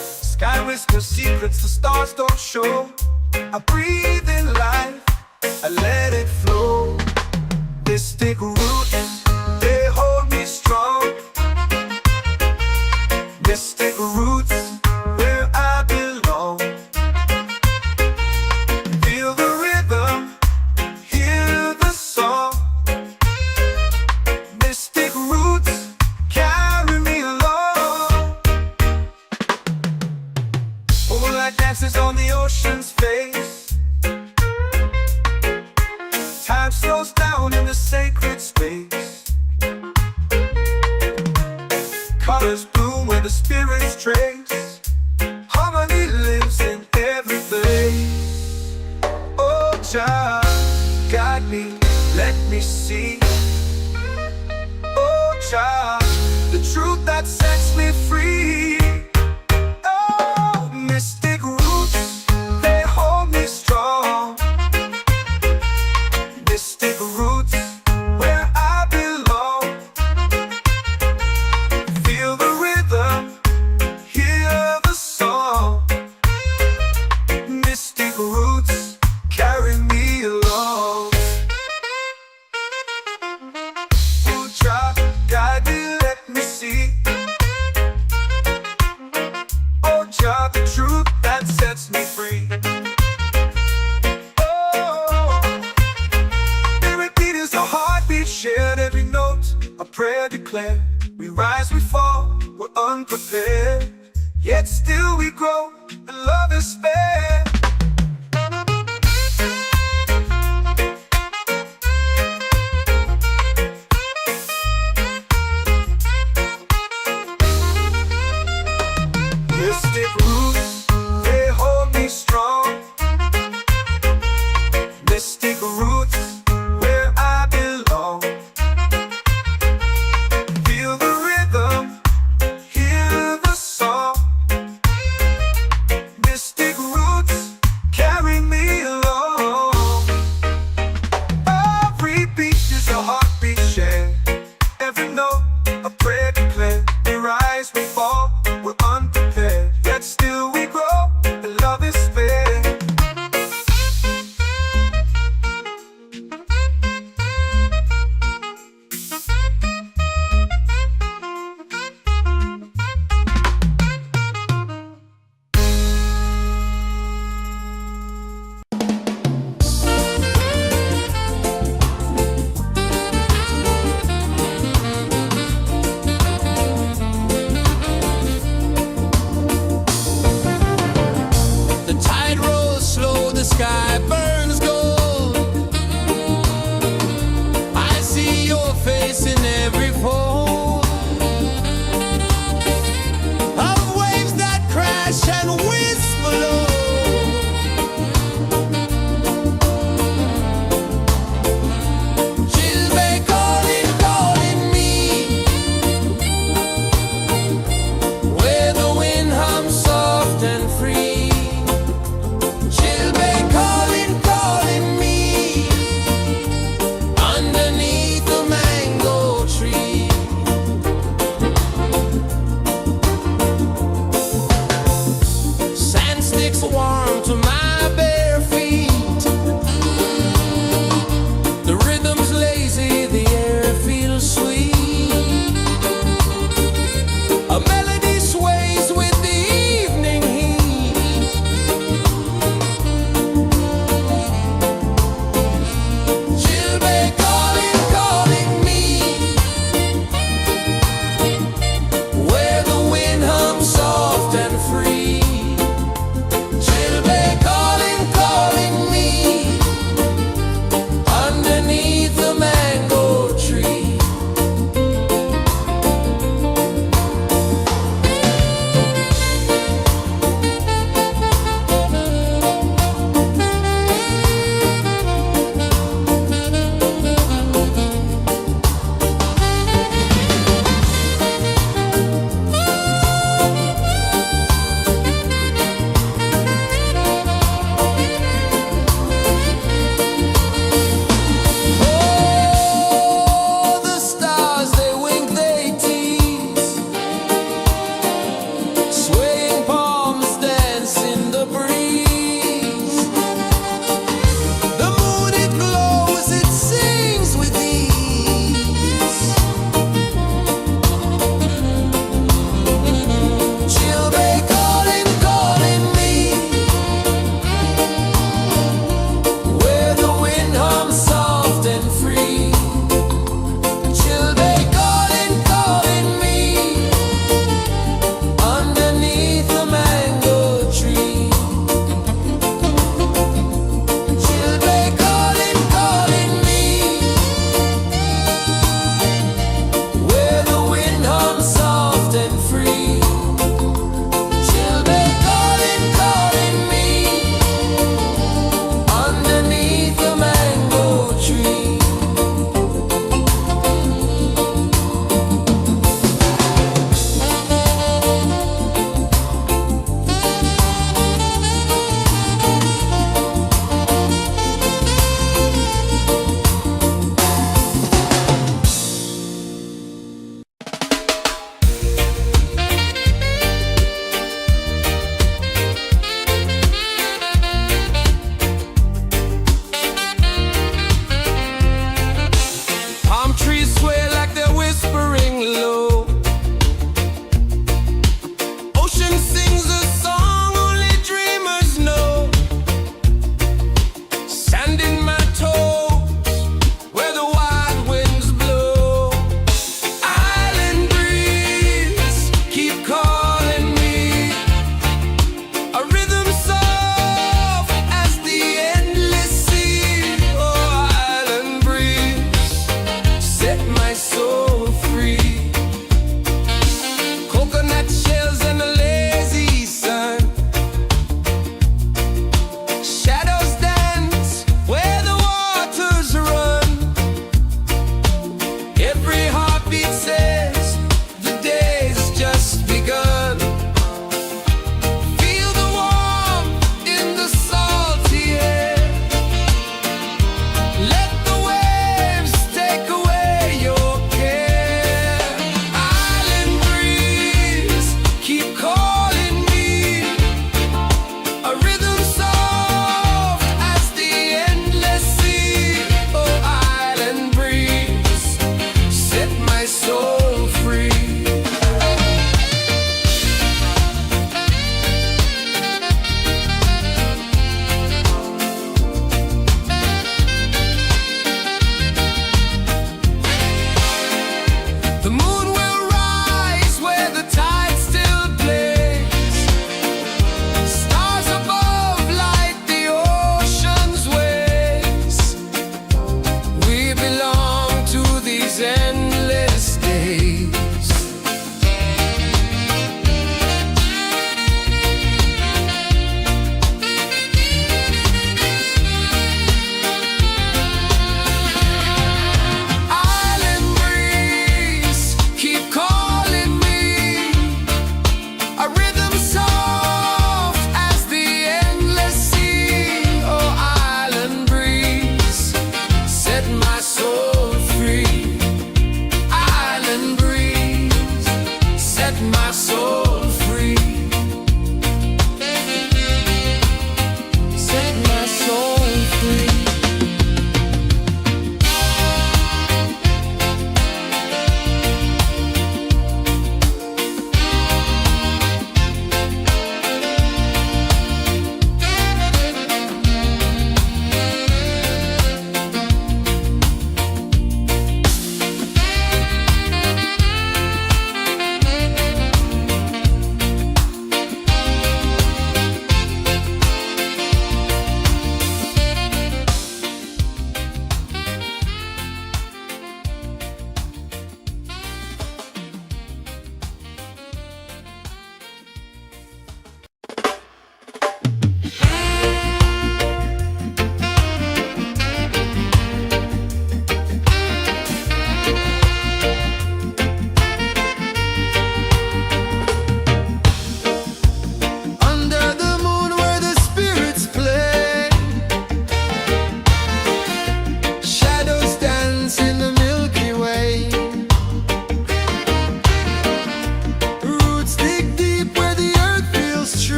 Sky whispers secrets the stars don't show. I breathe in life, I let it flow. Mystic roots, they hold me strong. Mystic roots, where I belong. Feel the rhythm, hear the song. Mystic roots, carry me along. Moonlight dances on the ocean's face. Time slows down in the sacred space. Colors bloom where the spirits trace. Harmony lives in every place. Oh, Jah, guide me, let me see. Oh, Jah, the truth that sets me free. Oh, mystic roots, they hold me strong. Mystic roots, where I belong. Feel the rhythm, hear the song. Mystic roots, carry me along. Oh, Jah, guide me, let me see. Oh, Jah, the truth that sets me free. Oh, every beat is a heartbeat shared, every note a prayer declared. We rise, we fall, we're unprepared, yet still we grow, and love is spared. Mystic roots, they hold me strong. Mystic roots, where I belong. Feel the rhythm, hear the song. Mystic roots, carry me along. Every beat is a heartbeat shared, every note a prayer declared. We rise, we fall, we're unprepared, yet still we grow, and love is spared. The tide rolls slow, the sky burns gold. I see your face in every fold of waves that crash and whisper low. She'll be calling, calling me, where the wind hums soft and free. She'll be calling, calling me, underneath the mango tree.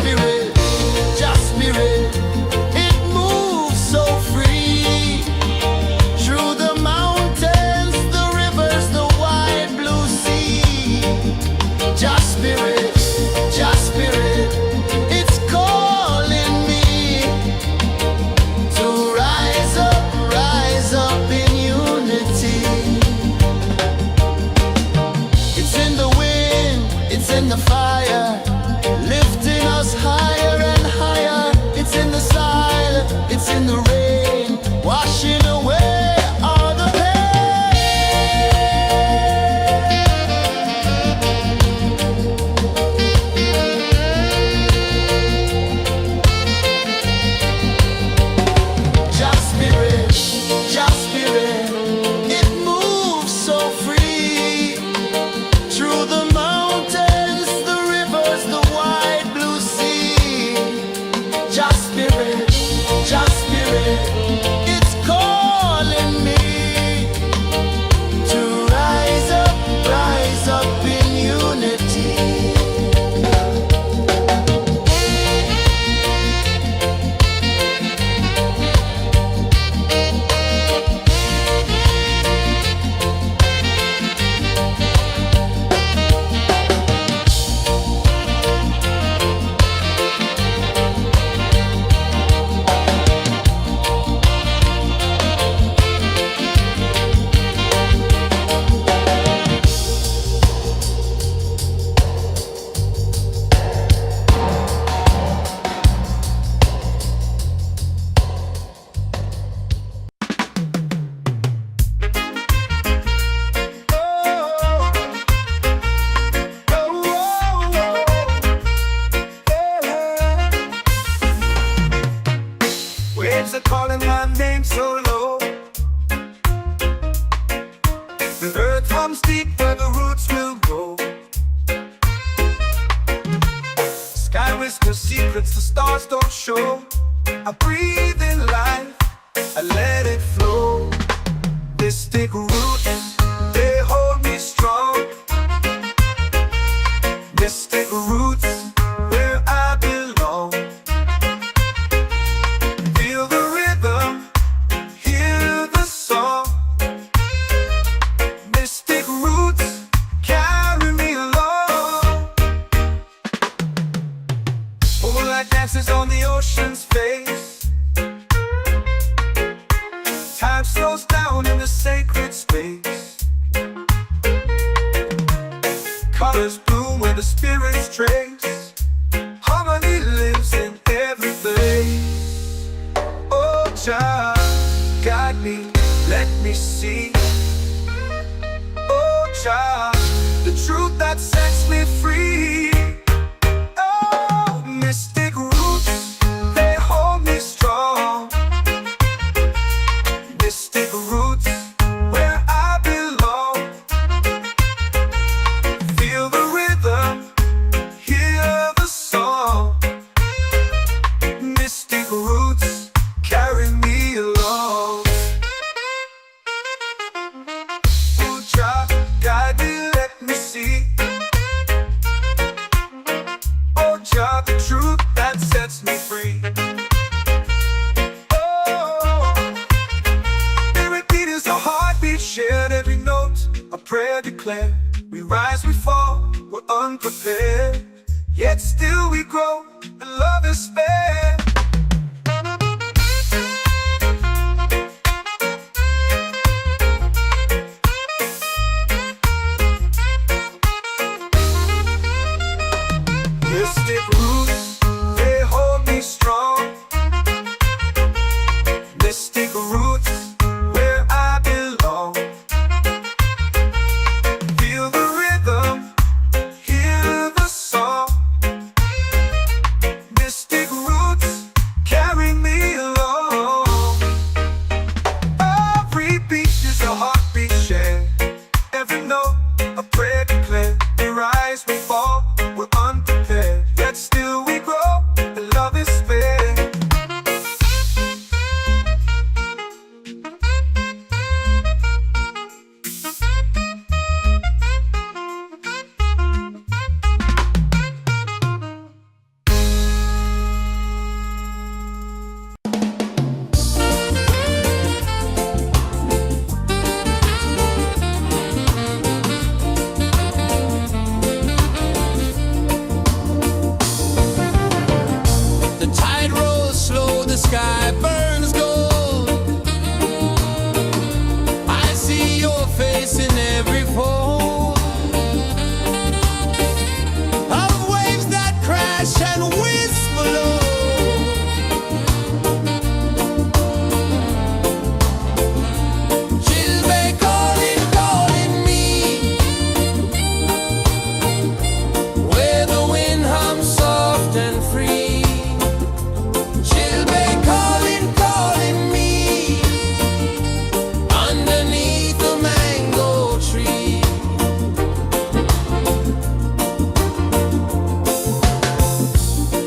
spirit, just spirit. It moves so free through the mountains, the rivers, the wide blue sea. Just spirit, just spirit. It's calling me to rise up in unity. It's in the wind, it's in the fire, lifting us higher and higher. It's in the silence, it's in the rain, washing away all the pain. Just spirit, just spirit. It moves so free through the mountains, the rivers, the wide blue sea. Just spirit, just spirit. It's calling me to rise up in unity. Waves are calling my name so low. The earth hums deep where the roots will grow. Sky whispers secrets the stars don't show. I breathe in life, I let it flow. Mystic roots, they hold me strong. Mystic roots, where I belong. Feel the rhythm, hear the song. Mystic roots, carry me along. Moonlight dances on the ocean's face. Time slows down in the sacred space. Colors bloom where the spirits trace. Harmony lives in every place. Oh, child, guide me, let me see. Oh, child, the truth that sets me free. Oh, mystic roots, they hold me strong. Mystic roots, where I belong. Feel the rhythm, hear the song. Mystic roots, carry me along. Oh, child, guide me, let me see. Oh, child, the truth that sets me free. Oh, spirit beat is a heartbeat, shared every note, a prayer declared. We rise, we fall, we're unprepared, yet still we grow, and love is spared. Mystic roots, they hold me strong. Mystic roots, where I belong. Feel the sky burns gold. I see your face in every fold of waves that crash and whisper low. She'll be calling, calling me where the wind hums soft and free. She'll be calling, calling me underneath the mango tree.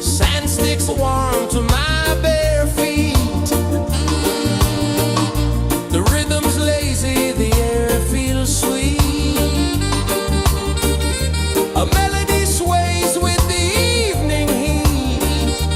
Sand sticks warm to my bare feet. The rhythm's lazy, the air feels sweet. A melody sways with the evening heat.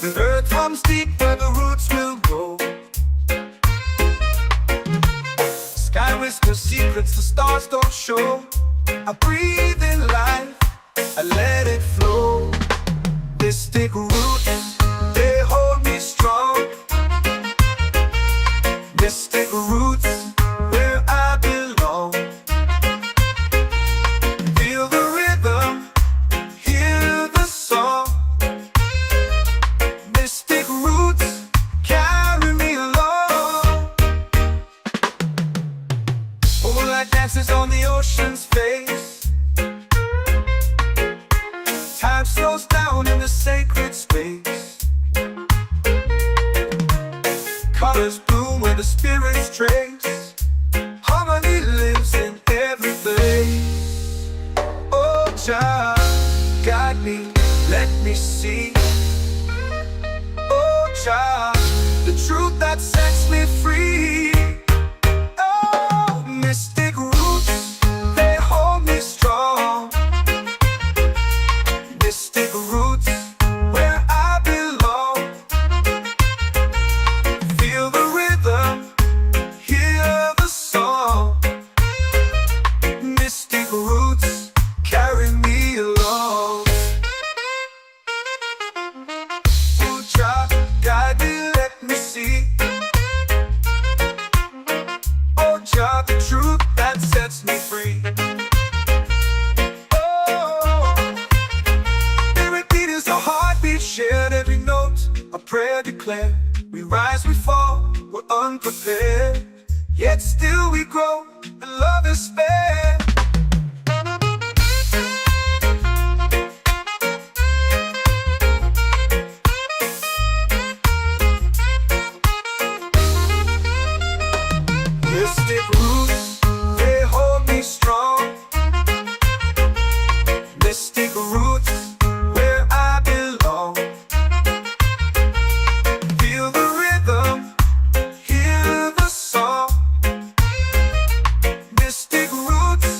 The earth hums deep where the roots will grow. Sky whispers secrets the stars don't show. I breathe in life, I let it flow. Mystic roots, they hold me strong. Mystic roots, where I belong. Feel the rhythm, hear the song. Mystic roots, carry me along. Moonlight dances on the ocean's face. Time slows down in the sacred space. Colors bloom where the spirits trace. Harmony lives in every place. Oh, Jah, guide me, let me see. Oh, Jah, the truth that sets me free. Oh, mystic roots, they hold me strong. Mystic roots, where I belong. Feel the rhythm, hear the song. Mystic roots, carry me along. Oh, Jah, guide me, let me see. Oh, Jah, the truth that sets me free. Shared every note, a prayer declared. We rise, we fall, we're unprepared. Yet still we grow, and love is spared. Mystic roots, they hold me strong. Mystic roots, where I belong. Feel the rhythm, hear the song. Mystic roots,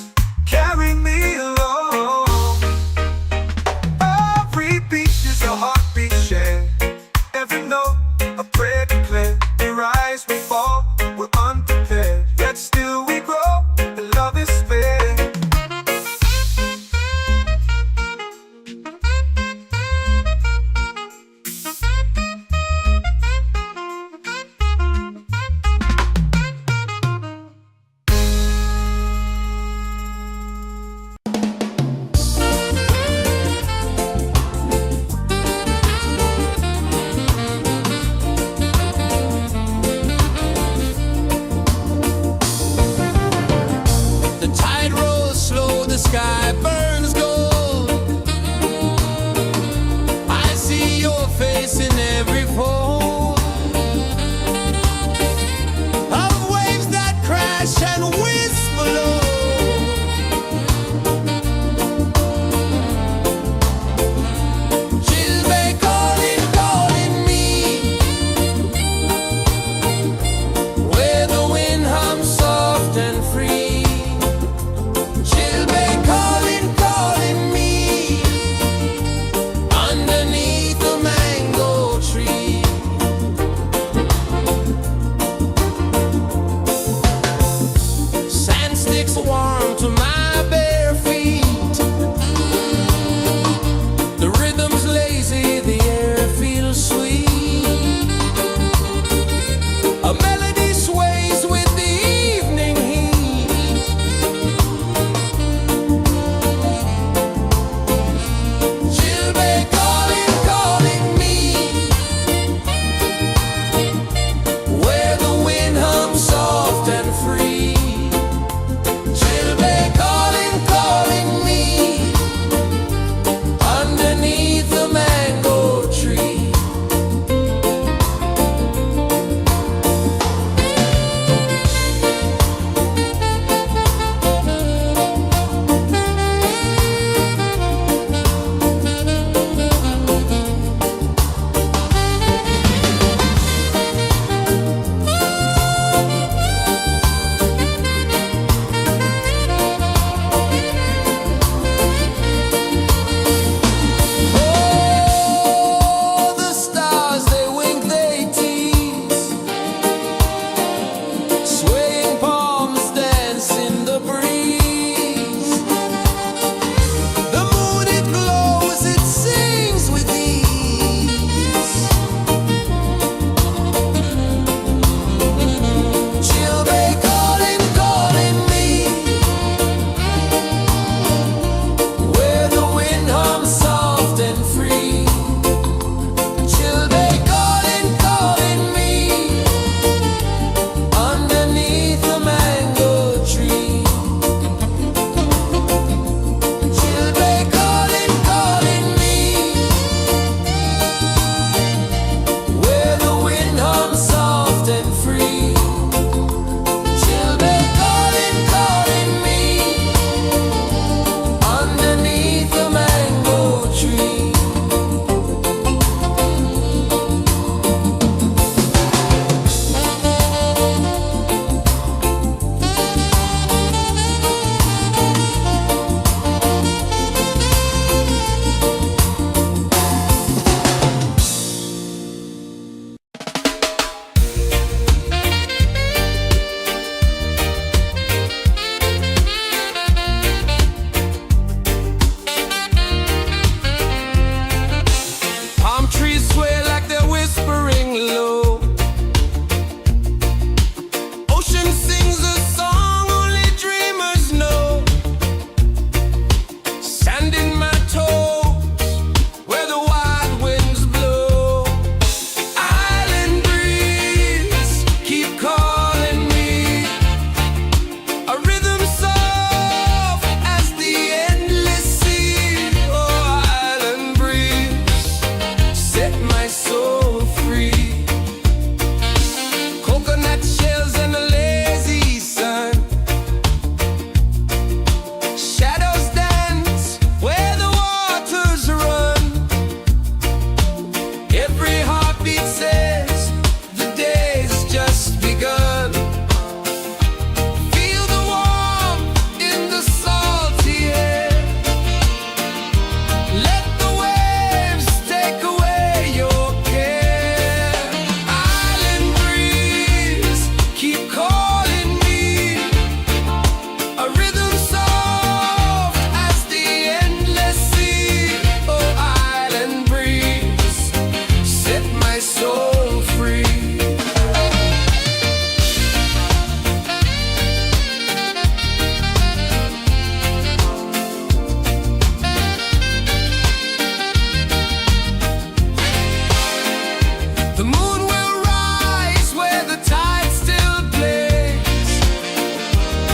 The moon will rise where the tide still plays.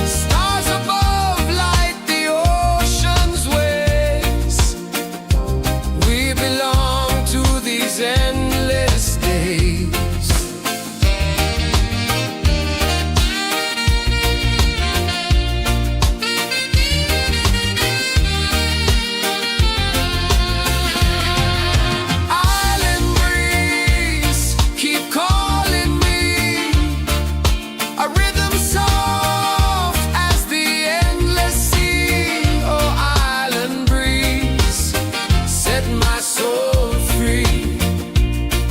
Stars above light the ocean's waves. We belong to these endless days. Island breeze, keep calling me. A rhythm soft as the endless sea. Oh, island breeze, set my soul free.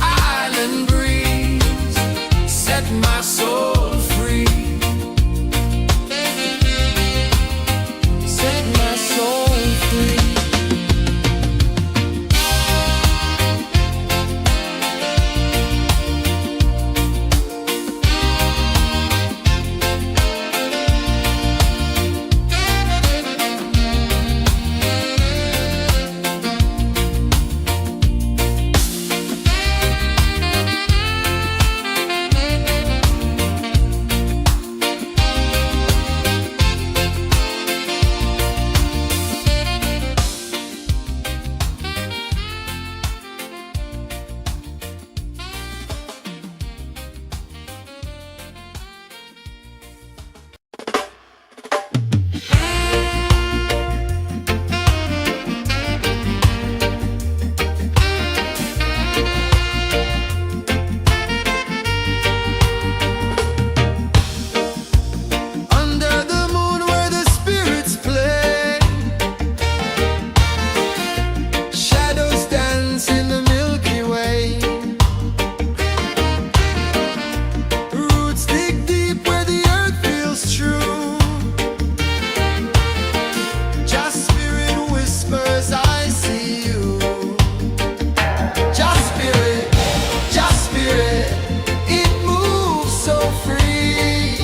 Island breeze, set my soul free. Set my soul free. Under the moon where the spirits play, shadows dance in the Milky Way. Roots dig deep where the earth feels true. Just spirit whispers, I see you. Just spirit, it moves so free.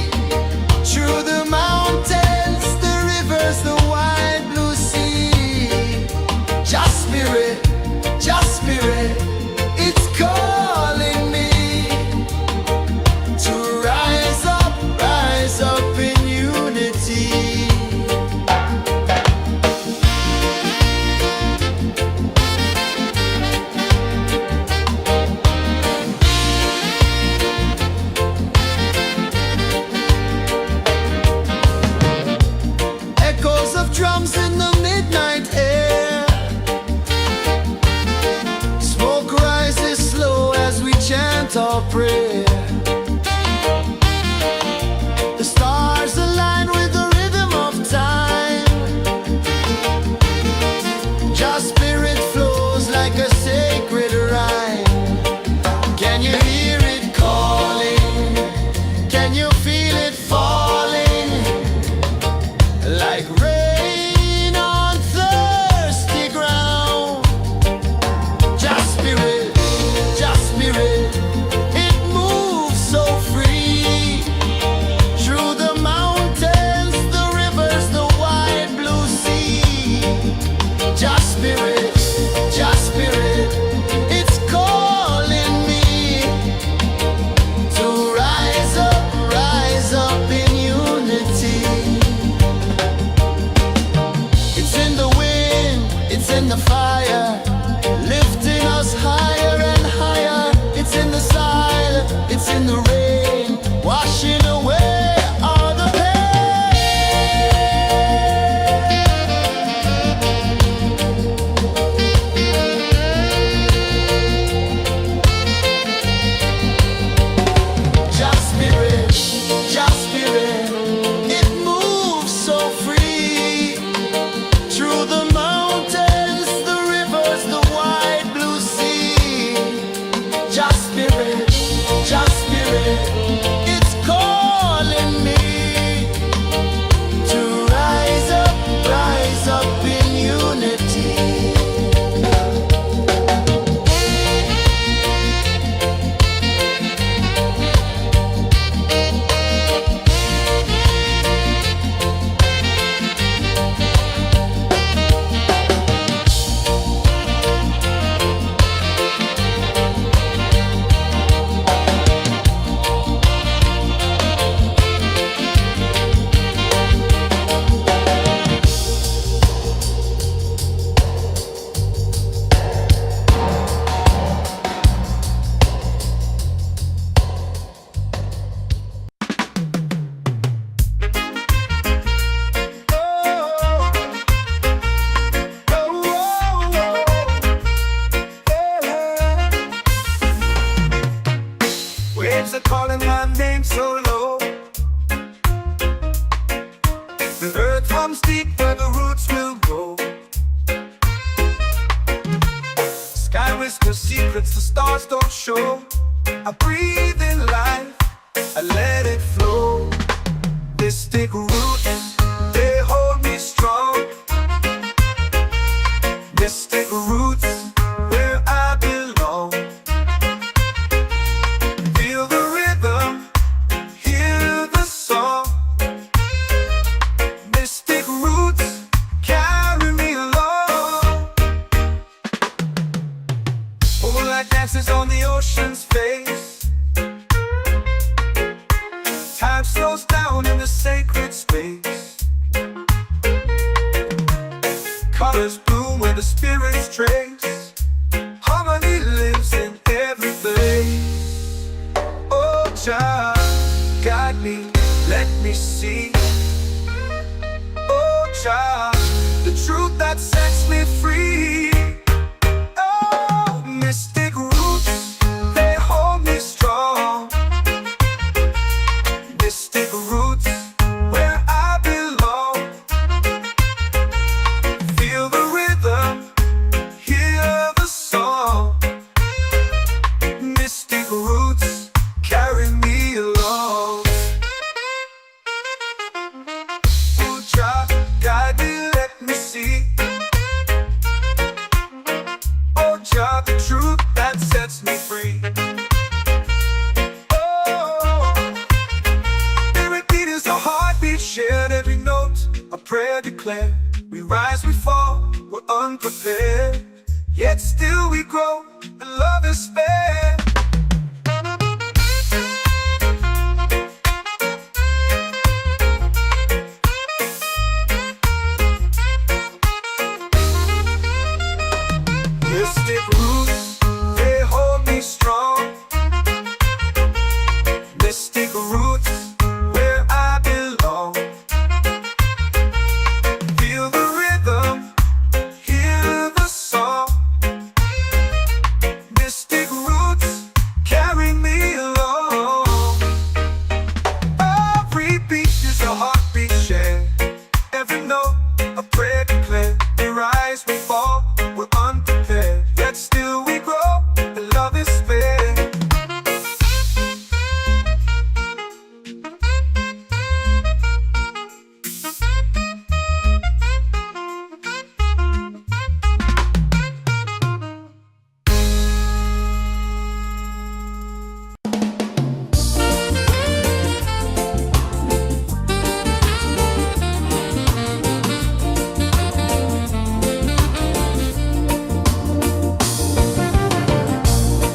Through the mountains, the rivers, the wide blue sea. Just spirit, it's calling me to rise up in unity. Echoes of drums in the midnight air. Smoke rises slow as we chant our prayer. The stars align with the rhythm of time. Just spirit flows like a sacred rhyme. Can you hear it calling? Can you feel it falling? Like rain on thirsty ground. Just spirit, it moves so free. Through the mountains, the rivers, the wide blue sea. Just spirit, it's calling me to rise up in unity. It's in the wind, it's in the fire, lifting us higher and higher. It's in the silence, it's in the rain, washing away all the pain. Just spirit, it moves so free. Through the mountains, the rivers, the wide blue sea. Just spirit, it's calling me to rise up in unity. waves are calling my name so low. The earth runs deep where the roots will go. Sky whispers secrets the stars don't show. I breathe in life, I let it flow. Mystic roots, they hold me strong. Mystic roots, where I belong. Feel the rhythm, hear the song. Mystic roots, carry me along. Moonlight dances on the ocean's face. Time slows down in the sacred space. Colors bloom where the spirits trace. Harmony lives in every place. Oh, Jah, guide me, let me see. Oh, Jah, the truth that sets me free. Oh, mystic roots, they hold me strong. Mystic roots, where I belong. Feel the rhythm, hear the song. Mystic roots, carry me along. Oh, Jah, guide me, let me see. Oh, Jah, the truth that sets me free. Shared every note, a prayer declared. We rise, we fall, we're unprepared. Yet still we grow, and love is spared. Mystic roots, they hold me strong. Mystic roots, where I belong. Feel the rhythm, hear the song. Mystic roots, carry me along. Every beat is a heartbeat shared. Every note, a prayer declared. We rise, we fall, we're unprepared. Yet still we grow, and love is spared.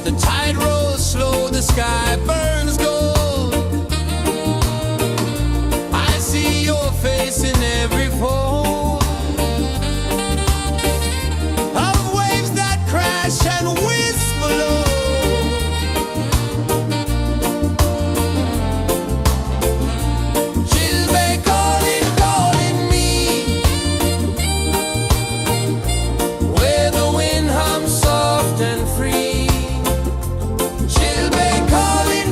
The tide rolls slow, the sky burns gold. I see your face in every fold of waves that crash and whisper low. She'll be calling, calling me, where the wind hums soft and free. She'll be calling,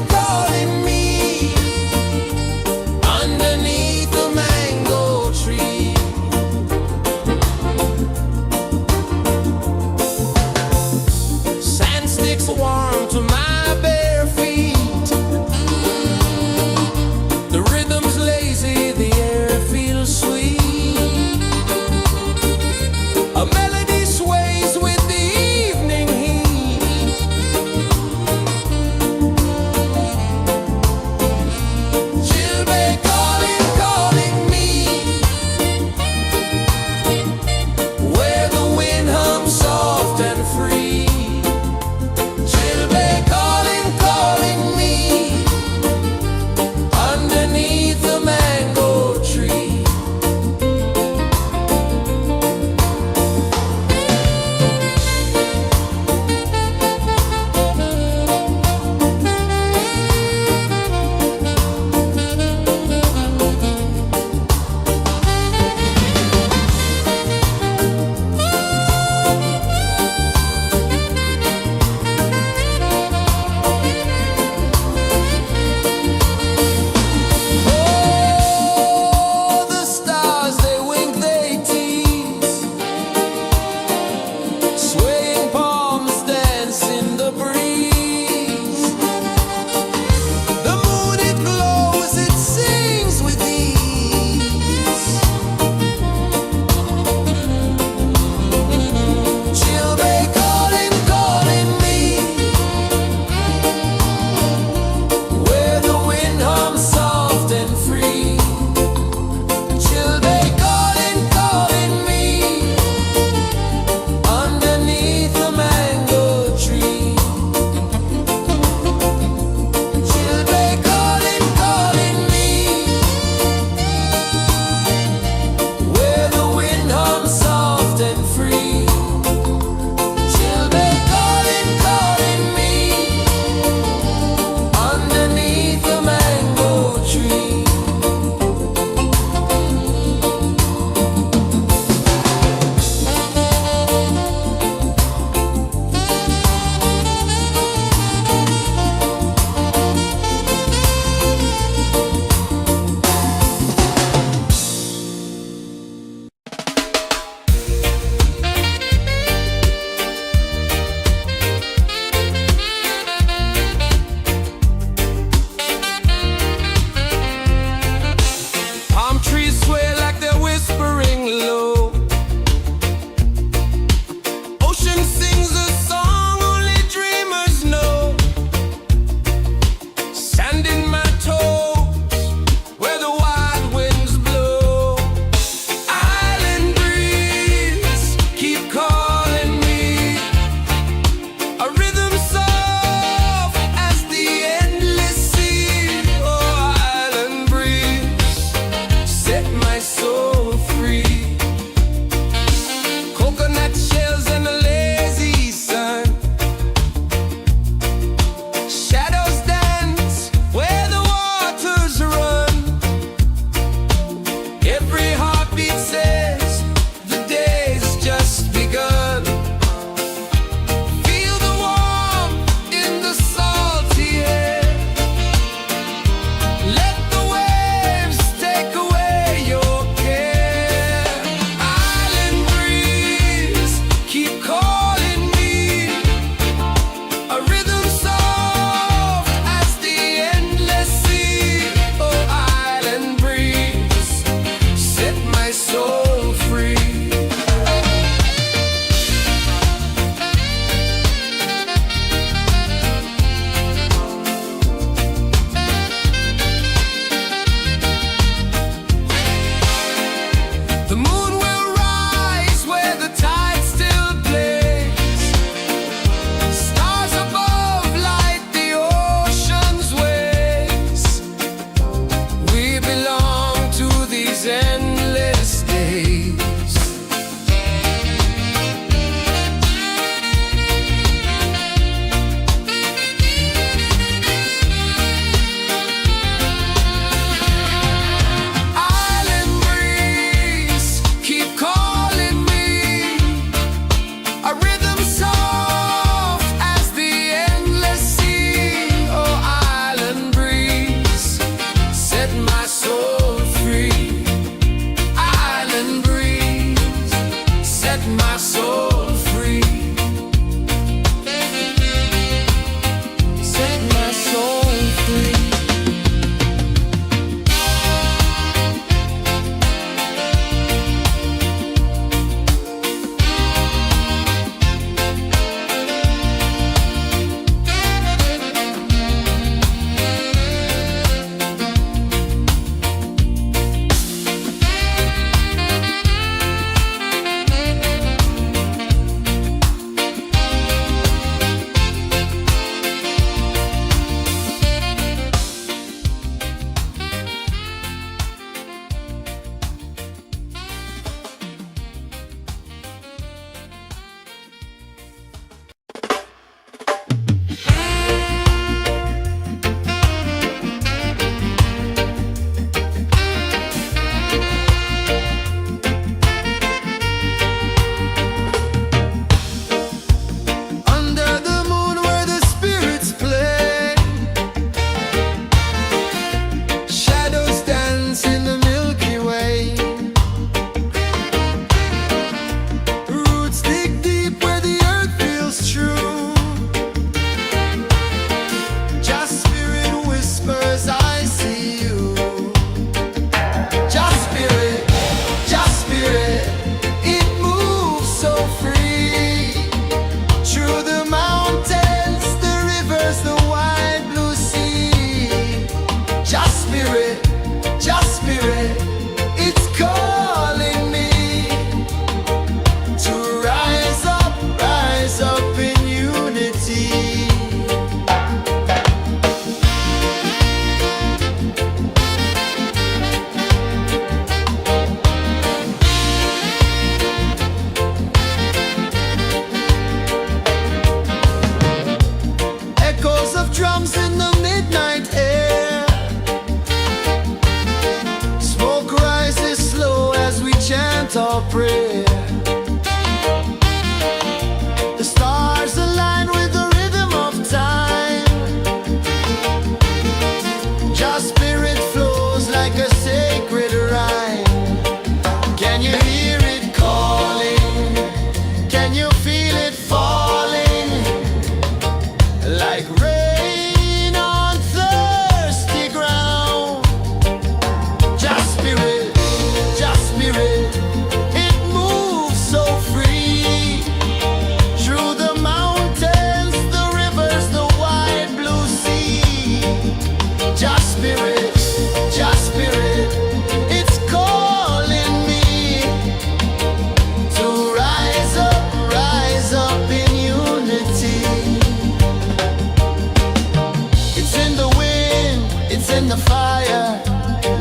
the fire,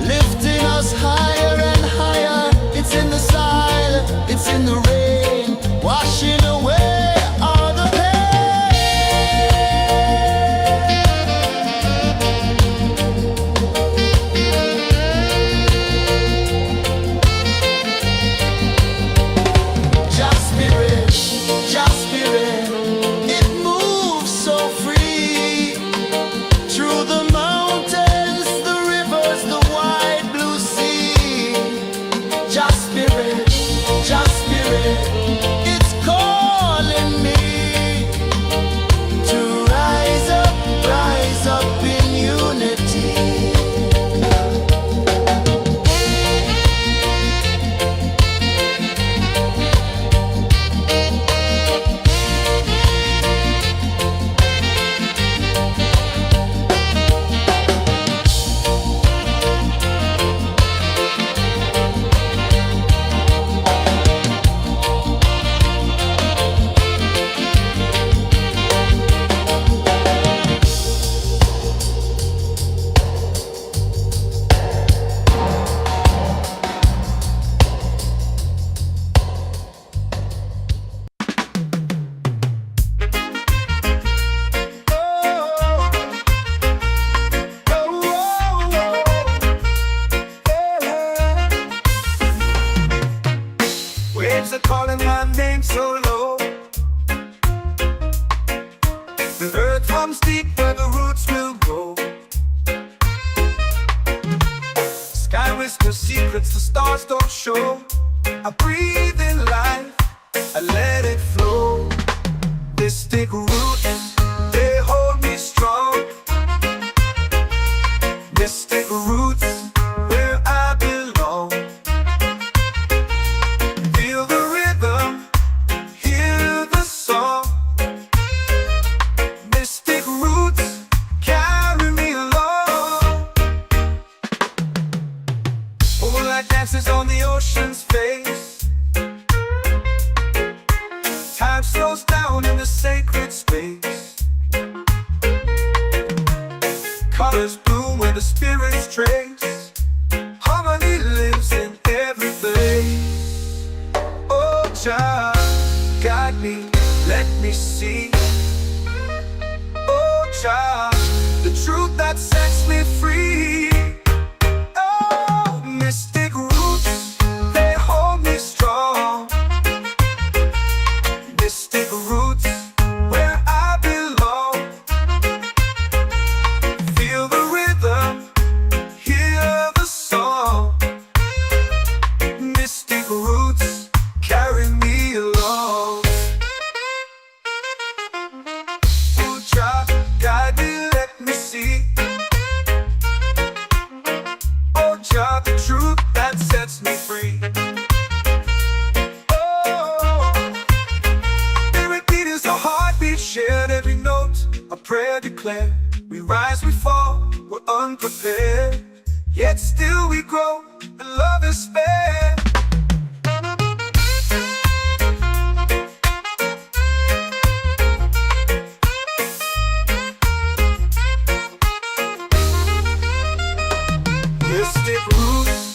lifting us higher and higher. It's in the silence, it's in the rain, washing away all the pain. Just spirit, just spirit, it moves so free through the mountains, the rivers, the wide blue sea. Just spirit, it's calling me to rise up in unity. Waves are calling my name so low. The earth runs deep where the roots will grow. Sky whispers secrets the stars don't show. I breathe in life, I let it flow. Mystic roots, they hold me strong. Mystic roots, where I belong. Feel the rhythm, hear the song. Mystic roots, carry me along. Moonlight dances on the ocean's face. Time slows down in the sacred space. Colors bloom where the spirits trace. Harmony lives in every place. Oh, Jah, guide me, let me see. Oh, Jah, the truth that sets me free. Oh, mystic roots, they hold me strong. Mystic roots, where I belong. Feel the rhythm, hear the song. Mystic roots, carry me along. Oh, Jah, guide me, let me see. Oh, Jah, the truth that sets me free. Oh, spirit beat is a heartbeat, shared every note, a prayer declared. We rise, we fall, we're unprepared, yet still we grow, and love is spared. Mystic roots,